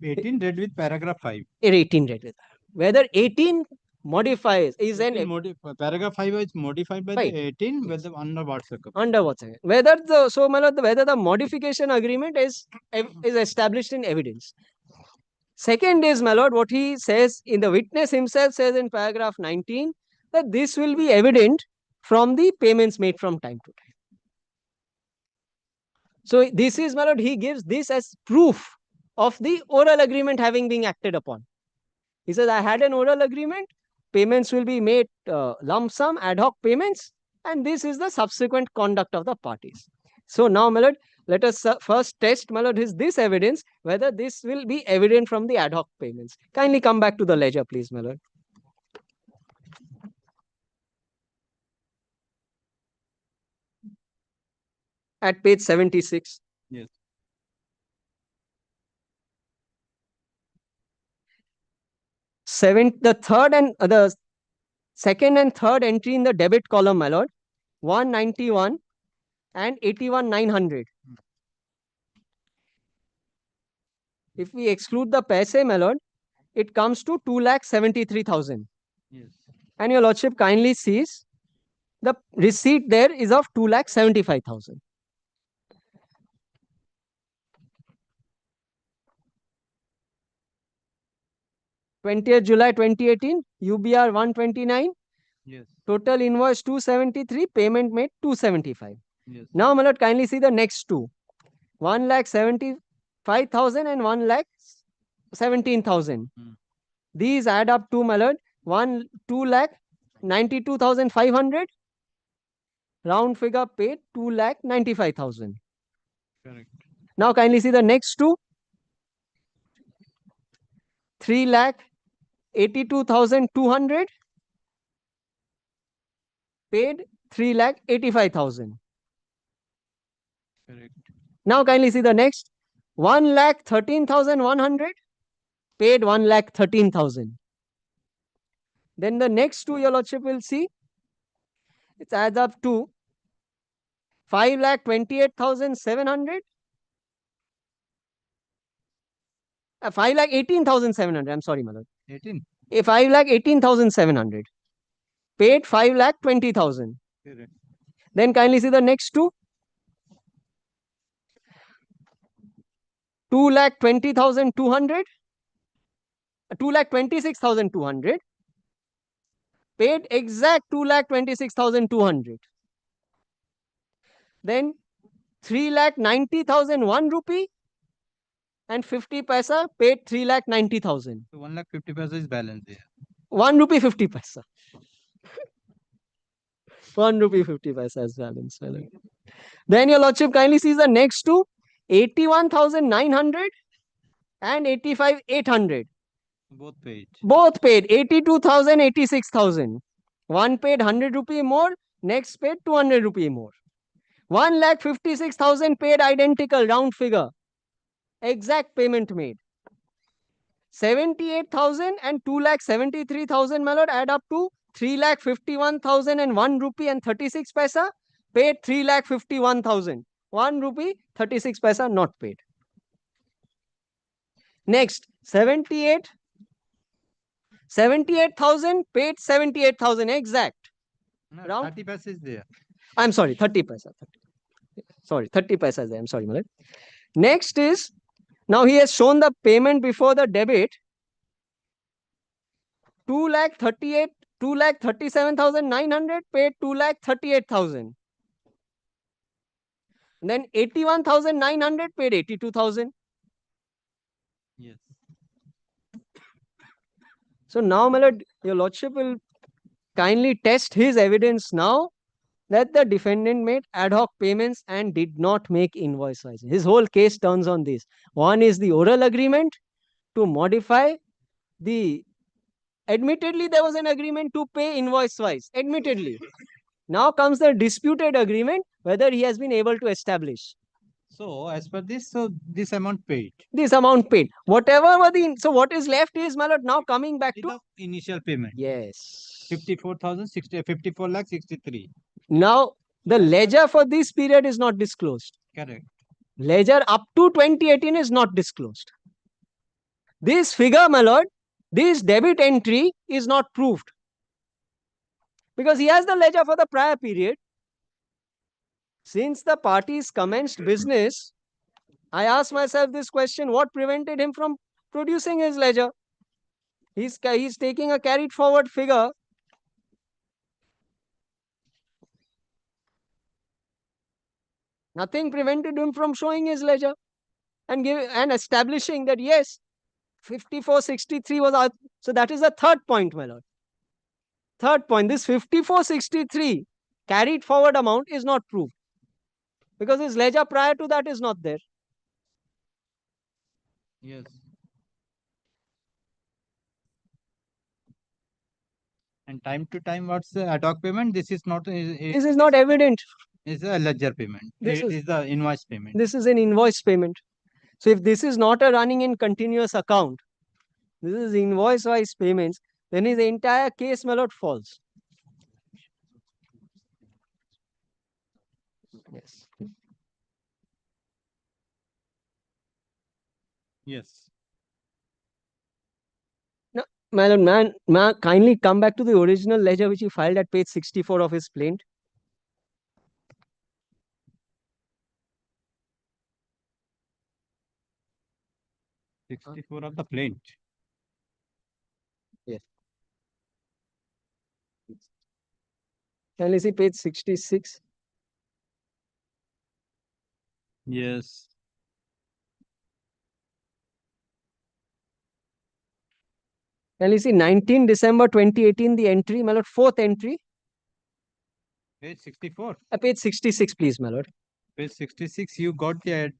Speaker 1: 18 read with paragraph 5.
Speaker 17: 18 read with. Whether 18 modifies is
Speaker 1: paragraph 5 is modified by the 18 whether under what circumstance?
Speaker 17: Under what circumstance? Whether the modification agreement is established in evidence. Second is, my lord, what he says in the witness himself says in paragraph 19 that this will be evident from the payments made from time to time. So this is, my lord, he gives this as proof of the oral agreement having been acted upon. He says, I had an oral agreement, payments will be made lump sum, ad hoc payments, and this is the subsequent conduct of the parties. So now, my lord, let us first test, my lord, this evidence, whether this will be evident from the ad hoc payments. Kindly come back to the ledger, please, my lord. At page 76.
Speaker 1: Yes.
Speaker 17: The second and third entry in the debit column, my lord, 191 and 81,900. If we exclude the paise, my lord, it comes to 2,73,000.
Speaker 1: Yes.
Speaker 17: And your lordship kindly sees the receipt there is of 2,75,000. July 2018, UBR 129.
Speaker 1: Yes.
Speaker 17: Total invoice 273, payment made 275.
Speaker 1: Yes.
Speaker 17: Now, my lord, kindly see the next two. 1,75,000 and 17,000. These add up to, my lord, 2,92,500. Round figure paid 2,95,000.
Speaker 1: Correct.
Speaker 17: Now kindly see the next two. 3,82,200 paid 3,85,000.
Speaker 1: Correct.
Speaker 17: Now kindly see the next. 1,13,100 paid 1,13,000. Then the next two, your lordship will see, it adds up to 5,28,700. 5,18,700. I'm sorry, my lord.
Speaker 1: 18.
Speaker 17: 5,18,700 paid 5,20,000.
Speaker 1: Correct.
Speaker 17: Then kindly see the next two. 2,20,200. 2,26,200 paid exact 2,26,200. Then 3,90,001 rupee and 50 paisa paid 3,90,000.
Speaker 1: So 1,50,000 paisa is balance there.
Speaker 17: 1 rupee 50 paisa. 1 rupee 50 paisa is balance. Then your lordship kindly sees the next two. 81,900 and 85,800.
Speaker 1: Both paid.
Speaker 17: Both paid 82,000, 86,000. One paid 100 rupee more, next paid 200 rupee more. 1,56,000 paid identical, round figure. Exact payment made. 78,000 and 2,73,000, my lord, add up to 3,51,001 rupee and 36 paisa. Paid 3,51,000. 1 rupee 36 paisa not paid. Next, 78,000 paid 78,000 exact.
Speaker 1: No,
Speaker 17: Round.
Speaker 1: 30 paisa is there.
Speaker 17: I'm sorry, 30 paisa. 30 paisa is there. I'm sorry, my lord. Next is, now he has shown the payment before the debit. 2,37,900 paid 2,38,000. Then 81,900 paid 82,000.
Speaker 1: Yes.
Speaker 17: So now, my lord, your lordship will kindly test his evidence now that the defendant made ad hoc payments and did not make invoice wise. His whole case turns on this. One is the oral agreement to modify the. Admittedly, there was an agreement to pay invoice wise. Admittedly. Now comes the disputed agreement, whether he has been able to establish.
Speaker 1: So as per this, so this amount paid.
Speaker 17: This amount paid. Whatever were the, so what is left is, my lord, now coming back to
Speaker 1: The initial payment.
Speaker 17: yes.
Speaker 1: 54 lakh 63.
Speaker 17: Now the ledger for this period is not disclosed.
Speaker 1: Correct.
Speaker 17: Ledger up to 2018 is not disclosed. This figure, my lord, this debit entry is not proved. Because he has the ledger for the prior period. Since the parties commenced business, I asked myself this question: what prevented him from producing his ledger? He's taking a carried forward figure. Nothing prevented him from showing his ledger and establishing that yes, 5463 was out. So that is the third point, my lord. Third point, this 5463 carried forward amount is not proved. Because his ledger prior to that is not there.
Speaker 1: Yes. And time to time, what's the ad hoc payment? This is not.
Speaker 17: This is not evident.
Speaker 1: It's a ledger payment.
Speaker 17: This
Speaker 1: It is the invoice payment.
Speaker 17: This is an invoice payment. So if this is not a running in continuous account, this is invoice wise payments, then his entire case, my lord, falls. Yes.
Speaker 1: Yes.
Speaker 17: Now, my lord, kindly come back to the original ledger which he filed at page 64 of his plaint.
Speaker 1: '64 of the plaint.
Speaker 17: Yes. Can you see page 66?
Speaker 1: Yes.
Speaker 17: Can you see 19 December 2018, the entry, my lord, fourth entry,
Speaker 1: Page 64.
Speaker 17: page 66, please, my lord.
Speaker 1: Page 66, you got the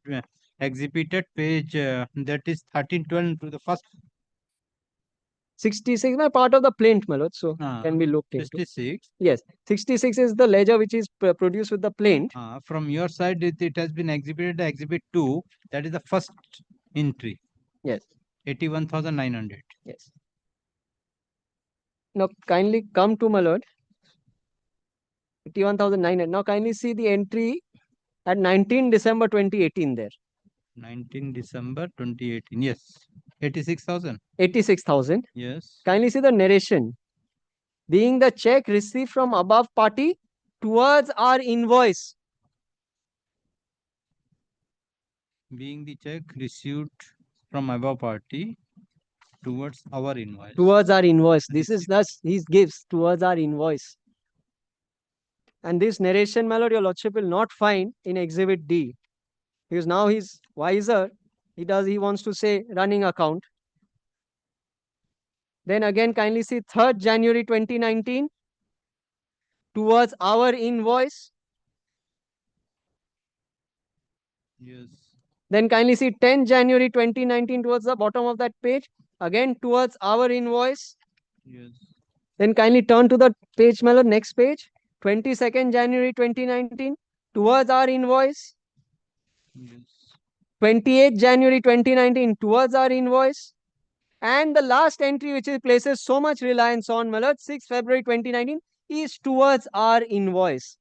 Speaker 1: exhibited page that is 1312 to the first.
Speaker 17: 66, my part of the plaint, my lord, so can be looked into.
Speaker 1: 66.
Speaker 17: Yes, 66 is the ledger which is produced with the plaint.
Speaker 1: From your side, it has been exhibited, exhibit 2, that is the first entry.
Speaker 17: Yes.
Speaker 1: 81,900.
Speaker 17: Yes. Now kindly come to my lord. 81,900. Now kindly see the entry at 19 December 2018 there.
Speaker 1: 19 December 2018. Yes. 86,000.
Speaker 17: 86,000.
Speaker 1: Yes.
Speaker 17: Kindly see the narration. Being the check received from above party towards our invoice.
Speaker 1: Being the check received from above party towards our invoice.
Speaker 17: Towards our invoice. This is thus he gives towards our invoice. And this narration, my lord, your lordship will not find in Exhibit D. Because now he's wiser. He wants to say running account. Then again, kindly see 3rd January 2019 towards our invoice.
Speaker 1: Yes.
Speaker 17: Then kindly see 10 January 2019 towards the bottom of that page. Again towards our invoice.
Speaker 1: Yes.
Speaker 17: Then kindly turn to the page, my lord, next page. 22nd January 2019 towards our invoice.
Speaker 1: Yes.
Speaker 17: 28th January 2019 towards our invoice. And the last entry which it places so much reliance on, my lord, 6th February 2019 is towards our invoice.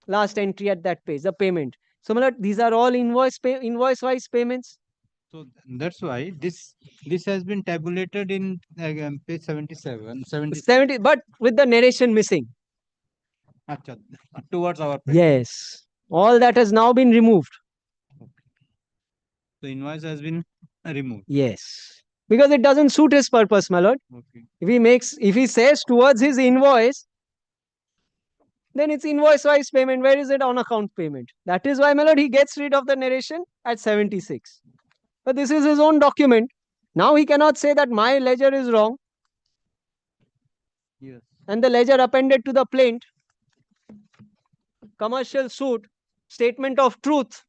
Speaker 17: Last entry at that page, the payment. So, my lord, these are all invoice-wise payments.
Speaker 1: So that's why this has been tabulated in page 77,
Speaker 17: 70, but with the narration missing.
Speaker 1: Achha, towards our payment.
Speaker 17: Yes, all that has now been removed.
Speaker 1: The invoice has been removed.
Speaker 17: Yes, because it doesn't suit his purpose, my lord.
Speaker 1: Okay.
Speaker 17: If he says towards his invoice, then it's invoice-wise payment. Where is it on account payment? That is why, my lord, he gets rid of the narration at 76. But this is his own document. Now he cannot say that my ledger is wrong.
Speaker 1: Yes.
Speaker 17: And the ledger appended to the plaint, commercial suit, statement of truth,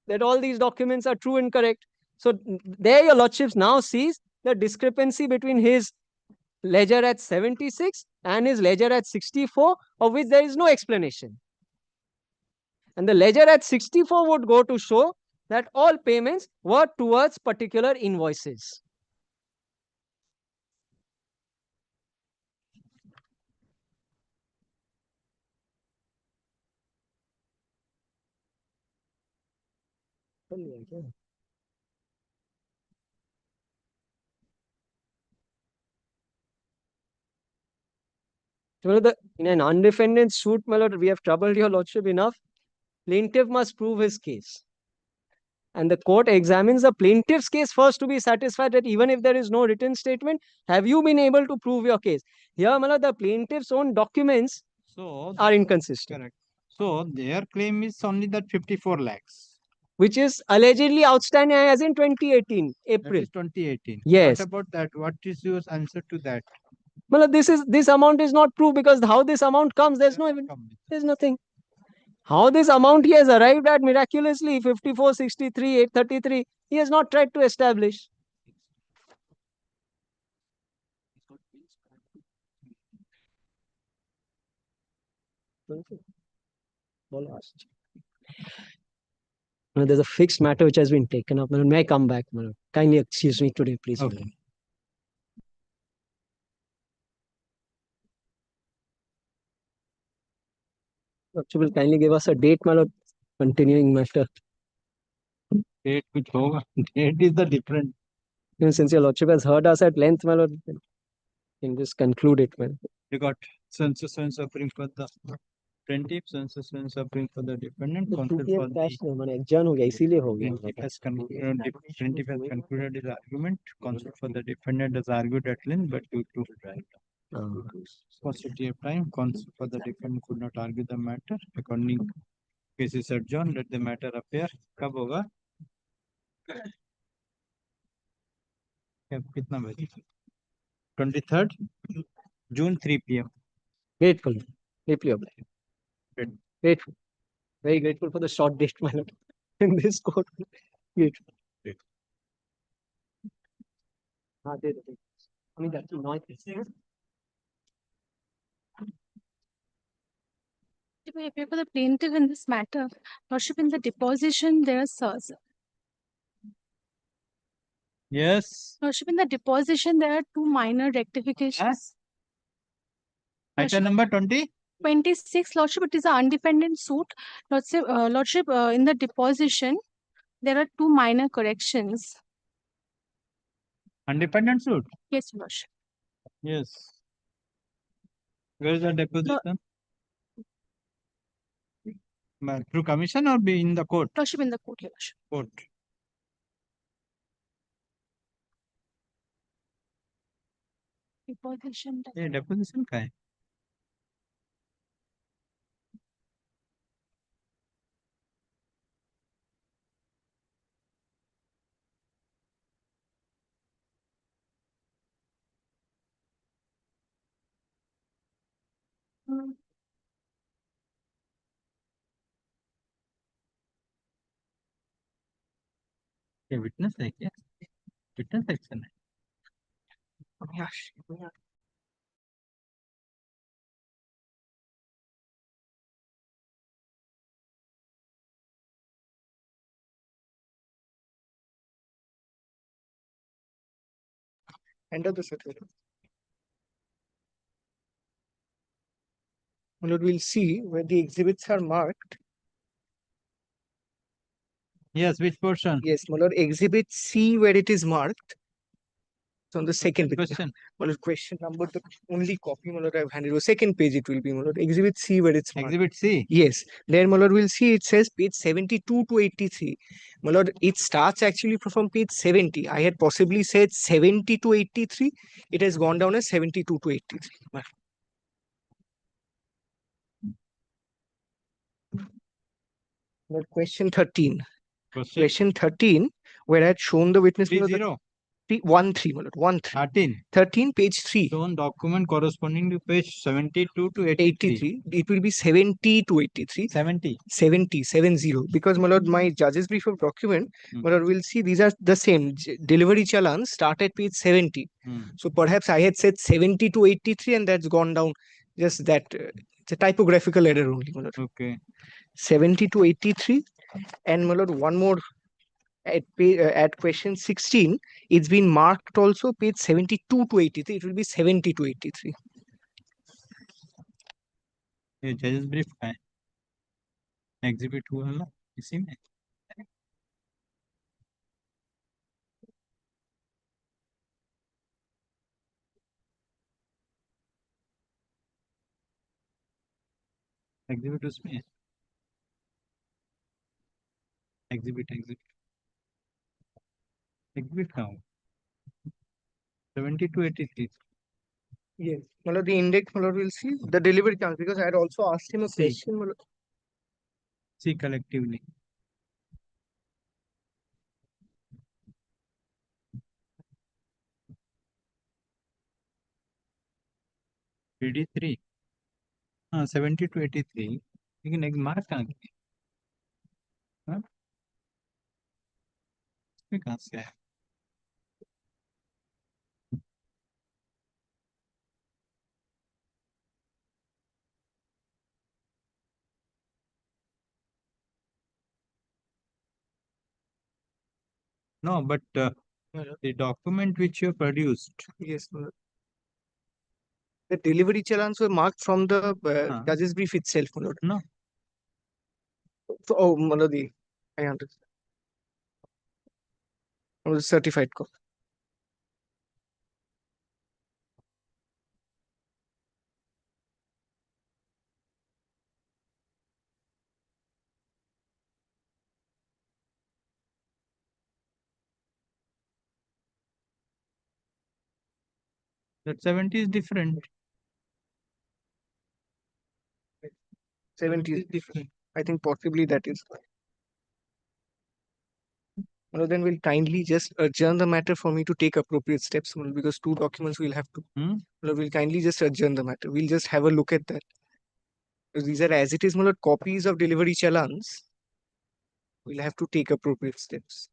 Speaker 17: that all these documents are true and correct. So there your lordships now sees the discrepancy between his ledger at 76 and his ledger at 64, of which there is no explanation. And the ledger at 64 would go to show that all payments were towards particular invoices. In an undefended suit, my lord, we have troubled your lordship enough. Plaintiff must prove his case. And the court examines the plaintiff's case first to be satisfied that even if there is no written statement, have you been able to prove your case? Here, my lord, the plaintiff's own documents are inconsistent.
Speaker 1: Correct. So their claim is only that 54 lakhs.
Speaker 17: Which is allegedly outstanding as in 2018, April.
Speaker 1: That is 2018.
Speaker 17: Yes.
Speaker 1: What about that? What is your answer to that?
Speaker 17: Well, this amount is not proved because how this amount comes, there's nothing. How this amount he has arrived at miraculously, 54, 63, 833, he has not tried to establish. There's a fixed matter which has been taken up. May I come back? Kindly excuse me today, please.
Speaker 1: Okay.
Speaker 17: You will kindly give us a date, my lord. Continuing matter.
Speaker 1: Date which hoga. Date is the different.
Speaker 17: Since your lordship has heard us at length, my lord, you can just conclude it, man.
Speaker 1: You got sense suffering for the plaintiff, sense suffering for the defendant. Counsel for the plaintiff has concluded his argument. Counsel for the defendant has argued at length, but due to paucity of time, counsel for the defendant could not argue the matter. According case is adjourned, let the matter appear. Kab hoga? कितना बजे? 23rd June 3 p.m.
Speaker 17: Grateful. Deeply obliged. Grateful. Very grateful for the short date, my lord. In this court. Grateful. दे दो. I mean, that's noise.
Speaker 23: I appear for the plaintiff in this matter. Lordship, in the deposition, there are sirs.
Speaker 1: Yes.
Speaker 23: Lordship, in the deposition, there are two minor rectifications.
Speaker 1: Item number 20.
Speaker 23: 26, Lordship, it is an undependent suit. Lordship, in the deposition, there are two minor corrections.
Speaker 1: Independent suit?
Speaker 23: Yes, Your Lordship.
Speaker 1: Yes. Where is the deposition? Through commission or be in the court?
Speaker 23: Lordship, in the court, Your Lordship.
Speaker 1: Court.
Speaker 23: Deposition.
Speaker 1: ये deposition का है? ये witness है क्या? Witness section है.
Speaker 4: Enter the certificate. My lord, we'll see where the exhibits are marked.
Speaker 1: Yes, which portion?
Speaker 4: Yes, my lord, exhibit C where it is marked. It's on the second page.
Speaker 1: Question.
Speaker 4: My lord, question number, the only copy, my lord, I've handed over. Second page it will be, my lord. Exhibit C where it's marked.
Speaker 1: Exhibit C?
Speaker 4: Yes. There, my lord, we'll see it says page 72 to 83. My lord, it starts actually from page 70. I had possibly said 70 to 83. It has gone down as 72 to 83. My lord, question 13. Question 13, where I had shown the witness.
Speaker 1: 30.
Speaker 4: 13, my lord, 13. 13, page 3.
Speaker 1: Shown document corresponding to page 72 to 83.
Speaker 4: It will be 70 to 83.
Speaker 1: 70.
Speaker 4: 70. Because, my lord, my judge's brief of document, my lord, we'll see these are the same. Delivery challans start at page 70. So perhaps I had said 70 to 83 and that's gone down. Just that. It's a typographical error only, my lord.
Speaker 1: Okay.
Speaker 4: 70 to 83. And, my lord, one more. At question 16, it's been marked also page 72 to 83. It will be 70 to 83.
Speaker 1: ये जजेस brief का है. Exhibit हुआ है ना इसी में. Exhibit उसमें है. एग्जिबिट कहाँ हो? 70 to 83.
Speaker 4: Yes. Malad, the index, Malad, we'll see the delivery chance because I had also asked him a question. Malad.
Speaker 1: See collectively. PD3. 70 to 83. लेकिन एक मार्क कहाँ की? हाँ? इसमें कहाँ से है? No, but the document which you produced.
Speaker 4: Yes, Malad. The delivery challans were marked from the judge's brief itself, Malad.
Speaker 1: No.
Speaker 4: So, oh, Malad, I understand. I was certified copy.
Speaker 1: That 70 is different.
Speaker 4: 70 is different. I think possibly that is. Well, then we'll kindly just adjourn the matter for me to take appropriate steps, well, because two documents we'll have to. Well, we'll kindly just adjourn the matter. We'll just have a look at that. Because these are as it is, well, copies of delivery challans. We'll have to take appropriate steps.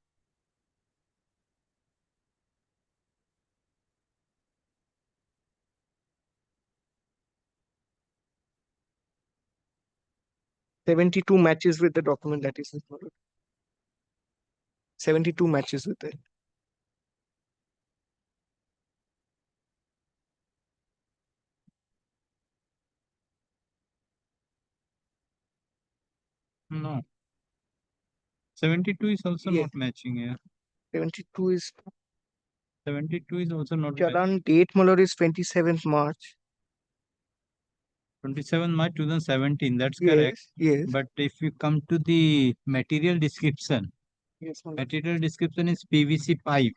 Speaker 4: "72 matches with the document that is included. 72 matches with it.
Speaker 1: No. 72 is also
Speaker 4: Yeah.
Speaker 1: not matching here.
Speaker 4: 72 is
Speaker 1: 72 is also not
Speaker 4: Chalan date, Malor, is 27th March.
Speaker 1: 27 March 2017. That's
Speaker 4: Yes,
Speaker 1: correct.
Speaker 4: yes.
Speaker 1: But if you come to the material description,
Speaker 4: Yes, Malor.
Speaker 1: material description is PVC pipe.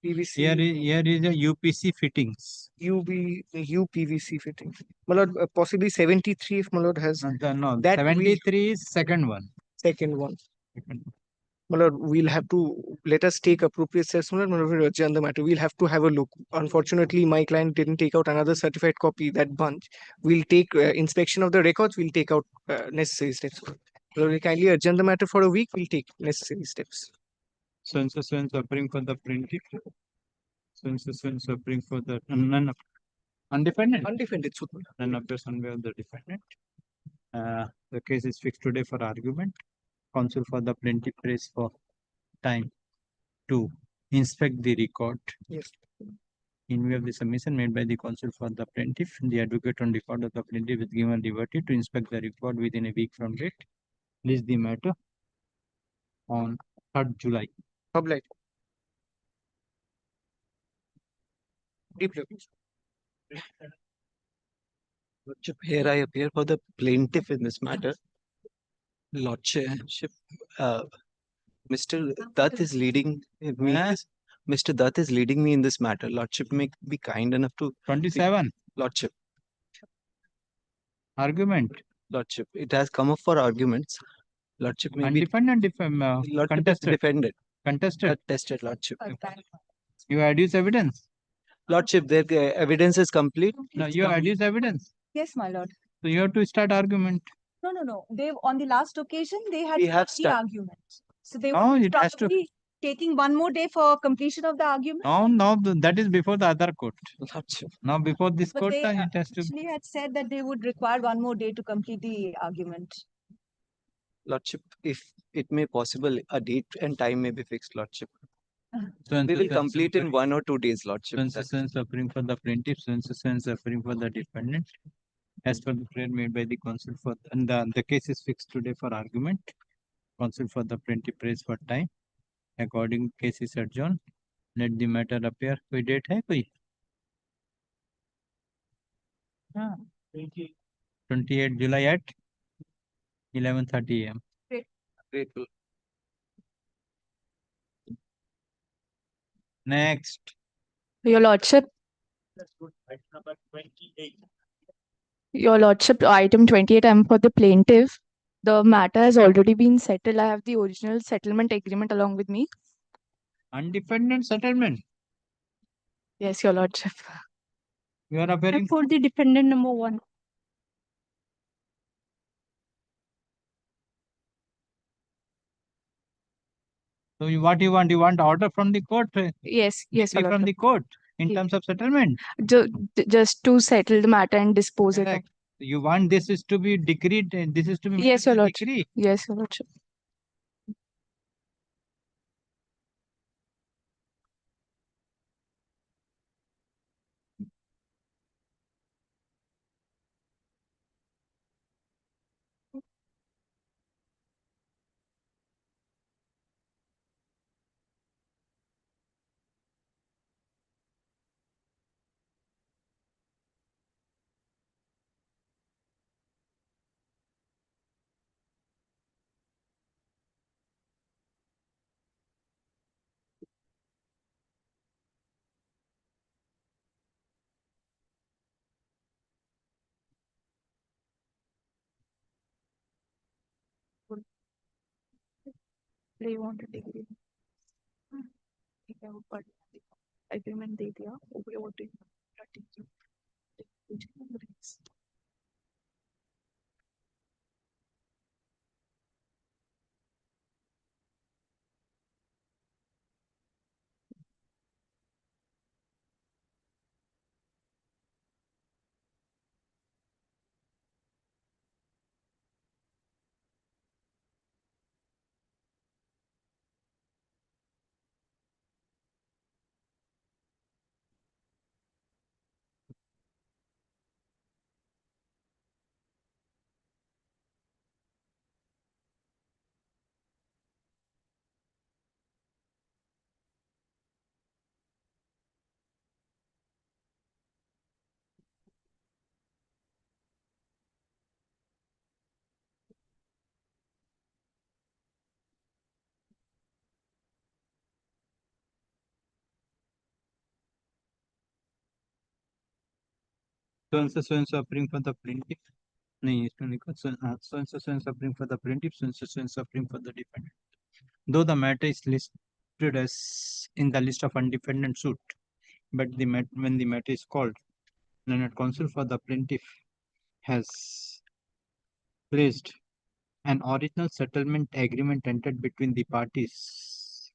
Speaker 4: PVC.
Speaker 1: Here is a UPC fittings.
Speaker 4: UPVC fitting. Malord, possibly 73 if Malord has.
Speaker 1: No,
Speaker 4: that
Speaker 1: 73 is second one.
Speaker 4: Second one. Malord, we'll have to let us take appropriate steps. Malord, we'll adjourn the matter. We'll have to have a look. Unfortunately, my client didn't take out another certified copy, that bunch. We'll take inspection of the records. We'll take out necessary steps. Malord, we'll kindly adjourn the matter for a week. We'll take necessary steps.
Speaker 1: So and suffering for the plaintiff. So and suffering for the undefended.
Speaker 4: Undefended.
Speaker 1: None appears on behalf of the defendant. The case is fixed today for argument. Counsel for the plaintiff prays for time to inspect the record.
Speaker 4: Yes.
Speaker 1: In view of the submission made by the counsel for the plaintiff, the advocate on record of the plaintiff is given liberty to inspect the record within a week from date. List the matter on 3rd July.
Speaker 4: Public.
Speaker 6: Lordship, here I appear for the plaintiff in this matter. Lordship, Mr. Dutt is leading me. Mr. Dutt is leading me in this matter. Lordship, may be kind enough to.
Speaker 1: 27.
Speaker 6: Lordship.
Speaker 1: Argument.
Speaker 6: Lordship, it has come up for arguments. Lordship, may be.
Speaker 1: Undefended,
Speaker 6: Lordship,
Speaker 1: contested.
Speaker 6: Defended.
Speaker 1: Contested.
Speaker 6: Contested, Lordship.
Speaker 1: You adduce evidence.
Speaker 6: Lordship, their evidence is complete.
Speaker 1: No, you adduce evidence.
Speaker 18: Yes, my lord.
Speaker 1: So you have to start argument.
Speaker 18: No. They on the last occasion they had
Speaker 6: We have
Speaker 18: the argument. So they
Speaker 1: No,
Speaker 18: were
Speaker 1: it has to.
Speaker 18: probably taking one more day for completion of the argument.
Speaker 1: No, that is before the other court.
Speaker 6: Lordship.
Speaker 1: Now before this
Speaker 18: But
Speaker 1: court,
Speaker 18: they
Speaker 1: it has to.
Speaker 18: actually had said that they would require one more day to complete the argument.
Speaker 6: Lordship, if it may possible, a date and time may be fixed, Lordship.
Speaker 1: So
Speaker 6: We will complete in 1 or 2 days, Lordship.
Speaker 1: Suffering for the plaintiff, suffering for the defendant. As per the prayer made by the counsel for and the case is fixed today for argument. Counsel for the plaintiff prays for time. According case is adjourned. Let the matter appear. कोई date है कोई? 28 July at 11:30 AM.
Speaker 6: Grateful.
Speaker 1: Next.
Speaker 22: Your Lordship.
Speaker 1: Number 28.
Speaker 22: Your Lordship, item 28, I'm for the plaintiff. The matter has already been settled. I have the original settlement agreement along with me.
Speaker 1: Undefended settlement.
Speaker 22: Yes, Your Lordship.
Speaker 1: You are appearing
Speaker 22: for the defendant number 1.
Speaker 1: So what you want? You want order from the court?
Speaker 22: Yes, yes, Your
Speaker 1: Decree from
Speaker 22: Lordship.
Speaker 1: the court in terms of settlement.
Speaker 22: Just to settle the matter and dispose it.
Speaker 1: Correct. You want this is to be decreed and this is to be made
Speaker 22: Yes, Your
Speaker 1: as a
Speaker 22: Lordship.
Speaker 1: decree.
Speaker 22: Yes, Your Lordship. Do you want a degree? Agreement दे दिया
Speaker 1: So and so applying for the plaintiff. नहीं इसमें लिखा so and so applying for the plaintiff, so and so applying for the defendant. Though the matter is listed as in the list of undefended suit, but when the matter is called, learned counsel for the plaintiff has placed an original settlement agreement entered between the parties,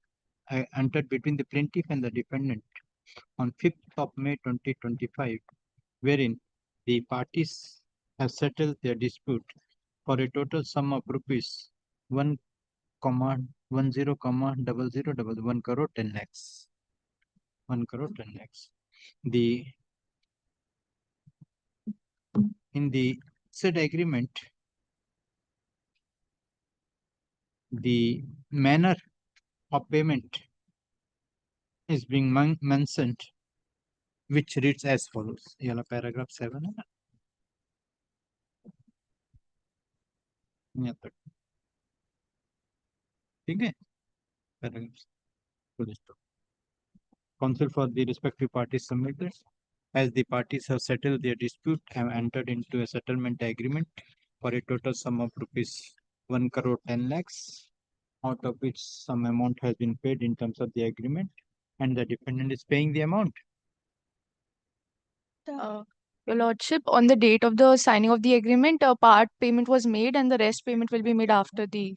Speaker 1: entered between the plaintiff and the defendant on 5th of May 2025, wherein the parties have settled their dispute for a total sum of rupees 1, 10, 1 crore 10 lakhs. 1 crore 10 lakhs. In the said agreement, the manner of payment is being mentioned, which reads as follows. Yellow paragraph 7. Okay. Counsel for the respective parties submitted. As the parties have settled their dispute, have entered into a settlement agreement for a total sum of rupees 1 crore 10 lakhs, out of which some amount has been paid in terms of the agreement, and the defendant is paying the amount.
Speaker 22: Your Lordship, on the date of the signing of the agreement, a part payment was made and the rest payment will be made after the.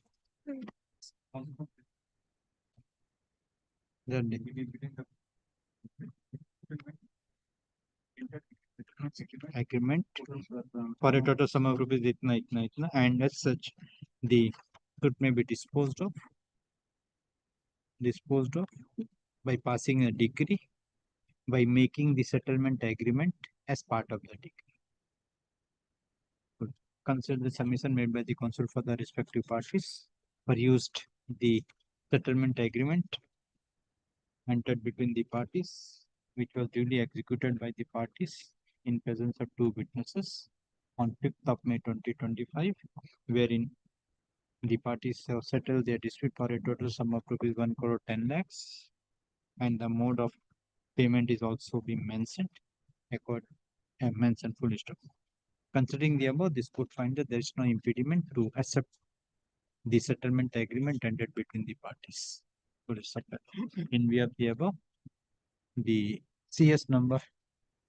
Speaker 1: Agreement for a total sum of rupees itna, and as such, the suit may be disposed of by passing a decree, by making the settlement agreement as part of the decree. Consider the submission made by the counsel for the respective parties for used the settlement agreement entered between the parties, which was duly executed by the parties in presence of 2 witnesses on 5th of May 2025, wherein the parties have settled their dispute for a total sum of rupees 1 crore 10 lakhs, and the mode of payment is also being mentioned, mentioned full stop. Considering the above, this court finds that there is no impediment to accept the settlement agreement entered between the parties. In view of the above, the CS number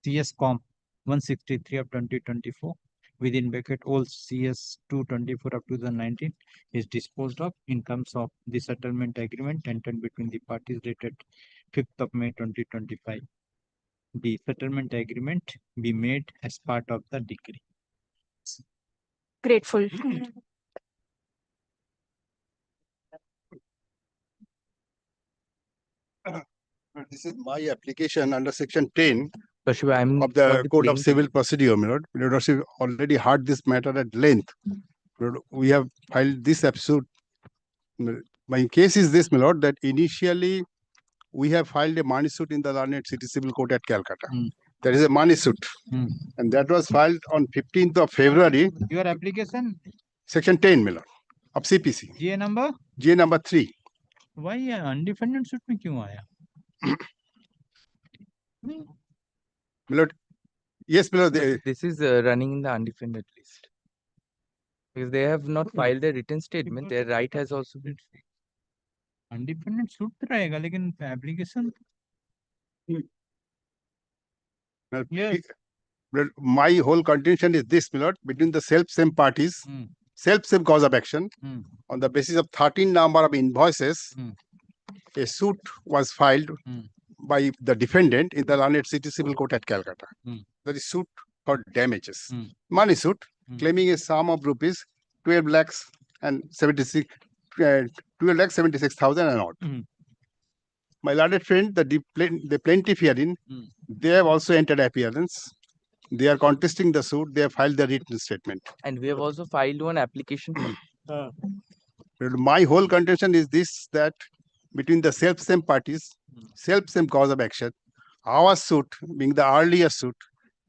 Speaker 1: CS-Com 163 of 2024 within bracket old CS 224 of 2019 is disposed of in terms of the settlement agreement entered between the parties dated 5th of May 2025. The settlement agreement be made as part of the decree.
Speaker 22: Grateful.
Speaker 7: This is my application under section 10
Speaker 6: of
Speaker 7: the Code of Civil Procedure. My Lordship already heard this matter at length. We have filed this episode. My case is this, my Lord, that initially we have filed a money suit in the Learned City Civil Court at Calcutta. That is a money suit. And that was filed on 15th of February.
Speaker 1: Your application?
Speaker 7: Section 10, my Lord, of CPC.
Speaker 1: GA number?
Speaker 7: GA number 3.
Speaker 1: Why undefended suit में क्यों आया?
Speaker 7: My Lord, yes, my Lord.
Speaker 6: This is running in the undefended list. Because they have not filed a written statement, their right has also been.
Speaker 1: Independent suit तो रहेगा लेकिन application
Speaker 7: My whole contention is this, my lord, between the self-same parties, self-same cause of action, on the basis of 13 number of invoices, a suit was filed by the defendant in the Learned City Civil Court at Calcutta. That is suit for damages. Money suit claiming a sum of rupees 12 lakhs and 12,76,000 and odd. My learned friend, the plaintiff herein, they have also entered appearance. They are contesting the suit. They have filed the written statement.
Speaker 2: And we have also filed one application.
Speaker 7: My whole contention is this, that between the self-same parties, self-same cause of action, our suit being the earlier suit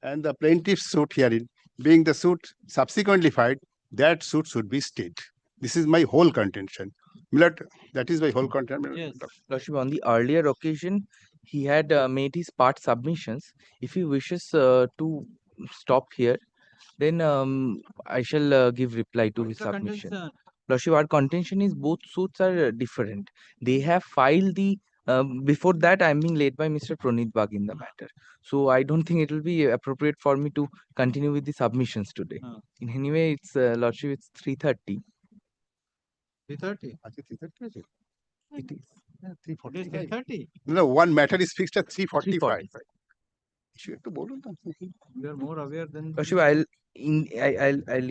Speaker 7: and the plaintiff's suit herein being the suit subsequently filed, that suit should be stayed. This is my whole contention. Milord, that is my whole contention.
Speaker 2: Yes. Lordship, on the earlier occasion, he had made his part submissions. If he wishes to stop here, then I shall give reply to his submission. Lordship, our contention is both suits are different. They have filed the before that I am being led by Mr. Pranit Bag in the matter. So I don't think it will be appropriate for me to continue with the submissions today. In any way, it's Lordship, it's 3:30.
Speaker 1: 3:30.
Speaker 7: It is. Yeah, 3:45.
Speaker 1: 3:30.
Speaker 7: No, one matter is fixed at 3:45. You have to bold on that.
Speaker 1: You are more aware than.
Speaker 2: Lordship, I'll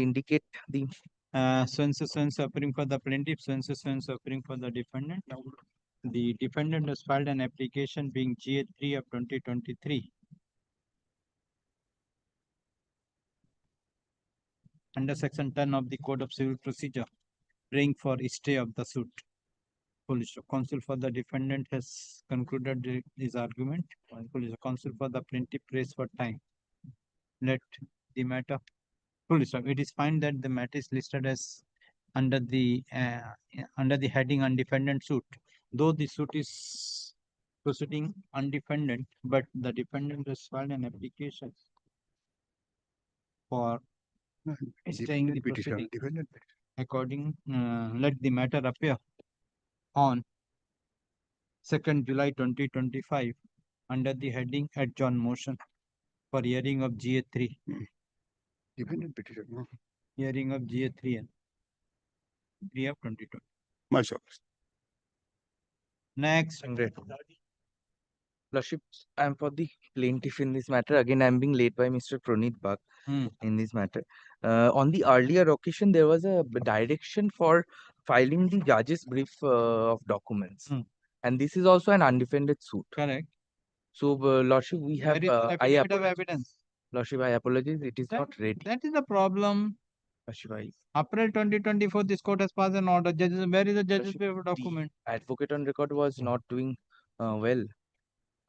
Speaker 2: indicate the
Speaker 1: So and so appearing for the plaintiff, so and so appearing for the defendant. The defendant has filed an application being GA3 of 2023 under section 10 of the Code of Civil Procedure, praying for stay of the suit. Police counsel for the defendant has concluded his argument. Police counsel for the plaintiff prays for time. Let the matter. Police, it is found that the matter is listed as under the heading undefended suit. Though the suit is proceeding undefended, but the defendant has filed an application for staying the proceeding. According, let the matter appear on 2nd July 2025 under the heading Adjournment motion for hearing of GA3.
Speaker 7: Defendant petition.
Speaker 1: Hearing of GA3 and 3 of 2020.
Speaker 7: Much obliged.
Speaker 1: Next.
Speaker 2: Lordship, I am for the plaintiff in this matter. Again, I am being led by Mr. Pranit Bag in this matter. On the earlier occasion, there was a direction for filing the judge's brief of documents. And this is also an undefended suit.
Speaker 1: Correct.
Speaker 2: So, Lordship, we have.
Speaker 1: Evidence.
Speaker 2: Lordship, I apologize. It is not ready.
Speaker 1: That is the problem.
Speaker 2: Lordship,
Speaker 1: April 2024, this court has passed an order. Judges, where is the judge's brief document?
Speaker 2: Advocate on record was not doing well.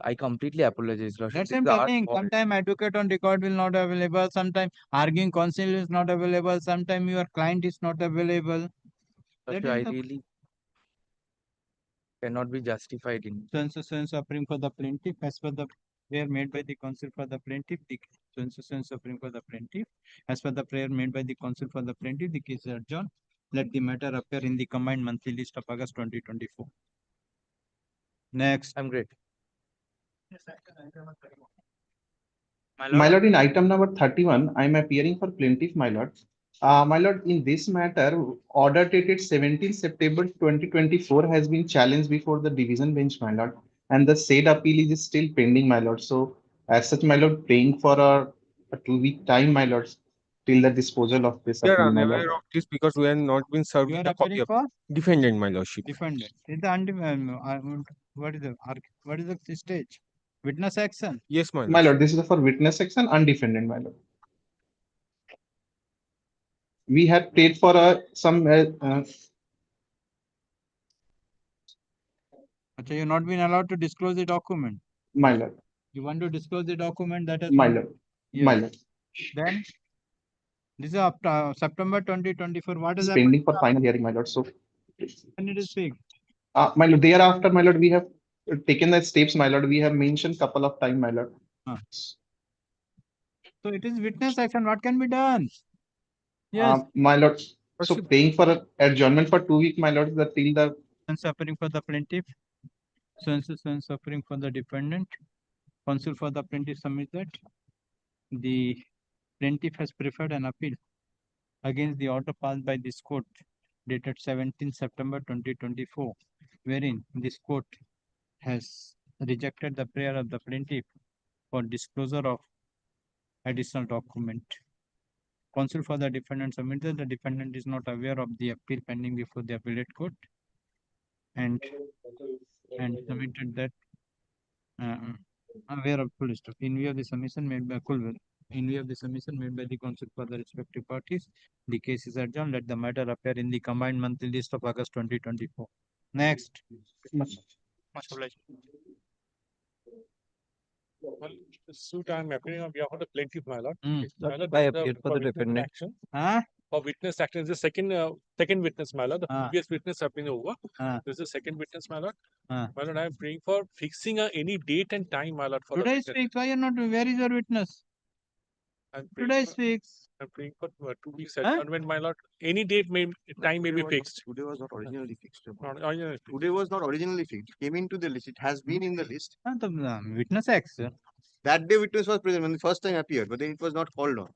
Speaker 2: I completely apologize, Lordship.
Speaker 1: That's what I'm telling. Sometimes advocate on record will not available. Sometimes arguing counsel is not available. Sometimes your client is not available.
Speaker 2: Lordship, I really cannot be justified in.
Speaker 1: So supreme for the plaintiff as per the prayer made by the counsel for the plaintiff. So supreme for the plaintiff as per the prayer made by the counsel for the plaintiff. The case is adjourned. Let the matter appear in the combined monthly list of August 2024. Next.
Speaker 2: I'm great.
Speaker 9: My lord, in item number 31, I am appearing for plaintiff, my lord. My lord, in this matter, order dated 17 September 2024 has been challenged before the division bench, my lord, and the said appeal is still pending, my lord. So, as such, my lord, praying for a 2-week time, my lord, till the disposal of this
Speaker 20: We are
Speaker 9: appeal, my
Speaker 20: unaware
Speaker 9: lord.
Speaker 20: of this because we have not been served
Speaker 1: You
Speaker 20: with
Speaker 1: are
Speaker 20: a copy
Speaker 1: appearing
Speaker 20: of
Speaker 1: for?
Speaker 20: defendant, my lordship.
Speaker 1: Defendant. Is the what is the stage? Witness action?
Speaker 20: Yes, my lord.
Speaker 9: My lord, this is for witness section, undefended, my lord. We had paid for some.
Speaker 1: You're not been allowed to disclose the document.
Speaker 9: My lord.
Speaker 1: You want to disclose the document that has
Speaker 9: My
Speaker 1: been-
Speaker 9: lord.
Speaker 1: Yes.
Speaker 9: My lord.
Speaker 1: Then this is up to September 2024. What is
Speaker 9: It's
Speaker 1: happening?
Speaker 9: pending for final hearing, my lord. So,
Speaker 1: When it is fixed.
Speaker 9: my lord, thereafter, my lord, we have taken the steps, my lord. We have mentioned couple of time, my lord.
Speaker 1: So it is witness action. What can be done? Yes.
Speaker 9: My lord. So paying for adjournment for 2 weeks, my lord, till the
Speaker 1: suffering for the plaintiff, so and so suffering for the defendant. Counsel for the plaintiff submit that the plaintiff has preferred an appeal against the order passed by this court dated 17 September 2024, wherein this court has rejected the prayer of the plaintiff for disclosure of additional document. Counsel for the defendant submitted the defendant is not aware of the appeal pending before the appellate court and submitted that aware of full stop in view of the submission made by the counsel for the respective parties. The case is adjourned. Let the matter appear in the combined monthly list of August 2024. Next.
Speaker 8: Much obliged. Well, the suit I am appearing on behalf of the plaintiff, my lord. My lord,
Speaker 6: I
Speaker 8: the-
Speaker 6: appeared for the
Speaker 8: witness
Speaker 6: defendant.
Speaker 8: action.
Speaker 1: Huh?
Speaker 8: For witness action is the second witness, my lord. The
Speaker 1: Ah.
Speaker 8: previous witness have been over.
Speaker 1: Ah.
Speaker 8: This is the second witness, my lord.
Speaker 1: Ah.
Speaker 8: My lord, I am praying for fixing any date and time, my lord, for
Speaker 1: Today is
Speaker 8: the witness.
Speaker 1: fixed. Why you not? Where is your witness?
Speaker 8: I'm praying
Speaker 1: Today is
Speaker 8: for-
Speaker 1: fixed.
Speaker 8: I'm praying for 2 weeks
Speaker 1: Huh?
Speaker 8: adjournment, my lord. Any date time may be fixed.
Speaker 10: Today was not originally fixed.
Speaker 8: Not originally fixed.
Speaker 10: Today was not originally fixed. It came into the list. It has been in the list.
Speaker 1: The witness acts.
Speaker 10: That day witness was present when the first time appeared, but then it was not called on.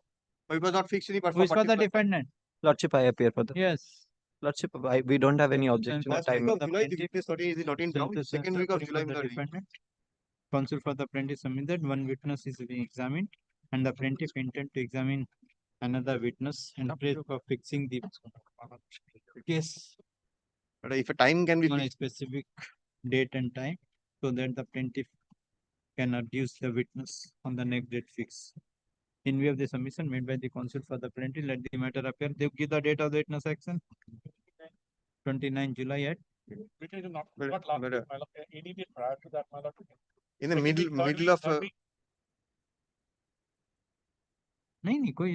Speaker 10: But it was not fixed any
Speaker 1: Who is for the defendant?
Speaker 6: Lordship, I appear for the.
Speaker 1: Yes.
Speaker 6: Lordship, we don't have any
Speaker 1: So,
Speaker 6: objection.
Speaker 1: first
Speaker 10: First
Speaker 1: week
Speaker 10: week
Speaker 1: of
Speaker 10: of July, the witness not in town. Second week of July,
Speaker 1: for the
Speaker 10: we are
Speaker 1: defendant. Counsel for the plaintiff submitted one witness is being examined and the plaintiff intend to examine another witness and pray for fixing the case
Speaker 10: But if a time can be
Speaker 1: on a
Speaker 10: fixed,
Speaker 1: specific date and time so that the plaintiff can adduce the witness on the next date fix. In view of the submission made by the counsel for the plaintiff, let the matter appear. They give the date of the witness action. 29 July at.
Speaker 8: Witness is not last week, my lord. Any date prior to that, my lord.
Speaker 10: in the
Speaker 8: Second
Speaker 10: middle
Speaker 8: week, third
Speaker 10: middle
Speaker 8: week,
Speaker 10: of
Speaker 8: third week,
Speaker 1: नहीं कोई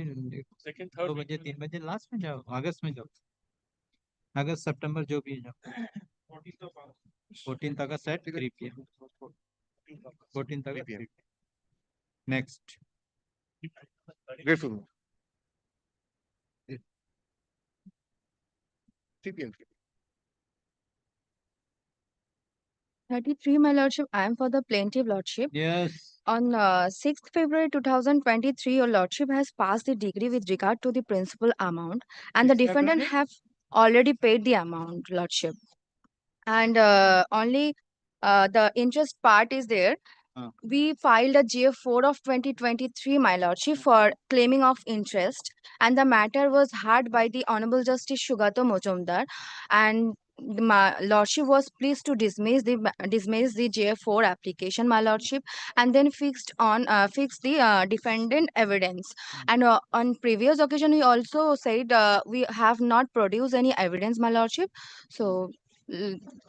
Speaker 8: second,
Speaker 1: 2
Speaker 8: third
Speaker 1: बजे
Speaker 8: week,
Speaker 1: 3 बजे last में जाओ अगस्त में जाओ अगस्त सितंबर जो भी है जाओ 14th August at 3 p.m. 14th August 3 p.m. Next.
Speaker 10: grateful. 3 p.m.
Speaker 22: 33, my lordship. I am for the plaintiff, lordship.
Speaker 1: Yes.
Speaker 22: On 6th February 2023, your lordship has passed the degree with regard to the principal amount, and the
Speaker 1: 6th
Speaker 22: defendant
Speaker 1: February?
Speaker 22: have already paid the amount, lordship. And only the interest part is there. We filed a GF4 of 2023, my lordship, for claiming of interest, and the matter was heard by the Honorable Justice Shugato Mojumdar, and my lordship was pleased to dismiss the GF4 application, my lordship, and then fix the defendant evidence. And on previous occasion, we also said we have not produced any evidence, my lordship. So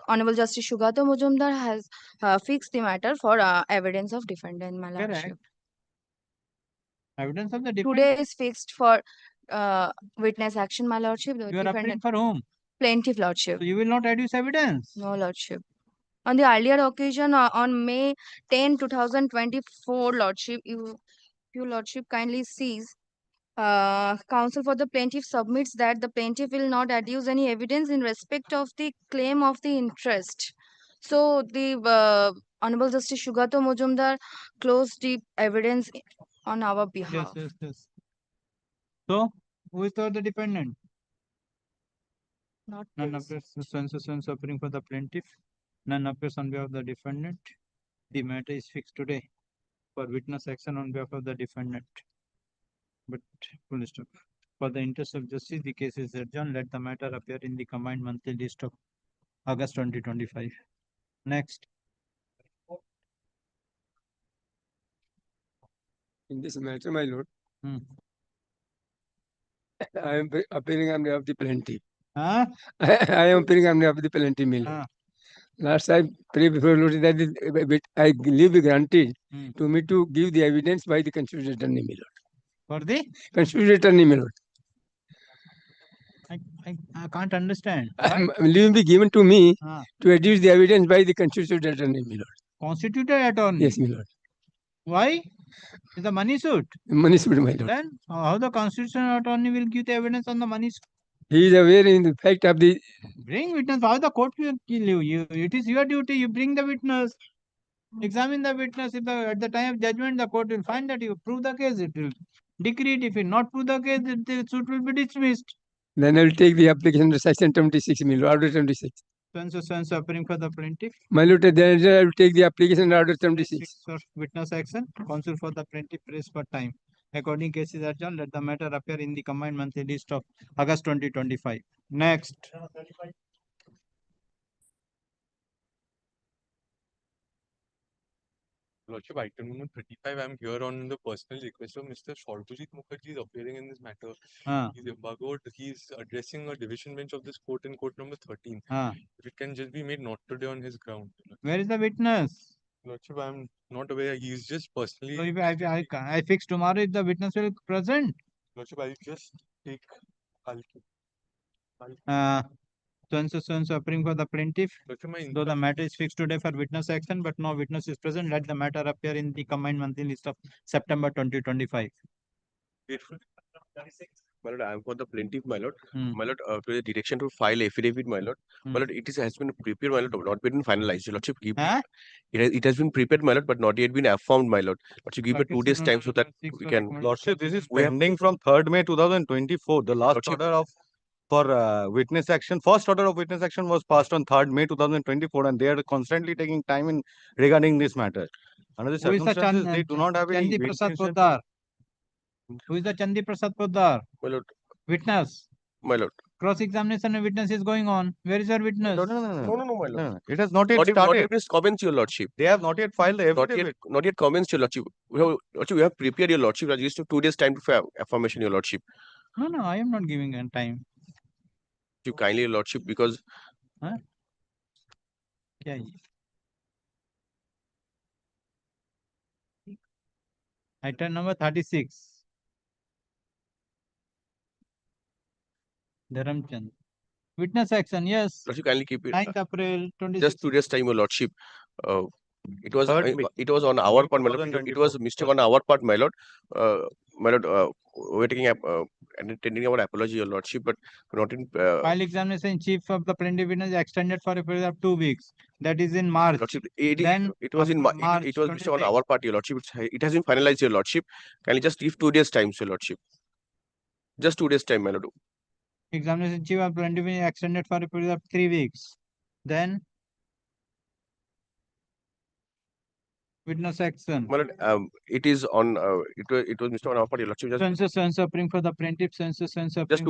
Speaker 22: Honorable Justice Shugato Mojumdar has fixed the matter for evidence of defendant, my
Speaker 1: Correct.
Speaker 22: lordship.
Speaker 1: Evidence of the defendant.
Speaker 22: Today is fixed for witness action, my lordship. The
Speaker 1: You are appealing
Speaker 22: defendant
Speaker 1: for whom?
Speaker 22: plaintiff, lordship.
Speaker 1: So you will not adduce evidence.
Speaker 22: No, lordship. On the earlier occasion, on May 10, 2024, lordship, you lordship kindly sees. Counsel for the plaintiff submits that the plaintiff will not adduce any evidence in respect of the claim of the interest. So the Honorable Justice Shugato Mojumdar closed the evidence on our behalf.
Speaker 1: Yes. So who is the defendant?
Speaker 22: Not
Speaker 1: None
Speaker 22: this.
Speaker 1: appears suffering for the plaintiff. None appears on behalf of the defendant. The matter is fixed today for witness action on behalf of the defendant. But full stop. For the interest of justice, the case is adjourned. Let the matter appear in the combined monthly list of August 2025. Next.
Speaker 11: In this matter, my lord,
Speaker 1: Hmm.
Speaker 11: I am appearing on behalf of the plaintiff.
Speaker 1: Huh?
Speaker 11: I am appearing on behalf of the plaintiff, my lord. Last I pray before Lord that I leave granted to me to give the evidence by the constitutional attorney, my lord.
Speaker 1: For the?
Speaker 11: Constitutional attorney, my lord.
Speaker 1: I can't understand.
Speaker 11: Leave be given to me
Speaker 1: Ah.
Speaker 11: to adduce the evidence by the constitutional attorney, my lord.
Speaker 1: Constituted attorney?
Speaker 11: Yes, my lord.
Speaker 1: Why? Is the money suit?
Speaker 11: Money suit, my lord.
Speaker 1: Then how the constitutional attorney will give the evidence on the money suit?
Speaker 11: He is aware in the fact of the.
Speaker 1: Bring witness. Why the court will kill you? It is your duty. You bring the witness. Examine the witness. If at the time of judgment the court will find that you prove the case, it will decree it. If you not prove the case, the suit will be dismissed.
Speaker 11: Then I will take the application to section 26, my lord, order 26.
Speaker 1: So appearing for the plaintiff.
Speaker 11: My lord, then I will take the application order 76.
Speaker 1: For witness action, counsel for the plaintiff prays for time. According cases adjourned, let the matter appear in the combined monthly list of August 2025. Next.
Speaker 20: Lordship, item number 35, I'm here on the personal request of Mr. Shortujit Mukherjee is appearing in this matter. He's embargoed. He's addressing a division bench of this court in court number 13. If it can just be made not today on his ground.
Speaker 1: Where is the witness?
Speaker 20: Lordship, I'm not aware. He's just personally.
Speaker 1: So if I fix tomorrow, if the witness will present.
Speaker 20: Lordship, I'll just take.
Speaker 1: So appearing for the plaintiff. Though the matter is fixed today for witness action, but no witness is present, let the matter appear in the combined monthly list of September 2025.
Speaker 5: My lord, I am for the plaintiff, my lord. My lord, to the direction to file affidavit, my lord. My lord, has been prepared, my lord, not been finalized. Your lordship, it has been prepared, my lord, but not yet been affirmed, my lord. Lordship, give it 2 days time so that we can.
Speaker 10: Lordship, this is pending from 3rd May 2024. The last order of for witness action, first order of witness action was passed on 3rd May 2024, and they are constantly taking time in regarding this matter. Under the circumstances, they do not have any.
Speaker 1: Who is the Chandi Prasad Poddar?
Speaker 5: My lord.
Speaker 1: Witness.
Speaker 5: My lord.
Speaker 1: Cross-examination of witness is going on. Where is your witness?
Speaker 5: No, my lord.
Speaker 10: No. It has not yet started.
Speaker 5: Not yet commenced, your lordship.
Speaker 10: They have not yet filed the affidavit.
Speaker 5: Not yet commenced, your lordship. We have prepared, your lordship. I just 2 days time for affirmation, your lordship.
Speaker 1: No, I am not giving a time.
Speaker 5: You kindly, your lordship, because.
Speaker 1: Yeah. Item number 36. Dharamchand. Witness action, yes.
Speaker 5: Lordship, kindly keep it.
Speaker 1: 9th April 26.
Speaker 5: Just 2 days time, your lordship. It was on our part, my lord. It was a mistake on our part, my lord. My lord, we're taking and intending our apology, your lordship, but not in.
Speaker 1: File examination chief of the plaintiff witness extended for a period of 2 weeks. That is in March.
Speaker 5: Lordship, it was in March. It was mistake on our part, your lordship. It has been finalized, your lordship. Can you just give 2 days time, your lordship? Just 2 days time, my lord.
Speaker 1: Examination chief of plaintiff witness extended for a period of 3 weeks. Then witness action.
Speaker 5: My lord, it is on. It was mistake on our part, your lordship.
Speaker 1: Just suffering for the plaintiff.
Speaker 5: Just 2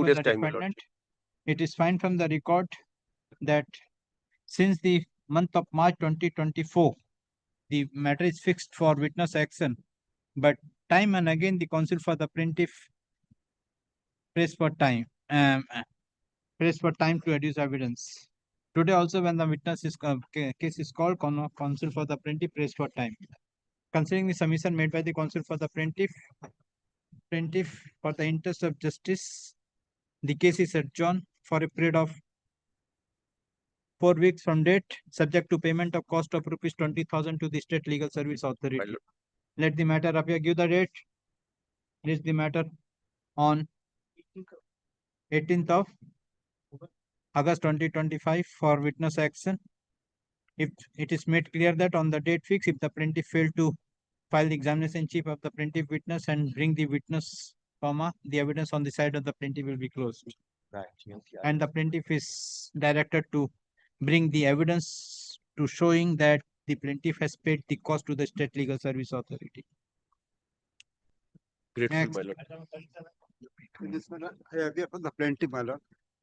Speaker 5: days time, my lord.
Speaker 1: It is fine from the record that since the month of March 2024, the matter is fixed for witness action, but time and again the counsel for the plaintiff prays for time. Prays for time to adduce evidence. Today also, when the witness is case is called, counsel for the plaintiff prays for time. Considering the submission made by the counsel for the plaintiff for the interest of justice, the case is adjourned for a period of 4 weeks from date, subject to payment of cost of rupees 20,000 to the State Legal Service Authority. Let the matter appear. Give the date. List the matter on 18th of August 2025 for witness action. If it is made clear that on the date fixed, if the plaintiff failed to file the examination chief of the plaintiff witness and bring the witness, the evidence on the side of the plaintiff will be closed. And the plaintiff is directed to bring the evidence to showing that the plaintiff has paid the cost to the State Legal Service Authority.
Speaker 5: Grateful, my lord.
Speaker 7: I appear for the plaintiff, my lord.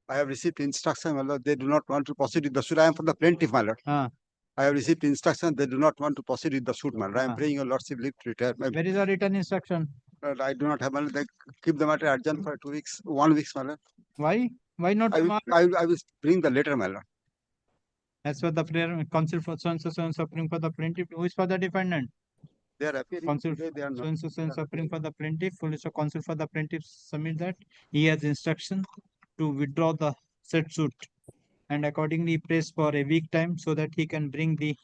Speaker 7: I have received instruction, my lord. They do not want to proceed with the suit. I am for the plaintiff, my lord. I have received instruction. They do not want to proceed with the suit, my lord. I am praying your lordship leave to retire.
Speaker 1: Where is your written instruction?
Speaker 7: I do not have, my lord. They keep the matter adjourned for 2 weeks, 1 week, my lord.
Speaker 1: Why? Why not?
Speaker 7: I will bring the letter, my lord.
Speaker 1: As for the prayer, counsel for so-and-so suffering for the plaintiff, who is for the defendant?
Speaker 7: They are appearing.
Speaker 1: Counsel
Speaker 7: Today, they are not.
Speaker 1: so-and-so suffering for the plaintiff, so counsel for the plaintiff submit that he has instruction to withdraw the said suit and accordingly prays for a week time so that he can bring the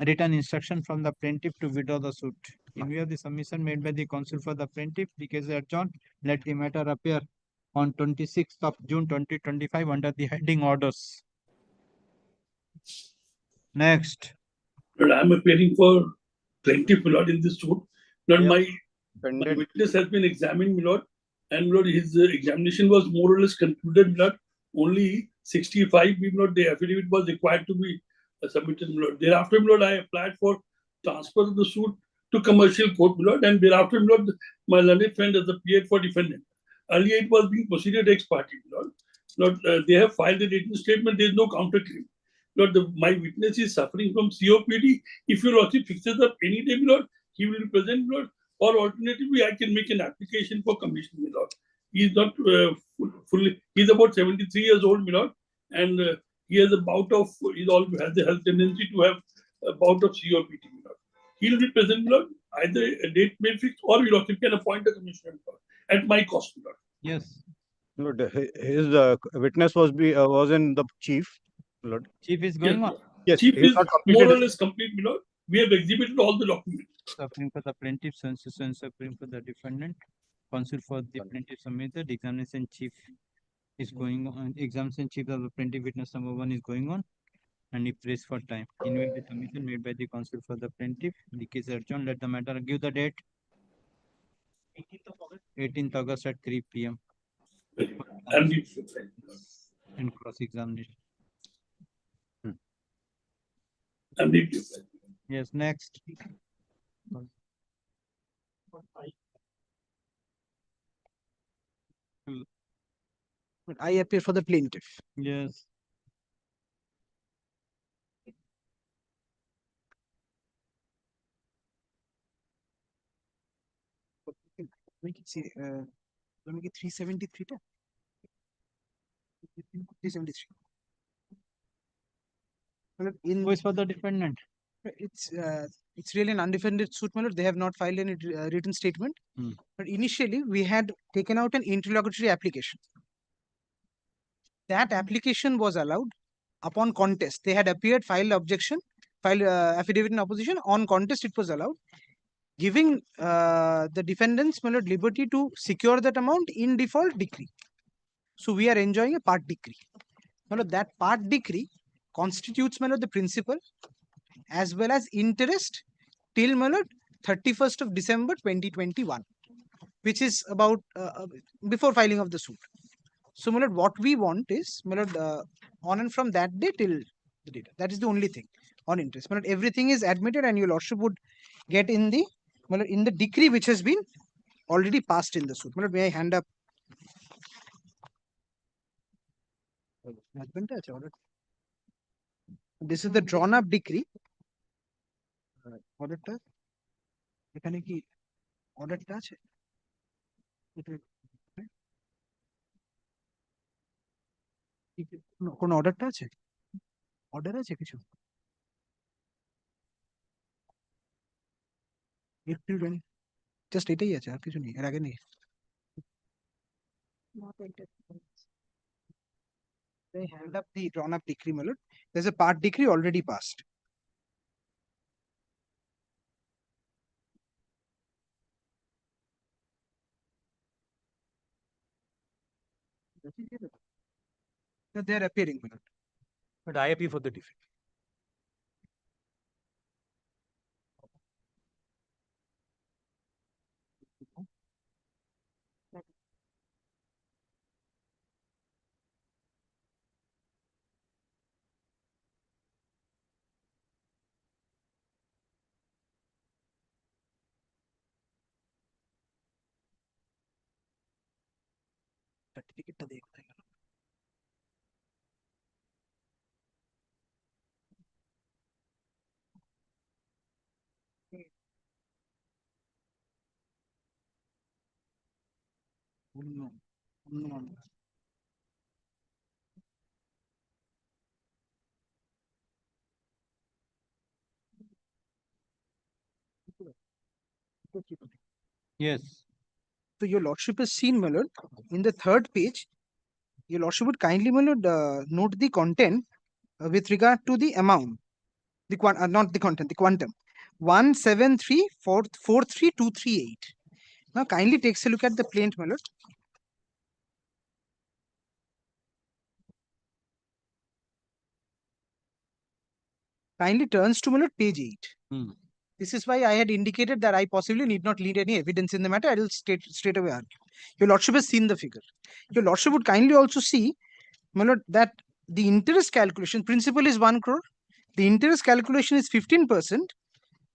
Speaker 1: written instruction from the plaintiff to withdraw the suit. In view of the submission made by the counsel for the plaintiff, the case is adjourned. Let the matter appear on 26th of June 2025 under the heading orders. Next.
Speaker 13: Lord, I am appearing for plaintiff, my lord, in this suit. Lord, my witness has been examined, my lord, and lord, his examination was more or less concluded, my lord. Only 65, my lord, the affidavit was required to be submitted, my lord. Thereafter, my lord, I applied for transfer of the suit to commercial court, my lord, and thereafter, my lord, my learned friend has appeared for defendant. Earlier, it was being proceeded ex parte, my lord. Lord, they have filed a written statement. There is no counterclaim. Lord, my witness is suffering from COPD. If your lordship fixes up any day, my lord, he will represent, my lord. Or alternatively, I can make an application for commission, my lord. He is not fully. He is about 73 years old, my lord, and he has a bout of. He has the health tendency to have a bout of COPD, my lord. He will represent, my lord. Either a date may fix, or your lordship can appoint a commissioner, my lord, at my cost, my lord.
Speaker 1: Yes.
Speaker 10: Lord, his witness was in the chief. Lord.
Speaker 1: Chief is going on.
Speaker 10: Yes,
Speaker 13: Chief
Speaker 10: he
Speaker 13: is
Speaker 10: not
Speaker 13: more
Speaker 10: completed
Speaker 13: or less complete, my lord. We have exhibited all the documents.
Speaker 1: Suffering for the plaintiff, suffering for the defendant. Counsel for the plaintiff submitted. Examination chief is going on. Examination chief of the plaintiff witness number 1 is going on, and he prays for time. In will be submission made by the counsel for the plaintiff. The case adjourned. Let the matter give the date. 18th August at 3 p.m. And cross-examination. Yes, next.
Speaker 4: I appear for the plaintiff.
Speaker 1: Yes.
Speaker 4: Make it see, make it 373. 373.
Speaker 1: Who is for the defendant?
Speaker 4: It's really an undefended suit, my lord. They have not filed any written statement. But initially, we had taken out an interlocutory application. That application was allowed upon contest. They had appeared, filed objection, filed affidavit in opposition. On contest, it was allowed, giving the defendants, my lord, liberty to secure that amount in default decree. So we are enjoying a part decree. My lord, that part decree constitutes, my lord, the principal as well as interest till, my lord, 31st of December 2021, which is about before filing of the suit. So, my lord, what we want is, my lord, on and from that day till the date. That is the only thing on interest. My lord, everything is admitted, and your lordship would get in the, my lord, in the decree which has been already passed in the suit. My lord, may I hand up? This is the drawn up decree. Orderটা এখানে কি অর্ডারটা আছে? কোন অর্ডারটা আছে? Order আছে কিছু? April 20 just এটাই আছে, আর কিছু নেই, এর আগে নেই। They held up the drawn up decree, my lord. There's a part decree already passed. So they are appearing, my lord. But I appear for the defect. সার্টিফিকেটটা দিয়ে কোথায় গেল?
Speaker 1: Yes.
Speaker 4: So your lordship has seen, my lord, in the third page, your lordship would kindly, my lord, note the content with regard to the amount, not the content, the quantum, 173,43238. Now kindly takes a look at the plaint, my lord. kindly turns to my lord page 8. This is why I had indicated that I possibly need not lead any evidence in the matter. I will straight away argue. Your lordship has seen the figure. Your lordship would kindly also see, my lord, that the interest calculation principal is 1 crore. The interest calculation is 15%.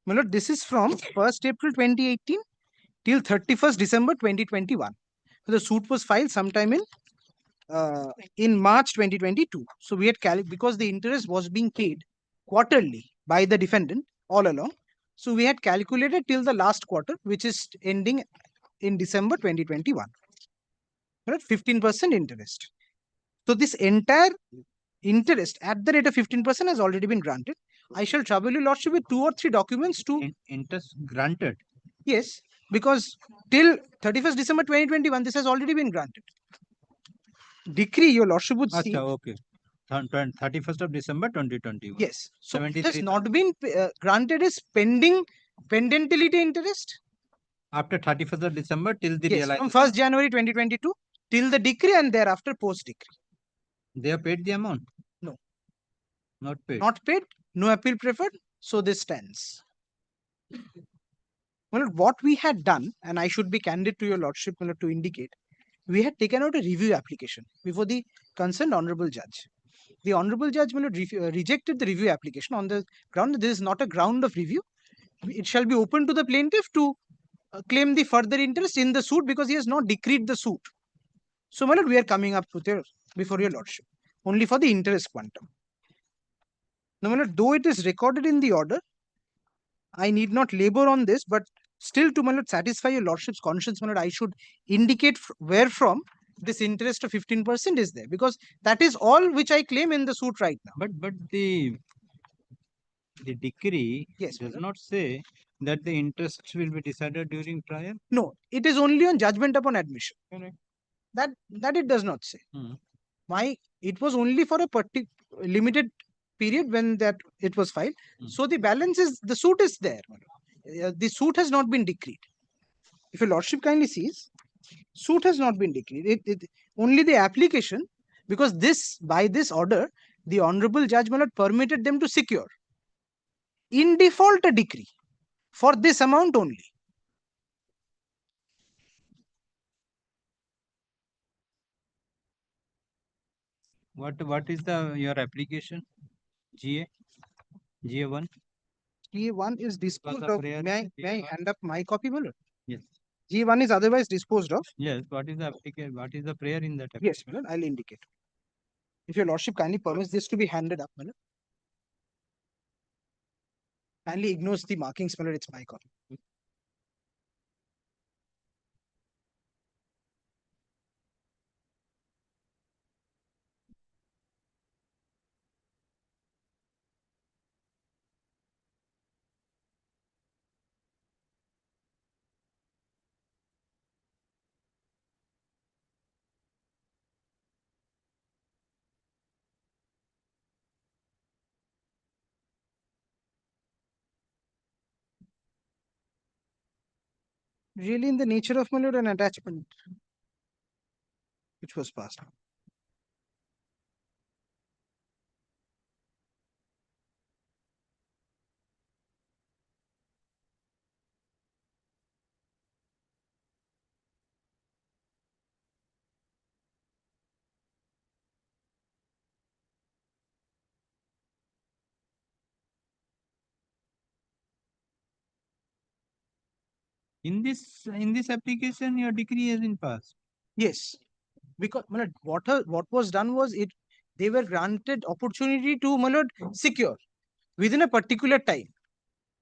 Speaker 4: My lord, this is from 1st April 2018 till 31st December 2021. The suit was filed sometime in March 2022. So we had because the interest was being paid quarterly by the defendant all along. So we had calculated till the last quarter, which is ending in December 2021. Right? 15% interest. So this entire interest at the rate of 15% has already been granted. I shall trouble your lordship with 2 or 3 documents to
Speaker 1: interest granted.
Speaker 4: Yes, because till 31st December 2021, this has already been granted. Decree, your lordship would see.
Speaker 1: Okay. 31st of December 2021.
Speaker 4: Yes. So it has not been granted as pendentility interest.
Speaker 1: After 31st of December till the
Speaker 4: Yes,
Speaker 1: realization.
Speaker 4: from 1st January 2022 till the decree and thereafter post decree.
Speaker 1: They have paid the amount?
Speaker 4: No.
Speaker 1: Not paid.
Speaker 4: Not paid. No appeal preferred. So this stands. Well, what we had done, and I should be candid to your lordship to indicate, we had taken out a review application before the concerned honorable judge. The honorable judge rejected the review application on the ground that this is not a ground of review. It shall be open to the plaintiff to claim the further interest in the suit because he has not decreed the suit. So, my lord, we are coming up with before your lordship only for the interest quantum. Now, my lord, though it is recorded in the order, I need not labor on this, but still to my lord satisfy your lordship's conscience, my lord, I should indicate where from this interest of 15% is there, because that is all which I claim in the suit right now.
Speaker 1: But the decree does not say that the interest will be decided during trial.
Speaker 4: No, it is only on judgment upon admission. Correct. That it does not say. It was only for a limited period when that it was filed. So the balance is, the suit is there. The suit has not been decreed. If your lordship kindly sees, suit has not been decreed. Only the application, because by this order, the honorable judge permitted them to secure in default a decree for this amount only.
Speaker 1: What is your application? GA1?
Speaker 4: GA1 is disposed of. May I hand up my copy, my lord?
Speaker 1: Yes.
Speaker 4: GA1 is otherwise disposed of.
Speaker 1: Yes. What is the application? What is the prayer in that?
Speaker 4: Yes, my lord, I'll indicate. If your lordship kindly permits this to be handed up, my lord. Kindly ignores the markings, my lord, it's my copy. Really in the nature of, my lord, an attachment which was passed.
Speaker 1: In this application, your decree has been passed.
Speaker 4: Yes, because my lord, what was done was they were granted opportunity to, my lord, secure within a particular time,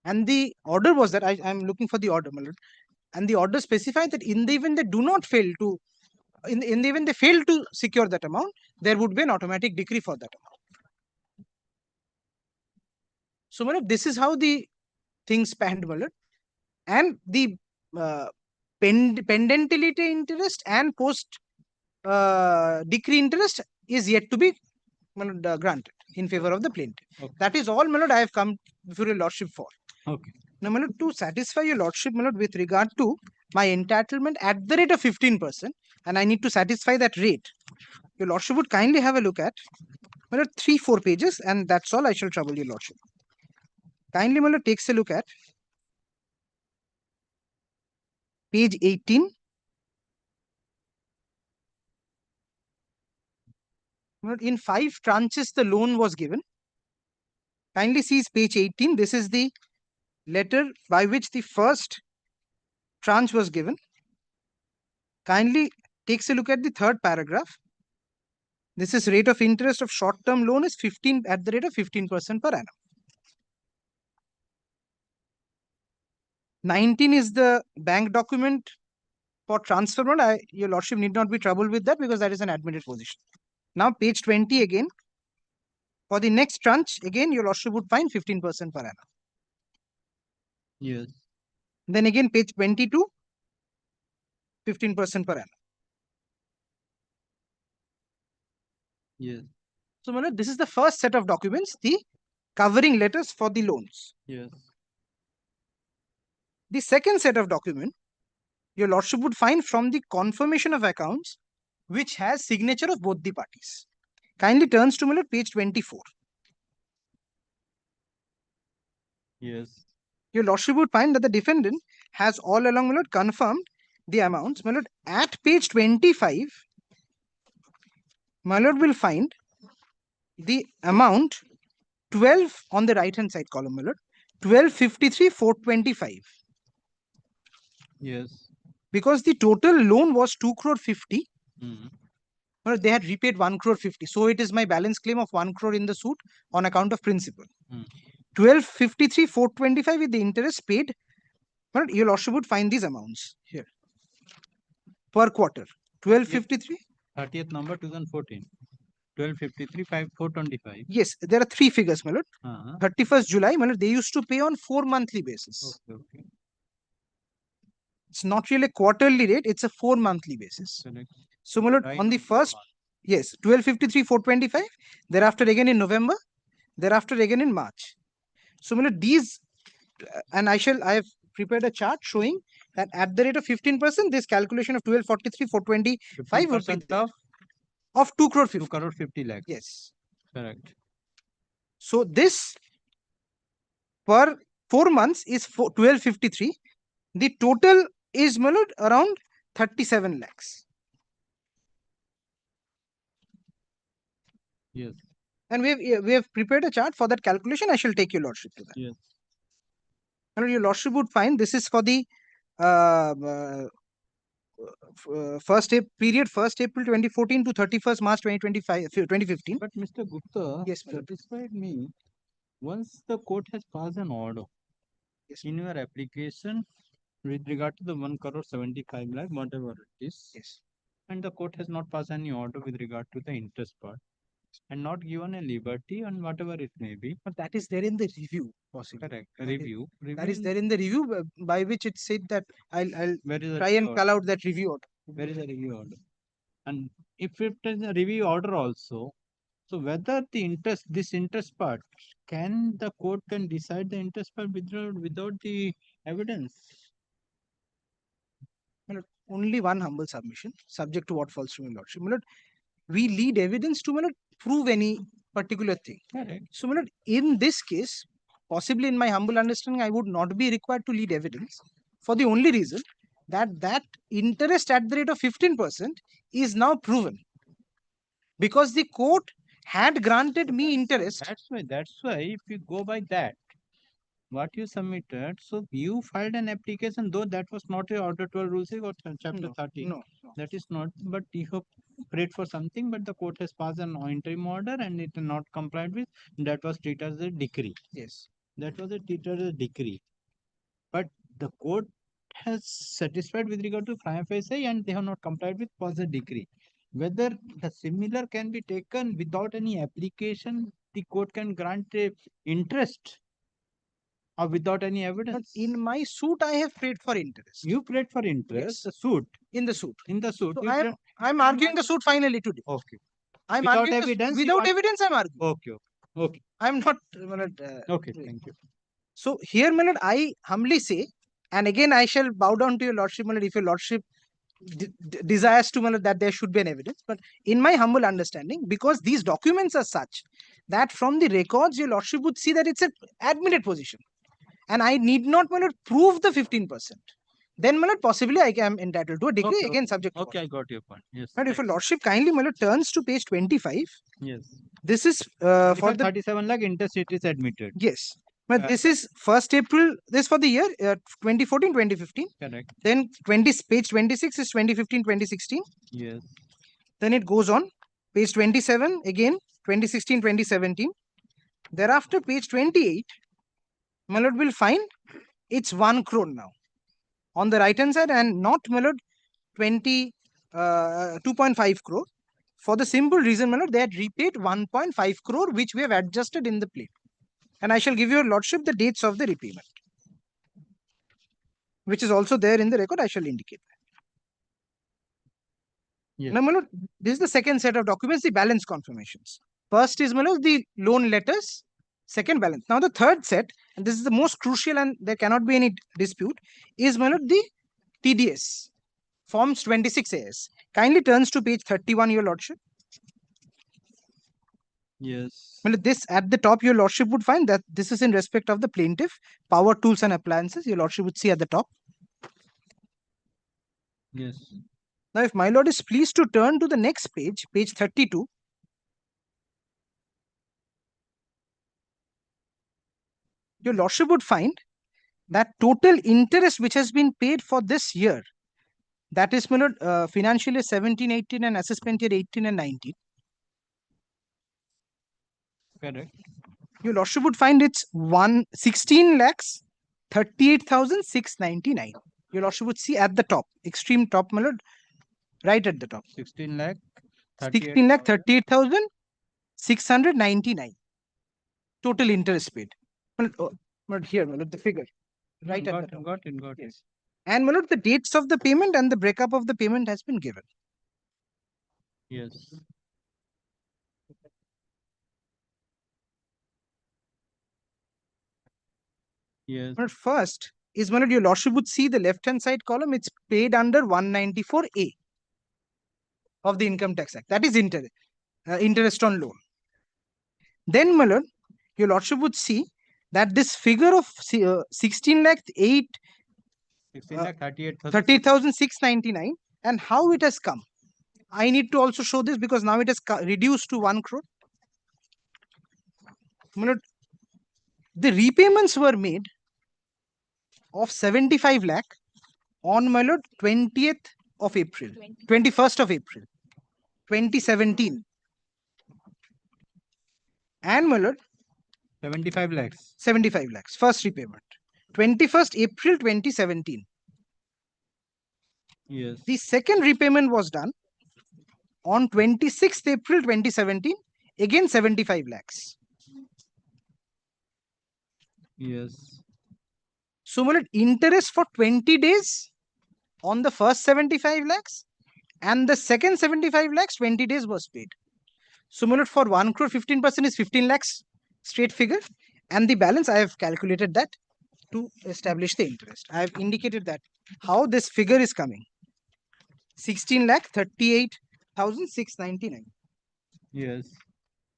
Speaker 4: and the order was that I am looking for the order, my lord, and the order specified that in the event they do not fail to, in the event they fail to secure that amount, there would be an automatic decree for that amount. So, my lord, this is how the things spanned, my lord, and the pendentility interest and post decree interest is yet to be granted in favor of the plaintiff. Okay. That is all, my lord, I have come before your lordship for.
Speaker 1: Okay.
Speaker 4: Now, my lord, to satisfy your lordship, my lord, with regard to my entitlement at the rate of 15%, and I need to satisfy that rate, your lordship would kindly have a look at, my lord, 3-4 pages, and that's all I shall trouble your lordship. Kindly, my lord, takes a look at page 18. In 5 tranches, the loan was given. Kindly sees page 18. This is the letter by which the first tranche was given. Kindly takes a look at the 3rd paragraph. This is rate of interest of short-term loan is 15 at the rate of 15% per annum. 19 is the bank document for transfer note. Your lordship need not be troubled with that because that is an admitted position. Now page 20 again. For the next tranche, again, your lordship would find 15% per annum.
Speaker 1: Yes.
Speaker 4: Then again, page 22, 15% per annum.
Speaker 1: Yes.
Speaker 4: So, my lord, this is the first set of documents, the covering letters for the loans.
Speaker 1: Yes.
Speaker 4: The second set of document, your lordship would find from the confirmation of accounts, which has signature of both the parties. Kindly turns to, my lord, page 24.
Speaker 1: Yes.
Speaker 4: Your lordship would find that the defendant has all along, my lord, confirmed the amounts. My lord, at page 25, my lord will find the amount 12 on the right hand side column, my lord, 1253,425.
Speaker 1: Yes.
Speaker 4: Because the total loan was 2 crore 50.
Speaker 1: Mm.
Speaker 4: They had repaid 1 crore 50. So it is my balance claim of 1 crore in the suit on account of principal. 1253,425 with the interest paid. But your lordship would find these amounts here per quarter. 1253.
Speaker 1: 30th number 2014. 1253,425.
Speaker 4: Yes, there are 3 figures, my lord. 31st July, my lord, they used to pay on 4 monthly basis.
Speaker 1: Okay.
Speaker 4: It's not really a quarterly rate, it's a 4 monthly basis.
Speaker 1: Correct.
Speaker 4: So, my lord, on the first, yes, 1253,425, thereafter again in November, thereafter again in March. So, my lord, these, and I have prepared a chart showing that at the rate of 15%, this calculation of 1243,425 would be of 2 crore 50.
Speaker 1: 2 crore 50 lakhs.
Speaker 4: Yes.
Speaker 1: Correct.
Speaker 4: So, this per 4 months is 1253. The total is, my lord, around 37 lakhs.
Speaker 1: Yes.
Speaker 4: And we have prepared a chart for that calculation. I shall take your lordship to that.
Speaker 1: Yes.
Speaker 4: And your lordship would find this is for the period 1st April 2014 to 31st March 2015.
Speaker 1: But Mr. Gupta,
Speaker 4: yes,
Speaker 1: satisfied me. Once the court has passed an order in your application with regard to the 1 crore 75 lakh, whatever it is,
Speaker 4: yes,
Speaker 1: and the court has not passed any order with regard to the interest part and not given a liberty on whatever it may be.
Speaker 4: But that is there in the review, possibly.
Speaker 1: Correct.
Speaker 4: That is there in the review by which it said that I'll try and call out that review order.
Speaker 1: Where is the review order? And if it is a review order also, so whether this interest part, can the court can decide the interest part without the evidence?
Speaker 4: Well, only one humble submission, subject to what falls to my lordship. My lord, we lead evidence to, my lord, prove any particular thing.
Speaker 1: Correct.
Speaker 4: So, my lord, in this case, possibly in my humble understanding, I would not be required to lead evidence for the only reason that interest at the rate of 15% is now proven. Because the court had granted me interest.
Speaker 1: That's why if you go by that, what you submitted, so you filed an application, though that was not a order 12 rule 6 or chapter 30.
Speaker 4: No.
Speaker 1: That is not, but you have prayed for something, but the court has passed an interim order and it is not complied with. That was treated as a decree.
Speaker 4: Yes.
Speaker 1: That was treated as a decree. But the court has satisfied with regard to prima facie and they have not complied with was a decree. Whether the similar can be taken without any application, the court can grant a interest or without any evidence.
Speaker 4: But in my suit, I have prayed for interest.
Speaker 1: You prayed for interest, the suit.
Speaker 4: In the suit.
Speaker 1: In the suit.
Speaker 4: So I'm arguing the suit finally today.
Speaker 1: Okay.
Speaker 4: I'm
Speaker 1: without
Speaker 4: arguing
Speaker 1: evidence.
Speaker 4: Without evidence, I'm arguing.
Speaker 1: Okay. Okay.
Speaker 4: I'm not.
Speaker 1: Okay. Thank you.
Speaker 4: So here, my lord, I humbly say, and again I shall bow down to your lordship, my lord, if your lordship desires to, my lord, that there should be an evidence. But in my humble understanding, because these documents are such
Speaker 15: that from the records, your lordship would see that it's an admitted position. And I need not, my lord, prove the 15%. Then, my lord, possibly I am entitled to a degree, again subject to.
Speaker 1: Okay, I got your point. Yes.
Speaker 15: But if your lordship kindly, my lord, turns to page 25,
Speaker 1: Yes.
Speaker 15: this is for the
Speaker 1: 37 lakh interest it is admitted.
Speaker 15: yes. But this is 1st April, this for the year 2014, 2015.
Speaker 1: Correct.
Speaker 15: Then page 26 is 2015, 2016.
Speaker 1: Yes.
Speaker 15: Then it goes on. Page 27, again, 2016, 2017. Thereafter, page 28, my lord will find it's 1 crore now. On the right hand side, and not, my lord, 2.5 crore. For the simple reason, my lord, they had repaid 1.5 crore, which we have adjusted in the plate. And I shall give your lordship the dates of the repayment, which is also there in the record. I shall indicate that.
Speaker 1: Yes.
Speaker 15: Now, my lord, this is the second set of documents, the balance confirmations. First is, my lord, the loan letters, second balance. Now, the third set, and this is the most crucial and there cannot be any dispute, is, my lord, the TDS, forms 26AS. Kindly turns to page 31, your lordship.
Speaker 1: Yes.
Speaker 15: Well, this at the top, your lordship would find that this is in respect of the plaintiff, power tools and appliances. Your lordship would see at the top.
Speaker 1: Yes.
Speaker 15: Now, if my lord is pleased to turn to the next page, page 32. Your lordship would find that total interest which has been paid for this year, that is, my lord, financial year 17, 18 and assessment year 18 and 19.
Speaker 1: Correct.
Speaker 15: Your lordship would find it's 16 lakhs 38,699. Your lordship would see at the top, extreme top, my lord, right at the top.
Speaker 1: 16 lakh
Speaker 15: 16 lakh 38,699. Total interest paid. But here, my lord, the figure. Right at the top.
Speaker 1: Got it.
Speaker 15: And, my lord, the dates of the payment and the breakup of the payment has been given.
Speaker 1: Yes. Yes.
Speaker 15: But first is, my lord, your lordship would see the left-hand side column. It's paid under 194A of the Income Tax Act. That is interest on loan. Then, my lord, your lordship would see that this figure of 16 lakh 30,699 and how it has come. I need to also show this because now it has reduced to 1 crore. My lord, the repayments were made of 75 lakh on, my lord, 21st of April, 2017. And, my lord,
Speaker 1: 75 lakhs.
Speaker 15: 75 lakhs, first repayment, 21st April 2017.
Speaker 1: Yes.
Speaker 15: The second repayment was done on 26th April 2017, again 75 lakhs.
Speaker 1: Yes.
Speaker 15: So, my lord, interest for 20 days on the first 75 lakhs and the second 75 lakhs, 20 days was paid. So, my lord, for 1 crore, 15% is 15 lakhs, straight figure. And the balance, I have calculated that to establish the interest. I have indicated that how this figure is coming. 16 lakh 38,699.
Speaker 1: Yes.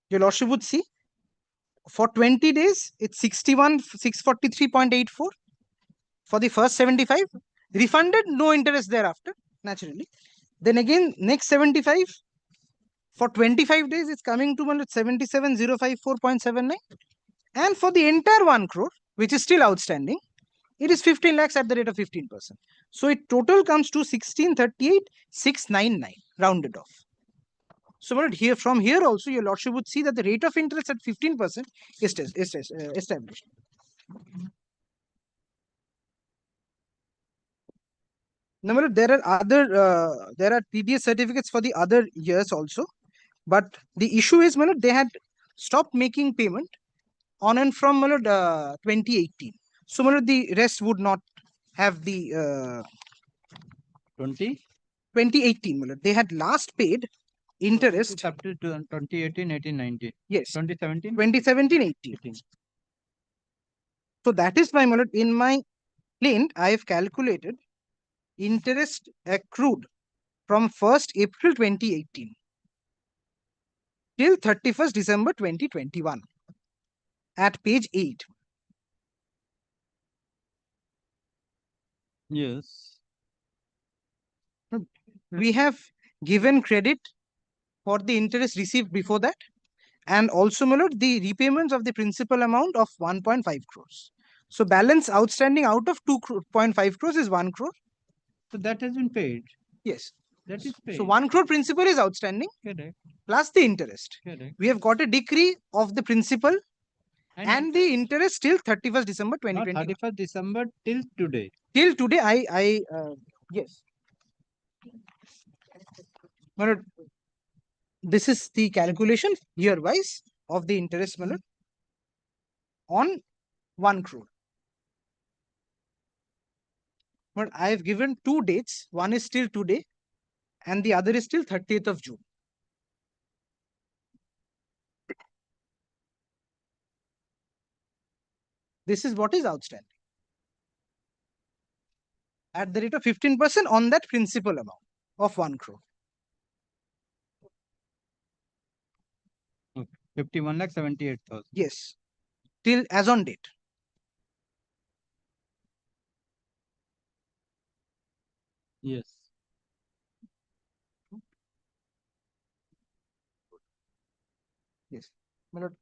Speaker 15: Your lordship would see for 20 days, it's 61,643.84. For the first 75, refunded, no interest thereafter, naturally. Then again, next 75, for 25 days, it's coming to 77,054.79. And for the entire 1 crore, which is still outstanding, it is 15 lakhs at the rate of 15%. So it total comes to 1638,699, rounded off. So, my lord, here from here also, your lordship would see that the rate of interest at 15% is established. Now, my lord, there are TDS certificates for the other years also, but the issue is, my lord, they had stopped making payment on and from, my lord, 2018. So, my lord, the rest would not have the 2018, my lord. They had last paid interest
Speaker 1: up to 2018, 18, 19.
Speaker 15: Yes.
Speaker 1: 2017?
Speaker 15: 2017, 18. So that is why, my lord, in my plaint, I have calculated interest accrued from 1st April 2018 till 31st December 2021 at page 8.
Speaker 1: Yes.
Speaker 15: We have given credit for the interest received before that, and also, my lord, the repayments of the principal amount of 1.5 crores. So balance outstanding out of 2.5 crores is 1 crore.
Speaker 1: So that has been paid.
Speaker 15: Yes.
Speaker 1: That is paid.
Speaker 15: So 1 crore principal is outstanding
Speaker 1: Correct.
Speaker 15: plus the interest.
Speaker 1: Correct.
Speaker 15: We have got a decree of the principal and the interest till 31st December
Speaker 1: Not
Speaker 15: 2020.
Speaker 1: 31st December till today.
Speaker 15: Till today, yes. My lord, this is the calculation year-wise of the interest, my lord, on 1 crore. But I have given two dates. One is till today and the other is till 30th of June. This is what is outstanding at the rate of 15% on that principal amount of 1 crore.
Speaker 1: 51,78,000.
Speaker 15: Yes, till as on date.
Speaker 1: Yes.
Speaker 15: Yes, my lord.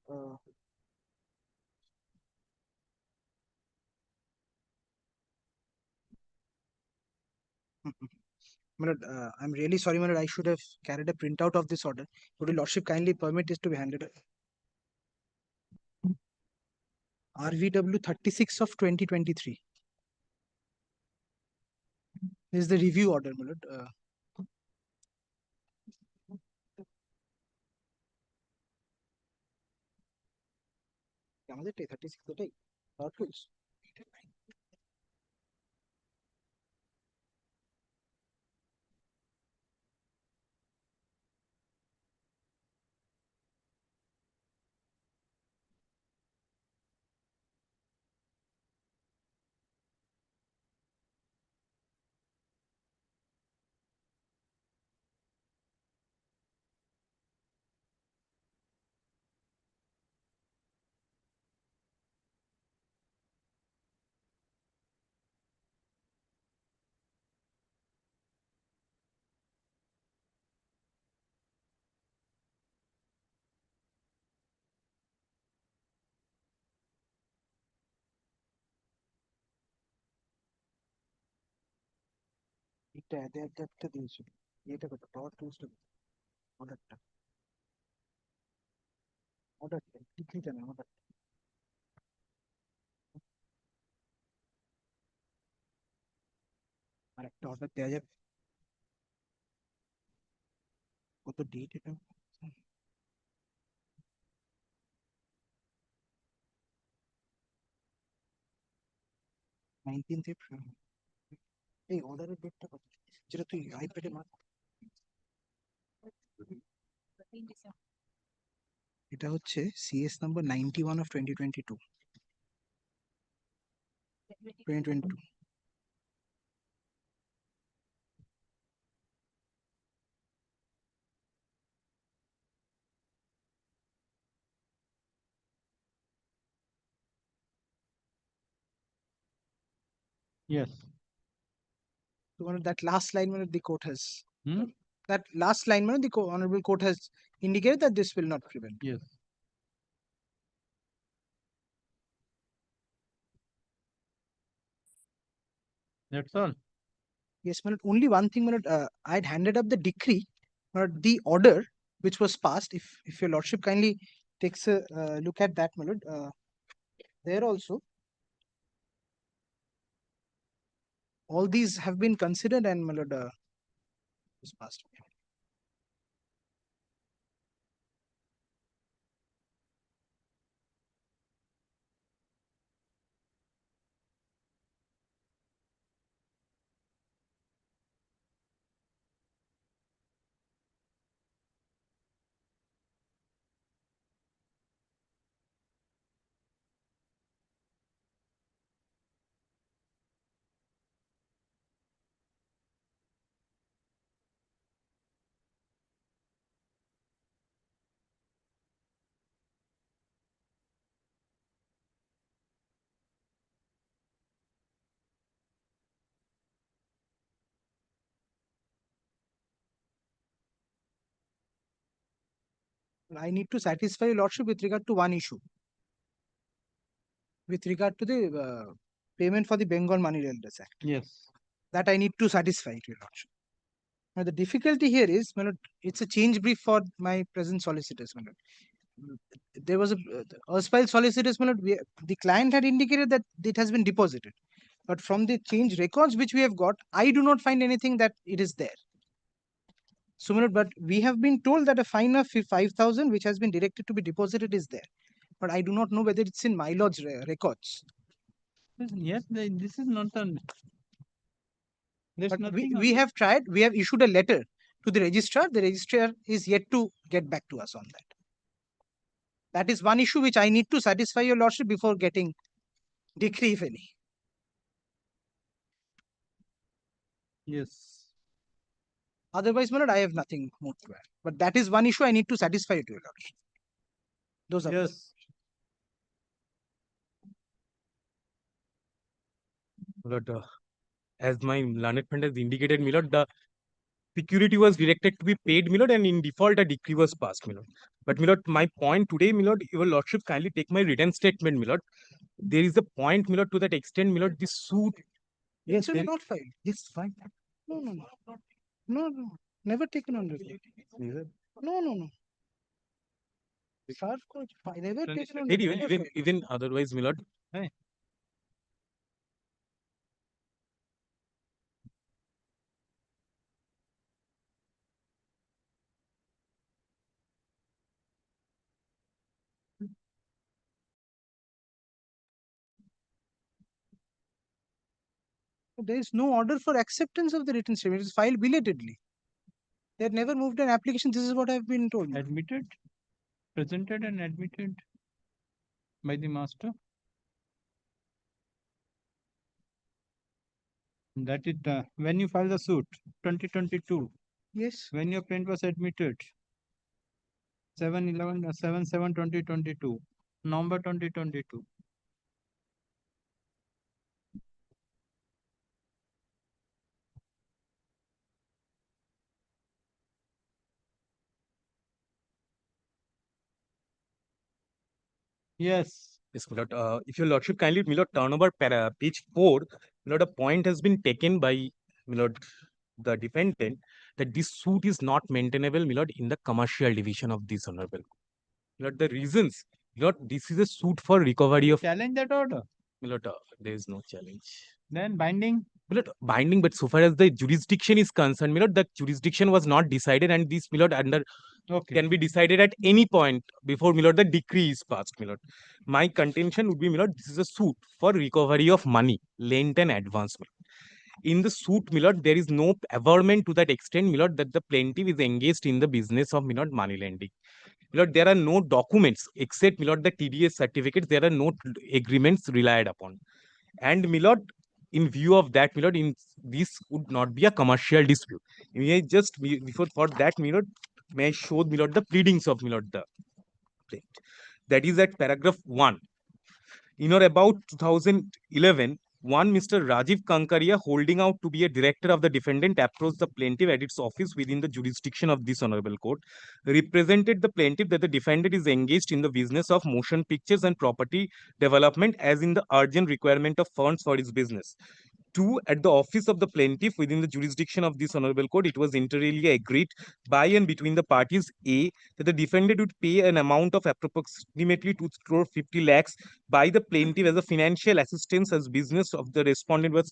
Speaker 15: My lord, I'm really sorry, my lord. I should have carried a printout of this order. Would your lordship kindly permit this to be handed up? RVW 36 of 2023. This is the review order, my lord. আমাদের 36 এটাই Not rules. এটা একটা দিয়েছিল এটা কত পাওয়ার টুলসটা অর্ডারটা ডিগ্রিটা না অর্ডার আর একটা অর্ডার দেওয়া যাবে কত ডেট এটা 19th April এই অর্ডারের ডেটটা কত যেটা তুই আইপ্যাডে মার এটা হচ্ছে CS number 91 of 2022 2022
Speaker 1: Yes.
Speaker 15: So that last line when the court has that last line when the honorable court has indicated that this will not prevent.
Speaker 1: Yes. That's all.
Speaker 15: Yes, my lord. Only one thing, my lord. I'd handed up the decree, but the order which was passed. If your lordship kindly takes a look at that, my lord. There also, all these have been considered and, my lord, was passed. I need to satisfy your lordship with regard to one issue. With regard to the payment for the Bengal Money Lenders Act.
Speaker 1: Yes.
Speaker 15: That I need to satisfy to your lordship. Now the difficulty here is, my lord, it's a change brief for my present solicitors, my lord. There was a erstwhile solicitors, my lord, the client had indicated that it has been deposited. But from the change records which we have got, I do not find anything that it is there. So, my lord, but we have been told that a fine of 5,000 which has been directed to be deposited is there. But I do not know whether it's in my lord's records.
Speaker 1: Yes, this is not a.
Speaker 15: But we have tried, we have issued a letter to the registrar. The registrar is yet to get back to us on that. That is one issue which I need to satisfy your lordship before getting decree, if any.
Speaker 1: Yes.
Speaker 15: Otherwise, my lord, I have nothing more to add. But that is one issue I need to satisfy to your lordship. Those are
Speaker 1: yes.
Speaker 3: Lord, as my learned friend has indicated, my lord, the security was directed to be paid, my lord, and in default a decree was passed, my lord. But my lord, my point today, my lord, your lordship kindly take my written statement, my lord. There is a point, my lord, to that extent, my lord, this suit.
Speaker 15: Yes, sir, not filed. Yes, fine. No. Never taken on review. No. Sir, never taken on review.
Speaker 3: Even otherwise, my lord.
Speaker 1: Hey.
Speaker 15: There is no order for acceptance of the written statement. It is filed belatedly. They had never moved an application. This is what I have been told.
Speaker 1: Admitted, presented and admitted by the master. That is when you file the suit, 2022.
Speaker 15: Yes.
Speaker 1: When your plaint was admitted, 7/11/7/7/2022, November 2022. Yes.
Speaker 3: Yes, my lord. If your lordship kindly, my lord, turn over page 4, my lord, a point has been taken by, my lord, the defendant that this suit is not maintainable, my lord, in the commercial division of this honorable. My lord, the reasons, my lord, this is a suit for recovery of.
Speaker 1: Challenge that order.
Speaker 3: My lord, there is no challenge.
Speaker 1: Then binding.
Speaker 3: My lord, binding, but so far as the jurisdiction is concerned, my lord, that jurisdiction was not decided, and this, my lord, can be decided at any point before, my lord, the decree is passed, my lord. My contention would be, my lord, this is a suit for recovery of money, lent and advance. In the suit, my lord, there is no averment to that extent, my lord, that the plaintiff is engaged in the business of, my lord, money lending. My lord, there are no documents except, my lord, the TDS certificates. There are no agreements relied upon. And, my lord, in view of that, my lord, this would not be a commercial dispute. May I just, before for that, my lord, may I show, my lord, the pleadings of, my lord, the plaint. That is at paragraph 1. In or about 2011, one Mr. Rajiv Kankaria, holding out to be a director of the defendant, approached the plaintiff at its office within the jurisdiction of this honorable court, represented the plaintiff that the defendant is engaged in the business of motion pictures and property development as in the urgent requirement of funds for his business. 2. At the office of the plaintiff within the jurisdiction of this honorable court, it was inter alia agreed by and between the parties A, that the defendant would pay an amount of approximately 2 crore 50 lakhs by the plaintiff as a financial assistance as business of the respondent was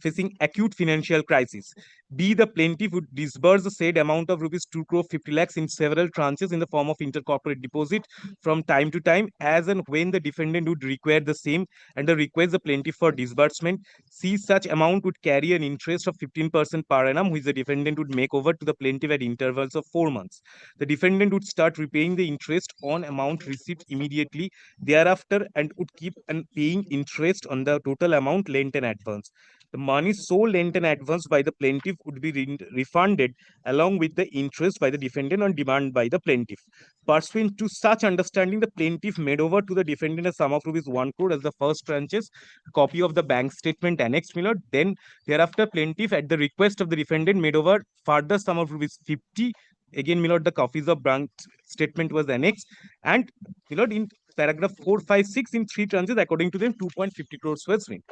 Speaker 3: facing acute financial crisis. B, the plaintiff would disburse the said amount of rupees 2 crore 50 lakhs in several tranches in the form of intercorporate deposit from time to time as and when the defendant would require the same and request the plaintiff for disbursement. C, such amount would carry an interest of 15% per annum, which the defendant would make over to the plaintiff at intervals of 4 months. The defendant would start repaying the interest on amount received immediately thereafter and would keep paying interest on the total amount lent and advance. The money so lent and advanced by the plaintiff would be refunded along with the interest by the defendant on demand by the plaintiff. Pursuant to such understanding, the plaintiff made over to the defendant a sum of rupees 1 crore as the first tranches, copy of the bank statement annexed, my lord. Then thereafter, plaintiff at the request of the defendant made over further sum of rupees 50 again, my lord, the copies of bank statement was annexed, and my lord, in paragraph 4, 5, 6, in 3 tranches, according to them, 2.50 crores was spent.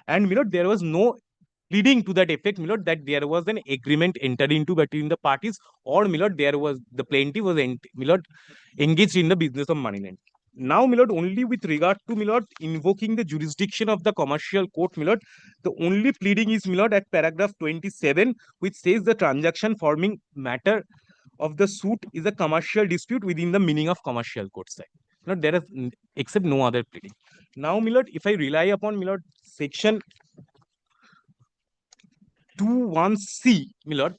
Speaker 3: And my lord, there was no pleading to that effect, my lord, that there was an agreement entered into between the parties, or my lord, there was the plaintiff was my lord, engaged in the business of money lending. Now, my lord, only with regard to, my lord, invoking the jurisdiction of the commercial court, my lord, the only pleading is, my lord, at paragraph 27, which says the transaction forming matter of the suit is a commercial dispute within the meaning of commercial court side. My lord, there is except no other pleading. Now, my lord, if I rely upon, my lord, section 21C, my lord,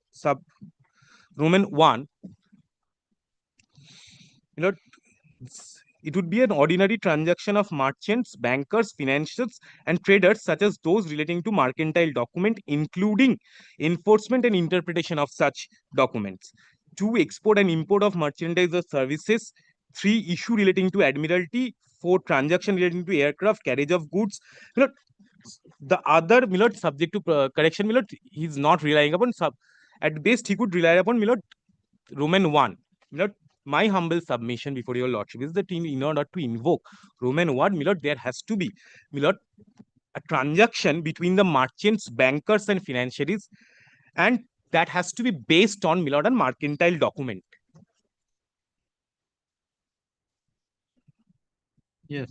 Speaker 3: sub Roman 1, my lord, it would be an ordinary transaction of merchants, bankers, financiers, and traders, such as those relating to mercantile document, including enforcement and interpretation of such documents. 2, export and import of merchandise or services. 3, issue relating to admiralty. 4, transaction relating to aircraft, carriage of goods. You know, the other, my lord, subject to correction, my lord, he is not relying upon at best he could rely upon, my lord, Roman 1. My lord, my humble submission before your lordship is that in order to invoke Roman 1, my lord, there has to be, my lord, a transaction between the merchants, bankers, and financiaries, and that has to be based on, my lord, a mercantile document.
Speaker 1: Yes.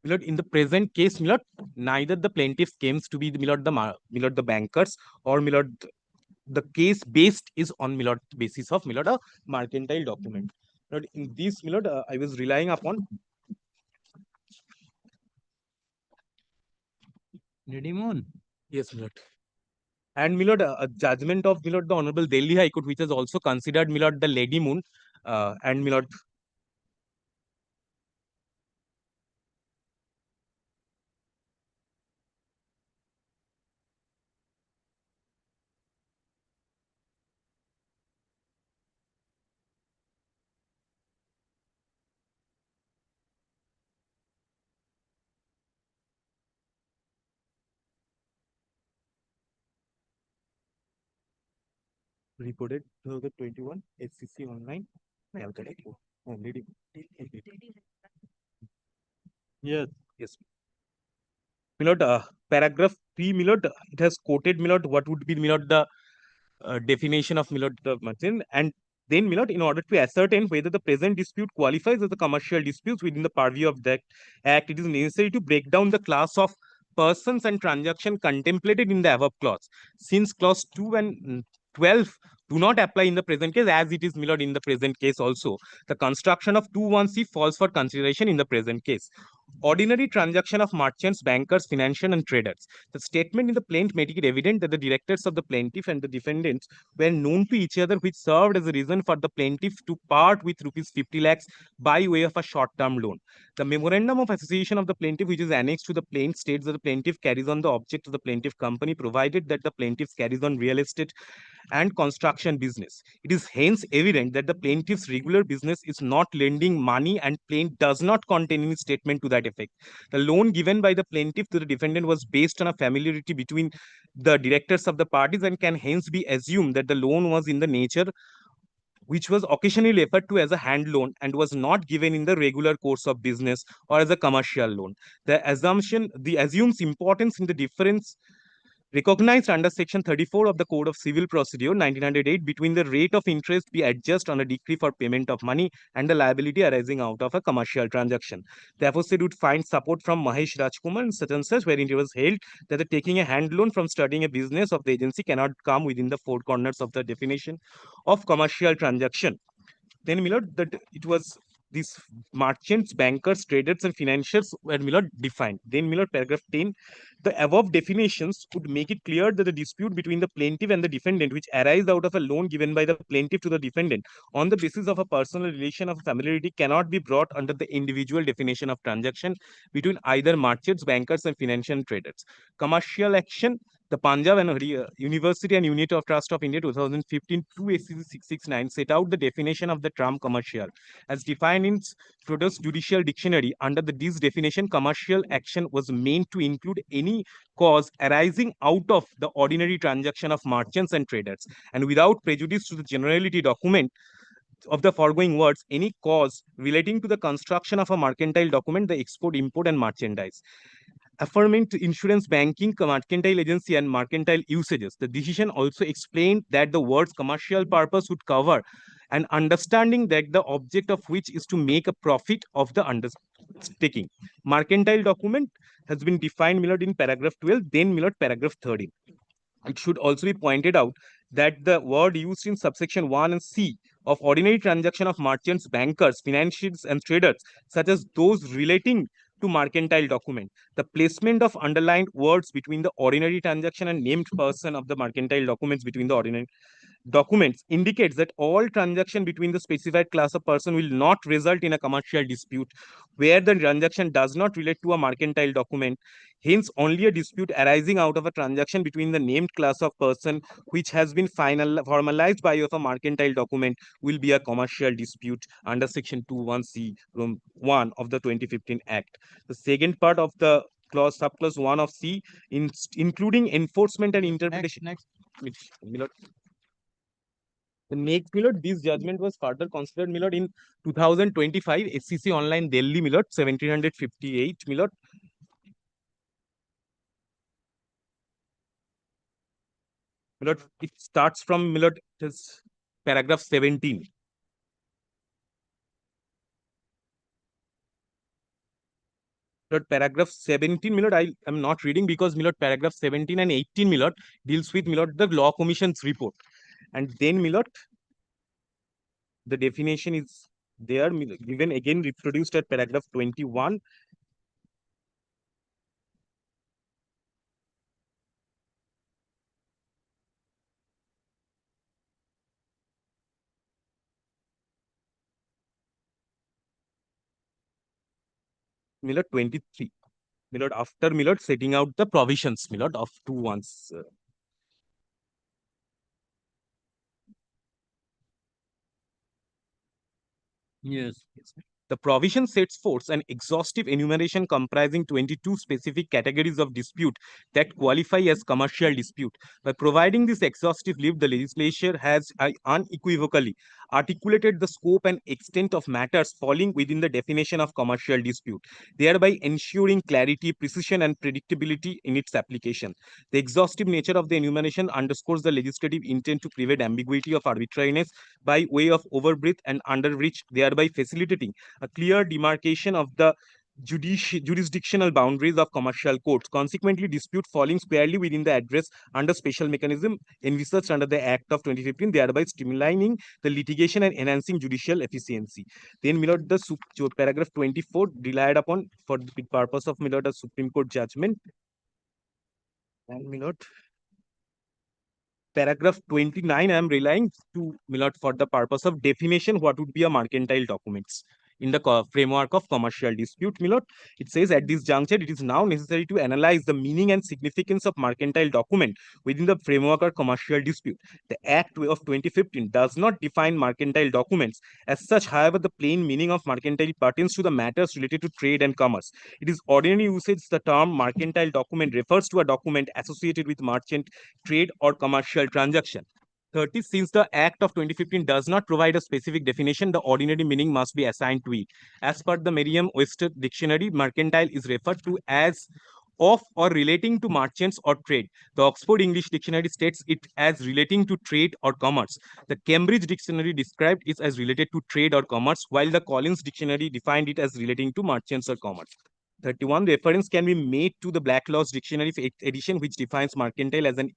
Speaker 3: My lord, in the present case, my lord, neither the plaintiff claims to be the, my lord, the bankers, or, my lord, the case based is on, my lord, basis of, my lord, a mercantile document. My lord, in this, my lord, I was relying upon.
Speaker 1: Lady Moon.
Speaker 3: Yes, my lord. And, my lord, a judgment of, my lord, the Honorable Delhi High Court, which has also considered, my lord, the Lady Moon, and, my lord, reported 2021 SCC online.
Speaker 1: Yes.
Speaker 3: Yes. My lord, paragraph 3, my lord, it has quoted, my lord, what would be, my lord, the definition of, my lord, the merchant, and then, my lord, in order to ascertain whether the present dispute qualifies as a commercial dispute within the purview of that act, it is necessary to break down the class of persons and transaction contemplated in the above clause. Since clause 2 and 12 do not apply in the present case, as it is, my lord, in the present case also, the construction of 2(1)(c) falls for consideration in the present case. Ordinary transaction of merchants, bankers, financiers, and traders. The statement in the plaint made it evident that the directors of the plaintiff and the defendants were known to each other, which served as a reason for the plaintiff to part with rupees 50 lakhs by way of a short-term loan. The memorandum of association of the plaintiff, which is annexed to the plaint, states that the plaintiff carries on the object of the plaintiff company, provided that the plaintiff carries on real estate and construction business. It is hence evident that the plaintiff's regular business is not lending money, and plaint does not contain any statement to that effect. The loan given by the plaintiff to the defendant was based on a familiarity between the directors of the parties, and can hence be assumed that the loan was in the nature which was occasionally referred to as a hand loan and was not given in the regular course of business or as a commercial loan. The assumes importance in the difference recognized under Section 34 of the Code of Civil Procedure 1908 between the rate of interest be adjusted on a decree for payment of money and the liability arising out of a commercial transaction. The aforesaid would find support from Mahesh Rajkumar and such, wherein it was held that the taking a hand loan from starting a business of the agency cannot come within the four corners of the definition of commercial transaction. Then, my lord, that it was these merchants, bankers, traders, and financiers were, my lord, defined. Then, my lord, paragraph 10, the above definitions would make it clear that the dispute between the plaintiff and the defendant, which arise out of a loan given by the plaintiff to the defendant on the basis of a personal relation of familiarity, cannot be brought under the individual definition of transaction between either merchants, bankers, and financial traders. Commercial action The Punjab and University and Unit of Trust of India 2015 2 SCC 669 set out the definition of the term commercial as defined in Schroders Judicial Dictionary. Under this definition, commercial action was meant to include any cause arising out of the ordinary transaction of merchants and traders, and without prejudice to the generality document of the foregoing words, any cause relating to the construction of a mercantile document, the export, import, and merchandise. Affirming to insurance, banking, mercantile agency, and mercantile usages. The decision also explained that the words commercial purpose would cover an understanding that the object of which is to make a profit of the undertaking. Mercantile document has been defined, my lord, in paragraph 12, then, my lord, paragraph 13. It should also be pointed out that the word used in subsection 1 and C of ordinary transaction of merchants, bankers, financiers, and traders, such as those relating to mercantile document. The placement of underlined words between the ordinary transaction and named person of the mercantile documents between the ordinary documents indicates that all transaction between the specified class of person will not result in a commercial dispute where the transaction does not relate to a mercantile document. Hence, only a dispute arising out of a transaction between the named class of person which has been formalized by of a mercantile document will be a commercial dispute under section 21C 1 of the 2015 Act. The second part of the clause, subclause 1 of C, including enforcement and interpretation. The next, my lord, this judgment was further considered, my lord, in 2025 SCC Online Delhi, my lord, 1758, my lord. My lord, it starts from, my lord, paragraph 17. Lord, paragraph 17, my lord, I am not reading because, my lord, paragraph 17 and 18, my lord, deals with, my lord, the Law Commission's report. And then, my lord, the definition is there, given again reproduced at paragraph 21. My lord, 23. My lord, after, my lord, setting out the provisions, my lord, of 2(1)s.
Speaker 1: Yes.
Speaker 3: The provision sets forth an exhaustive enumeration comprising 22 specific categories of dispute that qualify as commercial dispute. By providing this exhaustive list, the legislature has unequivocally articulated the scope and extent of matters falling within the definition of commercial dispute, thereby ensuring clarity, precision, and predictability in its application. The exhaustive nature of the enumeration underscores the legislative intent to prevent ambiguity of arbitrariness by way of overbreadth and underreach, thereby facilitating a clear demarcation of the jurisdictional boundaries of commercial courts. Consequently, dispute falling squarely within the address under special mechanism envisaged under the Act of 2015, thereby streamlining the litigation and enhancing judicial efficiency. Then, my lord, the paragraph 24 relied upon for the purpose of, my lord, a Supreme Court judgment. And, my lord, paragraph 29, I am relying to, my lord, for the purpose of definition what would be a mercantile documents. In the framework of commercial dispute, my lord, it says at this juncture, it is now necessary to analyze the meaning and significance of mercantile document within the framework of commercial dispute. The Act of 2015 does not define mercantile documents as such. However, the plain meaning of mercantile pertains to the matters related to trade and commerce. It is ordinary usage. The term mercantile document refers to a document associated with merchant, trade, or commercial transaction. 30. Since the Act of 2015 does not provide a specific definition, the ordinary meaning must be assigned to it. As per the Merriam-Webster dictionary, mercantile is referred to as of or relating to merchants or trade. The Oxford English Dictionary states it as relating to trade or commerce. The Cambridge Dictionary described it as related to trade or commerce, while the Collins Dictionary defined it as relating to merchants or commerce. 31. Reference can be made to the Black Laws Dictionary edition, which defines mercantile as an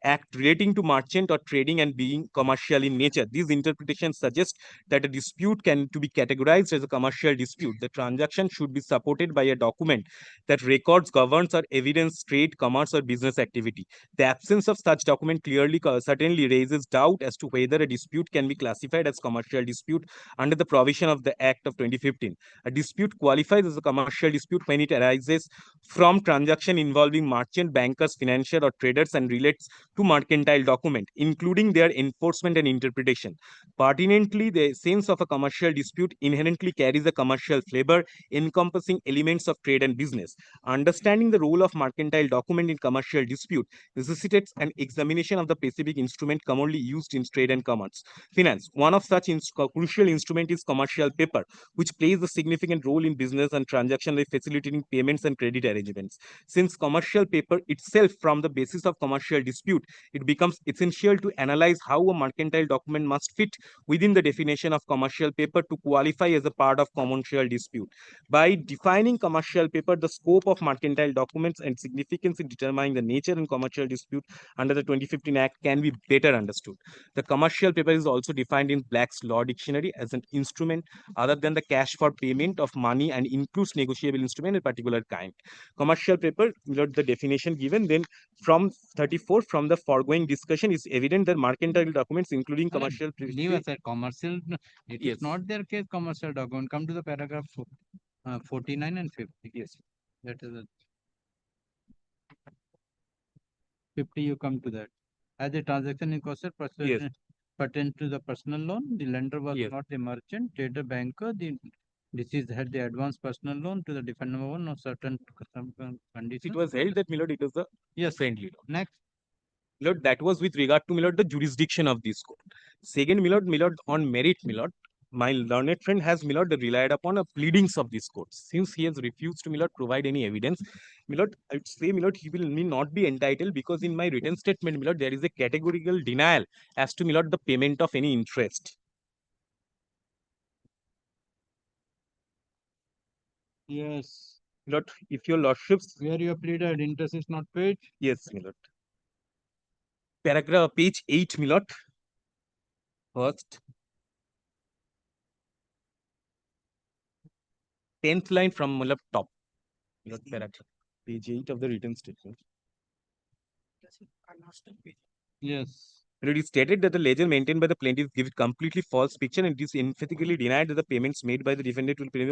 Speaker 3: act relating to merchant or trading and being commercial in nature. These interpretations suggest that a dispute can to be categorized as a commercial dispute. The transaction should be supported by a document that records, governs, or evidence trade, commerce, or business activity. The absence of such document clearly certainly raises doubt as to whether a dispute can be classified as commercial dispute under the provision of the Act of 2015. A dispute qualifies as a commercial dispute when it arises from transaction involving merchant, bankers, financial, or traders and relates to mercantile document, including their enforcement and interpretation. Pertinently, the sense of a commercial dispute inherently carries a commercial flavor encompassing elements of trade and business. Understanding the role of mercantile document in commercial dispute necessitates an examination of the specific instrument commonly used in trade and commerce. Finance. One of such crucial instrument is commercial paper, which plays a significant role in business and transaction by facilitating payments and credit arrangements. Since commercial paper itself forms the basis of commercial dispute, it becomes essential to analyze how a mercantile document must fit within the definition of commercial paper to qualify as a part of commercial dispute. By defining commercial paper, the scope of mercantile documents and significance in determining the nature and commercial dispute under the 2015 Act can be better understood. The commercial paper is also defined in Black's Law Dictionary as an instrument other than the cash for payment of money and includes negotiable instrument of particular kind. Commercial paper, the definition given then from 34 from the foregoing discussion is evident that mercantile documents including commercial
Speaker 1: Leave aside commercial. It is
Speaker 3: Yes.
Speaker 1: not their case commercial document. Come to the paragraph 49 and 50. Yes. That is it. 50 you come to that. As a transaction in cost
Speaker 3: Yes.
Speaker 1: pertain to the personal loan, the lender was
Speaker 3: Yes.
Speaker 1: not a merchant, trader, banker. The deceased had the advance personal loan to the defendant on certain conditions.
Speaker 3: It was held that it was the friendly loan.
Speaker 1: Next.
Speaker 3: That was with regard to the jurisdiction of this court. Second, on merit, my learned friend has relied upon a pleadings of this court. Since he has refused to provide any evidence, I would say he will not be entitled because in my written statement, there is a categorical denial as to the payment of any interest.
Speaker 1: Yes.
Speaker 3: If your lordships.
Speaker 1: Where you have pleaded interest is not paid.
Speaker 3: Yes, Paragraph page 8, First. 10th line from top. Paragraph. Page 8 of the written statement.
Speaker 1: Yes.
Speaker 3: It is stated that the ledger maintained by the plaintiff gives completely false picture and it is emphatically denied that the payments made by the defendant will pay.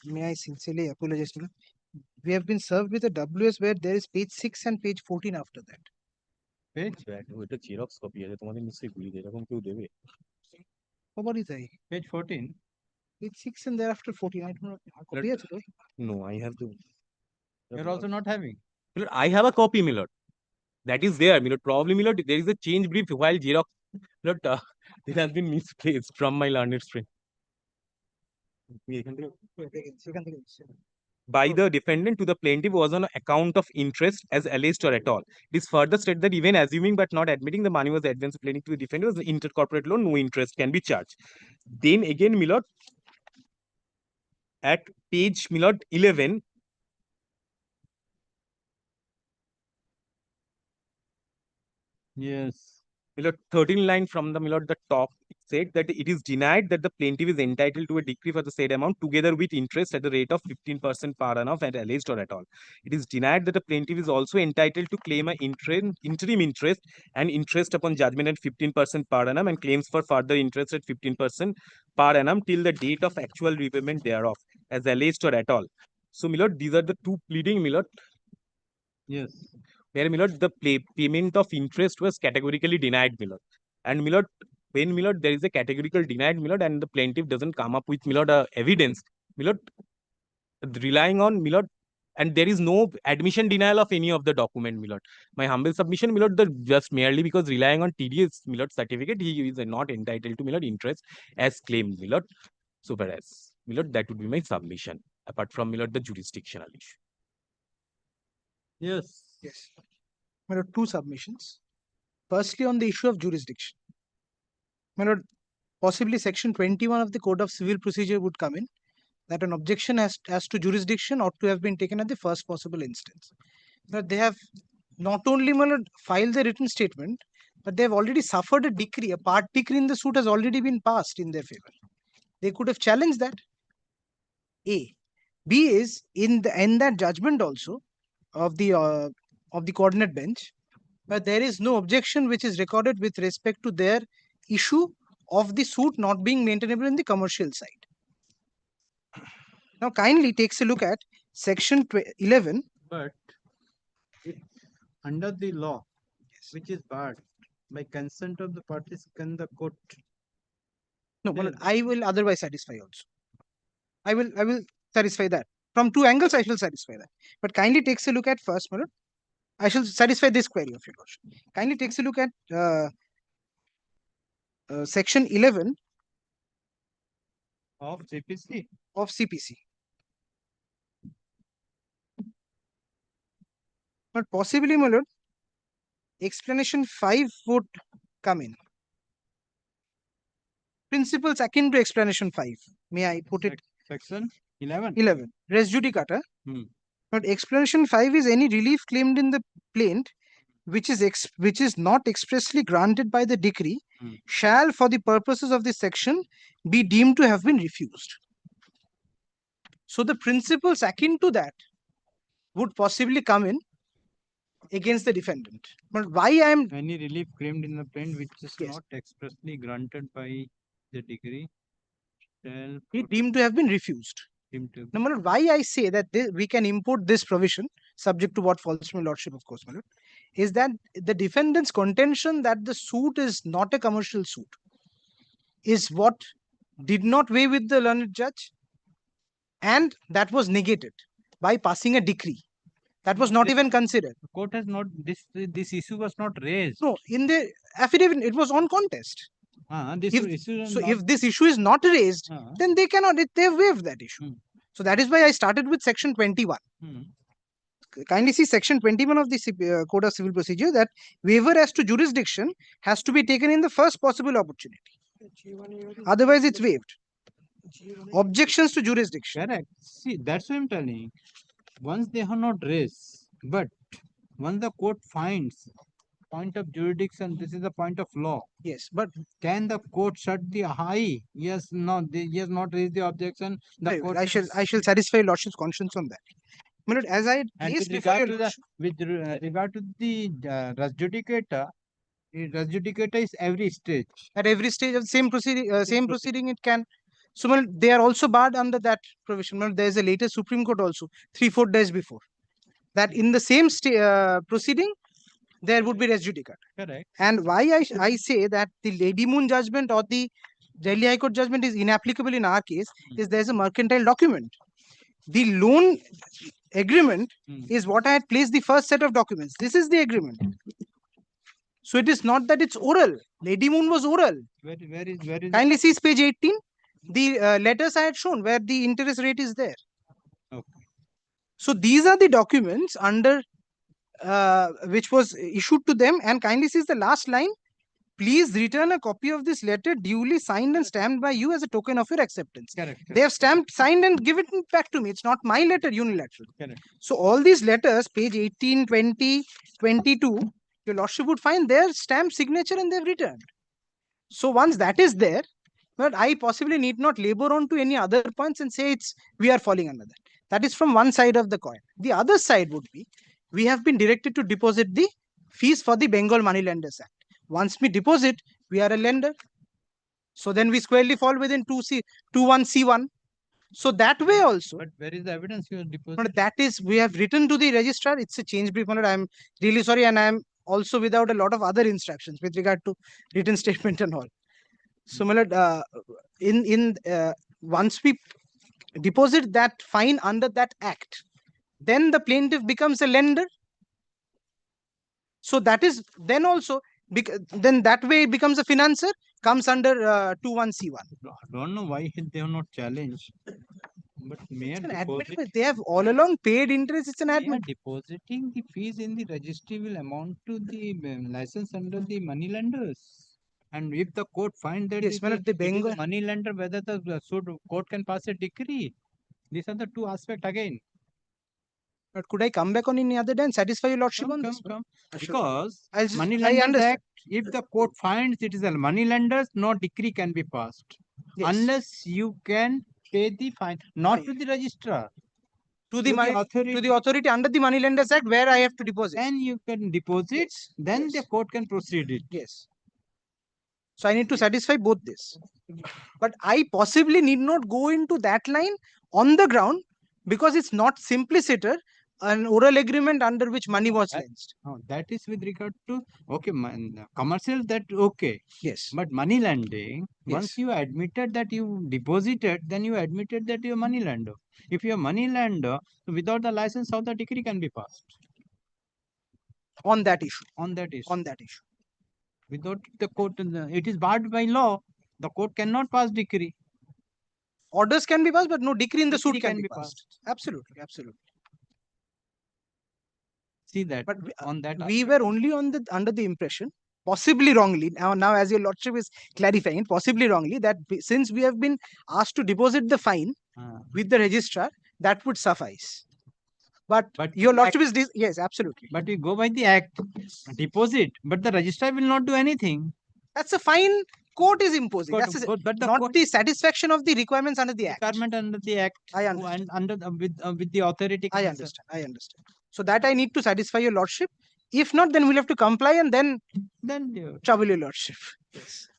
Speaker 15: May I sincerely apologize? We have been served with a WS where there is page 6 and page 14 after that.
Speaker 1: Page?
Speaker 3: ওটা xerox copy আছে তোমাদের নিশ্চয়ই ভুলে যায় এরকম কেউ দেবে
Speaker 15: What is that?
Speaker 1: Page 14.
Speaker 15: Page 6 and thereafter 14. I don't know. Copy আছে তো?
Speaker 3: No, I have to.
Speaker 1: You're also not having.
Speaker 3: I have a copy, that is there, probably, there is a change brief while xerox, it has been misplaced from my learned friend. By the defendant to the plaintiff was on account of interest as alleged or at all. It is further stated that even assuming but not admitting the money was advanced plaintiff to the defendant was an intercorporate loan, no interest can be charged. Then again, at page 11,
Speaker 1: Yes.
Speaker 3: 13 line from the top, it said that it is denied that the plaintiff is entitled to a decree for the said amount together with interest at the rate of 15% per annum and alleged or at all. It is denied that the plaintiff is also entitled to claim an interim interest and interest upon judgment at 15% per annum and claims for further interest at 15% per annum till the date of actual repayment thereof as alleged or at all. So, these are the two pleading,
Speaker 1: Yes.
Speaker 3: Where the payment of interest was categorically denied, and when there is a categorical denied, and the plaintiff doesn't come up with evidence, relying on and there is no admission denial of any of the document, my humble submission, just merely because relying on TDS certificate, he is not entitled to interest as claimed, so whereas that would be my submission apart from the jurisdictional issue.
Speaker 1: Yes.
Speaker 15: Yes. My lord, two submissions. Firstly, on the issue of jurisdiction. My lord, possibly section 21 of the Code of Civil Procedure would come in, that an objection as to jurisdiction ought to have been taken at the first possible instance. But they have not only file the written statement, but they have already suffered a decree. A part decree in the suit has already been passed in their favor. They could have challenged that. A. B is in that judgment also of the coordinate bench, but there is no objection which is recorded with respect to their issue of the suit not being maintainable in the commercial side. Now kindly takes a look at section 11.
Speaker 1: But it, under the law, which is barred by consent of the parties, can the court?
Speaker 15: No, I will otherwise satisfy also. I will satisfy that. From two angles, I shall satisfy that. But kindly takes a look at first, my lord. I shall satisfy this query of your lordship. Kindly takes a look at section 11
Speaker 1: of CPC.
Speaker 15: Of CPC. But possibly, my lord, explanation 5 would come in. Principles akin to explanation 5. May I put it?
Speaker 1: Section 11.
Speaker 15: 11. Res judicata.
Speaker 1: Hmm.
Speaker 15: But explanation 5 is any relief claimed in the plaint which is not expressly granted by the decree shall, for the purposes of this section, be deemed to have been refused. So the principles akin to that would possibly come in against the defendant. But why I am
Speaker 1: any relief claimed in the plaint which is not expressly granted by the decree shall
Speaker 15: be deemed to have been refused. No matter why I say that we can import this provision, subject to what falls from my lordship, of course, my lord, is that the defendant's contention that the suit is not a commercial suit is what did not weigh with the learned judge, and that was negated by passing a decree. That was not even considered.
Speaker 1: The court has not, this issue was not raised.
Speaker 15: No, in the affidavit, it was on contest. If this issue is not raised, then they cannot, they have waived that issue. So that is why I started with section 21. Kindly see section 21 of the Code of Civil Procedure, that waiver as to jurisdiction has to be taken in the first possible opportunity. Otherwise, it's waived. Objections to jurisdiction.
Speaker 1: Correct. See, that's what I'm telling. Once they have not raised, but once the court finds point of jurisdiction, this is a point of law.
Speaker 15: Yes, but
Speaker 1: can the court shut the eye? Yes, no, he has not raised the objection. The court
Speaker 15: I shall satisfy lordship's conscience on that. But as I
Speaker 1: placed with regard to the res judicata, res judicata is every stage.
Speaker 15: At every stage of the same proceeding, it can. So they are also barred under that provision. There is a later Supreme Court also 3-4 days before that in the same proceeding there would be res judicata.
Speaker 1: Correct.
Speaker 15: And why I say that the Lady Moon judgment or the Delhi High Court judgment is inapplicable in our case is there is a mercantile document. The loan agreement is what I had placed the first set of documents. This is the agreement. So it is not that it's oral. Lady Moon was oral.
Speaker 1: Where is
Speaker 15: kindly see page 18. The letters I had shown where the interest rate is there.
Speaker 1: Okay.
Speaker 15: So these are the documents under which was issued to them, and kindly see the last line. Please return a copy of this letter duly signed and stamped by you as a token of your acceptance.
Speaker 1: Correct.
Speaker 15: They have stamped, signed and given it back to me. It's not my letter unilateral.
Speaker 1: Correct.
Speaker 15: So all these letters, page 18, 20, 22, your lordship would find their stamp signature and they've returned. So once that is there, but I possibly need not labor on to any other points and say we are falling under that. That is from one side of the coin. The other side would be, we have been directed to deposit the fees for the Bengal Moneylenders Act. Once we deposit, we are a lender. So then we squarely fall within 21C1. So that way also.
Speaker 1: But where is the evidence you have deposited?
Speaker 15: But that is, we have written to the registrar. It's a change brief. I am really sorry, and I am also without a lot of other instructions with regard to written statement and all. So, once we deposit that fine under that act, then the plaintiff becomes a lender. So that is then also, then that way it becomes a financer, comes under 21C1.
Speaker 1: I don't know why they have not challenged. But
Speaker 15: they have all along paid interest. It's an admin.
Speaker 1: Depositing the fees in the registry will amount to the license under the money lenders. And if the court finds that the Bengal money lender, whether the court can pass a decree, these are the two aspects again.
Speaker 15: But could I come back on any other day and satisfy your lordship on this?
Speaker 1: Because
Speaker 15: I'll just-
Speaker 1: money
Speaker 15: I
Speaker 1: lenders
Speaker 15: understand.
Speaker 1: act, if the court finds it is a money lenders, no decree can be passed.
Speaker 15: Yes.
Speaker 1: Unless you can pay the fine, not to the registrar.
Speaker 15: To the authority under the Money Lenders Act where I have to deposit.
Speaker 1: Then you can deposit, then the court can proceed it.
Speaker 15: Yes. So I need to satisfy both this. But I possibly need not go into that line on the ground because it's not simpliciter, an oral agreement under which money was lent.
Speaker 1: Oh, that is with regard to, okay, commercial, that okay.
Speaker 15: Yes.
Speaker 1: But money lending,
Speaker 15: Yes.
Speaker 1: once you admitted that you deposited, then you admitted that you're money lender. If you're money lender, without the license, how the decree can be passed?
Speaker 15: On that issue.
Speaker 1: On that issue.
Speaker 15: On that issue.
Speaker 1: Without the court, it is barred by law. The court cannot pass decree.
Speaker 15: Orders can be passed, but no decree in the suit can be passed. Absolutely, absolutely.
Speaker 1: See that.
Speaker 15: But
Speaker 1: on that,
Speaker 15: we were only on the under the impression, possibly wrongly, now as your lordship is clarifying, possibly wrongly, that since we have been asked to deposit the fine with the registrar, that would suffice. But your lordship is yes, absolutely.
Speaker 1: But we go by the act, deposit, but the registrar will not do anything.
Speaker 15: That's a fine court is imposing.
Speaker 1: Court-
Speaker 15: That's
Speaker 1: court- but the
Speaker 15: not
Speaker 1: court-
Speaker 15: the satisfaction of the requirements under the act.
Speaker 1: Requirement under the act.
Speaker 15: I understand.
Speaker 1: And under the, with the authority.
Speaker 15: I understand. I understand. So that I need to satisfy your lordship. If not, then we'll have to comply and then trouble your lordship. Yes.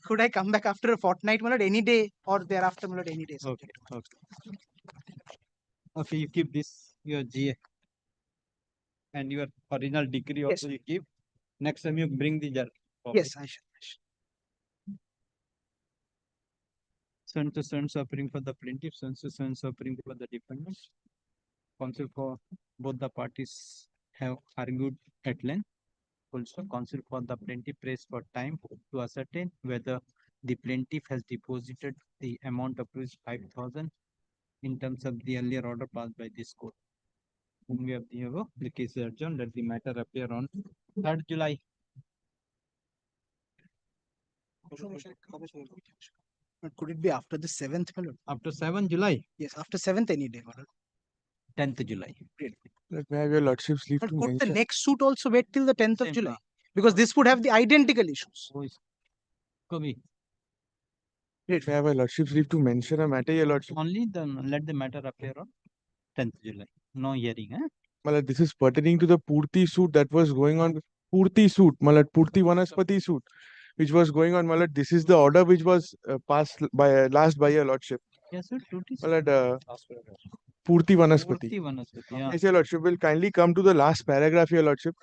Speaker 15: Could I come back after a fortnight, my lord, any day, or thereafter, my lord, any day?
Speaker 1: Okay. Okay, you keep this, your GA. And your original decree also you keep. Next time you bring the journal.
Speaker 15: Yes, I shall.
Speaker 1: Son to son suffering for the plaintiff, son to son suffering for the defendant. Counsel for both the parties have argued at length. Also, counsel for the plaintiff prays for time to ascertain whether the plaintiff has deposited the amount of rupees 5,000 in terms of the earlier order passed by this court. Whom we have the case is adjourned. Let the matter appear on 3rd July.
Speaker 15: But could it be after the 7th, my lord?
Speaker 1: After 7th July?
Speaker 15: Yes, after 7th any day, my lord.
Speaker 1: 10th July.
Speaker 2: Let me have your lordship's leave
Speaker 15: But
Speaker 2: to
Speaker 15: could the
Speaker 2: mention.
Speaker 15: next suit also wait till the 10th of
Speaker 1: Same,
Speaker 15: July? Because this would have the identical issues.
Speaker 1: Let
Speaker 2: May I have your lordship's leave to mention a matter, your lordship?
Speaker 1: Only then let the matter appear on 10th July. No hearing, eh?
Speaker 2: Malad, this is pertaining to the Purti suit that was going on. Purti suit, Malad, Purti Vanaspati suit, which was going on. Malad, this is the order which was passed by last by your lordship.
Speaker 1: Yes, sir.
Speaker 2: Malad, Purti Vanaspati.
Speaker 1: Purti Vanaspati, yeah.
Speaker 2: Yes, your lordship will kindly come to the last paragraph, your lordship.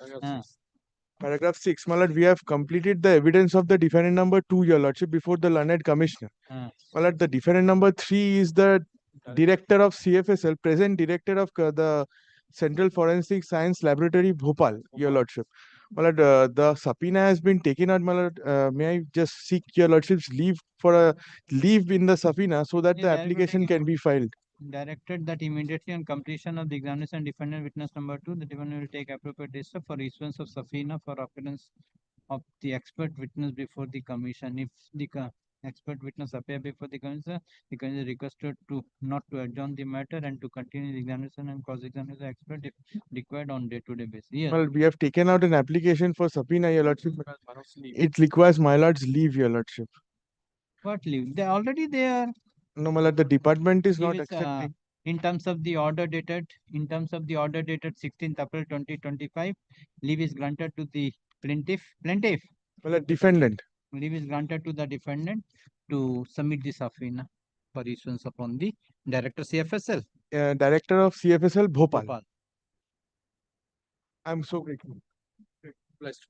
Speaker 2: Paragraph 6, Malad, we have completed the evidence of the defendant number 2, your lordship, before the learned commissioner. Malad, the defendant number 3 is the director of CFSL, present director of the Central Forensic Science Laboratory, Bhopal, your lordship. Malad, the subpoena has been taken out, Malad. May I just seek your lordship's leave for a leave in the subpoena so that the application can be filed?
Speaker 1: Directed that immediately on completion of the examination, defendant witness number 2, the defendant will take appropriate steps for issuance of subpoena for appearance of the expert witness before the commission. If the expert witness appear before the commission is requested to not to adjourn the matter and to continue the examination and cross-examine the expert if required on day-to-day basis. Yes.
Speaker 2: Well, we have taken out an application for subpoena, your lordship. It requires my lord's leave, your lordship.
Speaker 1: What leave? They are already there.
Speaker 2: No, my lord, the department is not
Speaker 1: Leave is,
Speaker 2: accepting.
Speaker 1: in terms of the order dated 16th April 2025, leave is granted to the plaintiff.
Speaker 2: Well, defendant.
Speaker 1: Leave is granted to the defendant to submit the subpoena for issuance upon the director CFSL.
Speaker 2: Director of CFSL, Bhopal. I'm so grateful. Blessed.